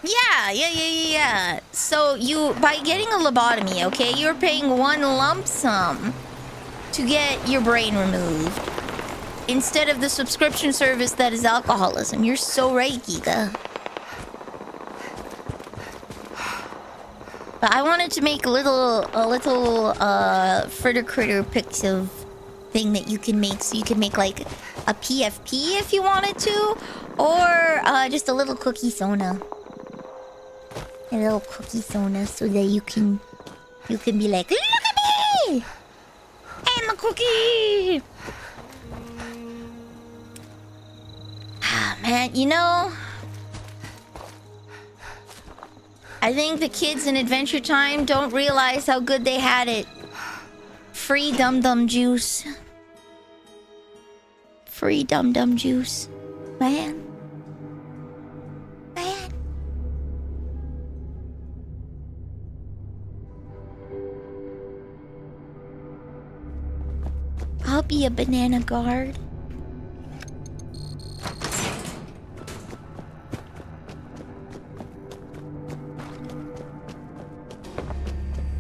Yeah. So you, by getting a lobotomy, okay, you're paying one lump sum to get your brain removed. instead of the subscription service that is alcoholism. You're so right, Giga. But I wanted to make a little fritter critter pixel thing that you can make, so you can make like a PFP if you wanted to, or just a little cookie sona. A little cookie sona, so that you can be like, look at me! I'm a cookie! Ah, man, you know, I think the kids in Adventure Time don't realize how good they had it. Free Dum Dum Juice. Free Dum Dum Juice. Man. Man. I'll be a banana guard.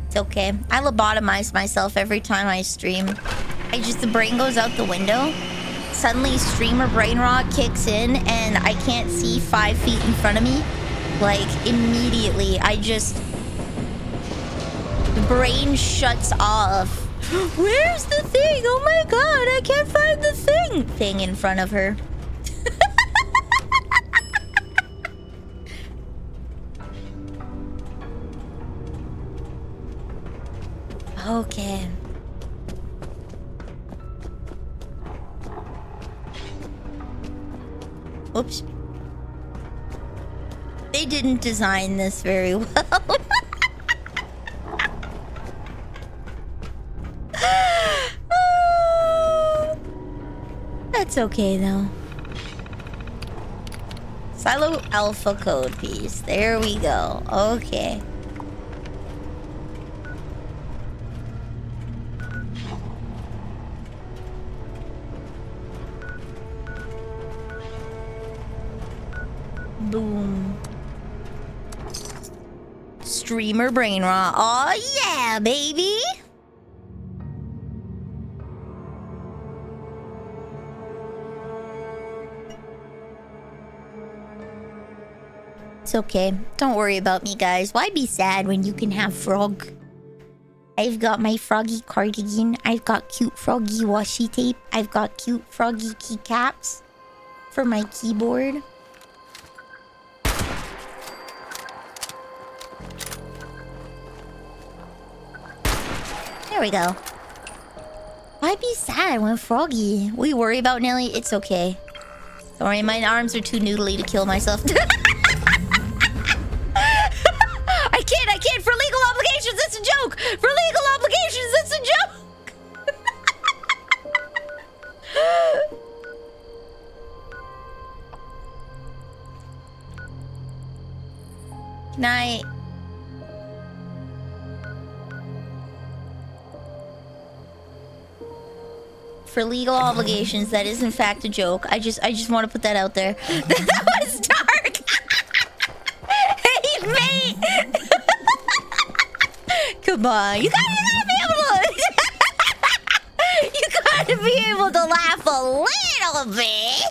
It's okay. I lobotomize myself every time I stream. The brain goes out the window. Suddenly streamer brain rot kicks in and I can't see 5 feet in front of me. Like, immediately. The brain shuts off. Where's the thing? Oh my god, I can't find the thing in front of her. Okay. Oops. They didn't design this very well. That's okay though. Silo alpha code piece. There we go. Okay. Boom. Streamer brain rot. Oh yeah, baby. It's okay. Don't worry about me, guys. Why be sad when you can have frog? I've got my froggy cardigan. I've got cute froggy washi tape. I've got cute froggy keycaps for my keyboard. There we go. Why be sad when froggy? We worry about Nelly? It's okay. Don't worry, my arms are too noodly to kill myself. I can't! For legal obligations, it's a joke! For legal obligations, it's a joke! Can I... For legal obligations, that is in fact a joke. I just want to put that out there. That was dark! Hey, mate! Come on, you gotta be able to... You gotta be able to laugh a little bit!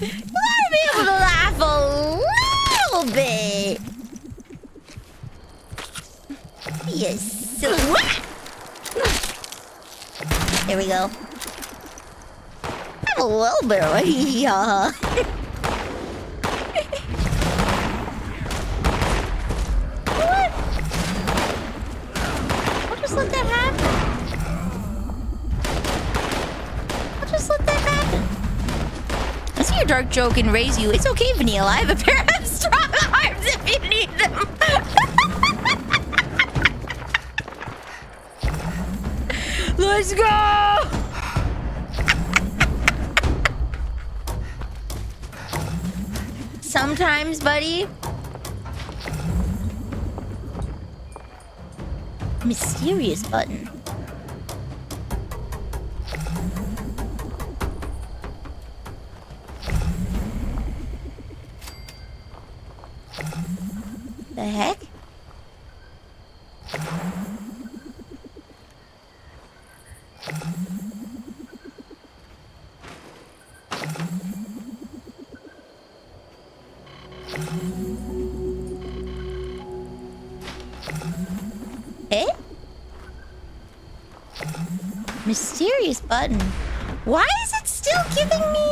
You gotta be able to laugh a little bit! Yes. There we go. I'm a little bit right here. What? I'll just let that happen. I'll just let that happen. I see your dark joke and raise you. It's okay, Vanille. I have a pair of strong arms if you need them. Let's go! Sometimes, buddy. Mysterious button. The heck? Eh? Mysterious button. Why is it still giving me...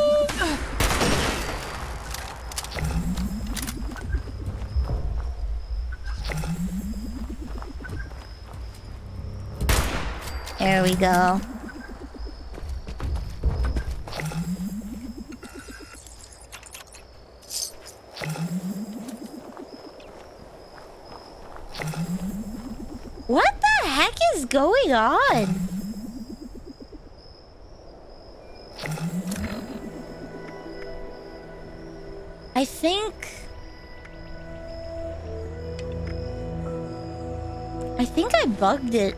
There we go. What the heck is going on? I think I bugged it.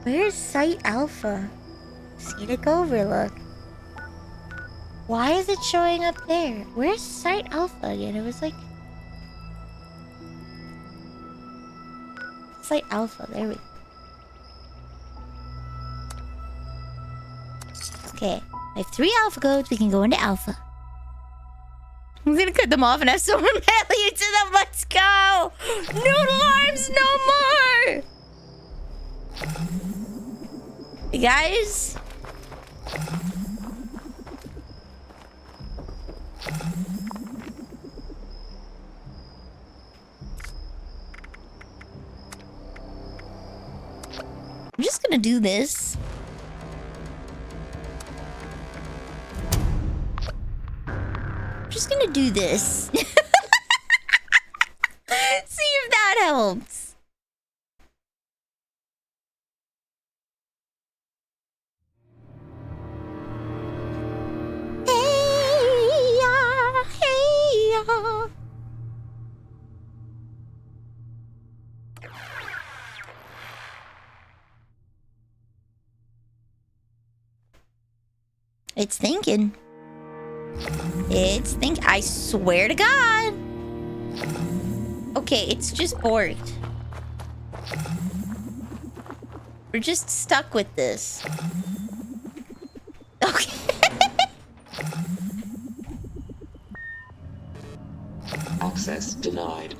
Where's Site Alpha? Scenic Overlook. Why is it showing up there? Where's Site Alpha again? It was like... Site Alpha, there we go. Okay, I have 3 alpha codes, we can go into alpha. I'm gonna cut them off and have someone mail you to them, let's go! Noodle arms, no more! Hey guys? I'm just gonna do this. I'm just gonna do this. See if that helps. Hey ya, hey ya. It's thinking. I swear to God. Okay, it's just bored. We're just stuck with this. Okay. Access denied.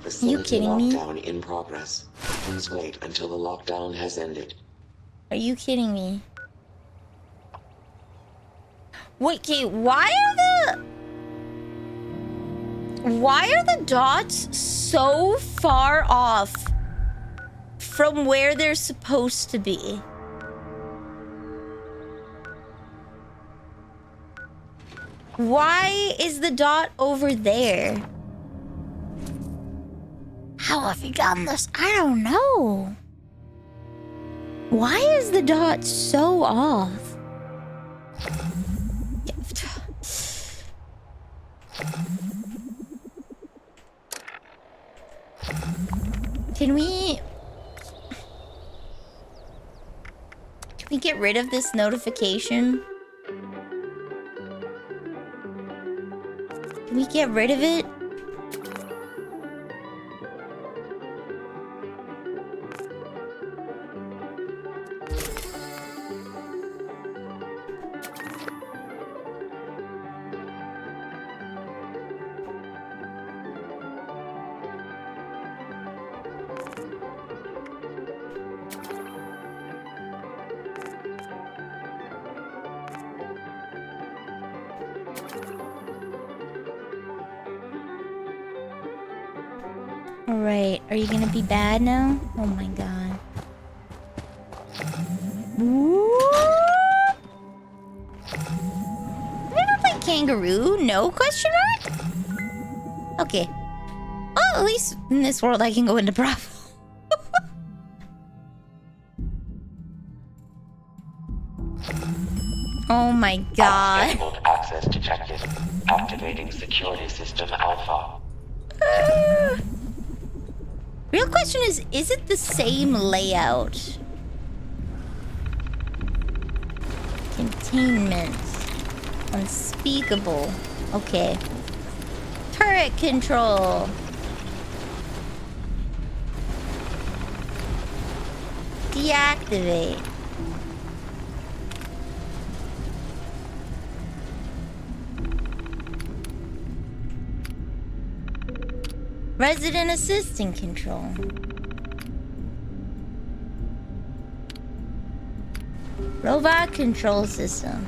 Are you kidding me? Lockdown in progress. Please wait until the lockdown has ended. Are you kidding me? Wait, okay, why are the dots so far off from where they're supposed to be? Why is the dot over there? How have you gotten this? I don't know. Why is the dot so off? Can we get rid of this notification? Can we get rid of it? Alright, are you gonna be bad now? Oh my god. Have you ever played Kangaroo? No? Question mark? Okay. Well, at least in this world I can go into Bravo. Oh my god. Unscheduled access detected. Activating security system Alpha. Real question is it the same layout? Containment. Unspeakable. Okay. Turret control. Deactivate. Resident assistant control. Robot control system.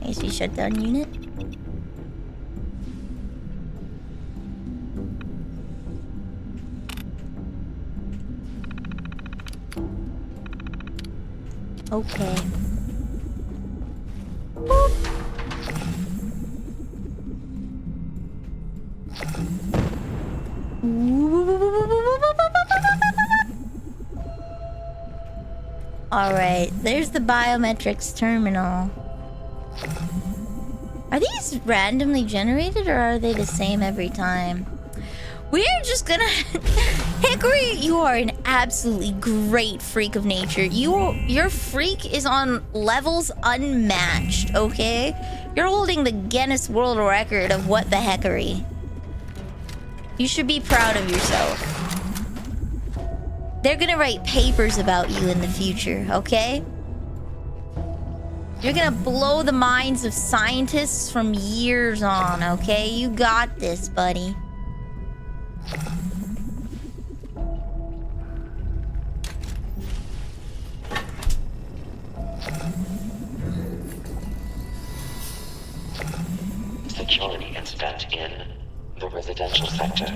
AC shutdown unit. Okay. Boop. All right, there's the biometrics terminal. Are these randomly generated or are they the same every time? We're just gonna... Hickory, you are an absolutely great freak of nature. Your freak is on levels unmatched, okay? You're holding the Guinness World Record of what the heckery. You should be proud of yourself. They're gonna write papers about you in the future, okay? You're gonna blow the minds of scientists from years on, okay? You got this, buddy. Security incident in the residential sector.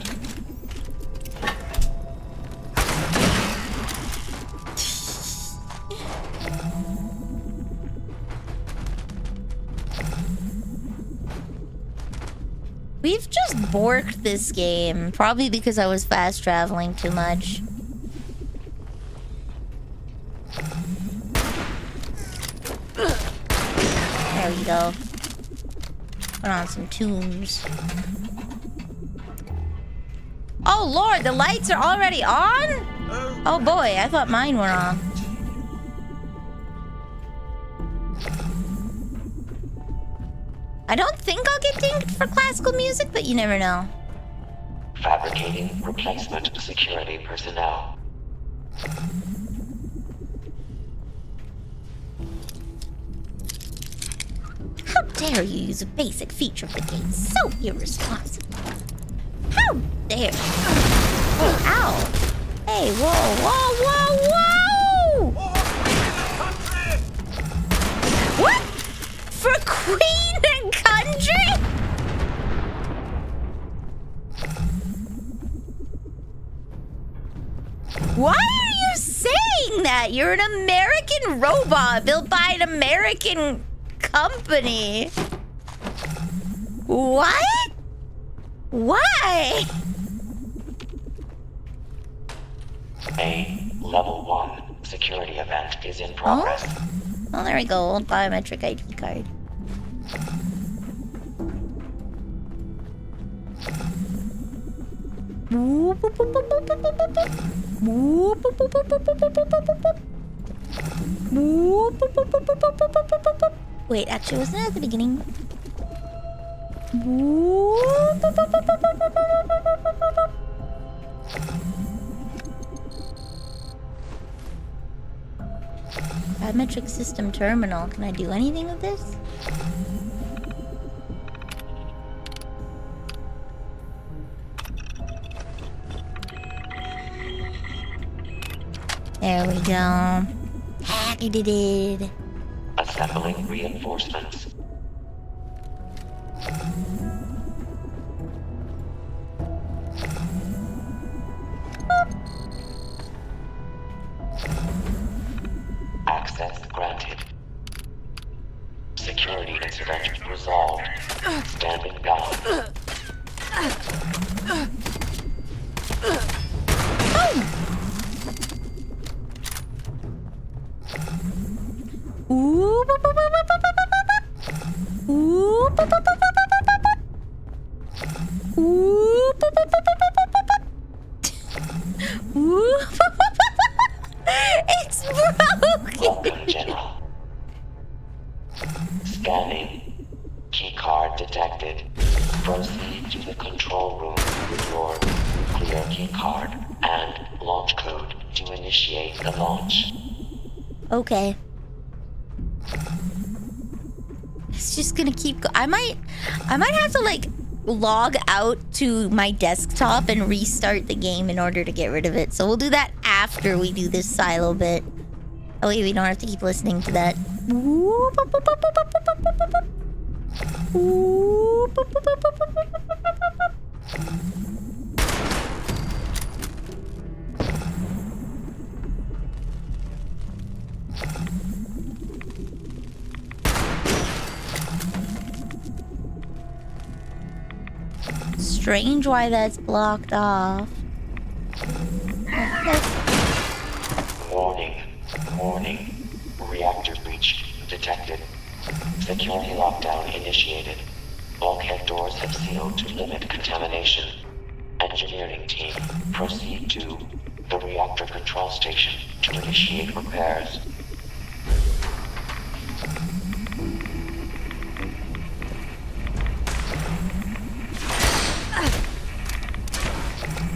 We've just borked this game, probably because I was fast traveling too much. There we go. Put on some tunes. Oh lord, the lights are already on? Oh boy, I thought mine were on. I don't think I'll get dinged for classical music, but you never know. Fabricating replacement security personnel. How dare you use a basic feature of the game so irresponsible? How dare you? Oh, ow. Hey, whoa, whoa, whoa, whoa! What? For Queen and Country? Why are you saying that? You're an American robot built by an American company. What? Why? A level 1 security event is in progress. Oh, there we go. Old biometric ID card. Wait, actually, wasn't it at the beginning? Biometric system terminal. Can I do anything with this? There we go. Hacky did it. Assembling reinforcements. Access granted. Security incident resolved. Standing down. Ooh. Ooh. Ooh. Ooh. It's broken. Welcome, General. Scanning. Keycard detected. Proceed to the control room with your clear keycard and launch code to initiate the launch. Okay. It's just gonna keep I might have to like log out to my desktop and restart the game in order to get rid of it. So we'll do that after we do this silo bit. Oh wait, we don't have to keep listening to that. Strange why that's blocked off. Warning. Warning. Reactor breach detected. Security lockdown initiated. Bulkhead doors have sealed to limit contamination. Engineering team, proceed to the reactor control station to initiate repairs.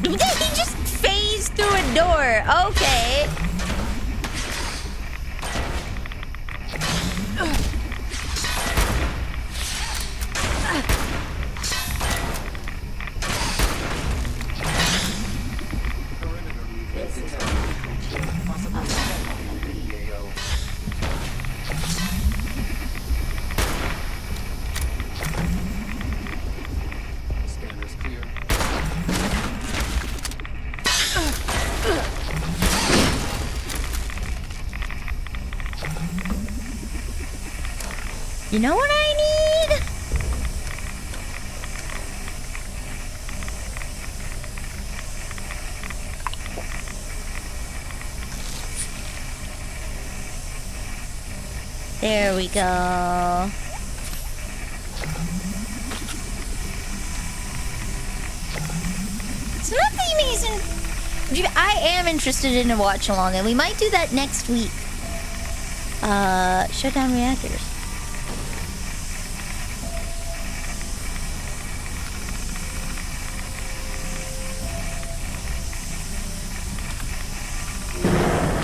He just phased through a door. Okay. You know what I need? There we go. It's not the amazing. I am interested in a watch along, and we might do that next week. Shut down reactors.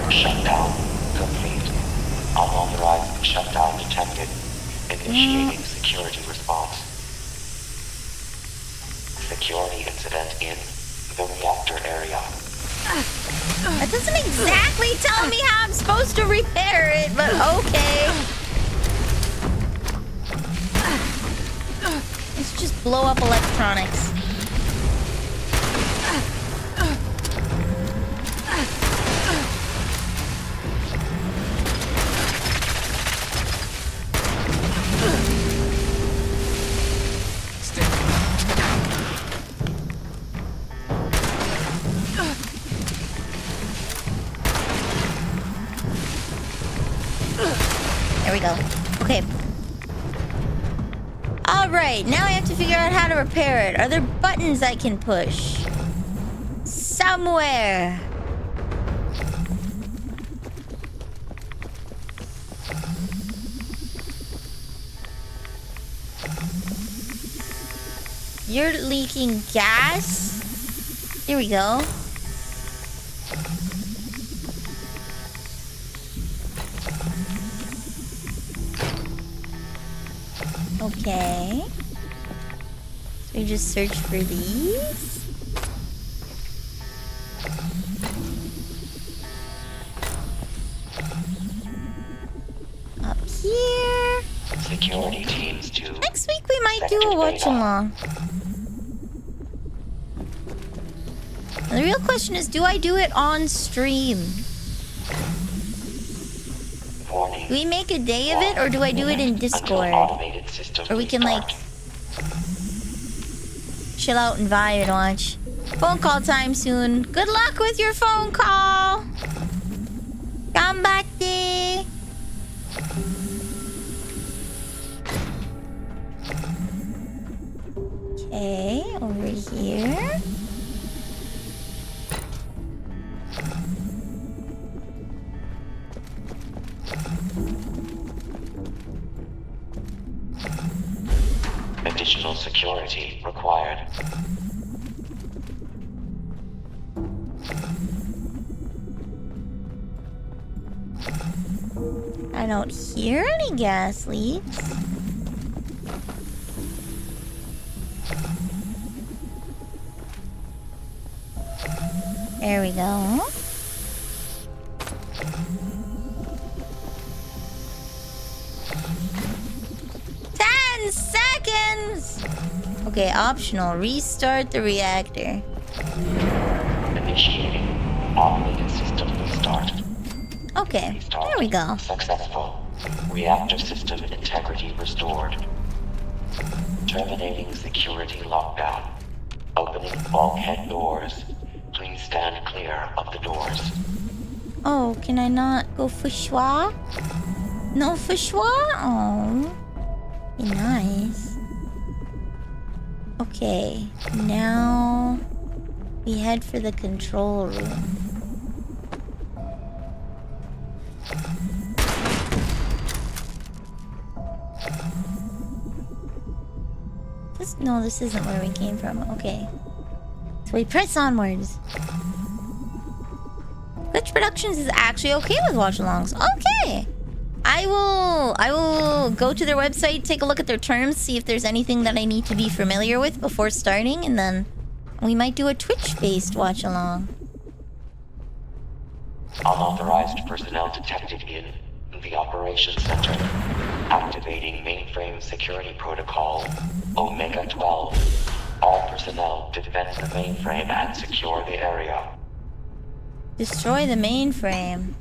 Shutdown complete. Unauthorized shutdown detected. Initiating security response. Security incident in the reactor area. That doesn't exactly tell me how I'm supposed to repair it, but okay. Let's just blow up electronics. There we go. Okay. Alright, now I have to figure out how to repair it. Are there buttons I can push? Somewhere. You're leaking gas? Here we go. Okay. So we just search for these. Up here. Security teams to Next week we might do a watch along. The real question is, do I do it on stream? Do we make a day of it, or do I do it in Discord? Or we can, like, chill out and vibe and watch. Phone call time soon. Good luck with your phone call! Gambate! Okay, over here. Additional security required. I don't hear any gas leaks. There we go. Seconds! Okay, optional. Restart the reactor. Initiating automated system restart. Okay, there we go. Successful. Reactor system integrity restored. Terminating security lockdown. Opening bulkhead doors. Please stand clear of the doors. Oh, can I not go for schwa? No for schwa? Oh. Be nice. Okay, now we head for the control room. No, this isn't where we came from. Okay. So we press onwards. Glitch Productions is actually okay with watch-alongs. Okay. I will go to their website, take a look at their terms, see if there's anything that I need to be familiar with before starting, and then we might do a Twitch-based watch-along. Unauthorized personnel detected in the Operations Center. Activating mainframe security protocol Omega 12. All personnel defend the mainframe and secure the area. Destroy the mainframe.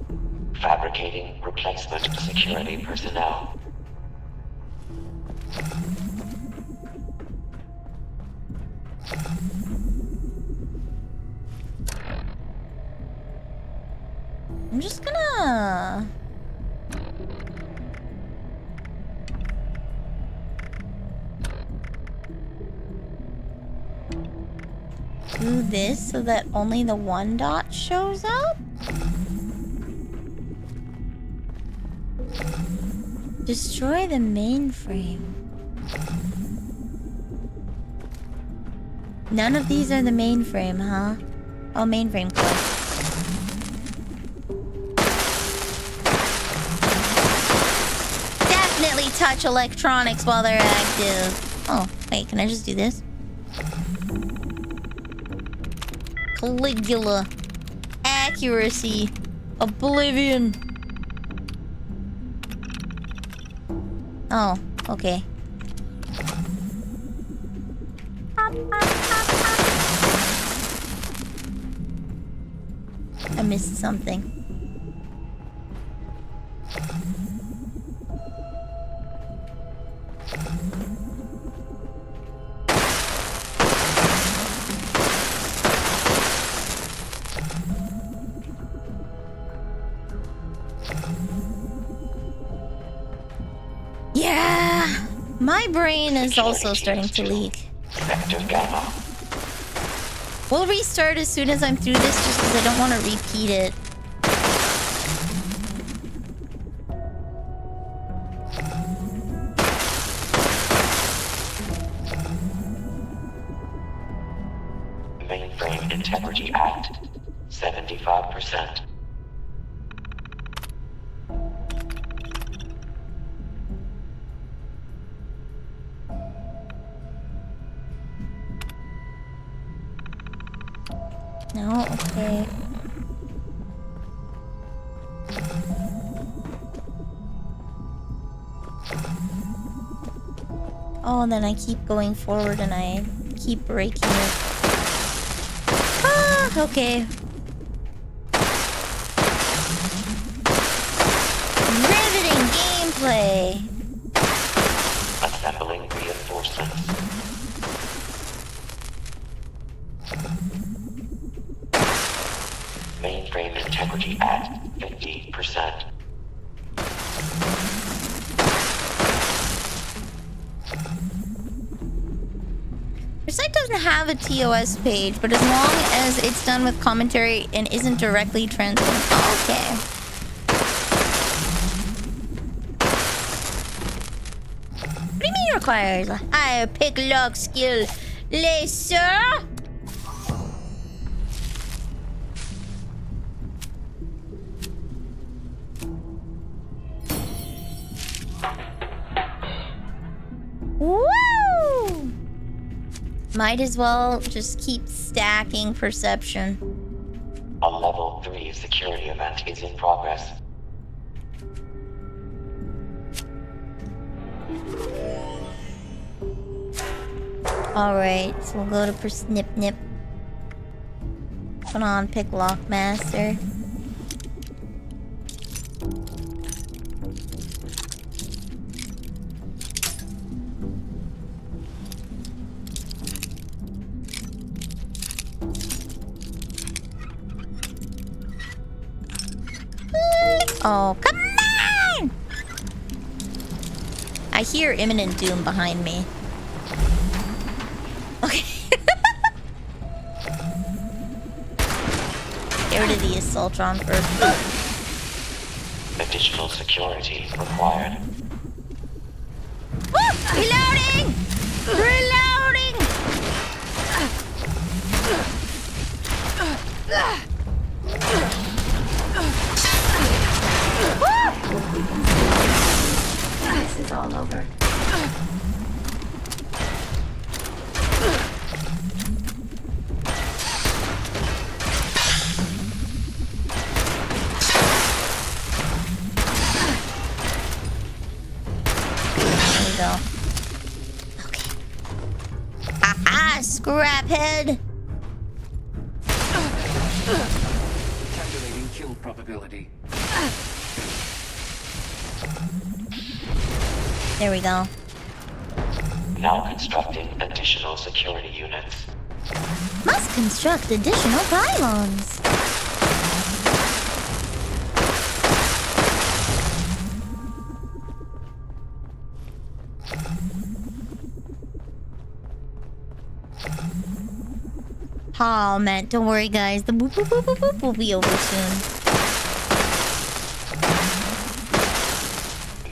Fabricating replacement security personnel. I'm just gonna... do this so that only the one dot shows up? Destroy the mainframe. None of these are the mainframe, huh? Oh, mainframe core. Definitely touch electronics while they're active. Oh, wait, can I just do this? Caligula. Accuracy. Oblivion. Oh, okay. I missed something. Yeah, my brain is also starting to leak. We'll restart as soon as I'm through this, just because I don't want to repeat it. Mainframe Integrity Act, 75%. No, okay. Oh, and then I keep going forward and I keep breaking it. Ah, okay. Riveting gameplay. Assembling reinforcements. Mainframe Integrity at 50%. Your site doesn't have a TOS page, but as long as it's done with commentary and isn't directly translated. Okay. What do you mean requires a higher pick lock skill, laser? Might as well just keep stacking perception. A level 3 security event is in progress. Alright, so we'll go to Persnip-Nip. Put on Pick Lockmaster. Oh, come on! I hear imminent doom behind me. Okay. Get rid of the Assaultron first. Additional security required. Woo! Reloading! Reloading! This is all over. There we go. Okay. Haha, scraphead! Calculating kill probability. There we go. Now constructing additional security units. Must construct additional pylons. Oh man, don't worry guys, the boop boop boop boop boop will be over soon.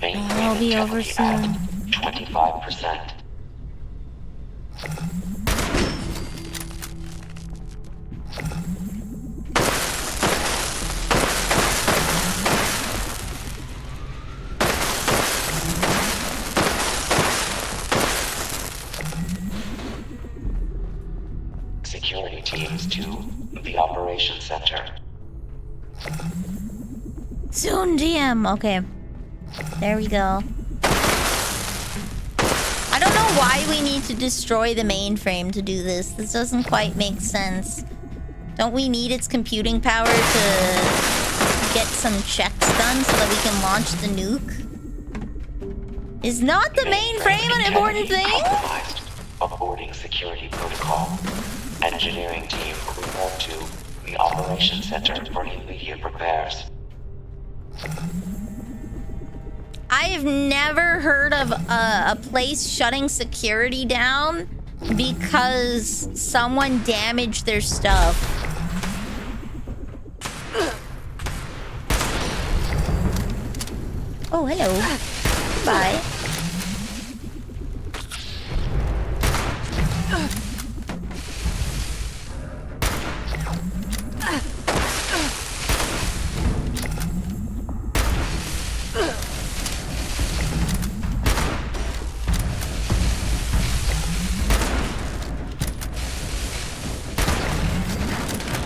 It'll be over soon. 25%. Security teams to the operations center. Soon, DM. Okay. There we go. I don't know why we need to destroy the mainframe to do this. This doesn't quite make sense. Don't we need its computing power to get some checks done so that we can launch the nuke? Is not the mainframe an important thing? Compromised. Aborting security protocol. Engineering team report to the operations center for immediate repairs. I have never heard of a place shutting security down because someone damaged their stuff. Oh, hello. Bye.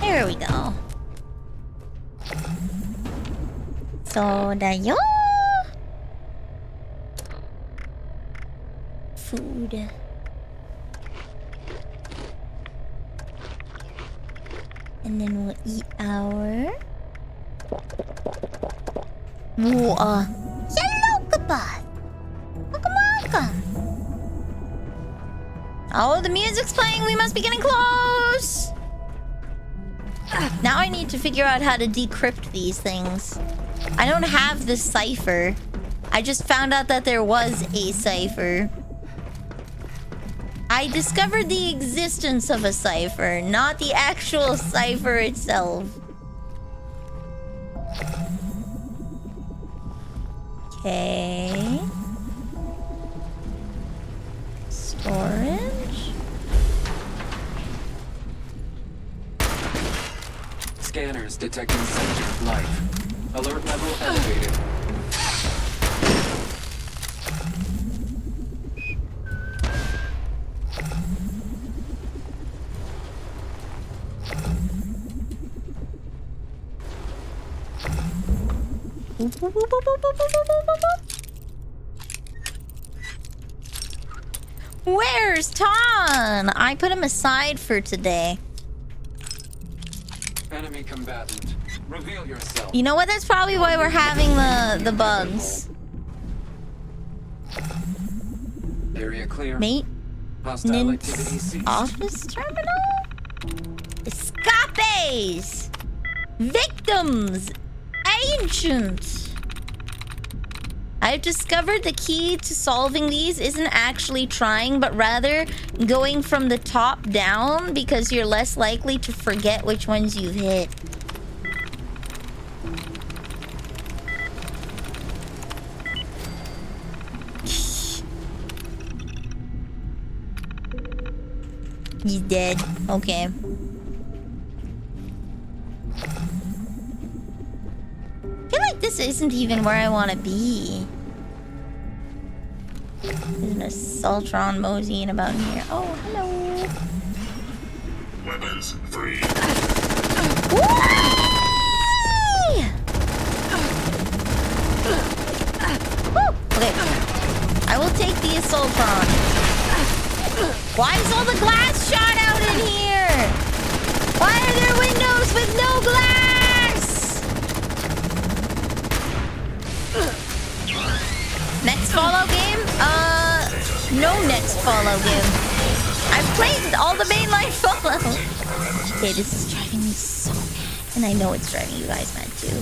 There we go. So da yo. Food. And then we'll eat our water. Hello, goodbye. Welcome. Oh, the music's playing. We must be getting close. Now I need to figure out how to decrypt these things. I don't have the cipher. I just found out that there was a cipher. I discovered the existence of a cipher, not the actual cipher itself. Okay. Storage. Scanners detecting sentient life. Alert level elevated. Where's Ton? I put him aside for today. Enemy combatant, reveal yourself. You know what? That's probably why we're having the bugs. Area clear. Mate. Hostile activity ceased. Office terminal? Escapes! Victims! Ancient! I've discovered the key to solving these isn't actually trying, but rather going from the top down, because you're less likely to forget which ones you've hit. He's dead. Okay. I feel like this isn't even where I want to be. There's an Assaultron moseying about here. Oh, hello. Weapons free. Okay. I will take the Assaultron. Why is all the glass shot out in here? Why are there windows with no glass? Next Fallout game? No next Fallout game. I've played all the mainline Fallout. Okay, this is driving me so mad. And I know it's driving you guys mad too.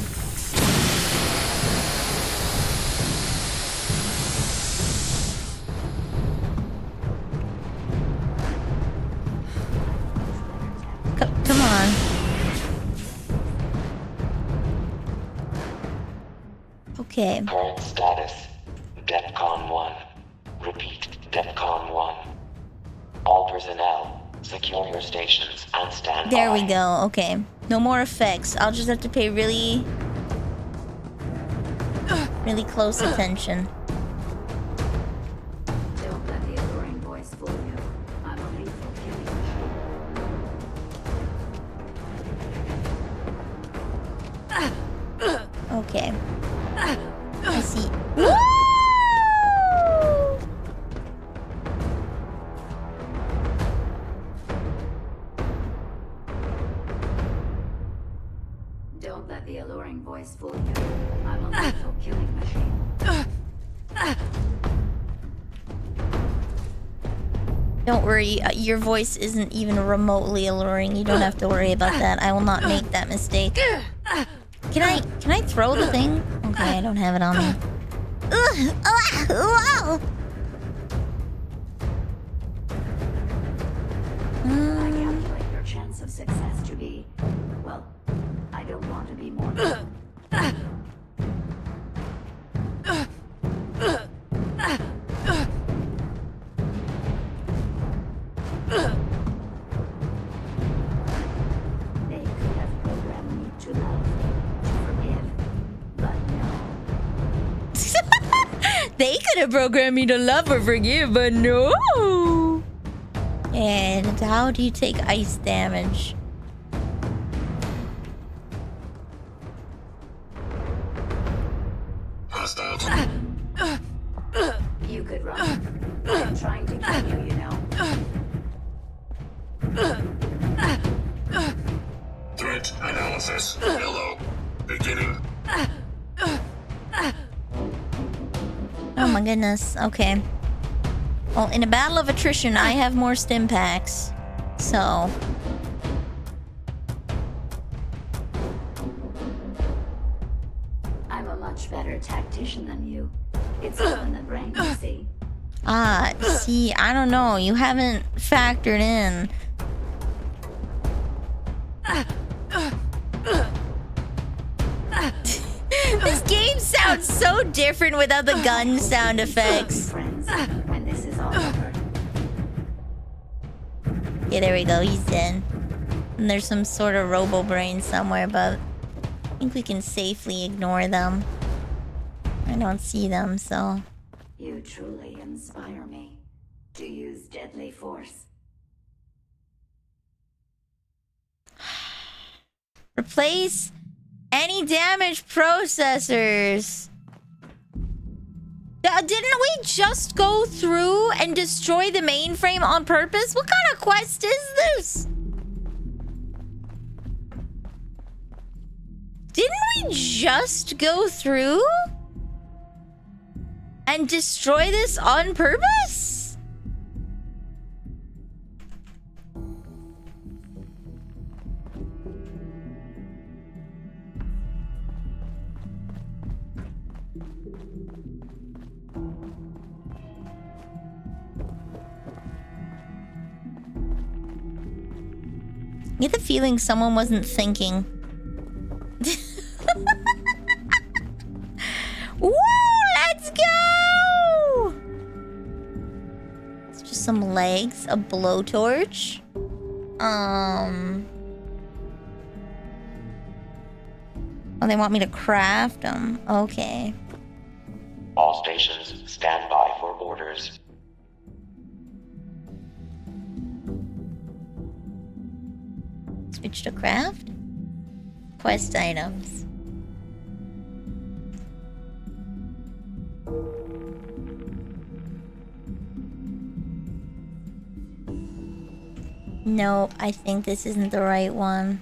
Come on. Okay. Current status. DEFCON 1. Repeat, DEFCON 1. All personnel, secure your stations and stand There by. we go. Okay. No more effects. I'll just have to pay really close attention. Don't let the alluring voice fool you. I'm a lethal killing machine. Okay. I see. Woo! Don't let the alluring voice fool you. I'm a lethal killing machine. Don't worry, your voice isn't even remotely alluring. You don't have to worry about that. I will not make that mistake. Can I throw the thing? Okay, I don't have it on me. I calculate your chance of success to be, well, I don't want to be more. They could have programmed me to love, to forgive, but no. They could have programmed me to love or forgive, but no. And how do you take ice damage? Hostile. You could run. I'm trying to kill you, you know. Threat analysis. Hello. Beginning. Oh my goodness. Okay. Well, in a battle of attrition, I have more stim packs. So... I'm a much better tactician than you. It's all in the brain, you see. Ah, see, I don't know. You haven't factored in. This game sounds so different without the gun sound effects. Friends, when this is all over. Yeah, there we go. He's dead. And there's some sort of robo-brain somewhere, but I think we can safely ignore them. I don't see them, so... You truly inspire me to use deadly force. Replace any Destroying damaged processors. Didn't we just go through and destroy the mainframe on purpose? What kind of quest is this? Didn't we just go through and destroy this on purpose? I get the feeling someone wasn't thinking. Woo! Let's go! It's just some legs, a blowtorch. Oh, they want me to craft them. Okay. All stations, stand by for orders. Switch to craft. Quest items. No, I think this isn't the right one.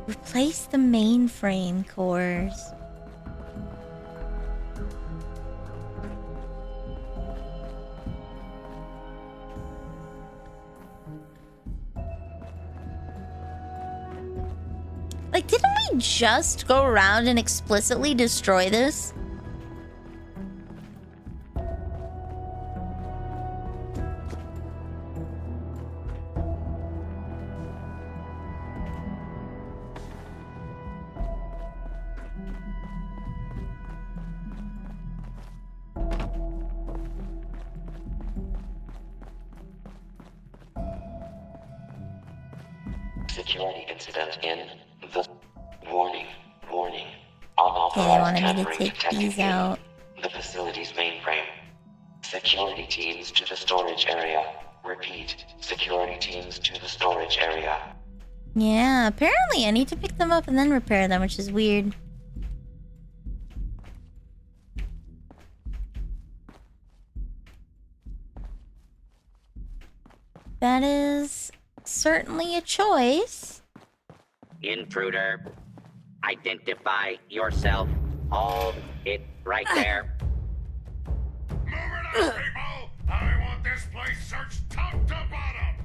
Replace the mainframe cores. Like, didn't we just go around and explicitly destroy this? Security incident in the... Warning. Okay, Unauthorized they wanted me to tampering take detected these in out. the facility's mainframe. Security teams to the storage area. Repeat. Security teams to the storage area. Yeah, apparently I need to pick them up and then repair them, which is weird. That is certainly a choice. Intruder, identify yourself. Hold it right there. I want this place searched top to bottom.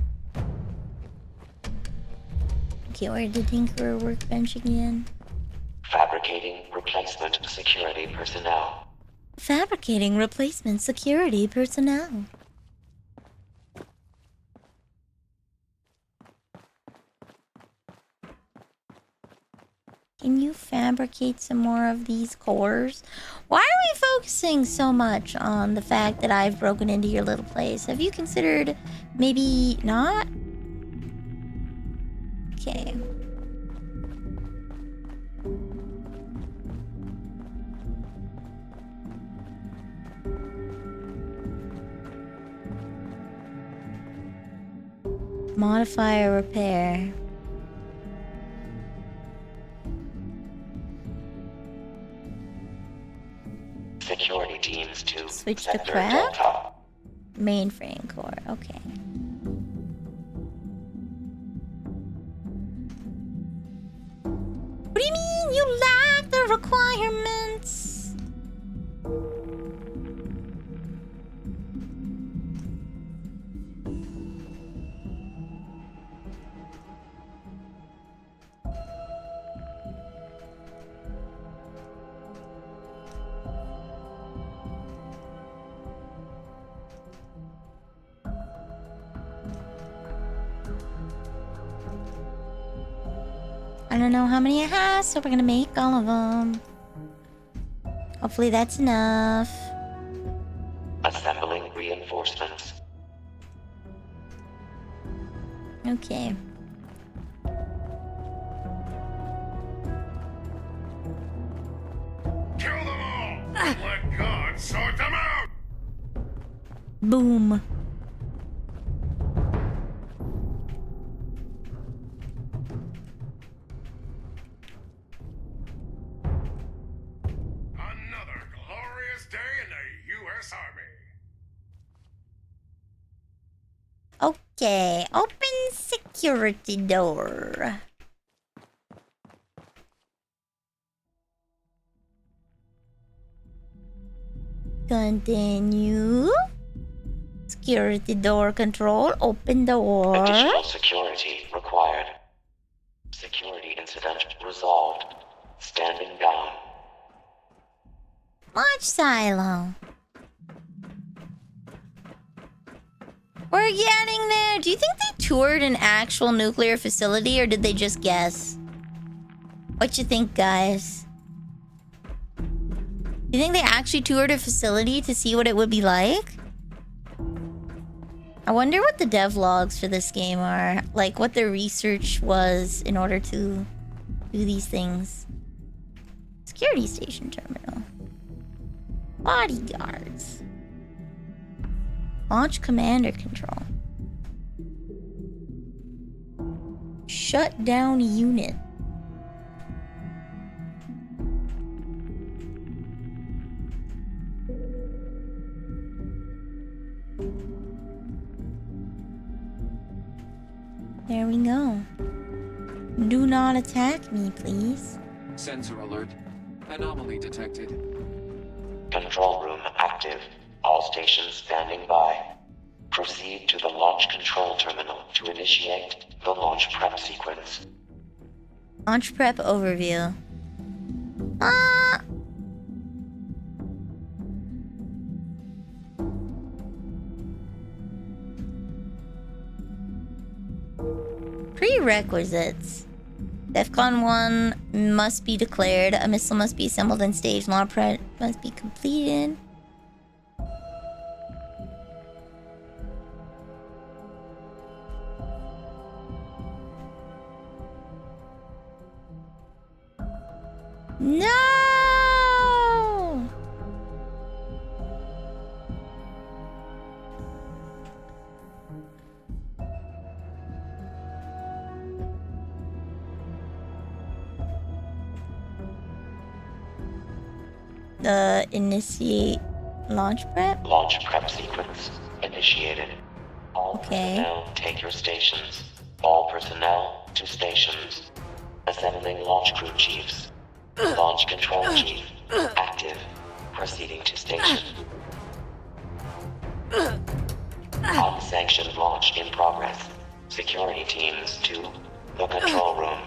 Okay, where did Tinkerer workbench again? Fabricating replacement security personnel. Fabricating replacement security personnel. Can you fabricate some more of these cores? Why are we focusing so much on the fact that I've broken into your little place? Have you considered maybe not? Okay. Modify or repair. Security teams to Switch to Sector craft? Delta. Mainframe core, okay. What do you mean you lack the requirements? I don't know how many it has, so we're gonna make all of them. Hopefully that's enough. Assembling reinforcements. Okay. Kill them all. Let God sort them out. Boom. Okay, open security door. Continue. Security door control. Open door. Additional security required. Security incident resolved. Standing down. Launch silo. We're getting there. Do you think they toured an actual nuclear facility or did they just guess? What you think, guys? Do you think they actually toured a facility to see what it would be like? I wonder what the devlogs for this game are. Like, what their research was in order to do these things. Security station terminal. Bodyguards. Launch commander control. Shut down unit. There we go. Do not attack me, please. Sensor alert. Anomaly detected. Control room active. All stations standing by. Proceed to the launch control terminal to initiate the launch prep sequence. Launch prep overview. Prerequisites. DEFCON 1 must be declared. A missile must be assembled and staged. Launch prep must be completed. No! Initiate launch prep? Launch prep sequence initiated. All personnel take your stations. All personnel to stations. Assembling launch crew chiefs. Launch control chief active. Proceeding to station. Unsanctioned launch in progress. Security teams to the control room.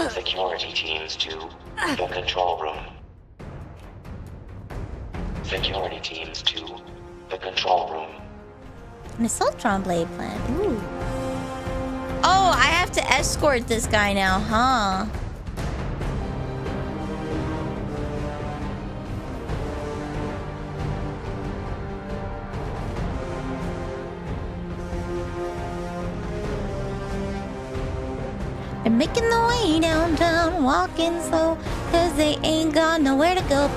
Security teams to the control room. Security teams to the control room. An assaultron blade plant. Ooh. Oh, I have to escort this guy now, huh? I'm making the way downtown, walking slow, cause they ain't got nowhere to go.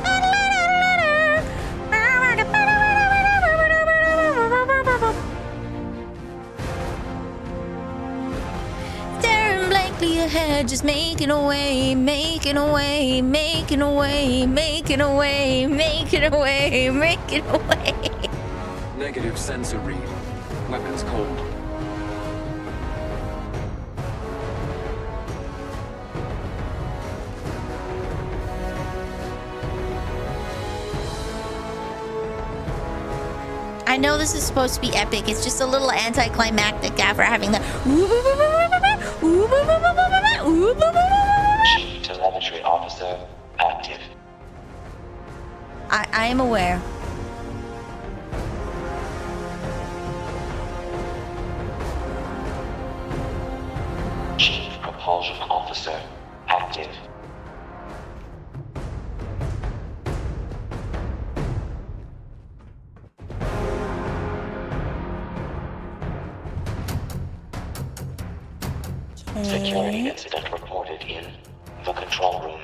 Staring blankly ahead, just making a way, making a way, making a way, making a way, making a way, making a way. Negative sensor read. Weapons cold. I know this is supposed to be epic. It's just a little anticlimactic after having the Chief Telemetry Officer active. I am aware. Chief Propulsion Officer active. Security incident reported in the control room.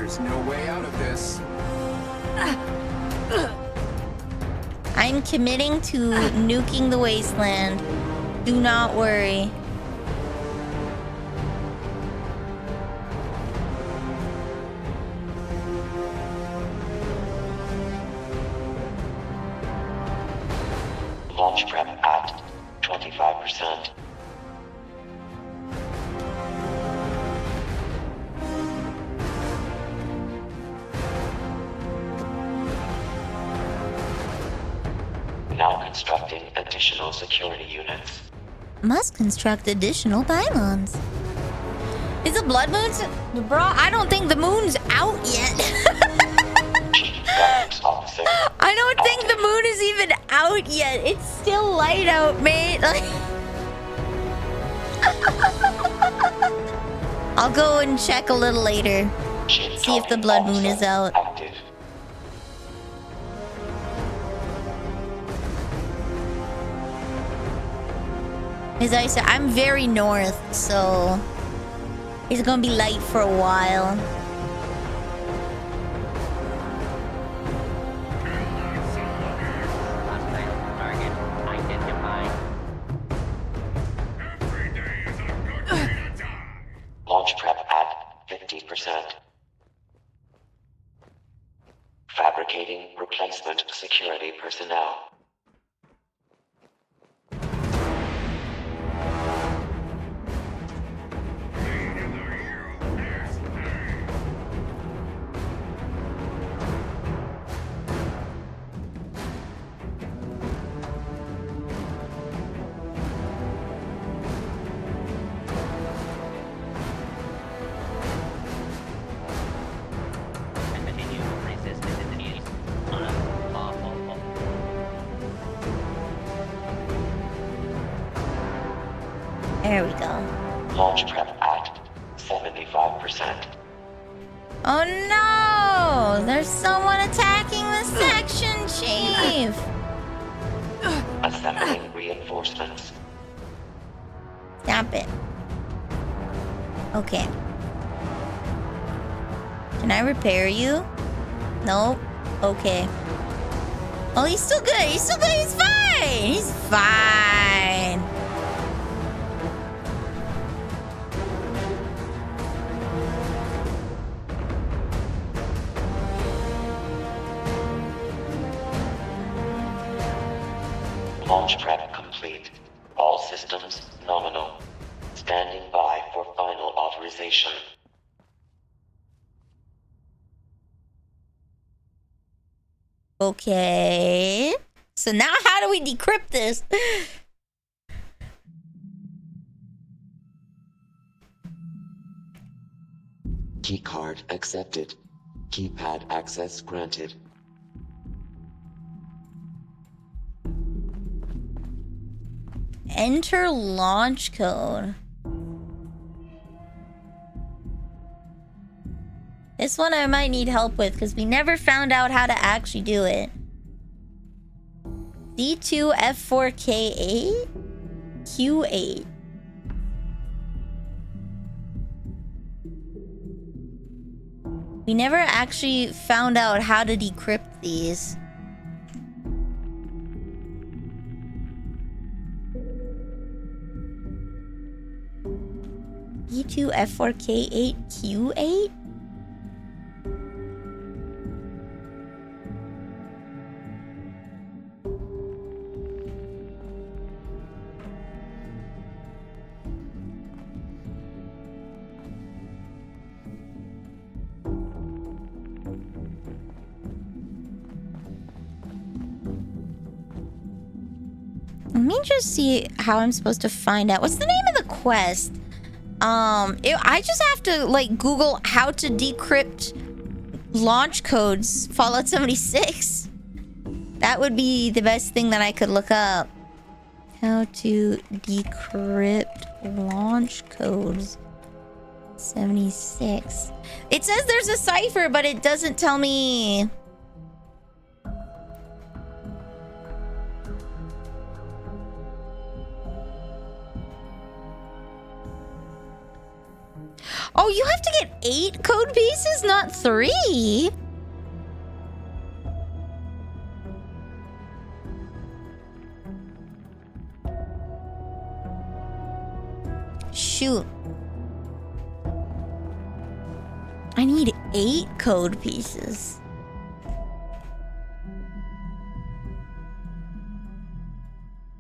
There's no way out of this. I'm committing to nuking the wasteland. Do not worry. Launch prep at 25%. Now constructing additional security units. Must construct additional pylons. Is the blood moon? Bro, I don't think the moon's out yet. I don't think the moon is even out yet. It's still light out, mate. I'll go and check a little later. See if the blood moon is out. As I said, I'm very north, so it's gonna be light for a while. Launch prep at 50%. Fabricating replacement security personnel. There we go. Launch prep at 75%. Oh no! There's someone attacking the section, Chief! Assembling reinforcements. Stop it. Okay. Can I repair you? Nope. Okay. Oh, he's still good. He's still good. He's fine. He's fine. Launch prep complete. All systems nominal. Standing by for final authorization. Okay. So now how do we decrypt this? Keycard accepted. Keypad access granted. Enter launch code. This one I might need help with because we never found out how to actually do it. D2F4K8? Q8. We never actually found out how to decrypt these. D2F4K8Q8? Let me just see how I'm supposed to find out. What's the name of the quest? I just have to like Google how to decrypt launch codes Fallout 76. That would be the best thing that I could look up. How to decrypt launch codes 76. It says there's a cipher, but it doesn't tell me. Oh, you have to get 8 code pieces, not 3. Shoot. I need 8 code pieces.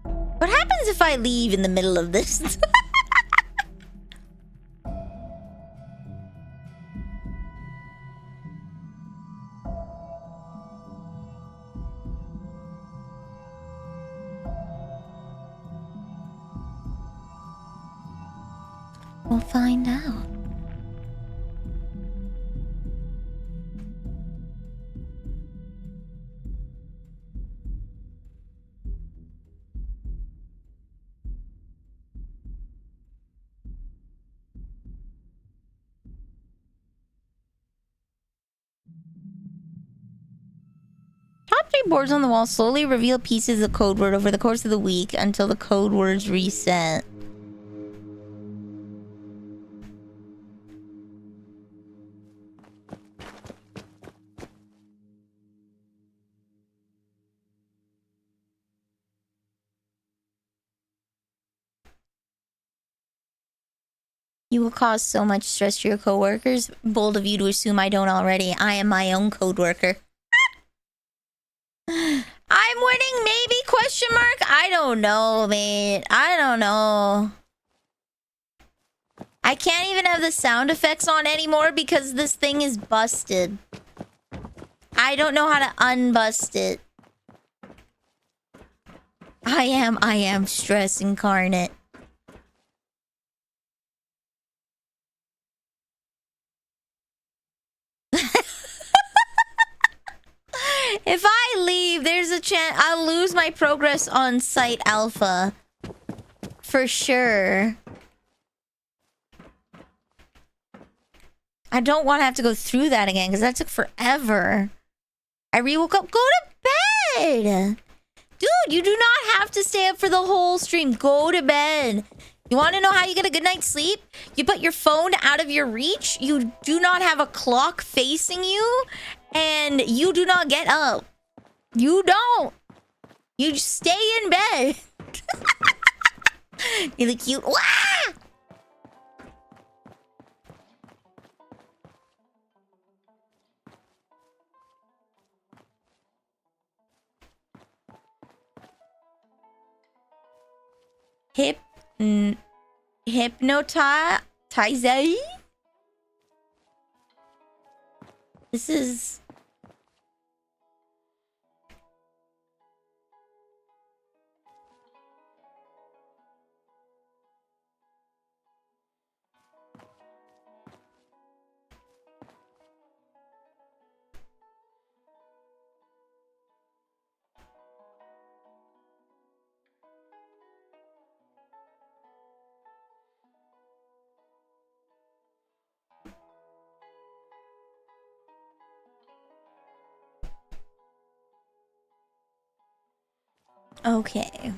What happens if I leave in the middle of this? We'll find out. Top 3 boards on the wall slowly reveal pieces of code word over the course of the week until the code words reset. You will cause so much stress to your coworkers. Bold of you to assume I don't already. I am my own code worker. I'm winning, maybe? Question mark? I don't know, mate. I don't know. I can't even have the sound effects on anymore because this thing is busted. I don't know how to unbust it. I am stress incarnate. If I leave, there's a chance I'll lose my progress on site alpha. For sure. I don't want to have to go through that again because that took forever. I woke up. Go to bed! Dude, you do not have to stay up for the whole stream. Go to bed. You want to know how you get a good night's sleep? You put your phone out of your reach. You do not have a clock facing you. And you do not get up. You don't. You just stay in bed. You look cute. Wah! Hypnotize. This is... Okay.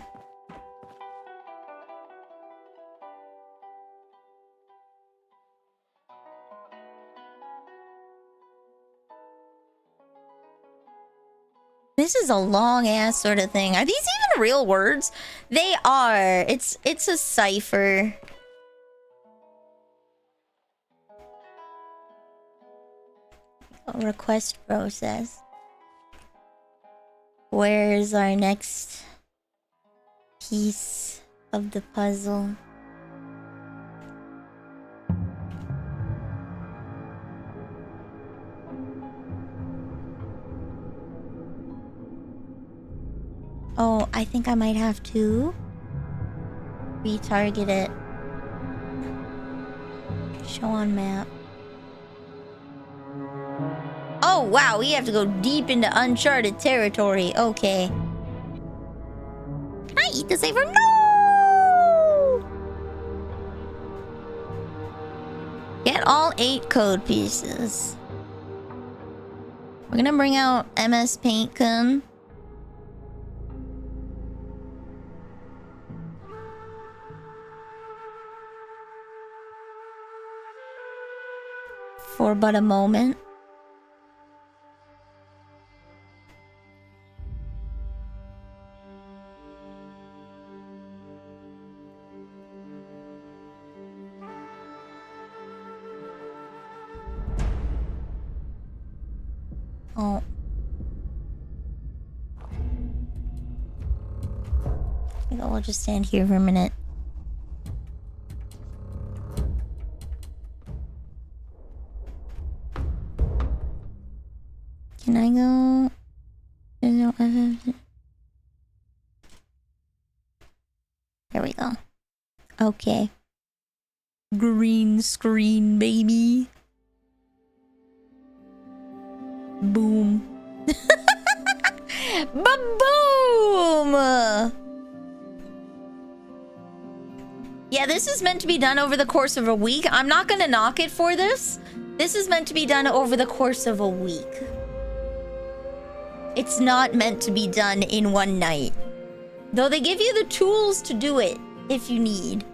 This is a long ass sort of thing. Are these even real words? They are. It's a cipher. A request process. Where's our next piece of the puzzle? Oh, I think I might have to retarget it. Show on map. Oh, wow, we have to go deep into uncharted territory. Okay. Can I eat the saver? No! Get all 8 code pieces. We're gonna bring out MS Paint Gun. for but a moment. Oh. I think I'll just stand here for a minute. Can I go? There we go. Okay. Green screen, baby. Boom. Ba-boom! Yeah, this is meant to be done over the course of a week. I'm not gonna knock it for this. This is meant to be done over the course of a week. It's not meant to be done in one night. Though they give you the tools to do it if you need.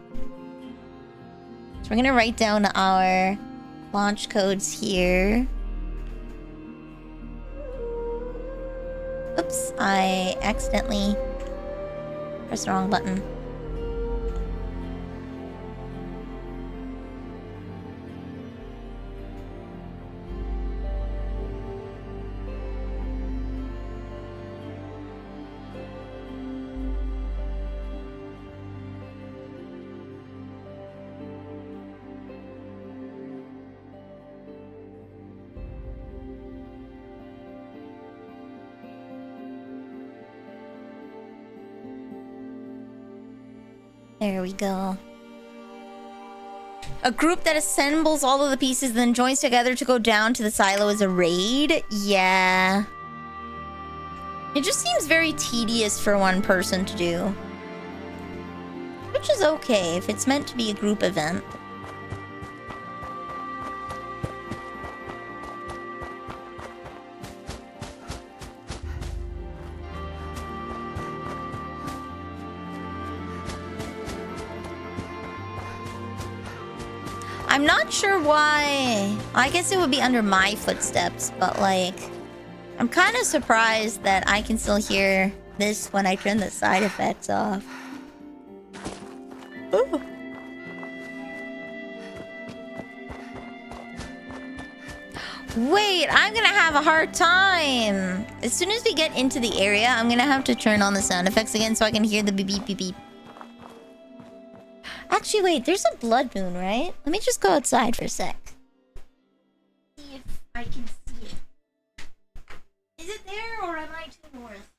So we're gonna write down our launch codes here. Oops, I accidentally pressed the wrong button. There we go. A group that assembles all of the pieces, then joins together to go down to the silo is a raid? Yeah. It just seems very tedious for one person to do. Which is okay if it's meant to be a group event. I'm not sure why. I guess it would be under my footsteps, but like, I'm kind of surprised that I can still hear this when I turn the side effects off. Ooh. Wait, I'm gonna have a hard time. As soon as we get into the area, I'm gonna have to turn on the sound effects again so I can hear the beep beep beep beep. Actually, wait, there's a blood moon, right? Let me just go outside for a sec. See if I can see it. Is it there or am I too north?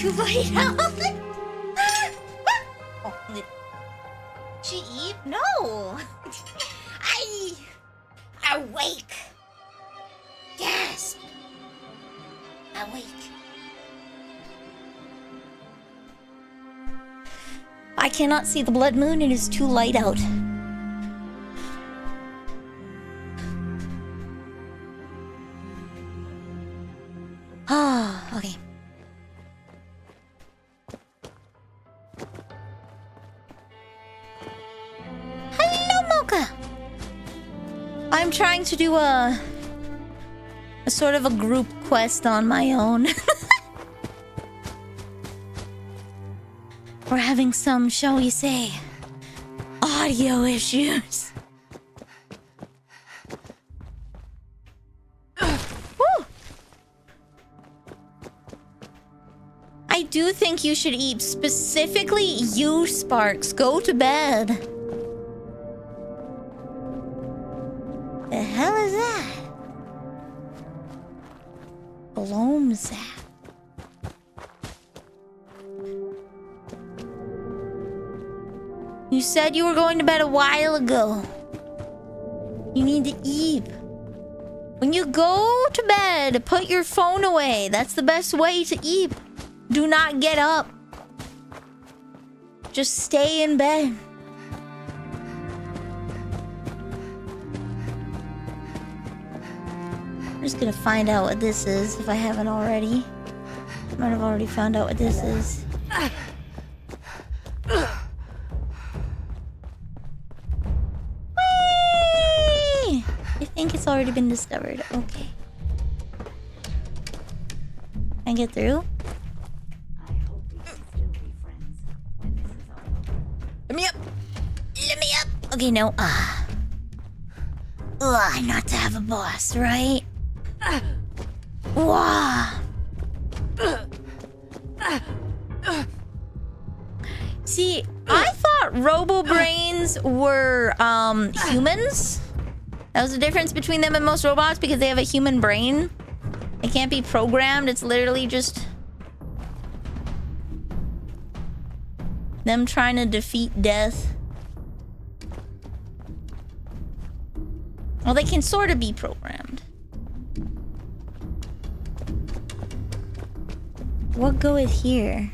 too late out. Oh, she eat? No. I awake. Gasp. Awake. I cannot see the blood moon. It is too light out. Ah, okay. Hello, Mocha. I'm trying to do a sort of a group quest on my own. We're having some, shall we say, audio issues. Woo. I do think you should eat. Specifically, you, Sparks. Go to bed. The hell is that? Bloom's that? You said you were going to bed a while ago. You need to eat. When you go to bed, put your phone away. That's the best way to eat. Do not get up. Just stay in bed. I'm just gonna find out what this is if I haven't already. Might have already found out what this is. Whee! I think it's already been discovered. Okay. Can I get through? Let me up! Let me up! Okay, no. Not to have a boss, right? Wah! See, I thought robo-brains were humans. That was the difference between them and most robots, because they have a human brain. It can't be programmed. It's literally just them trying to defeat death. Well, they can sort of be programmed. What goeth here?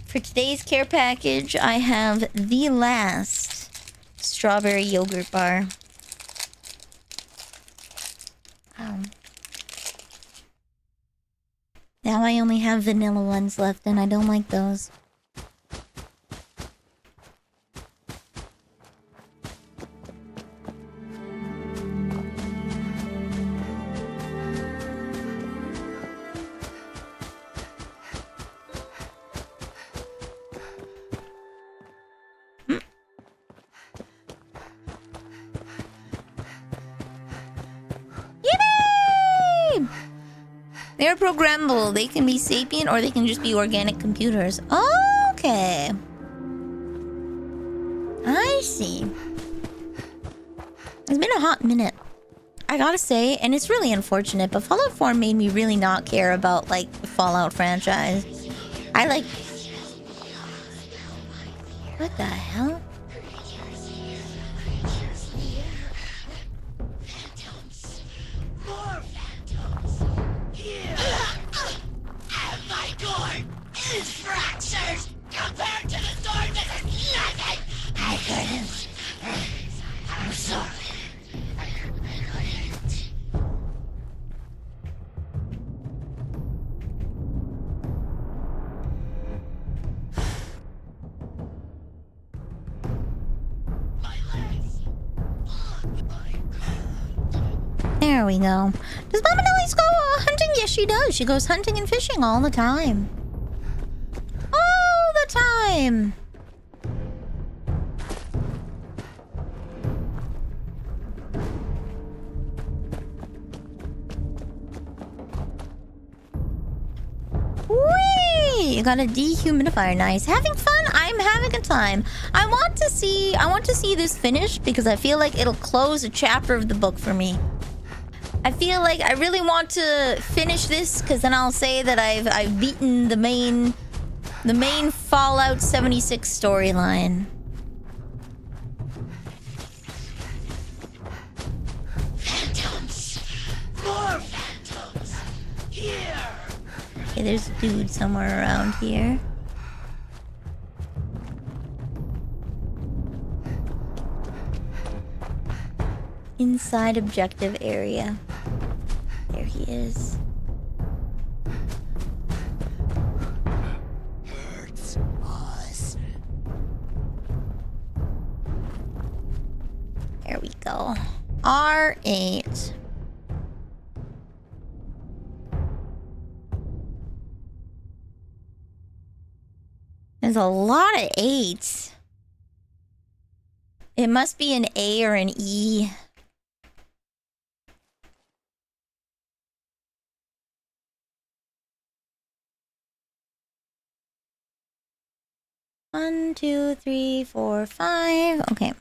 For today's care package, I have the last strawberry yogurt bar. Now I only have vanilla ones left, and I don't like those. Yippee! They're programmable. They can be sapient or they can just be organic computers. Okay. I see. It's been a hot minute, I gotta say, and it's really unfortunate, but Fallout 4 made me really not care about, like, the Fallout franchise. I like... What the hell? My door is fractured compared to the door that is nothing. I couldn't. I'm sorry. There we go. Does Mama Nelly's go hunting? Yes, she does. She goes hunting and fishing all the time. All the time. Whee! You got a dehumidifier. Nice. Having fun? I I'm having a time. I want to see this finished because I feel like it'll close a chapter of the book for me. I feel like I really want to finish this because then I'll say that I've beaten the main Fallout 76 storyline. Phantoms! More phantoms! Here! Okay, there's a dude somewhere around here. Inside objective area. There he is. Hurts us. There we go. R8. There's a lot of 8s. It must be an A or an E. One, two, three, four, 5. Okay.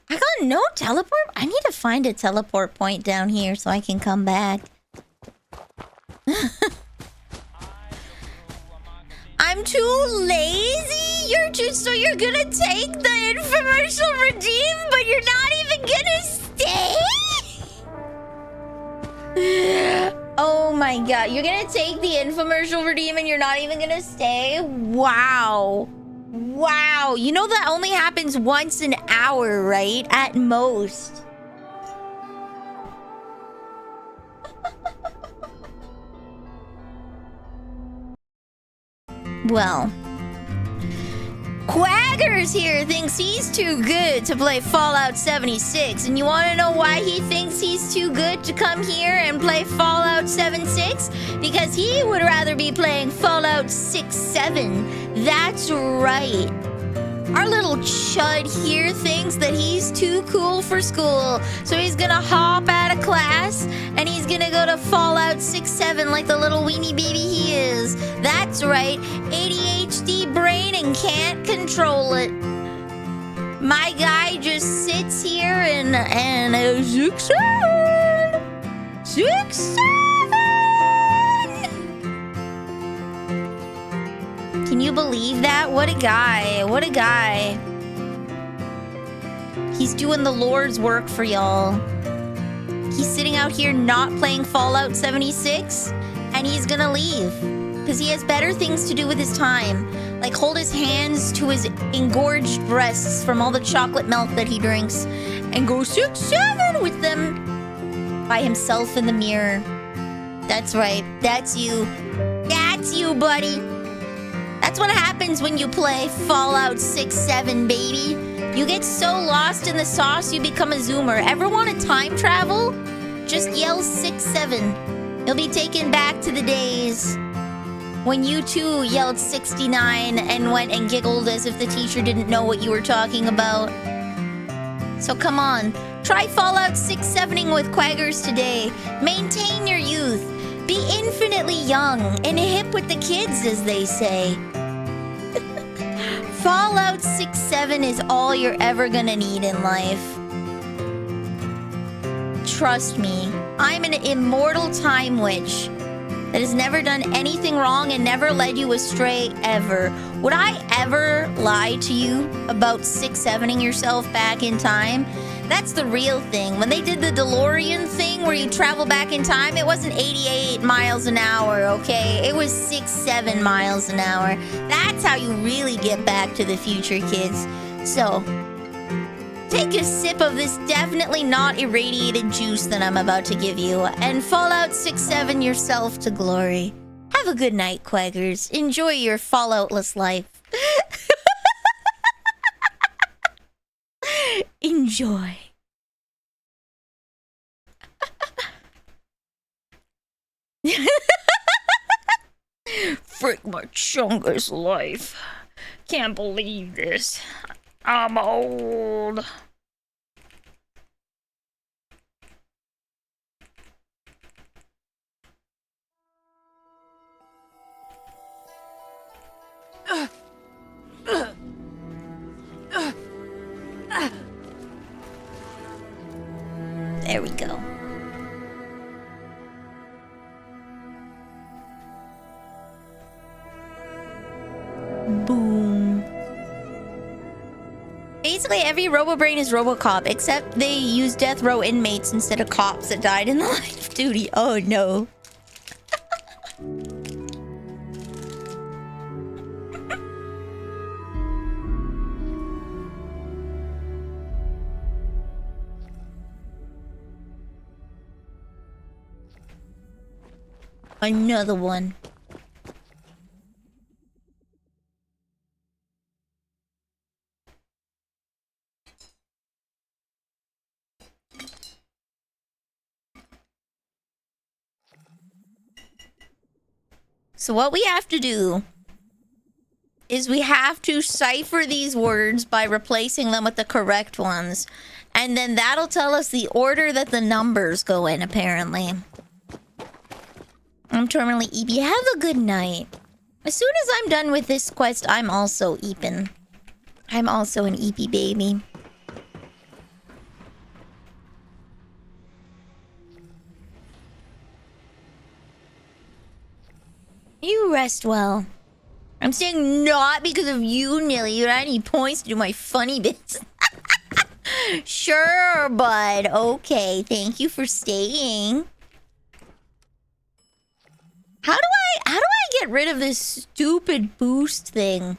I got no teleport? I need to find a teleport point down here so I can come back. I'm too lazy? So you're gonna take the infomercial redeem, but you're not even gonna stay? Oh my god, you're gonna take the infomercial redeem and you're not even gonna stay? Wow. Wow, you know that only happens once an hour, right? At most. Well, Quaggers here thinks he's too good to play Fallout 76, and you want to know why he thinks he's too good to come here and play Fallout 76? Because he would rather be playing Fallout 67. That's right. Our little chud here thinks that he's too cool for school, so he's gonna hop out of class and he's gonna go to Fallout 67 like the little weenie baby he is. That's right, ADHD brain and can't control it. My guy just sits here and 6-7. Can you believe that? What a guy. What a guy. He's doing the Lord's work for y'all. He's sitting out here not playing Fallout 76, and he's gonna leave. Because he has better things to do with his time. Like hold his hands to his engorged breasts from all the chocolate milk that he drinks, and go 6-7 with them by himself in the mirror. That's right. That's you. That's you, buddy. That's what happens when you play Fallout 67, baby. You get so lost in the sauce, you become a zoomer. Ever want to time travel? Just yell 6-7. You'll be taken back to the days when you too yelled 69 and went and giggled as if the teacher didn't know what you were talking about. So come on, try Fallout 6-7ing with Quaggers today. Maintain your youth. Be infinitely young and hip with the kids, as they say. Fallout 6-7 is all you're ever gonna need in life. Trust me, I'm an immortal time witch that has never done anything wrong and never led you astray, ever. Would I ever lie to you about 6-7ing yourself back in time? That's the real thing. When they did the DeLorean thing where you travel back in time, it wasn't 88 miles an hour, okay? It was 6-7 miles an hour. That's how you really get back to the future, kids. So, take a sip of this definitely not irradiated juice that I'm about to give you, and Fallout 6-7 yourself to glory. Have a good night, Quaggers. Enjoy your Falloutless life. Enjoy. Frick my chungus life. Can't believe this. I'm old. basically every RoboBrain is RoboCop, except they use death row inmates instead of cops that died in the line of duty. Oh no. Another one. So what we have to do is we have to cipher these words by replacing them with the correct ones. And then that'll tell us the order that the numbers go in, apparently. I'm terminally EP. Have a good night. As soon as I'm done with this quest, I'm also EPing. I'm also an EP baby. You rest well. I'm saying not because of you, Nilly. You don't have any points to do my funny bits. Sure, bud. Okay, thank you for staying. How do I get rid of this stupid boost thing?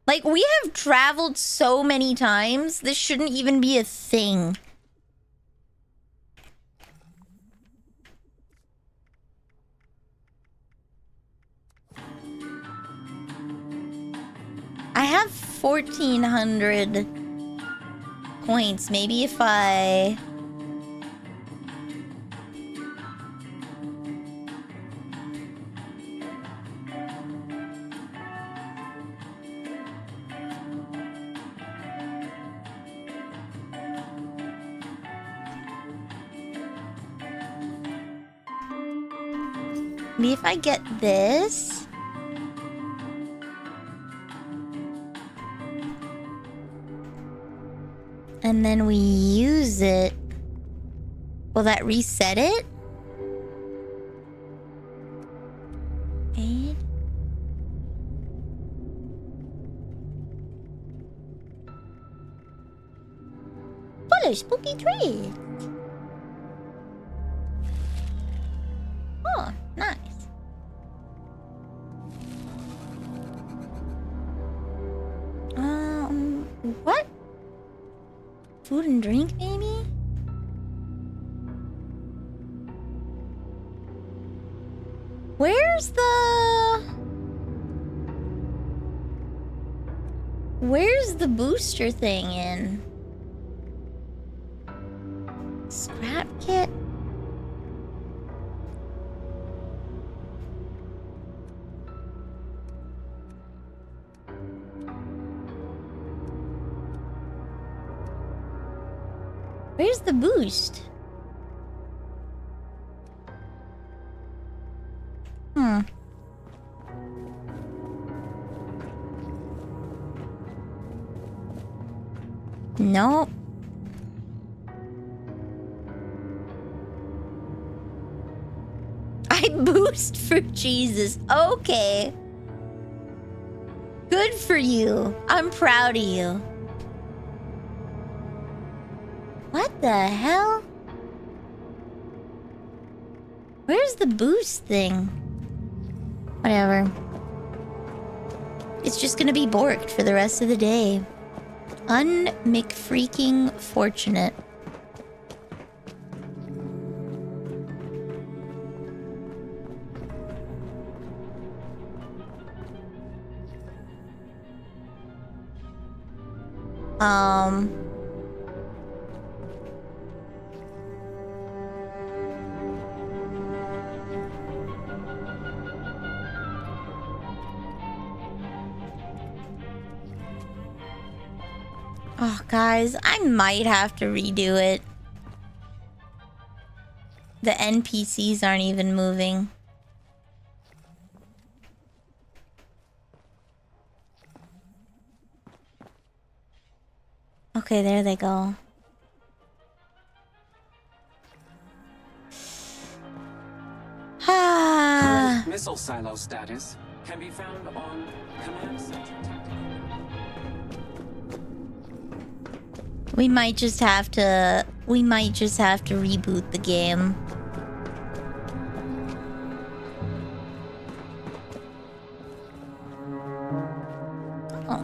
Like, we have traveled so many times, this shouldn't even be a thing. I have 1,400 points. Maybe if I... Maybe if I get this... and then we use it... Will that reset it? 8. Follow spooky tree. Oh, nice. What? Food and drink, maybe? Where's the booster thing in? Scrap kit? Where's the boost? Nope. I boost for Jesus. Okay. Good for you. I'm proud of you. What the hell? Where's the boost thing? Whatever. It's just gonna be borked for the rest of the day. Un-McFreaking fortunate. Oh, guys, I might have to redo it. The NPCs aren't even moving. Okay, there they go. Current missile silo status can be found on Command Center. We might just have to reboot the game. Oh.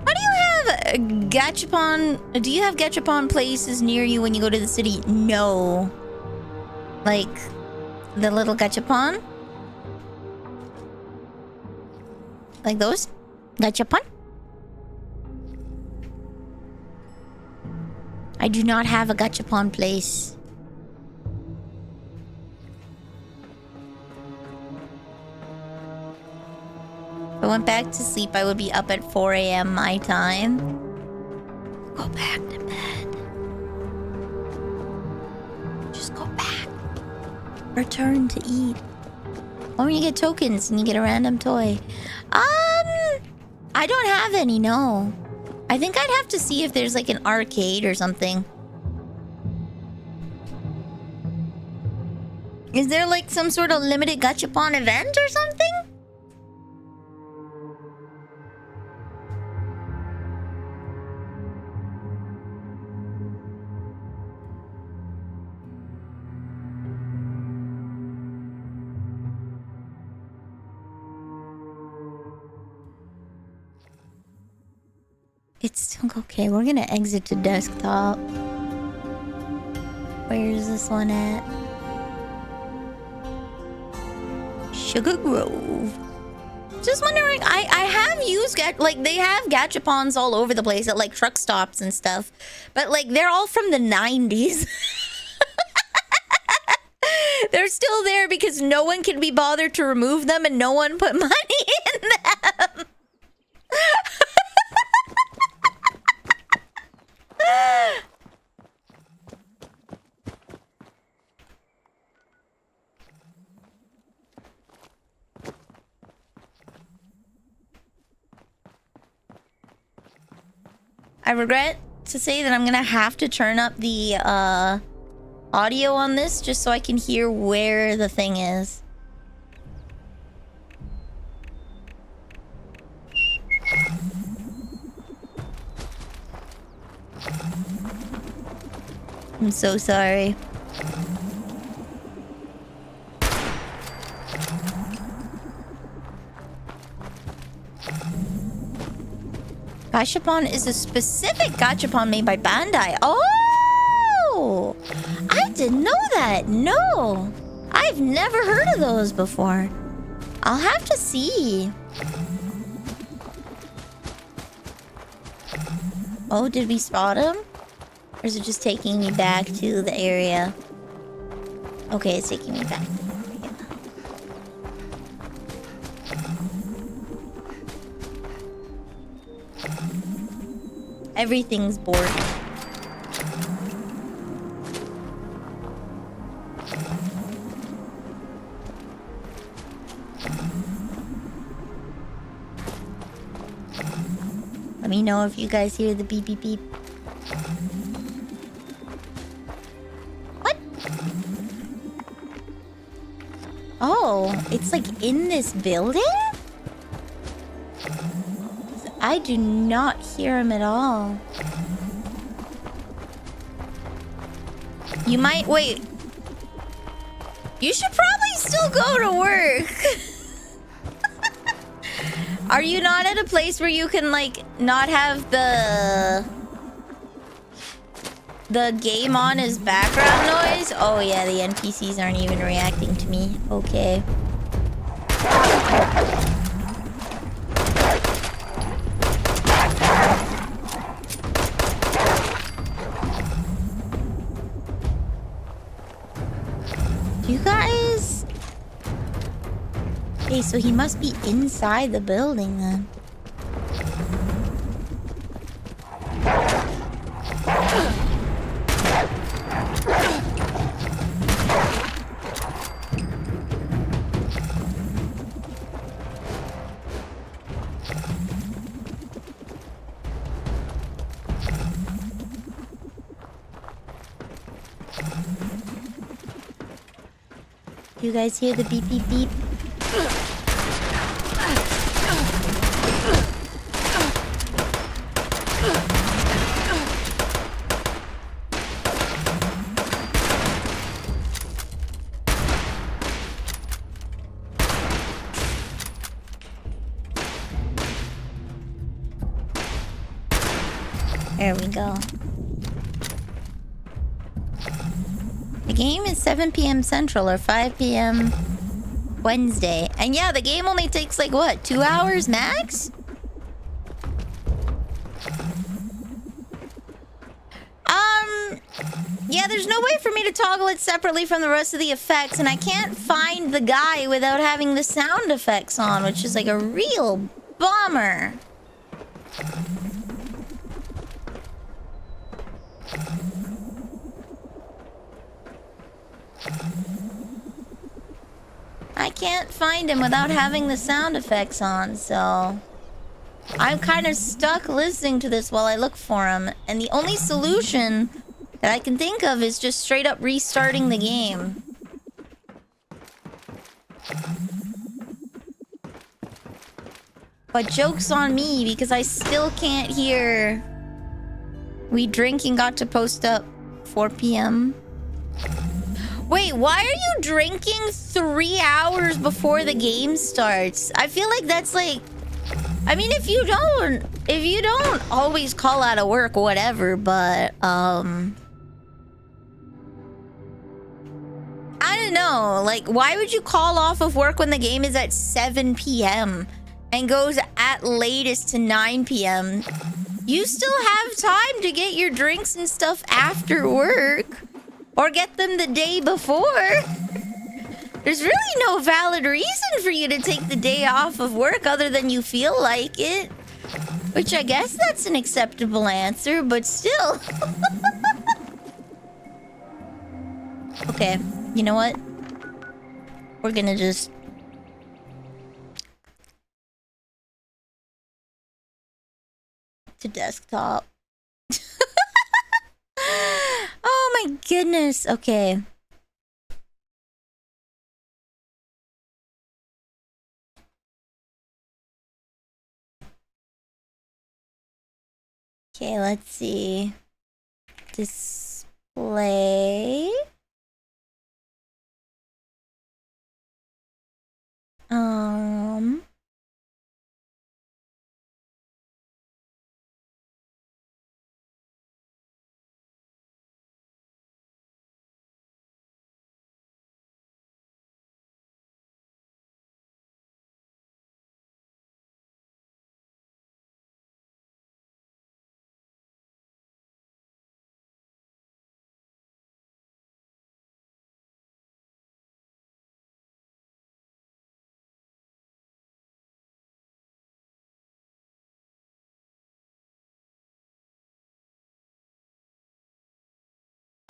Why do you have gachapon? Do you have gachapon places near you when you go to the city? No. Like the little gachapon? Like those? Gachapon? I do not have a gachapon place. If I went back to sleep, I would be up at 4 a.m. my time. Go back to bed. Just go back. Return to eat. Or you get tokens and you get a random toy. I don't have any, no. I think I'd have to see if there's like an arcade or something. Is there like some sort of limited gachapon event or something? It's okay. We're gonna exit to desktop. Where's this one at? Sugar Grove. Just wondering. I have used like they have gachapons all over the place at like truck stops and stuff, but like they're all from the 90s. They're still there because no one can be bothered to remove them and no one put money in them. I regret to say that I'm gonna have to turn up the audio on this just so I can hear where the thing is. I'm so sorry. Gachapon is a specific gachapon made by Bandai. Oh! I didn't know that. No. I've never heard of those before. I'll have to see. Oh, did we spot him? Or is it just taking me back to the area? Okay, it's taking me back. Everything's bored. Let me know if you guys hear the beep beep beep. What? Oh, it's like in this building? I do not hear him at all. You might wait. You should probably still go to work. Are you not at a place where you can like not have the game on as background noise? Oh yeah, the NPCs aren't even reacting to me. Okay. You guys... Okay, so he must be inside the building then. You guys hear the beep beep beep? There we go. The game is 7 p.m. Central or 5 p.m. Wednesday. And yeah, the game only takes like what, 2 hours max? Yeah, there's no way for me to toggle it separately from the rest of the effects, and I can't find the guy without having the sound effects on, which is like a real bummer. I can't find him without having the sound effects on, so I'm kind of stuck listening to this while I look for him, and the only solution that I can think of is just straight up restarting the game. But joke's on me because I still can't hear. We drinking got to post up 4 p.m. Wait, why are you drinking 3 hours before the game starts? I feel like that's like, I mean, if you don't always call out of work, whatever, but I don't know. Like, why would you call off of work when the game is at 7 p.m. and goes at latest to 9 p.m.? You still have time to get your drinks and stuff after work. Or get them the day before. There's really no valid reason for you to take the day off of work other than you feel like it. Which I guess that's an acceptable answer, but still. Okay, you know what? We're gonna just... to desktop. Oh my goodness. Okay. Okay, let's see. Display.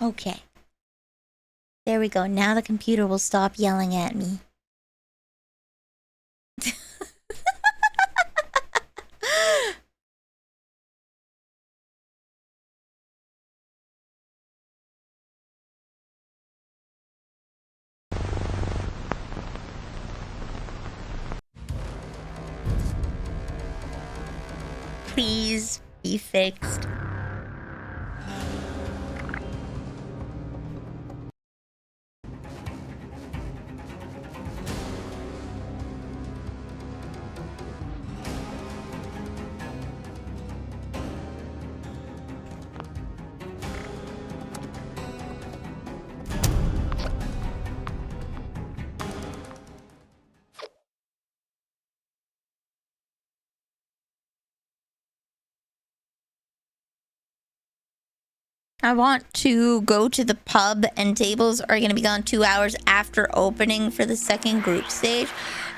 Okay. There we go. Now the computer will stop yelling at me. Please be fixed. I want to go to the pub, and tables are going to be gone 2 hours after opening for the second group stage.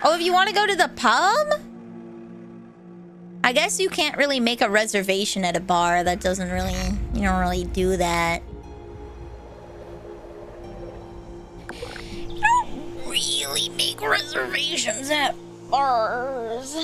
Oh, if you want to go to the pub? I guess you can't really make a reservation at a bar. That doesn't really... You don't really do that. You don't really make reservations at bars.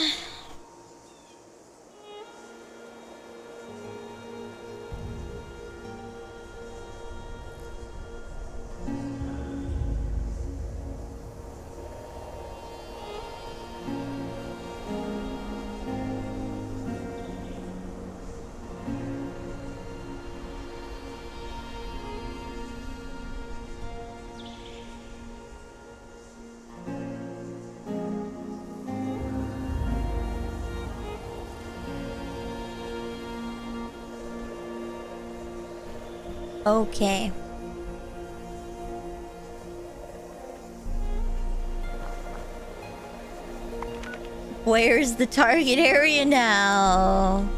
Okay. Where's the target area now?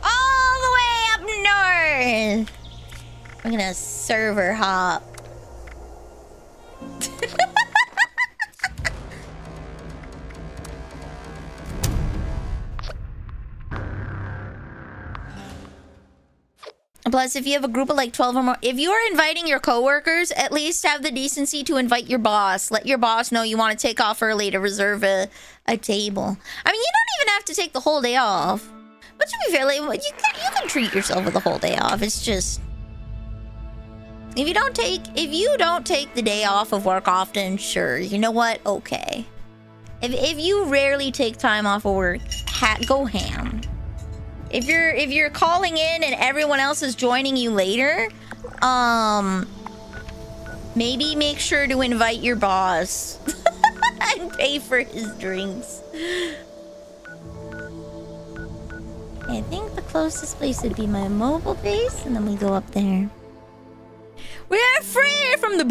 All the way up north. I'm gonna server hop. Plus, if you have a group of like 12 or more, if you are inviting your coworkers, at least have the decency to invite your boss. Let your boss know you want to take off early to reserve a table. I mean, you don't even have to take the whole day off. But to be fair, like, you can treat yourself with a whole day off. It's just, if you don't take the day off of work often, sure, you know what? Okay. If you rarely take time off of work, go ham. If you're calling in and everyone else is joining you later, maybe make sure to invite your boss and pay for his drinks. I think the closest place would be my mobile base, and then we go up there. We are free from the...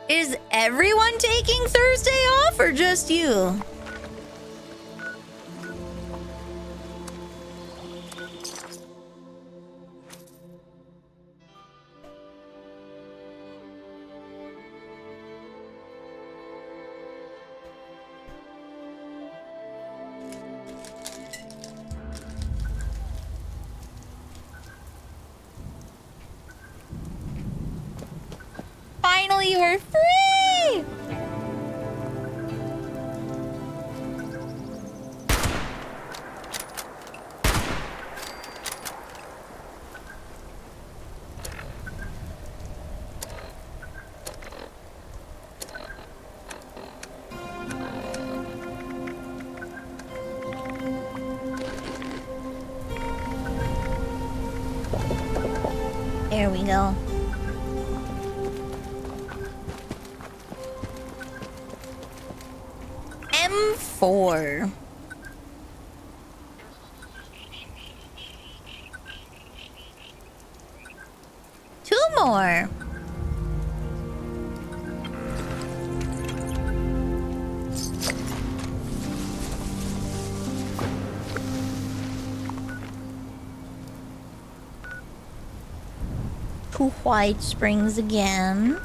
Is everyone taking Thursday off, or just you? Finally, we're free! There we go. M4. Two more. To White Springs again.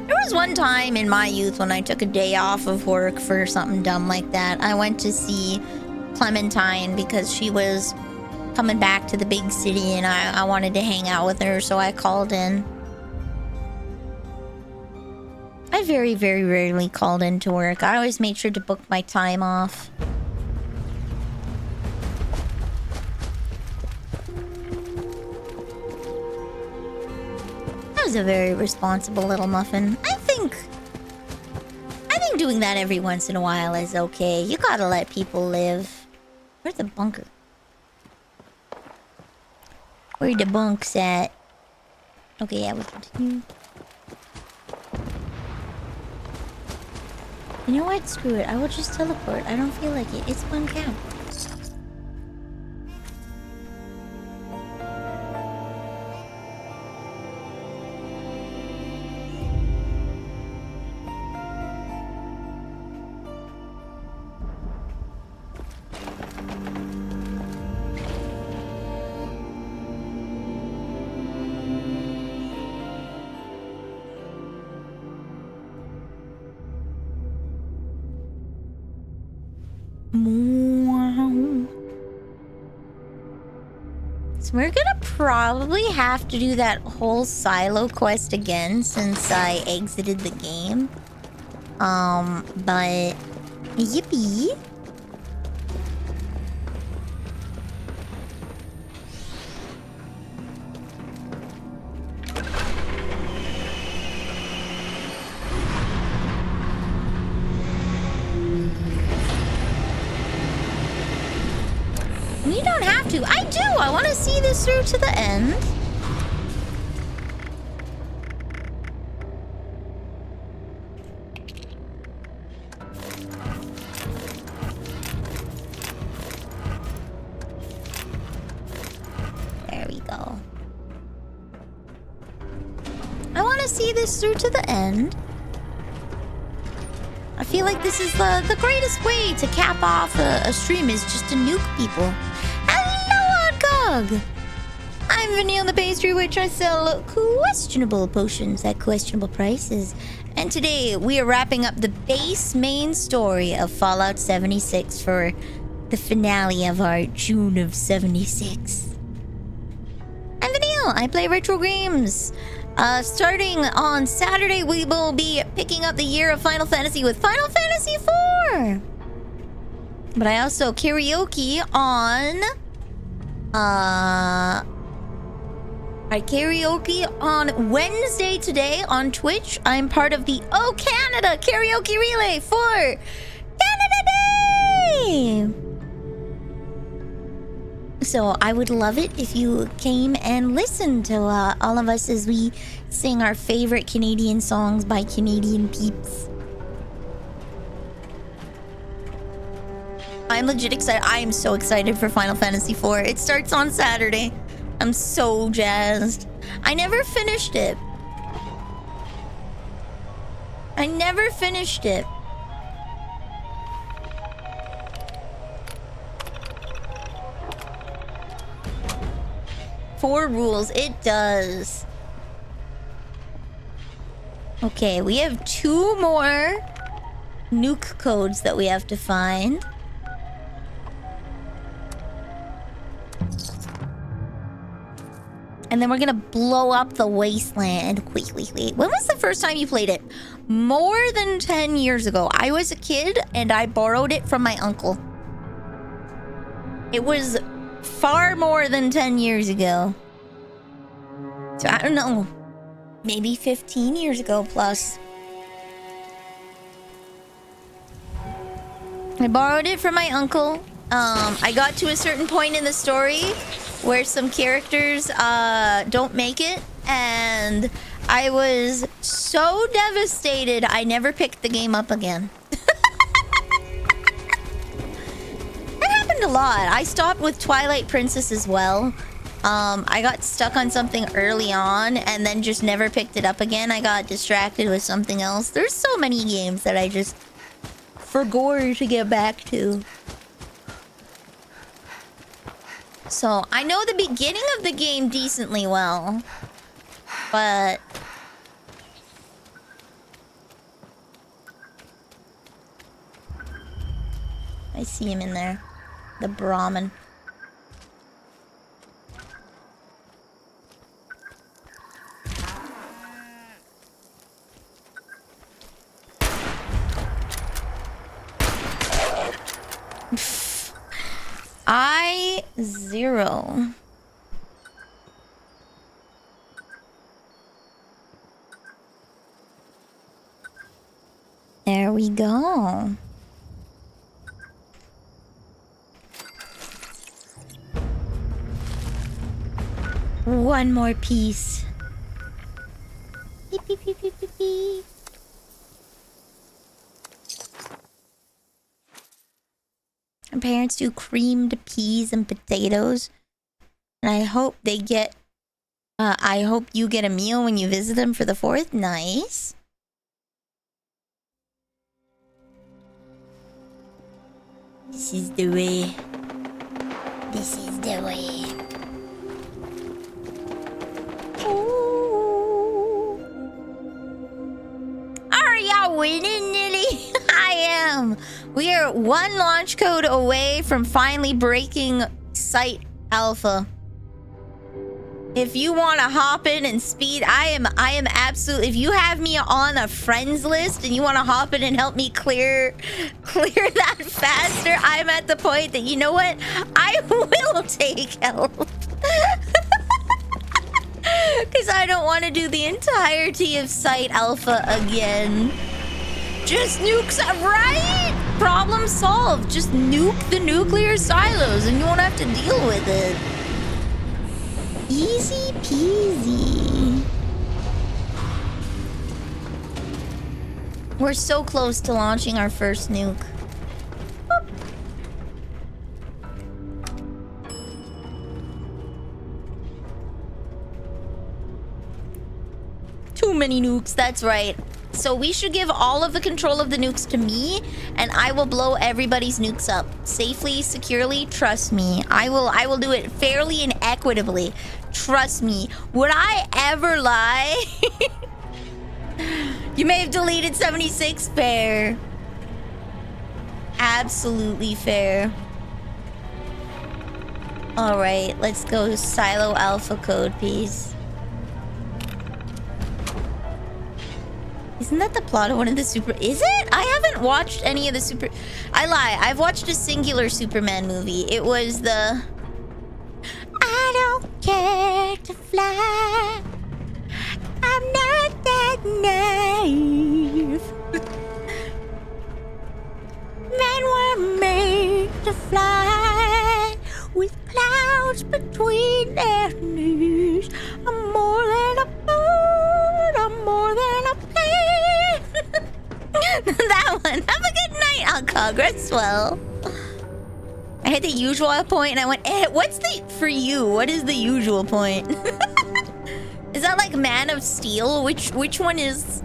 There was one time in my youth when I took a day off of work for something dumb like that. I went to see Clementine because she was coming back to the big city and I wanted to hang out with her, so I called in. I very, very rarely called in to work. I always made sure to book my time off. I was a very responsible little muffin. I think doing that every once in a while is okay. You gotta let people live. Where's the bunker? Where the bunks at? Okay, yeah, we continue. You know what? Screw it. I will just teleport. I don't feel like it. It's one count. So we're gonna probably have to do that whole silo quest again since I exited the game. But yippee. want to. I do. I want to see this through to the end. There we go. I want to see this through to the end. I feel like this is the greatest way to cap off a stream is just to nuke people. Hello, Oddcog! I'm Vanille the Pastry Witch. I sell questionable potions at questionable prices. And today we are wrapping up the base main story of Fallout 76 for the finale of our June of 76. I'm Vanille. I play retro games. Starting on Saturday, we will be picking up the year of Final Fantasy with Final Fantasy IV. But I also karaoke on... I karaoke on Wednesday today on Twitch. I'm part of the Oh Canada Karaoke Relay for Canada Day! So I would love it if you came and listened to all of us as we sing our favorite Canadian songs by Canadian peeps. I'm legit excited. I am so excited for Final Fantasy IV. It starts on Saturday. I'm so jazzed. I never finished it. I never finished it. Four rules. It does. Okay, we have 2 more nuke codes that we have to find. And then we're gonna blow up the wasteland. Wait. When was the first time you played it? More than 10 years ago. I was a kid and I borrowed it from my uncle. It was far more than 10 years ago. So I don't know. Maybe 15 years ago plus. I borrowed it from my uncle. I got to a certain point in the story where some characters don't make it, and I was so devastated I never picked the game up again. That happened a lot. I stopped with Twilight Princess as well. I got stuck on something early on and then just never picked it up again. I got distracted with something else. There's so many games that I just forgot to get back to. So, I know the beginning of the game decently well, but... I see him in there. The Brahmin. I-0. There we go. One more piece. Beep, beep, beep, beep, beep, beep. My parents do creamed peas and potatoes. And I hope they get... I hope you get a meal when you visit them for the 4th. Nice. This is the way. This is the way. Ooh. Are y'all winning, Nilly? I am. We are 1 launch code away from finally breaking Site Alpha. If you want to hop in and speed, I am absolutely... If you have me on a friends list and you want to hop in and help me clear that faster, I'm at the point that, you know what? I will take help. Because I don't want to do the entirety of Site Alpha again. Just nukes, right? Problem solved. Just nuke the nuclear silos and you won't have to deal with it. Easy peasy. We're so close to launching our first nuke. Boop. Too many nukes, that's right. So we should give all of the control of the nukes to me, and I will blow everybody's nukes up. Safely, securely, trust me. I will do it fairly and equitably. Trust me. Would I ever lie? You may have deleted 76. Fair. Absolutely fair. Alright, let's go silo alpha code, please. Isn't that the plot of one of the super... Is it? I haven't watched any of the super... I lie. I've watched a singular Superman movie. It was the... I don't care to fly. I'm not that naive. Men were made to fly with clouds between their knees. I'm more than a bird. I'm more than a plane. That one. Have a good night, Alka. Gresswell. I hit the usual point and I went, what's the... For you, what is the usual point? Is that like Man of Steel? Which one is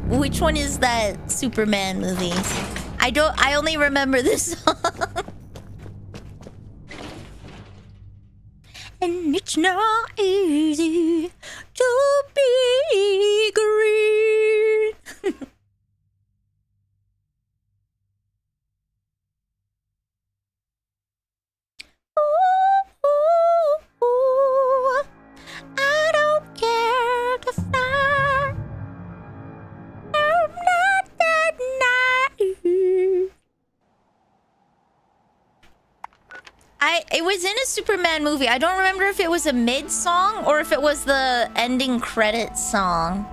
that Superman movie? I only remember this song. And it's not easy to be green. Ooh, ooh, ooh. I don't care to fly. I'm not that naive. It was in a Superman movie. I don't remember if it was a mid song or if it was the ending credits song.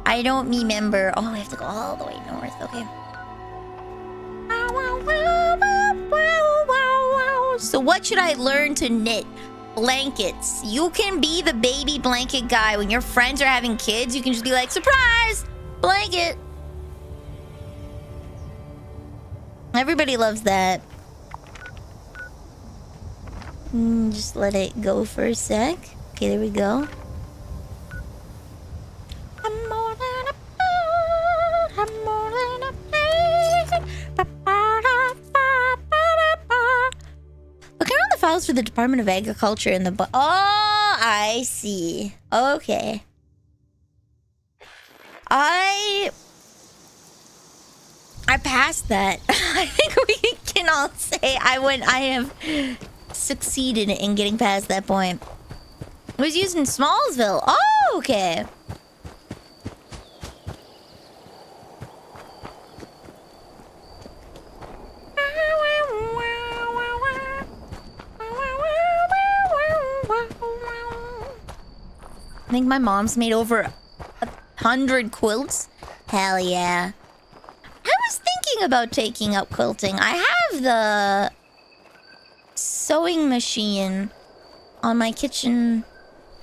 I don't remember. Oh, we have to go all the way north. Okay. So what should I learn to knit? Blankets. You can be the baby blanket guy. When your friends are having kids, you can just be like, surprise! Blanket! Everybody loves that. Just let it go for a sec. Okay, there we go. I'm more than a bird. I'm more than a plane. Looking around the files for the Department of Agriculture in the... Oh, I see. Okay. I passed that. I think we can all say I have succeeded in getting past that point. It was used in Smallsville. Oh, okay. I think my mom's made over 100 quilts. Hell yeah. I was thinking about taking up quilting. I have the sewing machine on my kitchen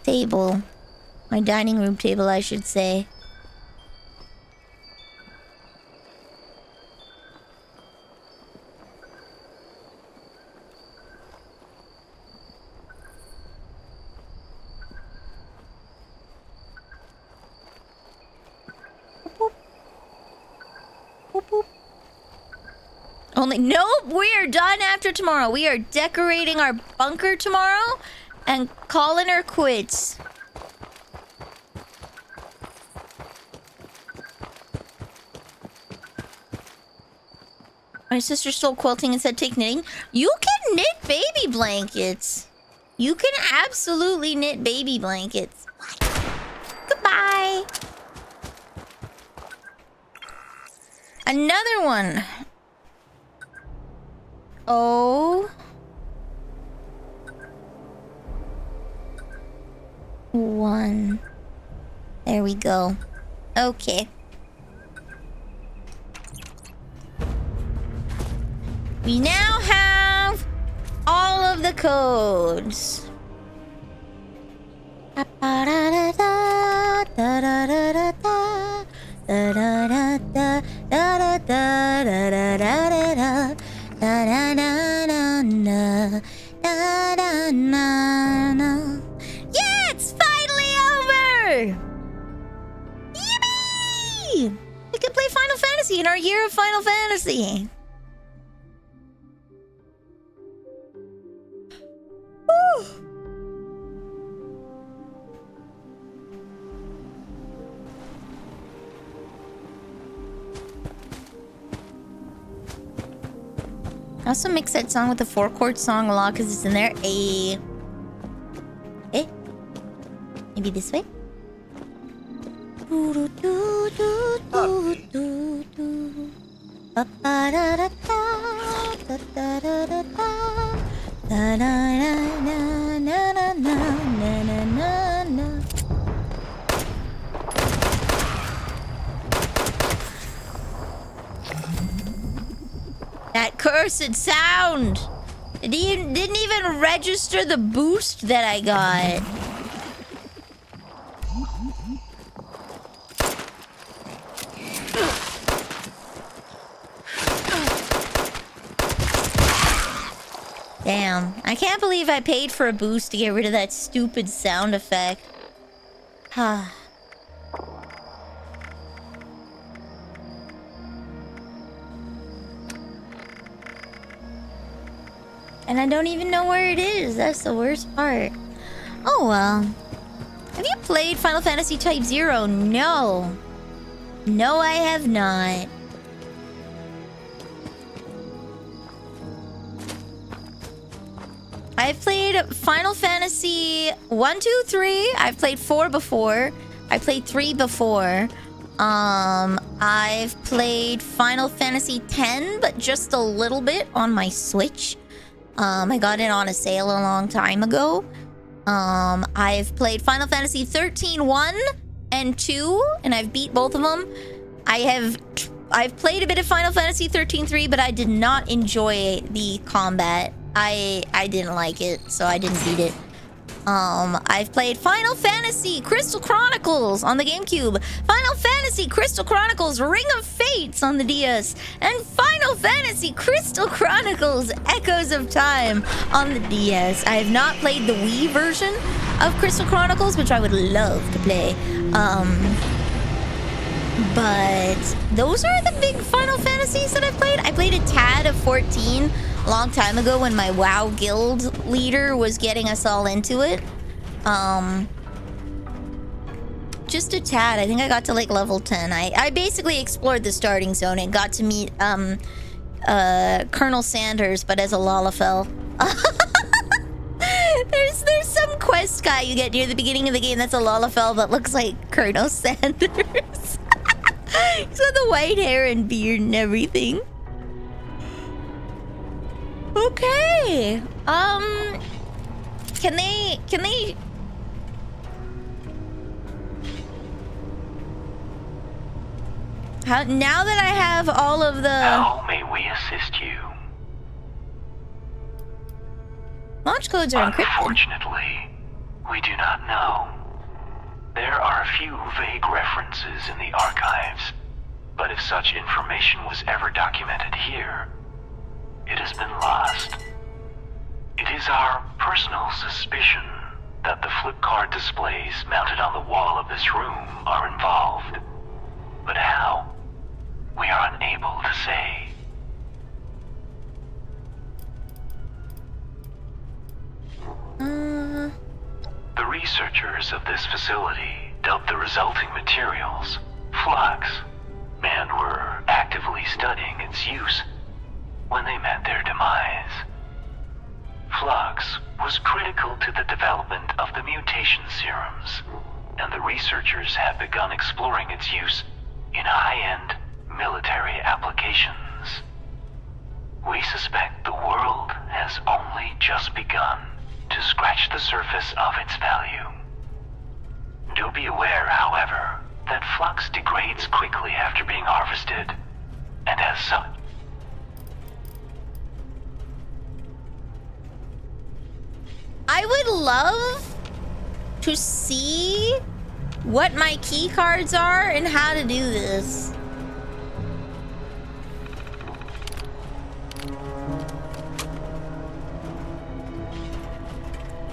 table. My dining room table, I should say. Nope, we are done after tomorrow. We are decorating our bunker tomorrow and calling her quits. My sister stole quilting and said take knitting. You can knit baby blankets. You can absolutely knit baby blankets. Goodbye. Another one. Oh. 1. There we go. Okay. We now have all of the codes. Yeah, it's finally over! Yippee! We can play Final Fantasy in our year of Final Fantasy. Woo! I also mix that song with the 4-chord song a lot because it's in there. Maybe this way? That cursed sound! It didn't even register the boost that I got. Damn. I can't believe I paid for a boost to get rid of that stupid sound effect. Ha. And I don't even know where it is. That's the worst part. Oh well. Have you played Final Fantasy Type 0? No. No, I have not. I've played Final Fantasy 1, 2, 3. I've played 4 before. I played 3 before. I've played Final Fantasy 10, but just a little bit on my Switch. I got it on a sale a long time ago. I've played Final Fantasy 13 1 and 2, and I've beat both of them. I've played a bit of Final Fantasy 13 3, but I did not enjoy the combat. I didn't like it, so I didn't beat it. I've played Final Fantasy Crystal Chronicles on the GameCube, Final Fantasy Crystal Chronicles Ring of Fates on the DS, and Final Fantasy Crystal Chronicles Echoes of Time on the DS. I have not played the Wii version of Crystal Chronicles, which I would love to play. But those are the big Final Fantasies that I've played. I played a tad of 14 a long time ago when my WoW guild leader was getting us all into it. Just a tad. I think I got to like level 10. I basically explored the starting zone and got to meet Colonel Sanders, but as a Lalafell. There's some quest guy you get near the beginning of the game that's a Lalafell that looks like Colonel Sanders. He's got the white hair and beard and everything. Okay. Can they now that I have all of the... How may we assist you? Launch codes are encrypted. Unfortunately, we do not know. There are a few vague references in the archives, but if such information was ever documented here, it has been lost. It is our personal suspicion that the flip card displays mounted on the wall of this room are involved. But how? We are unable to say. The researchers of this facility dubbed the resulting materials flux, and were actively studying its use when they met their demise. Flux was critical to the development of the mutation serums, and the researchers have begun exploring its use in high-end military applications. We suspect the world has only just begun to scratch the surface of its value. Do be aware, however, that flux degrades quickly after being harvested, and as such... I would love to see what my key cards are and how to do this.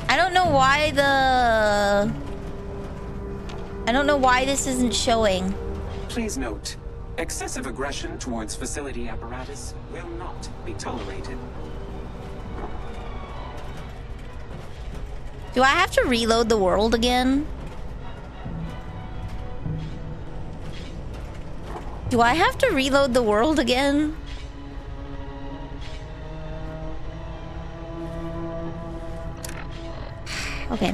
I don't know why this isn't showing. Please note, excessive aggression towards facility apparatus will not be tolerated. Do I have to reload the world again? Do I have to reload the world again? Okay.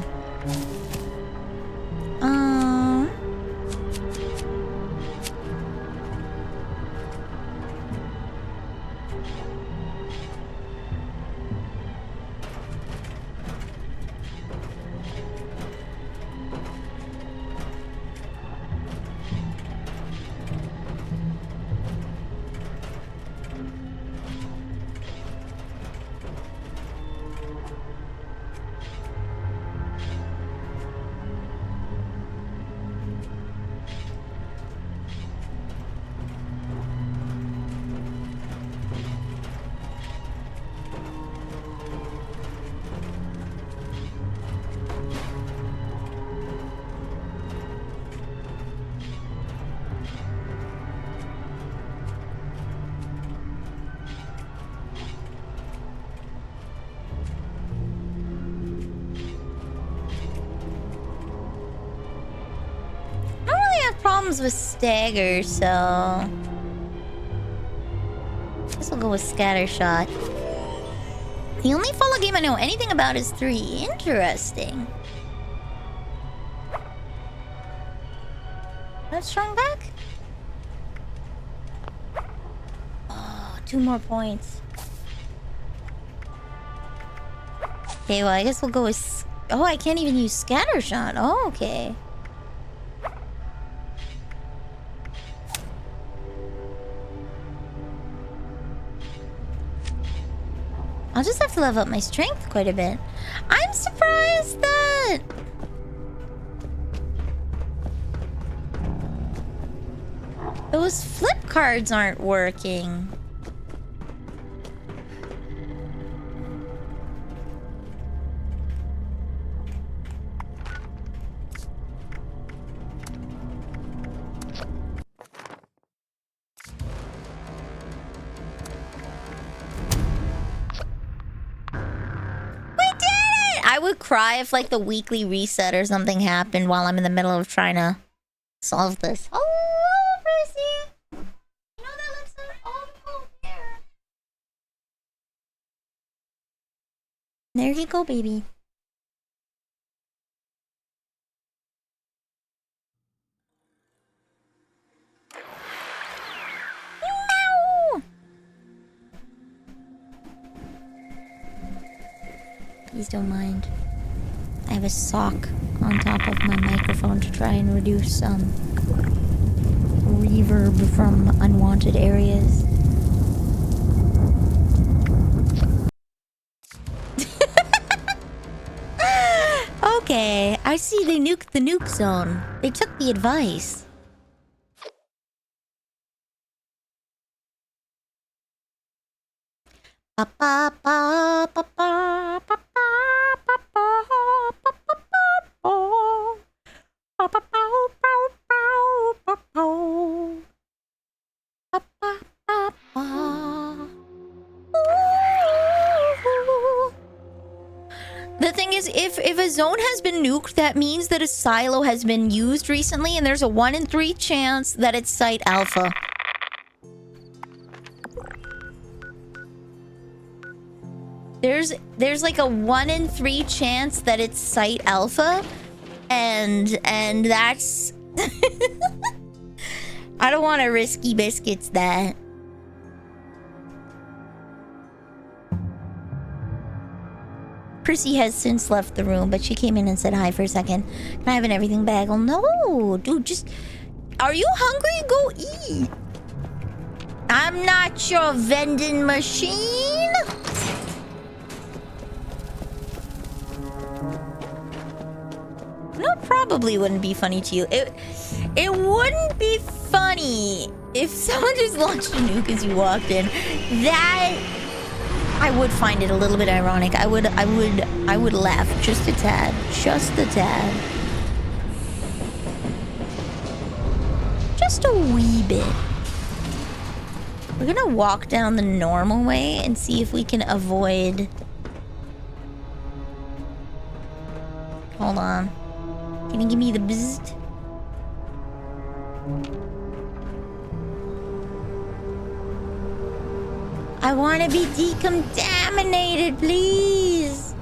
With stagger, so I guess we'll go with scattershot. The only follow game I know anything about is 3. Interesting. That's strong back. Oh, 2 more points. Okay, well I guess we'll go with. Oh, I can't even use scattershot. Oh, okay. I'll just have to level up my strength quite a bit. I'm surprised that... those flip cards aren't working. I would cry if like the weekly reset or something happened while I'm in the middle of trying to solve this. Oh, Percy! You know that looks so awful there. There you go, baby. Please don't mind. I have a sock on top of my microphone to try and reduce some reverb from unwanted areas. Okay, I see they nuked the nuke zone. They took the advice. Ba ba ba ba ba ba ba the thing is, if a zone has been nuked, that means that a silo has been used recently, and there's a 1 in 3 chance that it's Site Alpha. There's like a 1 in 3 chance that it's Site Alpha, and that's I don't want to risky biscuits that. Prissy has since left the room, but she came in and said hi for a second. Can I have an everything bagel? No, dude, just... Are you hungry? Go eat. I'm not your vending machine. No, probably wouldn't be funny to you. It wouldn't be funny if someone just launched a nuke as you walked in. That I would find it a little bit ironic. I would laugh just a tad. Just a tad. Just a wee bit. We're gonna walk down the normal way and see if we can avoid... Hold on. Can you give me the bzzzt? I want to be decontaminated, please.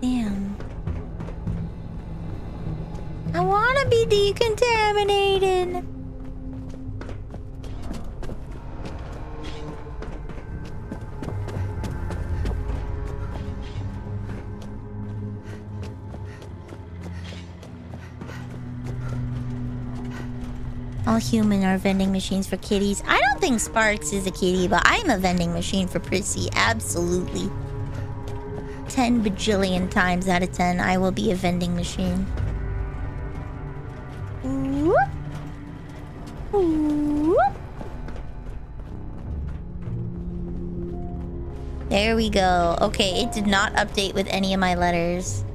Damn. I want to be decontaminated. All human are vending machines for kitties. I don't think Sparks is a kitty, but I'm a vending machine for Prissy. Absolutely. 10 bajillion times out of 10, I will be a vending machine. Whoop. Whoop. There we go. Okay, it did not update with any of my letters.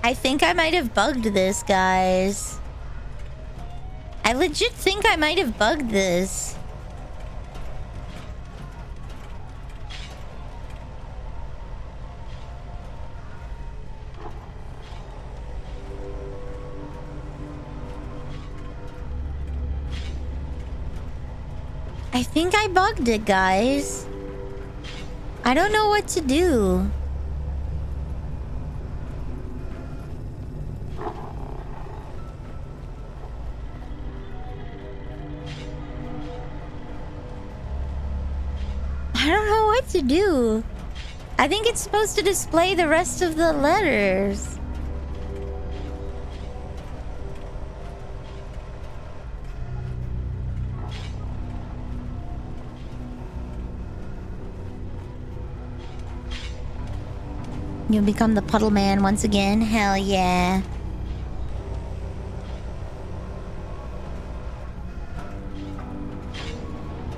I think I might have bugged this, guys. I legit think I might have bugged this. I think I bugged it, guys. I don't know what to do. I don't know what to do. I think it's supposed to display the rest of the letters. You become the puddle man once again? Hell yeah.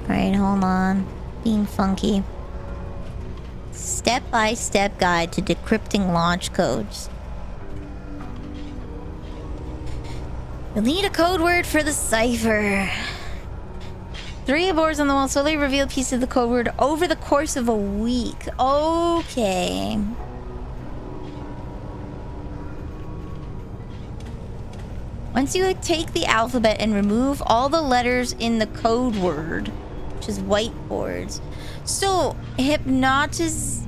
Alright, hold on. Being funky. Step-by-step guide to decrypting launch codes. You'll need a code word for the cipher. 3 boards on the wall slowly reveal pieces of the code word over the course of a week. Okay. Once you take the alphabet and remove all the letters in the code word, which is whiteboards. So, hypnotize...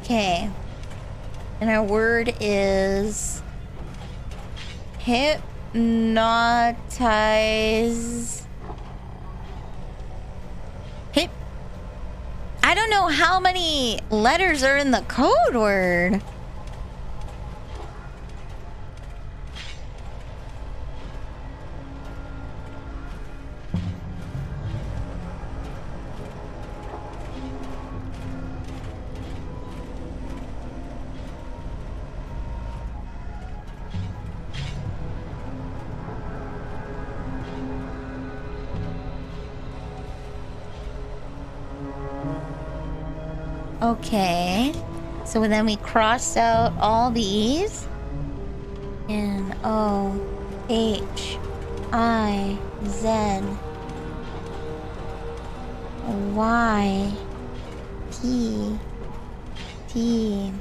Okay. And our word is hypnotize. I don't know how many letters are in the code word. Okay. So then we cross out all these. N O H I Z Y T T.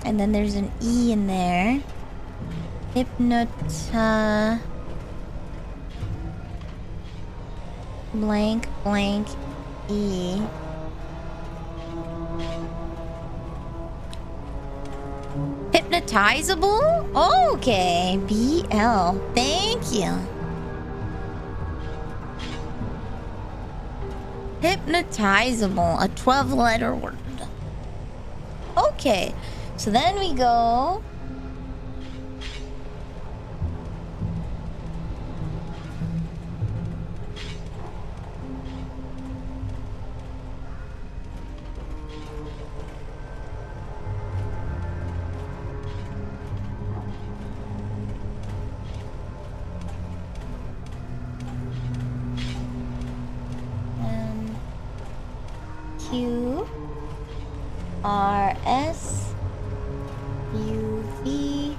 And then there's an E in there. Hypnota blank blank E. Hypnotizable? Okay. BL. Thank you. Hypnotizable. A 12-letter word. Okay. So then we go... Q R S U V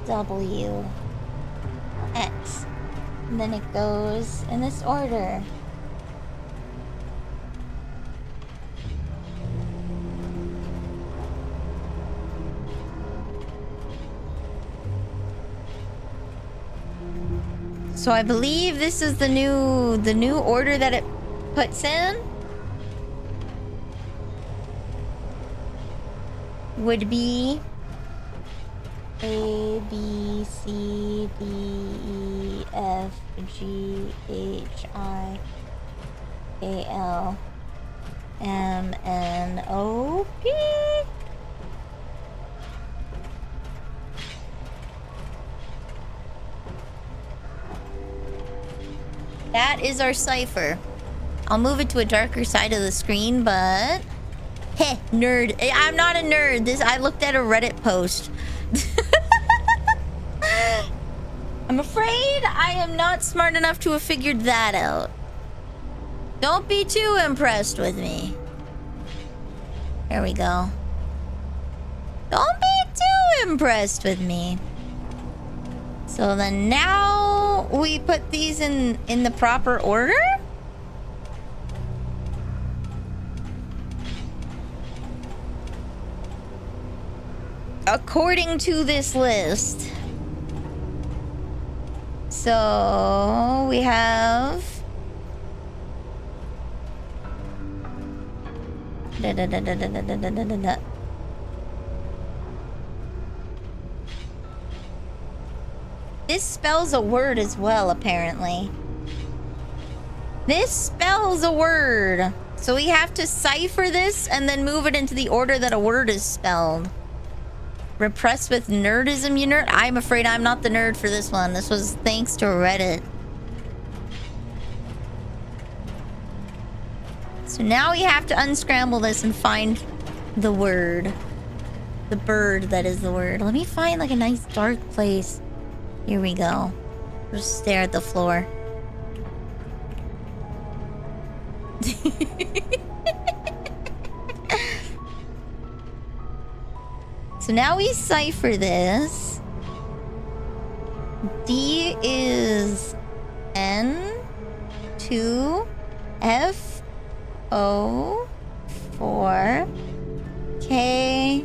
W X, and then it goes in this order. So I believe this is the new order that it puts in. Would be A, B, C, D, E, F, G, H, I, A, L, M, N, O, P. That is our cipher. I'll move it to a darker side of the screen, but... Heh, nerd. I'm not a nerd. I looked at a Reddit post. I'm afraid I am not smart enough to have figured that out. Don't be too impressed with me. There we go. Don't be too impressed with me. So then now we put these in the proper order? According to this list. So we have This spells a word as well, apparently. This spells a word. So we have to cipher this and then move it into the order that a word is spelled. Repressed with nerdism, you nerd? I'm afraid I'm not the nerd for this one. This was thanks to Reddit. So now we have to unscramble this and find the word. The bird that is the word. Let me find like a nice dark place. Here we go. Just stare at the floor. So now we cipher this. D is N 2 F O 4 K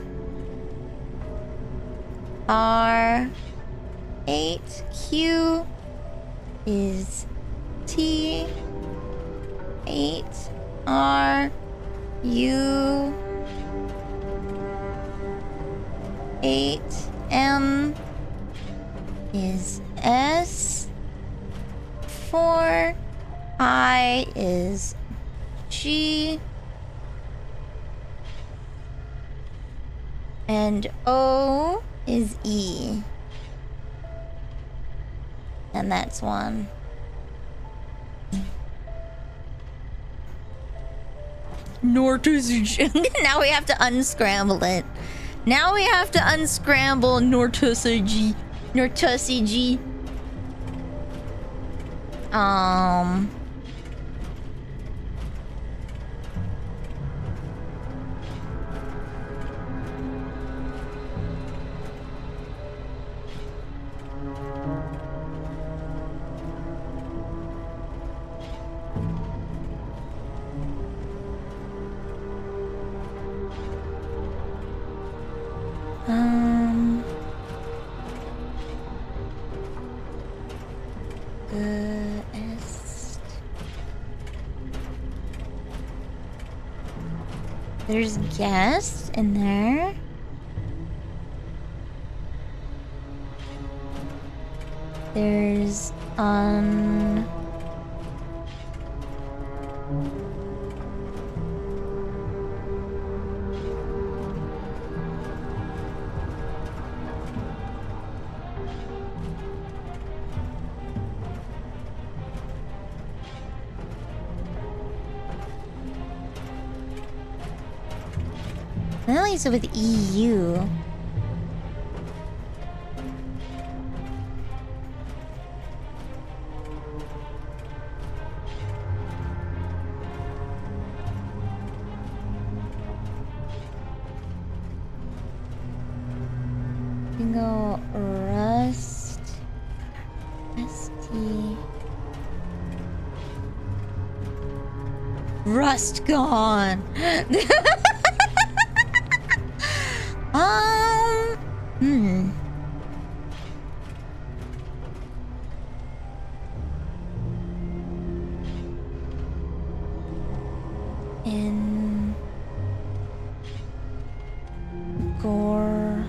R 8 Q is T 8 R U 8 M is S 4 I is G and O is E. And that's one. Nortus. Now we have to unscramble it. Now we have to unscramble Nortusi G. There's guests in there. There's at least with EU. You can go Rust, ST, Rust gone. In Gore.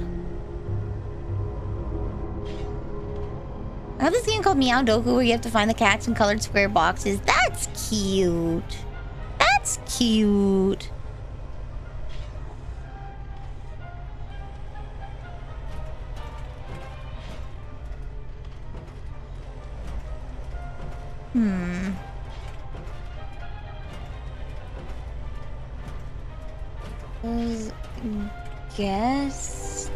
I have this game called Meow Doku where you have to find the cats in colored square boxes. That's cute. That's cute. Guest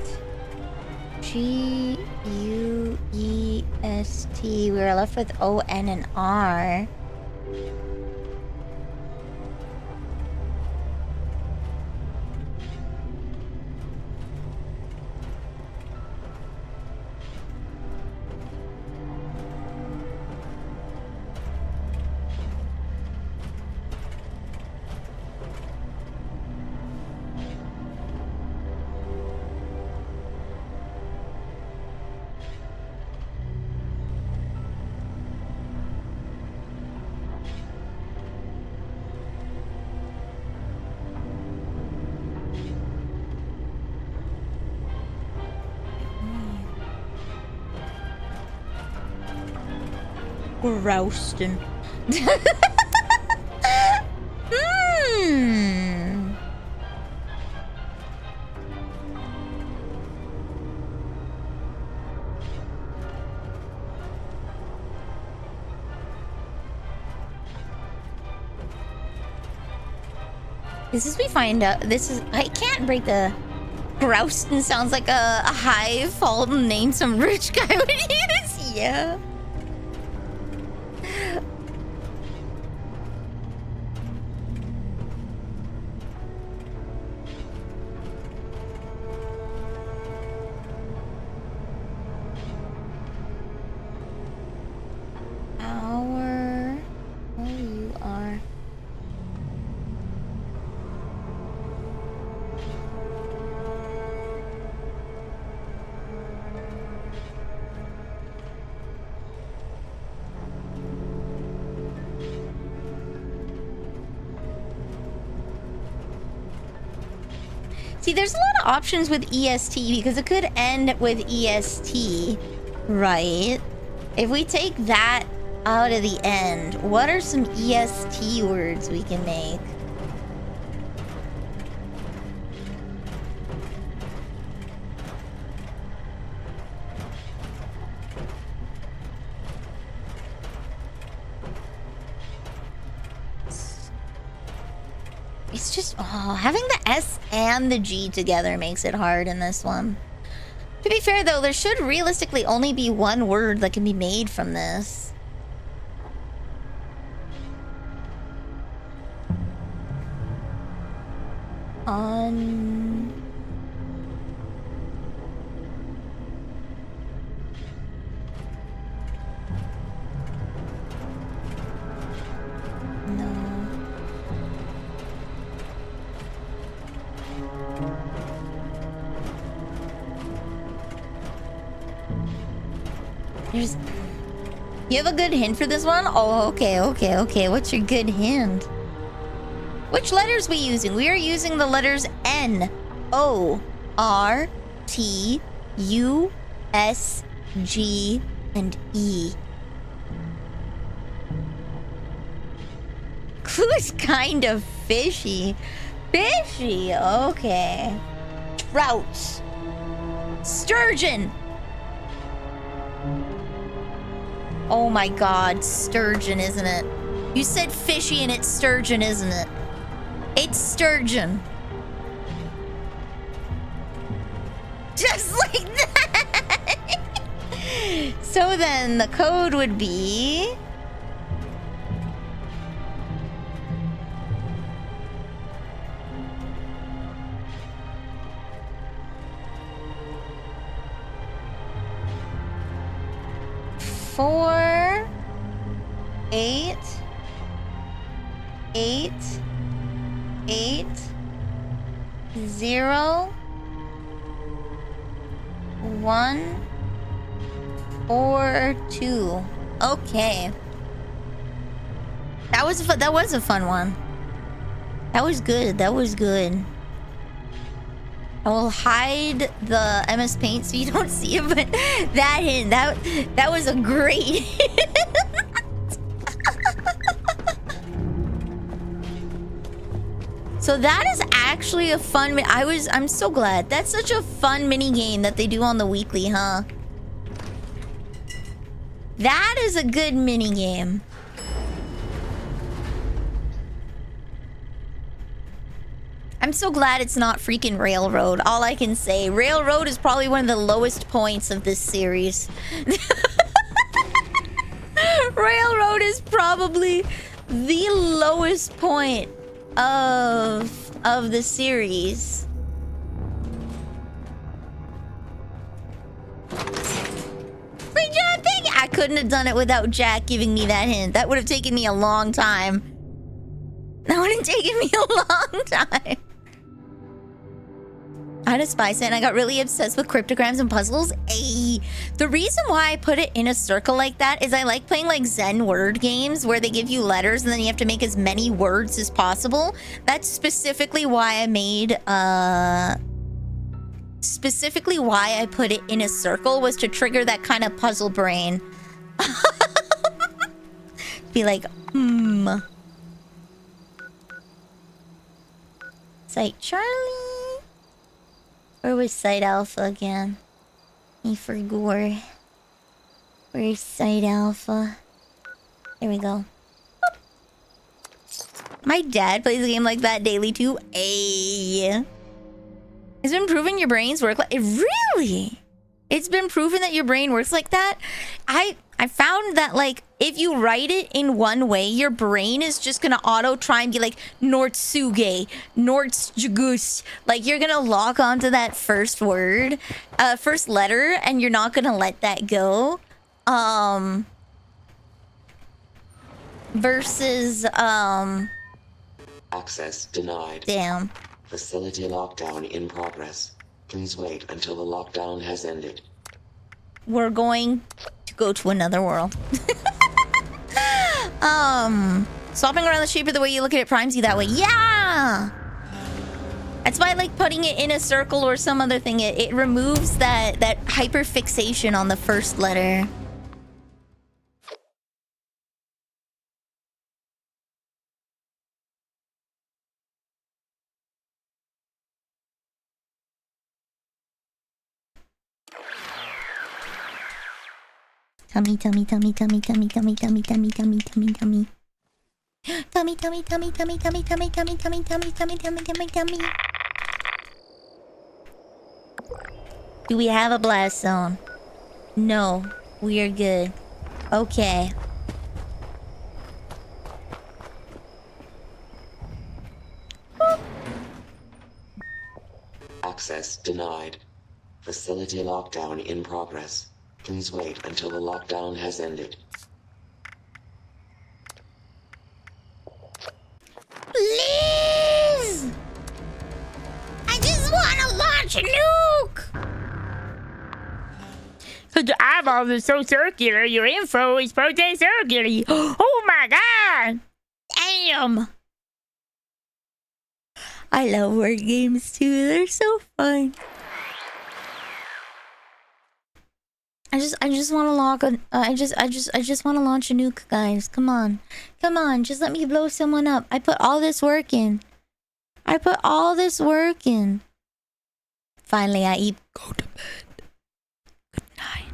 G-U-E-S-T. We were left with O-N and R. Roasting. This is I can't break the Grouston sounds like a hive all name some rich guy would use. Yeah. See, there's a lot of options with EST because it could end with EST, right? If we take that out of the end, what are some EST words we can make? It's just, having the S and the G together makes it hard in this one. To be fair, though, there should realistically only be one word that can be made from this. There's... You have a good hint for this one? Oh, okay. What's your good hint? Which letters we using? We are using the letters N, O, R, T, U, S, G, and E. Clue is kind of fishy. Fishy, okay. Trout. Sturgeon. Oh my god, sturgeon, isn't it? You said fishy and it's sturgeon, isn't it? It's sturgeon. Just like that. So then the code would be... Four, 8, 8, 8, 0, 1, 4, 2. Okay. That was a fun one. That was good. I will hide the MS Paint so you don't see it, but that hint, that was a great hint. So that is actually a fun... I'm so glad. That's such a fun mini game that they do on the weekly, huh? That is a good mini game. I'm so glad it's not freaking Railroad. All I can say. Railroad is probably one of the lowest points of this series. Railroad is probably the lowest point of the series. Great job, thank you. I couldn't have done it without Jack giving me that hint. That would have taken me a long time. That would have taken me a long time. I had a spy set and I got really obsessed with cryptograms and puzzles. Ayy. The reason why I put it in a circle like that is I like playing like Zen word games where they give you letters and then you have to make as many words as possible. That's specifically why I made specifically why I put it in a circle, was to trigger that kind of puzzle brain. Be like, Site Charlie. Where was Site Alpha again? Me for gore. Where's Site Alpha? There we go. My dad plays a game like that daily too. Ayy. It's been proven your brains work like... Really? It's been proven that your brain works like that? I found that, like, if you write it in one way, your brain is just gonna auto try and be like, Nortsuge, Nortsjugus. Like, you're gonna lock onto that first word, first letter, and you're not gonna let that go. Versus, Access denied. Damn. Facility lockdown in progress. Please wait until the lockdown has ended. We're going to go to another world. Swapping around the shape of the way you look at it primes you that way. Yeah! That's why I like putting it in a circle or some other thing. It removes that hyperfixation on the first letter. Tummy, tummy, tummy, tummy, tummy, tummy, tummy, tummy, tummy, tummy, tummy. Tummy, tummy, tummy, tummy, tummy, tummy, tummy, tummy, tummy, tummy, tummy, tummy, tummy. Do we have a blast zone? No, we are good. Okay. Access denied. Facility lockdown in progress. Please wait until the lockdown has ended. Please! I just want to launch a nuke! Your eyeballs are so circular. Your info is protein circular. Oh my god! Damn! I love word games too. They're so fun. I just want to log on. I just want to launch a nuke, guys. Come on, just let me blow someone up. I put all this work in. Finally, I eat. Go to bed. Good night.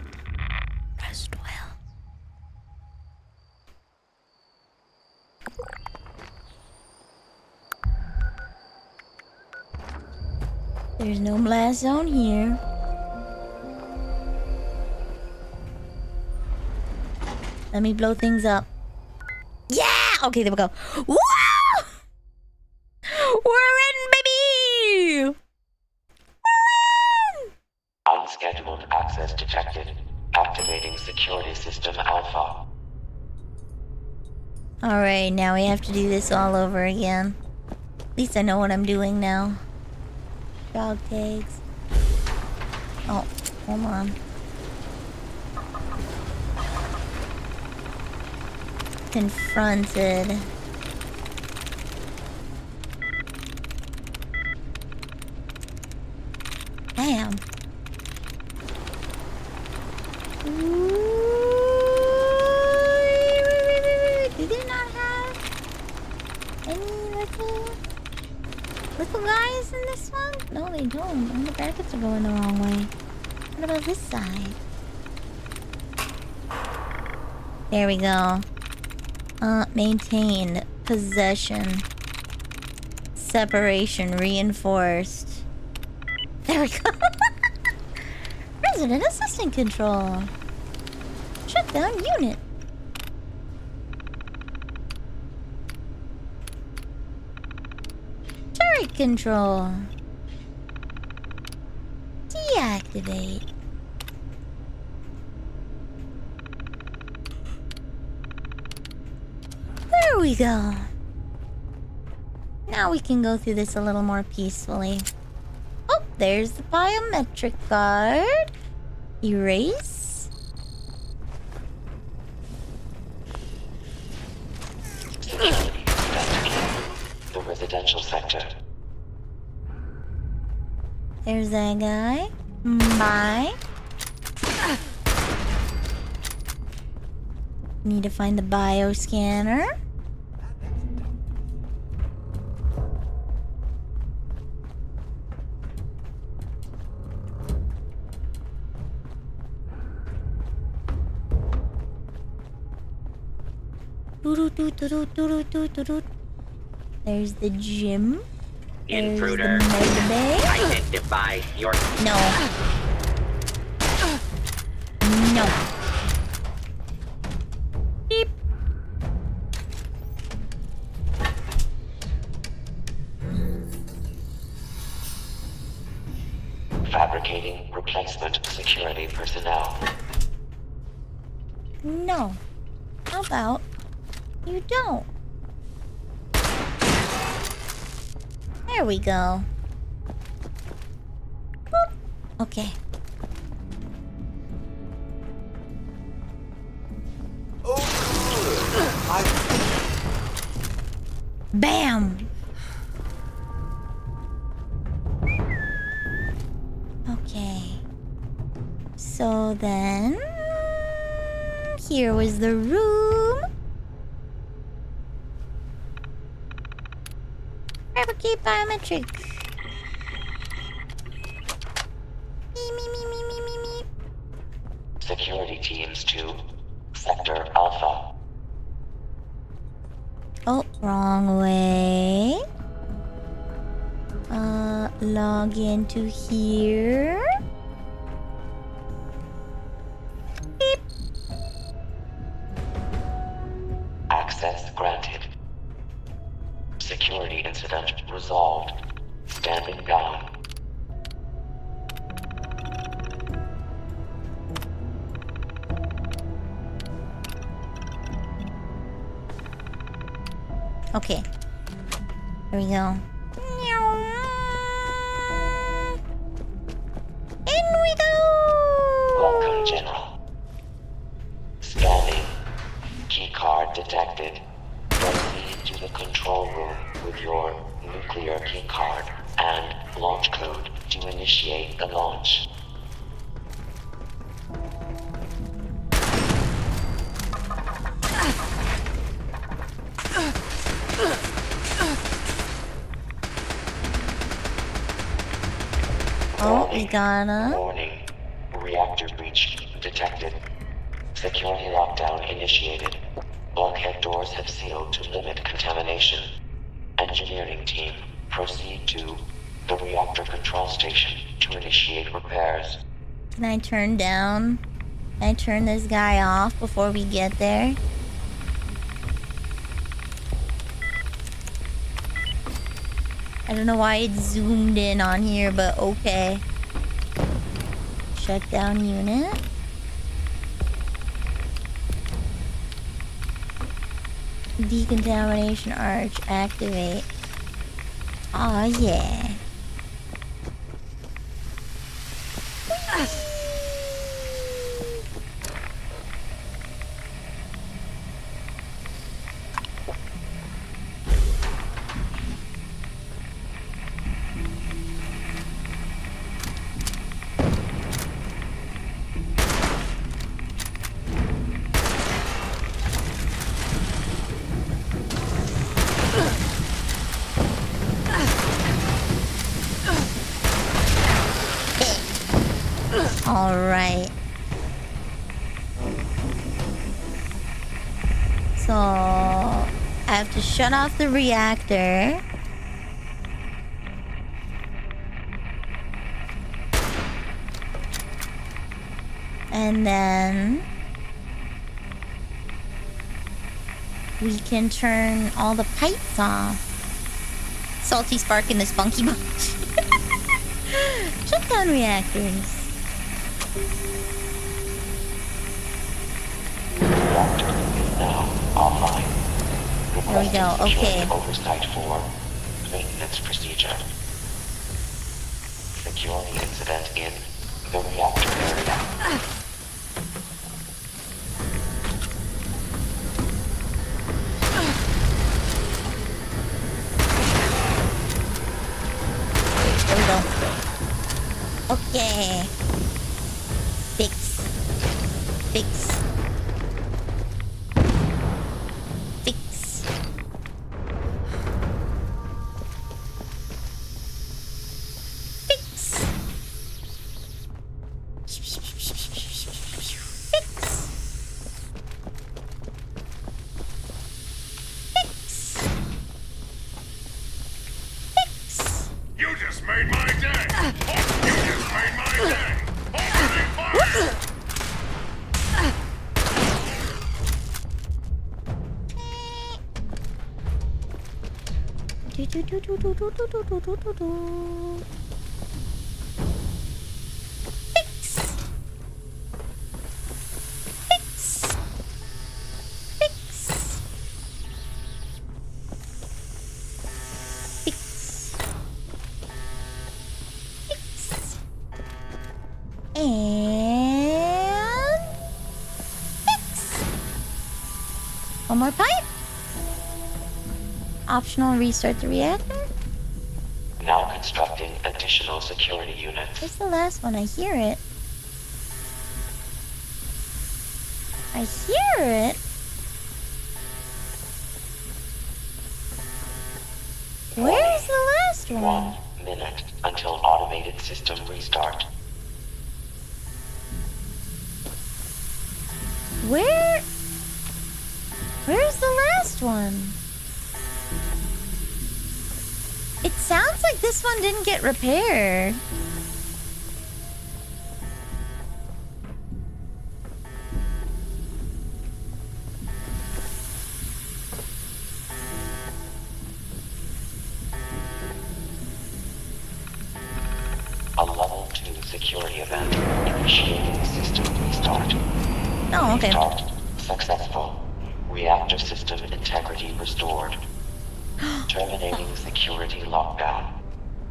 Rest well. There's no blast zone here. Let me blow things up. Yeah! Okay, there we go. Woo! We're in, baby! We're in! Unscheduled access detected. Activating security system alpha. Alright, now we have to do this all over again. At least I know what I'm doing now. Dog tags. Oh, hold on. Confronted. Damn. Do they not have any little guys in this one? No, they don't. All the brackets are going the wrong way. What about this side? There we go. Maintained. Possession. Separation reinforced. There we go. Resident assistant control. Shut down unit. Turret control. Deactivate. There we go. Now we can go through this a little more peacefully. Oh, there's the biometric card. Erase. The residential sector. There's that guy. Bye. Need to find the bioscanner. There's the gym. Intruder, identify your... No. No. Beep. Fabricating replacement security personnel. No. How about you don't? There we go. Boop. Okay. Bam! Okay. So then... here was the room. Fabricate biometric. Me. Security teams to Sector Alpha. Oh, wrong way. Log into here. Beep. Access granted. Security incident resolved. Standing down. Okay. There we go. In we go! Welcome General. Scanning. Keycard detected. Proceed to the control room with your nuclear keycard and launch code to initiate the launch. Oh, we gotta. Warning. Reactor breach detected. Security lockdown initiated. Bulkhead doors have sealed to limit contamination. Engineering team, proceed to the reactor control station to initiate repairs. Can I turn down? Can I turn this guy off before we get there? I don't know why it zoomed in on here, but okay. Shut down unit. Decontamination arch activate. Aw, yeah. Alright. So, I have to shut off the reactor. And then we can turn all the pipes off. Salty spark in this funky bunch. Shut down reactors. There we go, okay. Oversight for maintenance procedure. Secure the incident in the reactor area. There we go. Okay. Fix. Fix. Fix. Fix. You just made my day! You just made my day! Opening fire! And fix. One more pipe. Optional restart the reactor. Now constructing additional security units. Where's the last one? I hear it. I hear it. Where's the last one? 1 minute until automated system restart. Where's the last one? It sounds like this one didn't get repaired. A level 2 security event. Initiating system restart. Oh, okay. Restart successful. Reactor system integrity restored. Terminating security lockdown.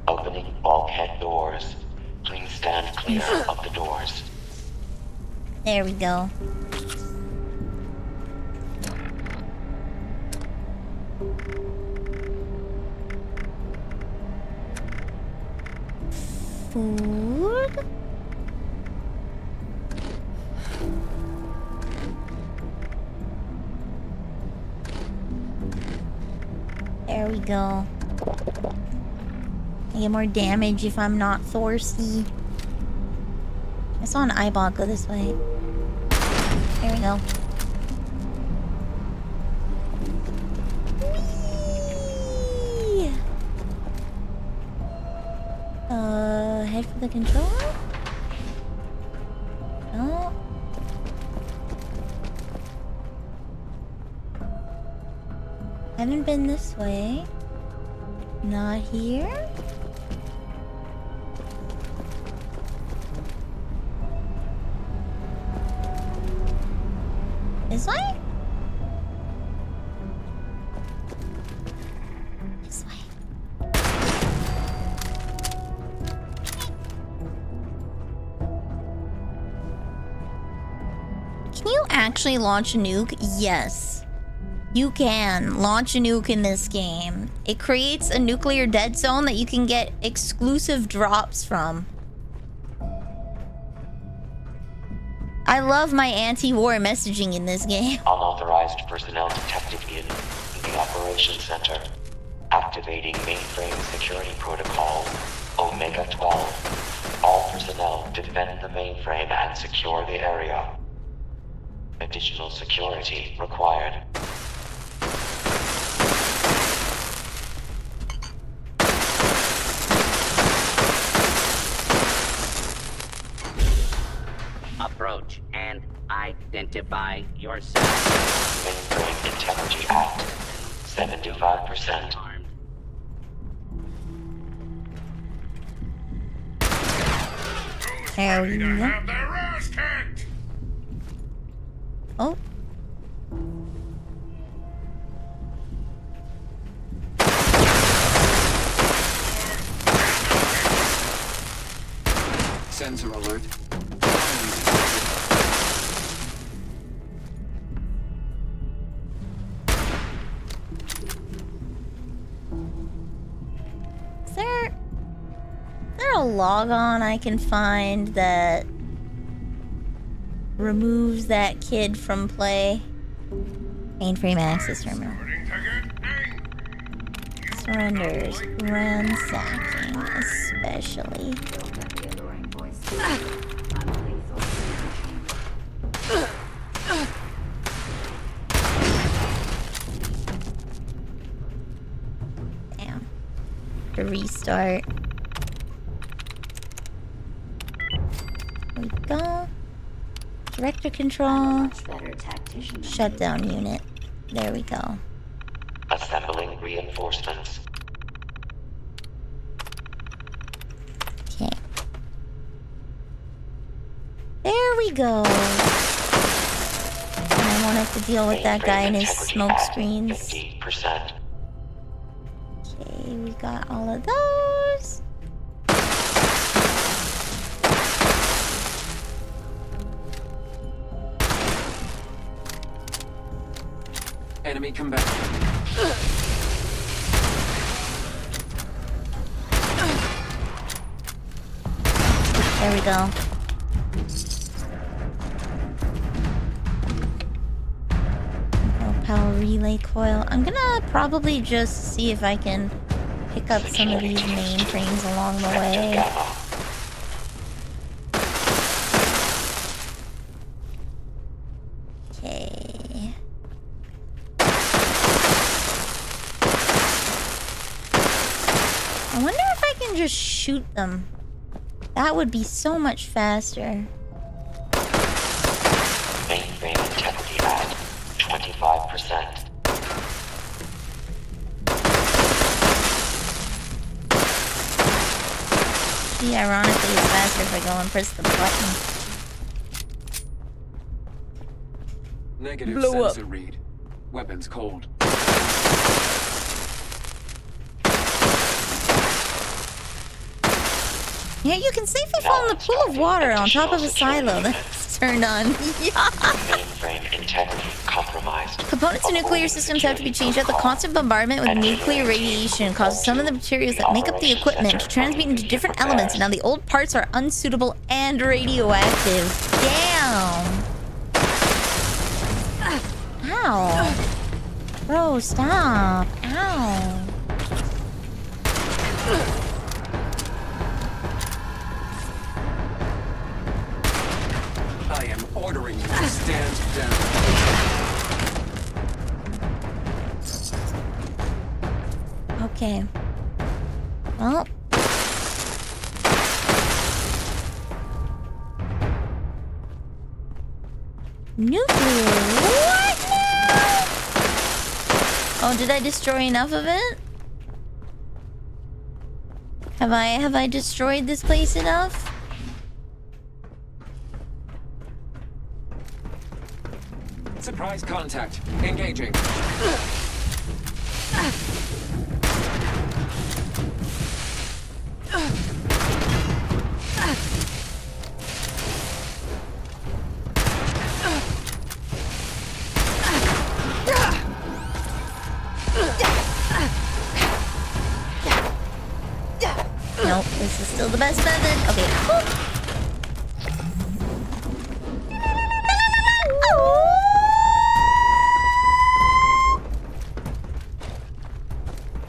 Opening bulkhead doors. Please stand clear of the doors. There we go. Food? There we go. I get more damage if I'm not thirsty. I saw an eyeball go this way. There we go. Whee! Head for the controller? No. Haven't been this way. Not here. This way? This way. Can you actually launch a nuke? Yes. You can launch a nuke in this game. It creates a nuclear dead zone that you can get exclusive drops from. I love my anti-war messaging in this game. Unauthorized personnel detected in the Operations Center. Activating mainframe security protocol Omega 12. All personnel defend the mainframe and secure the area. Additional security required. Approach and identify yourself. Mainframe Integrity Act. 75%. There we go. Oh. Sensor alert. Is there a logon I can find that removes that kid from play? Mainframe access terminal. Surrenders. Ransacking, especially. Damn. To restart. There we go. Director control. Shutdown unit. There we go. Assembling reinforcements. Okay. There we go. And I won't have to deal with that guy and his smoke screens. 50%. Okay, we got all of those. Enemy combat. There we go. Power relay coil. I'm gonna probably just see if I can pick up some of these mainframes along the way. Okay. I wonder if I can just shoot them. That would be so much faster. Mainframe integrity at 25%. Gee, ironically, it's faster if I go and press the button. Negative Blow up. sensor read. Weapons cold. Yeah, you can safely fall in the pool of water on top of a silo. That's turned on. Mainframe integrity compromised. Components of nuclear systems have to be changed out. The constant bombardment with nuclear radiation causes some of the materials that make up the equipment to transmute into different elements. Now the old parts are unsuitable and radioactive. Damn. Ow. Bro, stop. Ow. I am ordering you to stand down. Okay. Well. Nuclear. What now? Oh, did I destroy enough of it? Have I destroyed this place enough? Surprise contact. Engaging. Nope, this is still the best method. Okay.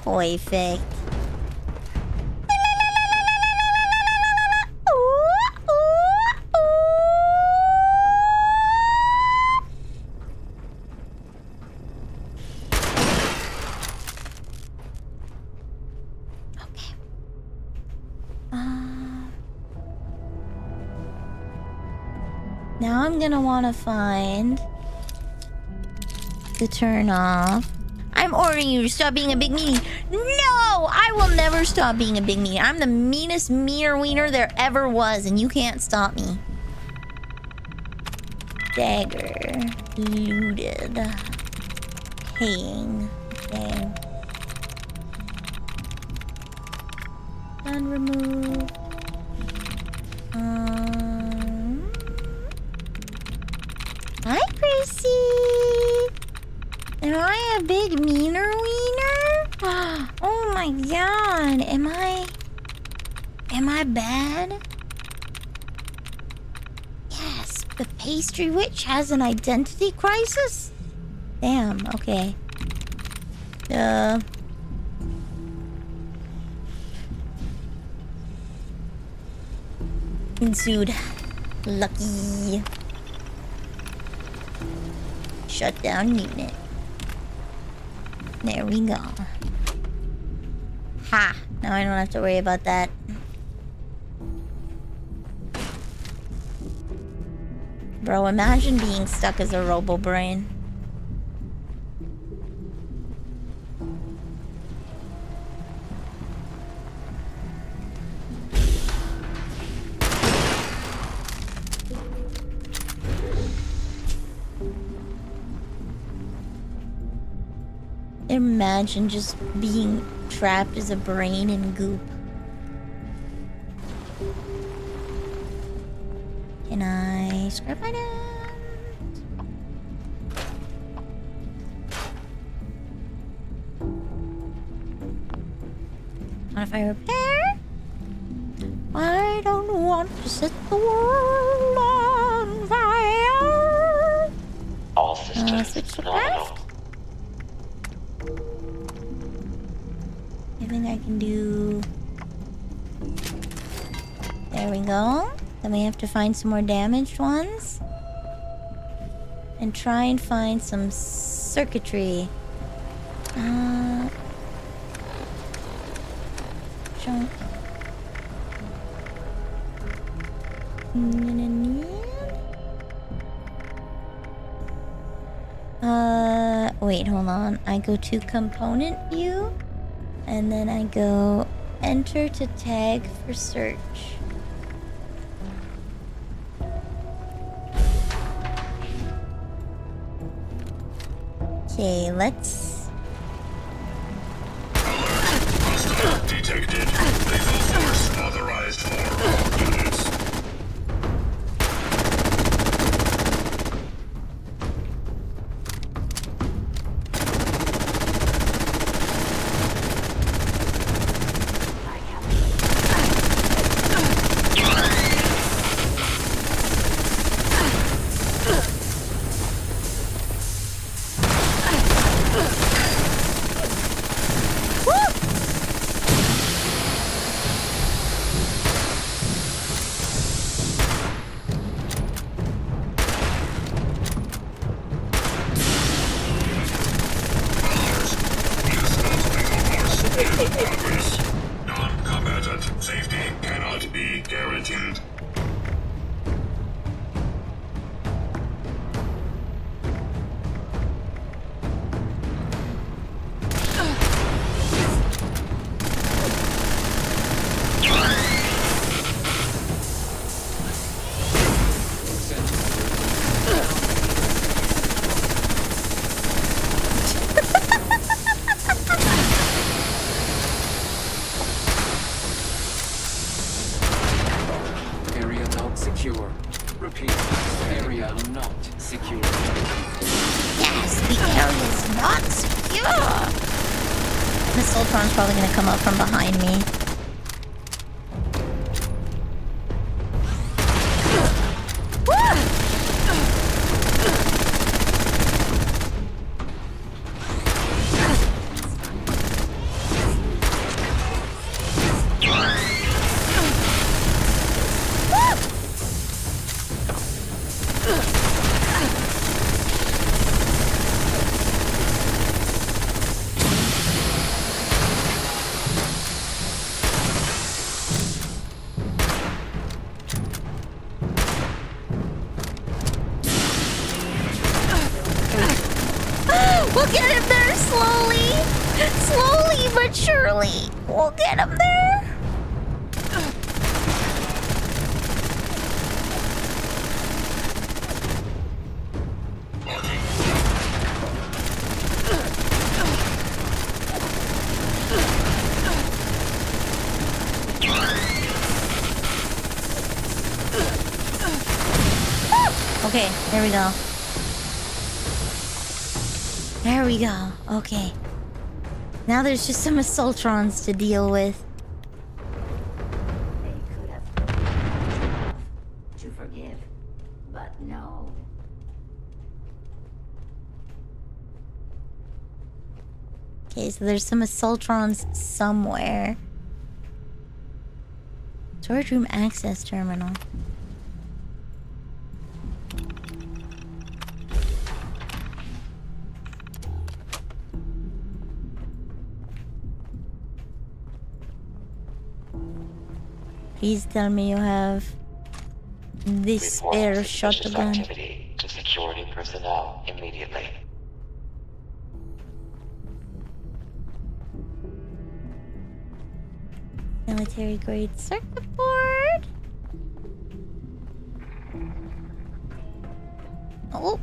Perfect. Now I'm gonna want to find the turn off. I'm ordering you to stop being a big meanie. No! I will never stop being a big meanie. I'm the meanest meaner wiener there ever was, and you can't stop me. Dagger. Looted. Paying. Okay. Unremoved. Hi, Gracie! Am I a big meaner wiener? Oh my god, am I bad? Yes, the pastry witch has an identity crisis? Damn, okay. Ensued. Lucky. Shut down unit. There we go. Ha! Now I don't have to worry about that. Bro, imagine being stuck as a robo-brain. Imagine just being trapped as a brain in goop. Can I scrap items? What if I repair? I don't want to set the world on fire. All systems switch to nominal. craft. I think I can do... There we go. Then we have to find some more damaged ones. And try and find some circuitry. Junk. Wait, hold on. I go to component view. And then I go enter to tag for search. Okay, let's... Detected. Lethal force authorized for all units. Repeat, area not secure. Yes, the area is not secure. The Soltron's probably gonna come up from behind me. We'll get him there slowly. Slowly but surely. We'll get him there. Okay, there we go. There we go. Okay. Now there's just some Assaultrons to deal with. They could have to forgive, but no. Okay, so there's some Assaultrons somewhere. Storage room access terminal. Please tell me you have this spare shotgun. Activity to security personnel immediately. Military grade circuit board. Oh.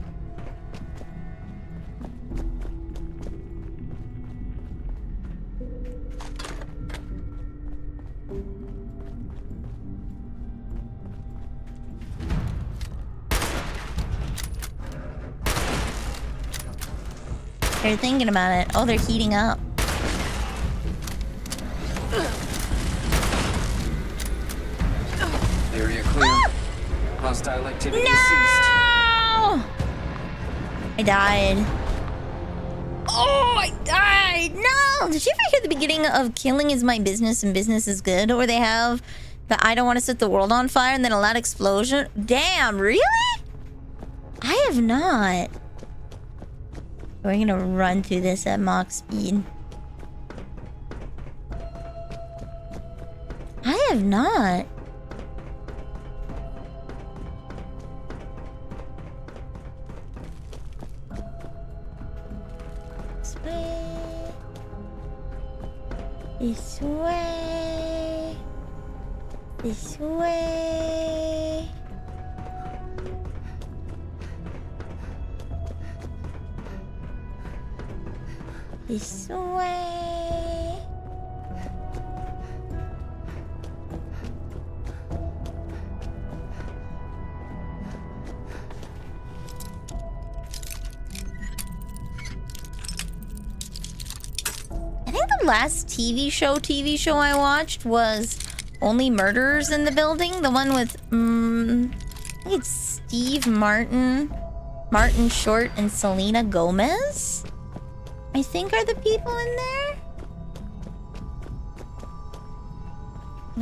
They're thinking about it. Oh, they're heating up. Area clear. Hostile activity No! I died. Oh, I died. No! Did you ever hear the beginning of Killing is My Business and Business is Good? Or they have the I don't want to set the world on fire and then a loud explosion? Damn, really? I have not. We're gonna run through this at Mach speed. I have not. This way. This way. This way. This way. I think the last TV show I watched was Only Murders in the Building. The one with, I think it's Steve Martin, Martin Short, and Selena Gomez. I think are the people in there?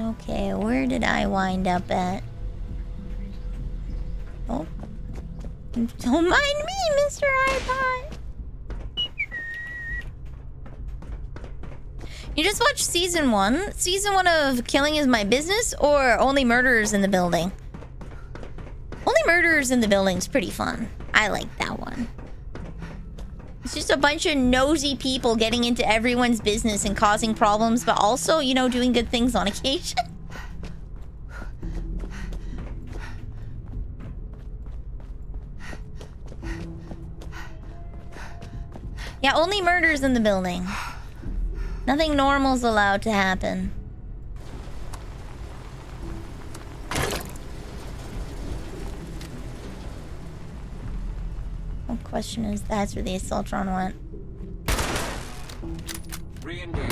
Okay, where did I wind up at? Oh. Don't mind me, Mr. iPod. You just watched season 1? Season 1 of Killing is My Business or Only Murders in the Building? Only Murders in the Building's pretty fun. I like that one. It's just a bunch of nosy people getting into everyone's business and causing problems, but also, you know, doing good things on occasion. Yeah, only murders in the building. Nothing normal's allowed to happen. The question is, that's where the Assaultron went. Re-engage.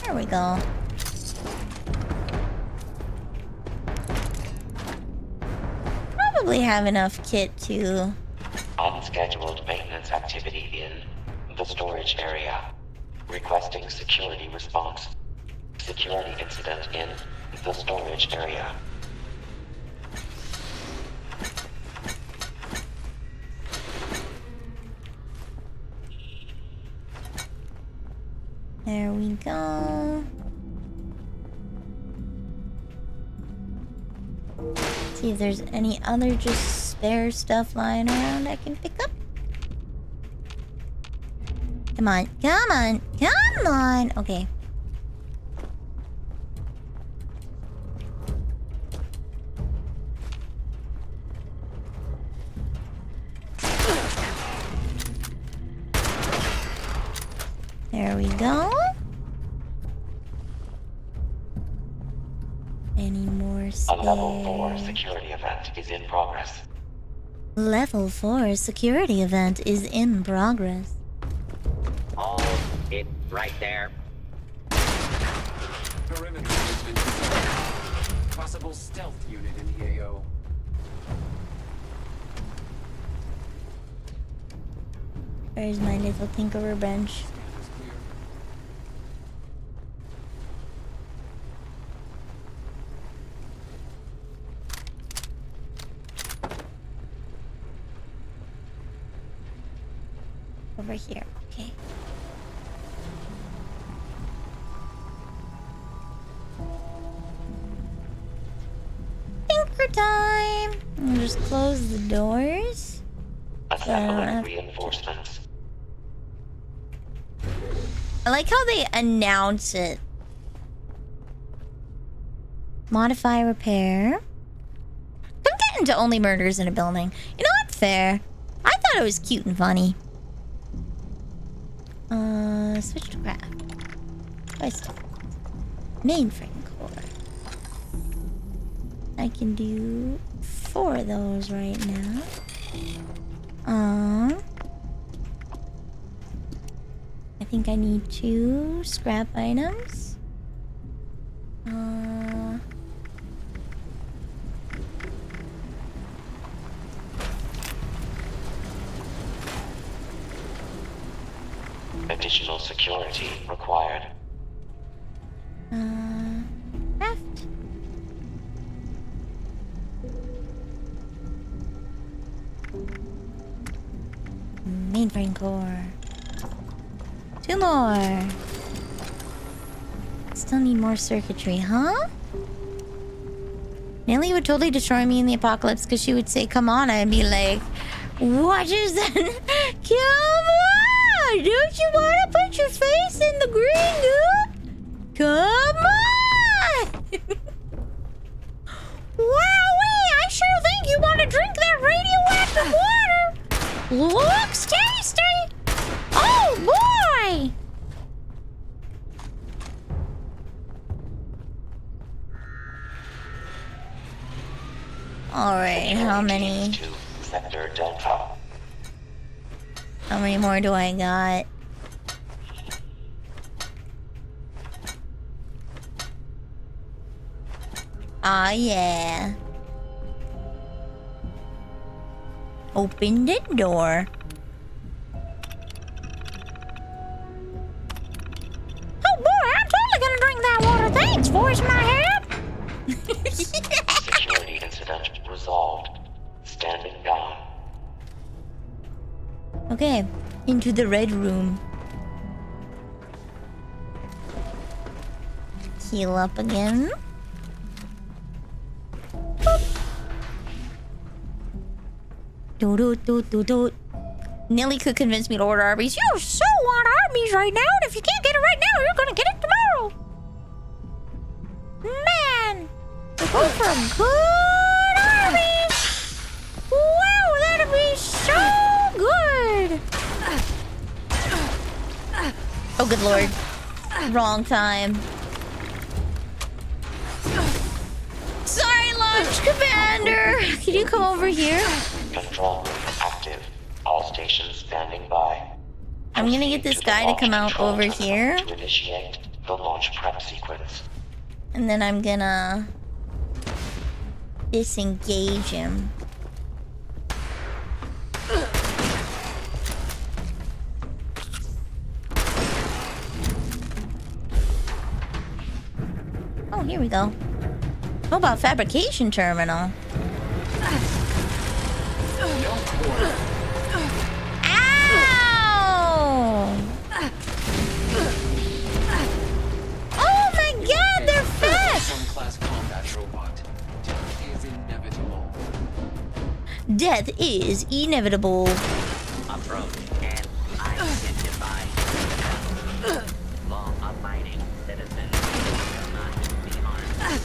There we go. Probably have enough kit to... Unscheduled maintenance activity in the storage area. Requesting security response. Security incident in the storage area. There we go. See if there's any other just spare stuff lying around I can pick up. Come on, come on, come on. Okay. There we go. Any more space? A level 4 security event is in progress. Level 4 security event is in progress. Hold it right there. Perimeter has been detected. Possible stealth unit in the AO. Where's my little tinkerer bench? Over here, okay. Tinker time! I'll just close the doors. Assembling reinforcements. I like how they announce it. Modify repair. Don't get into only murders in a building. You know what? Fair. I thought it was cute and funny. Switch to craft. Twice. Mainframe core. I can do 4 of those right now. I think I need 2 scrap items. Additional security required. Craft. Mainframe core. 2 more. Still need more circuitry, huh? Nelly would totally destroy me in the apocalypse because she would say, come on, I'd be like, what is that? Come on! Don't you want to put your face in the green goo? Come on! Wowee! I sure think you want to drink that radioactive water! Looks tasty! Oh boy! Alright, how many? Sector Delta. How many more do I got? Ah, yeah. Open the door. Oh boy, I'm totally gonna drink that water. Thanks, voice in my head. Security incident resolved. Standing down. Okay, into the red room. Heal up again. Boop. Do. Nelly could convince me to order Arby's. You so want Arby's right now, and if you can't get it right now, you're gonna get it tomorrow. Man, go for a good Arby's. Wow, that'd be so good. Oh, good lord. Wrong time. Launch Commander! Can you come over here? Control room active. All stations standing by. I'm gonna get this guy to come out over here. To initiate the launch prep sequence. And then I'm gonna disengage him. Oh, here we go. How about fabrication terminal? Ow! Oh my god, they're fast! Class combat robot. Death is inevitable. Death is inevitable. Approach and identify. Law-abiding citizens will not be harmed.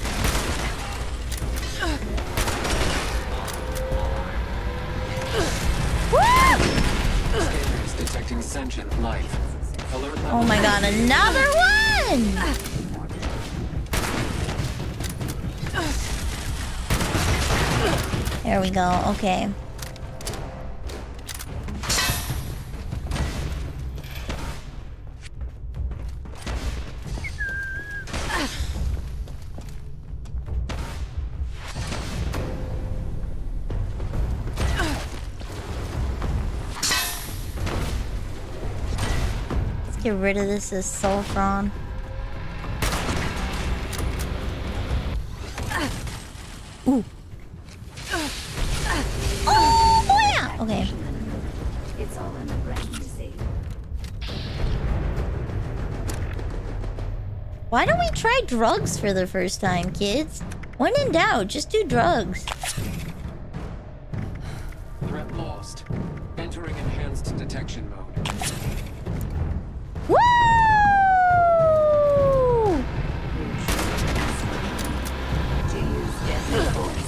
Scanners detecting sentient life. Alert level. Oh my god, another one! There we go, okay. Let's get rid of this as sulfron. Ooh. Oh, yeah. Okay. It's all in the brain, you see. Why don't we try drugs for the first time, kids? When in doubt, just do drugs. Threat lost. Entering enhanced detection mode. Woo! To use deadly force.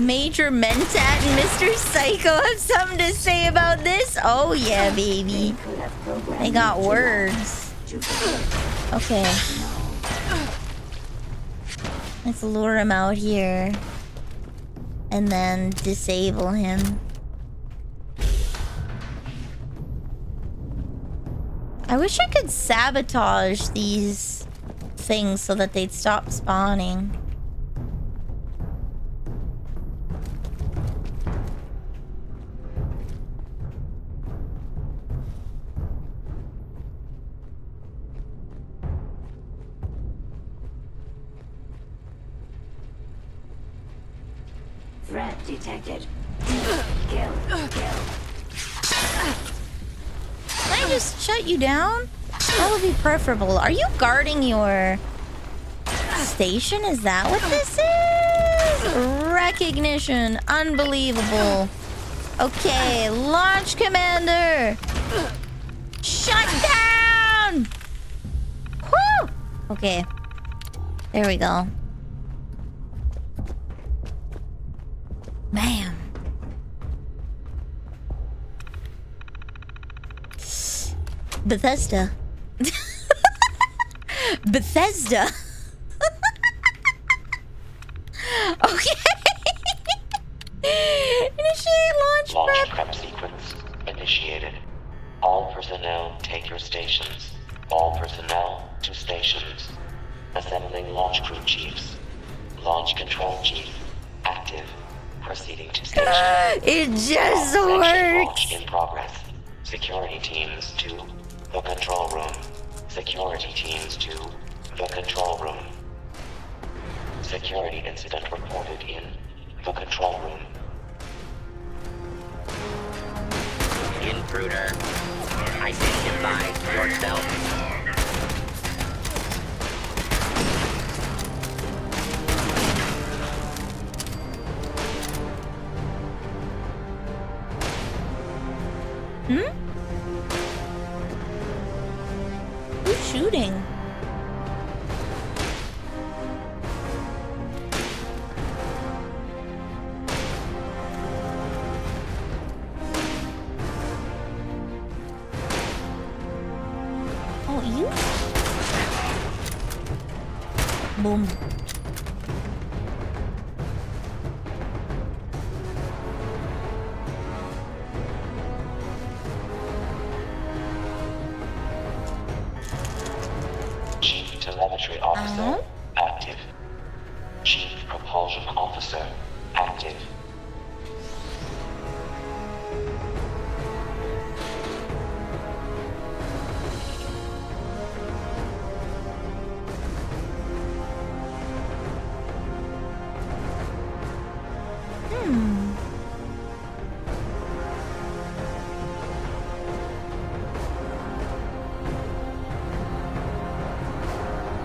Major Mentat and Mr. Psycho have something to say about this? Oh yeah, baby. They got words. Okay. Let's lure him out here. And then disable him. I wish I could sabotage these things so that they'd stop spawning. Threat detected. Kill. Can I just shut you down? That would be preferable. Are you guarding your station? Is that what this is? Recognition. Unbelievable. Okay, launch commander. Shut down. Whew. Okay. There we go. Man. Bethesda. Bethesda. Okay. Initiate launch prep sequence initiated. All personnel take your stations. All personnel to stations. Assembling launch crew chiefs. Launch control chief active. Proceeding to station. It just Section works. Launch in progress. Security teams to the control room. Security teams to the control room. Security incident reported in the control room. Intruder, identify yourself. Hmm? Who's shooting? Boom. Chief Telemetry Officer, active. Chief Propulsion Officer, active.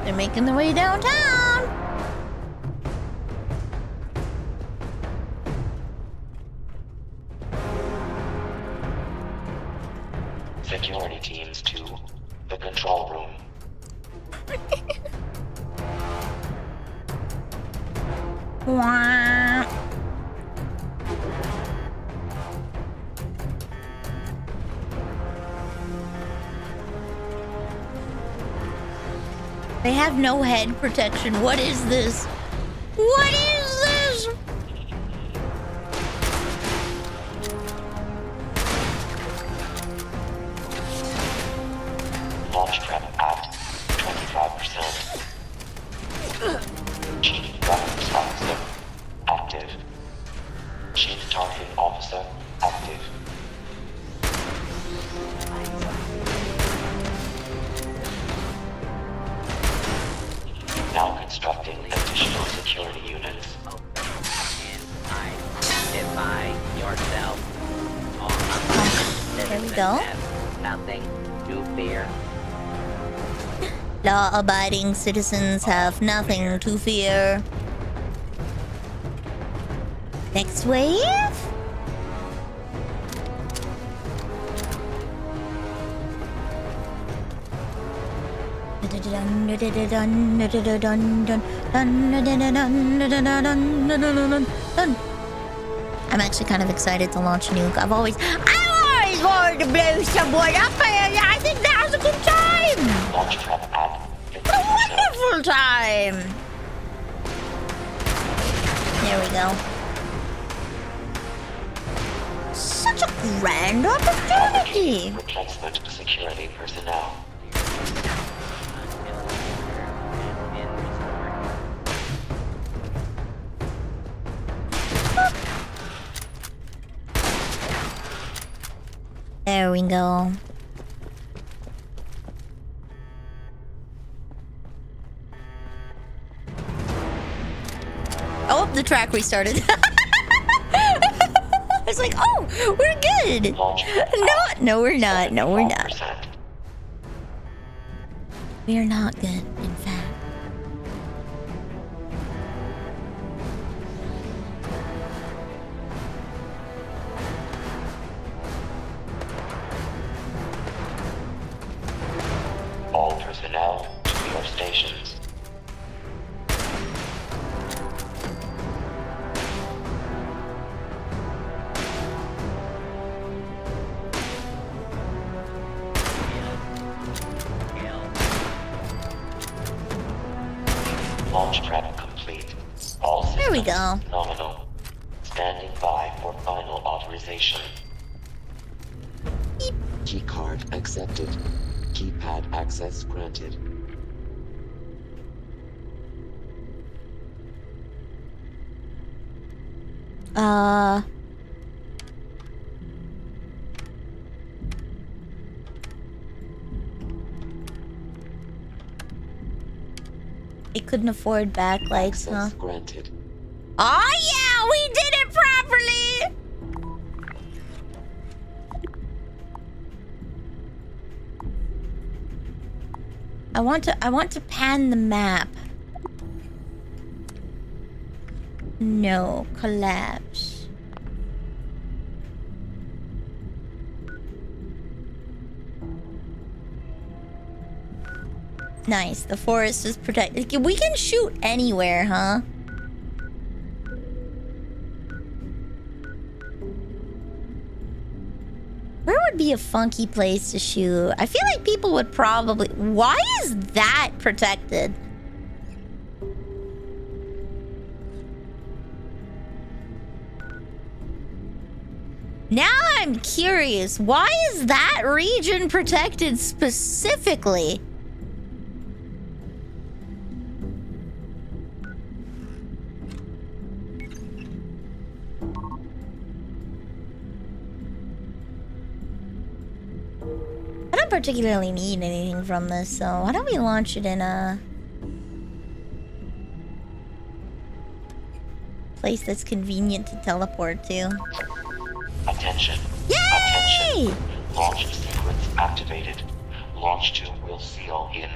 They're making their way downtown. Security teams to the control room. Wah. They have no head protection. What is this? What is this? Launch prep at 25%. Chief Guidance Officer, active. Chief Targeting Officer, active. Now constructing additional security units. Identify yourself. There we go. Nothing to fear. Law-abiding citizens have nothing to fear. Next wave? I'm actually kind of excited to launch Nuke. I've always wanted to blow someone up, and I think now's a good time. What a wonderful time. There we go. Such a grand opportunity. Replacement security personnel. There we go. Oh, the track restarted. I was like, oh, we're good. No, we're not. No, we're not. We are not good, in fact. All personnel to your stations. Launch prep complete. All systems There we go. nominal. Standing by for final authorization. Keycard accepted. Keypad access granted. They couldn't afford backlights, huh? Granted. Oh yeah, we did it properly! I want to pan the map. No, collapse. Nice, the forest is protected. We can shoot anywhere, huh? Where would be a funky place to shoot? I feel like people would probably... Why is that protected? Now I'm curious. Why is that region protected specifically? I don't particularly need anything from this, so why don't we launch it in a place that's convenient to teleport to? Attention. Yay! Attention. Launch sequence activated. Launch tube will seal in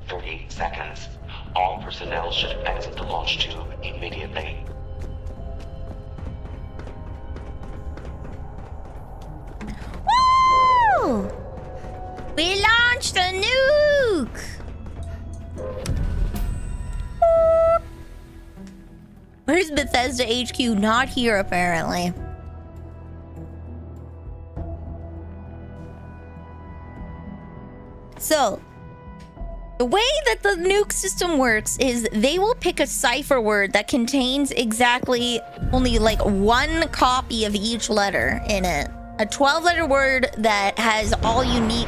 30 seconds. All personnel should exit the launch tube immediately. Woo! We launched a nuke! Where's Bethesda HQ? Not here, apparently. So, the way that the nuke system works is they will pick a cipher word that contains exactly only like one copy of each letter in it. A 12-letter word that has all unique.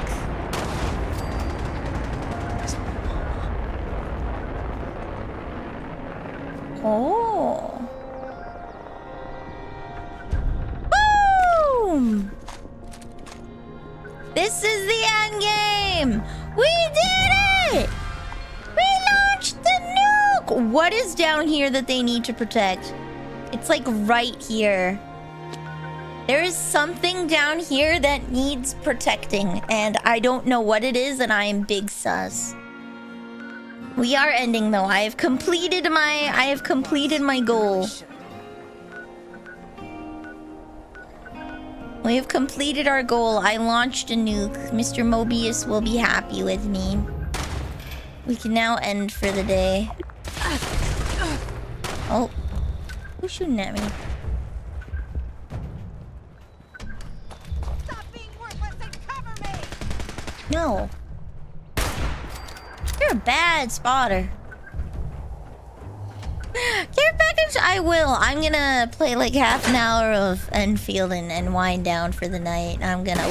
Oh. Boom! This is the end game! We did it! We launched the nuke! What is down here that they need to protect? It's like right here. There is something down here that needs protecting, and I don't know what it is, and I am big sus. We are ending though. I have completed my goal. We have completed our goal. I launched a nuke. Mr. Mobius will be happy with me. We can now end for the day. Oh. Who's shooting at me? No. You're a bad spotter. Care package? I will. I'm gonna play like half an hour of Enfield and wind down for the night. I'm gonna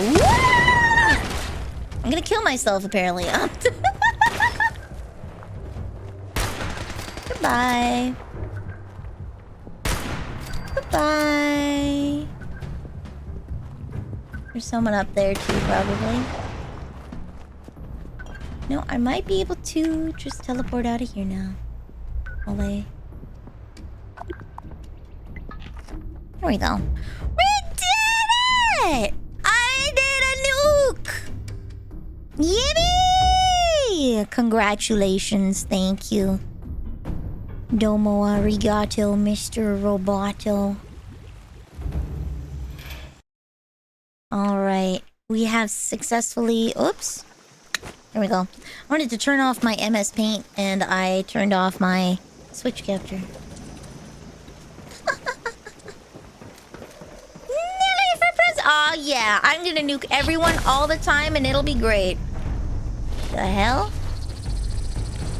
kill myself apparently. Goodbye. Goodbye. There's someone up there too, probably. No, I might be able to just teleport out of here now. Olay. There we go. We did it! I did a nuke! Yippee! Congratulations, thank you. Domo arigato, Mr. Roboto. Alright, we have successfully... Oops. There we go. I wanted to turn off my MS Paint, and I turned off my switch capture. Oh yeah, I'm gonna nuke everyone all the time, and it'll be great. The hell?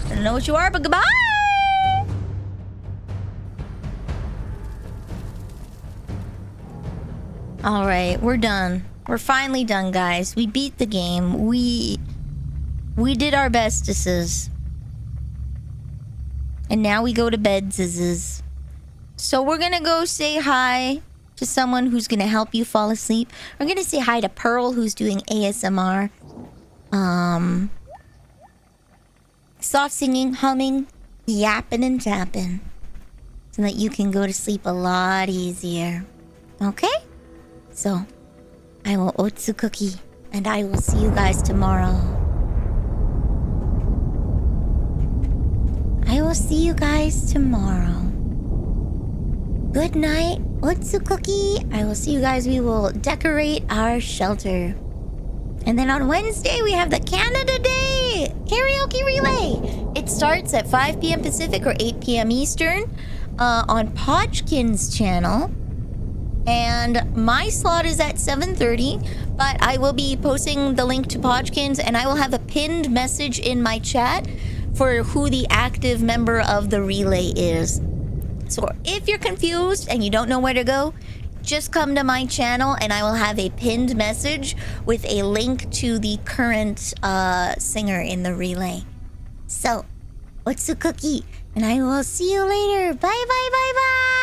I don't know what you are, but goodbye! Alright, we're done. We're finally done, guys. We beat the game. We did our bestesses. And now we go to bed, zizzes. So we're gonna go say hi to someone who's gonna help you fall asleep. We're gonna say hi to Pearl, who's doing ASMR. Soft singing, humming, yapping and tapping. So that you can go to sleep a lot easier. Okay? So, I will Otsu cookie, and I will see you guys tomorrow. I will see you guys tomorrow. Good night, Otsu cookie. I will see you guys. We will decorate our shelter. And then on Wednesday, we have the Canada Day Karaoke Relay. It starts at 5 p.m. Pacific or 8 p.m. Eastern on Podchkin's channel. And my slot is at 7:30, but I will be posting the link to Podchkin's, and I will have a pinned message in my chat for who the active member of the relay is. So if you're confused and you don't know where to go, just come to my channel and I will have a pinned message with a link to the current singer in the relay. So, what's the cookie? And I will see you later. Bye, bye, bye, bye.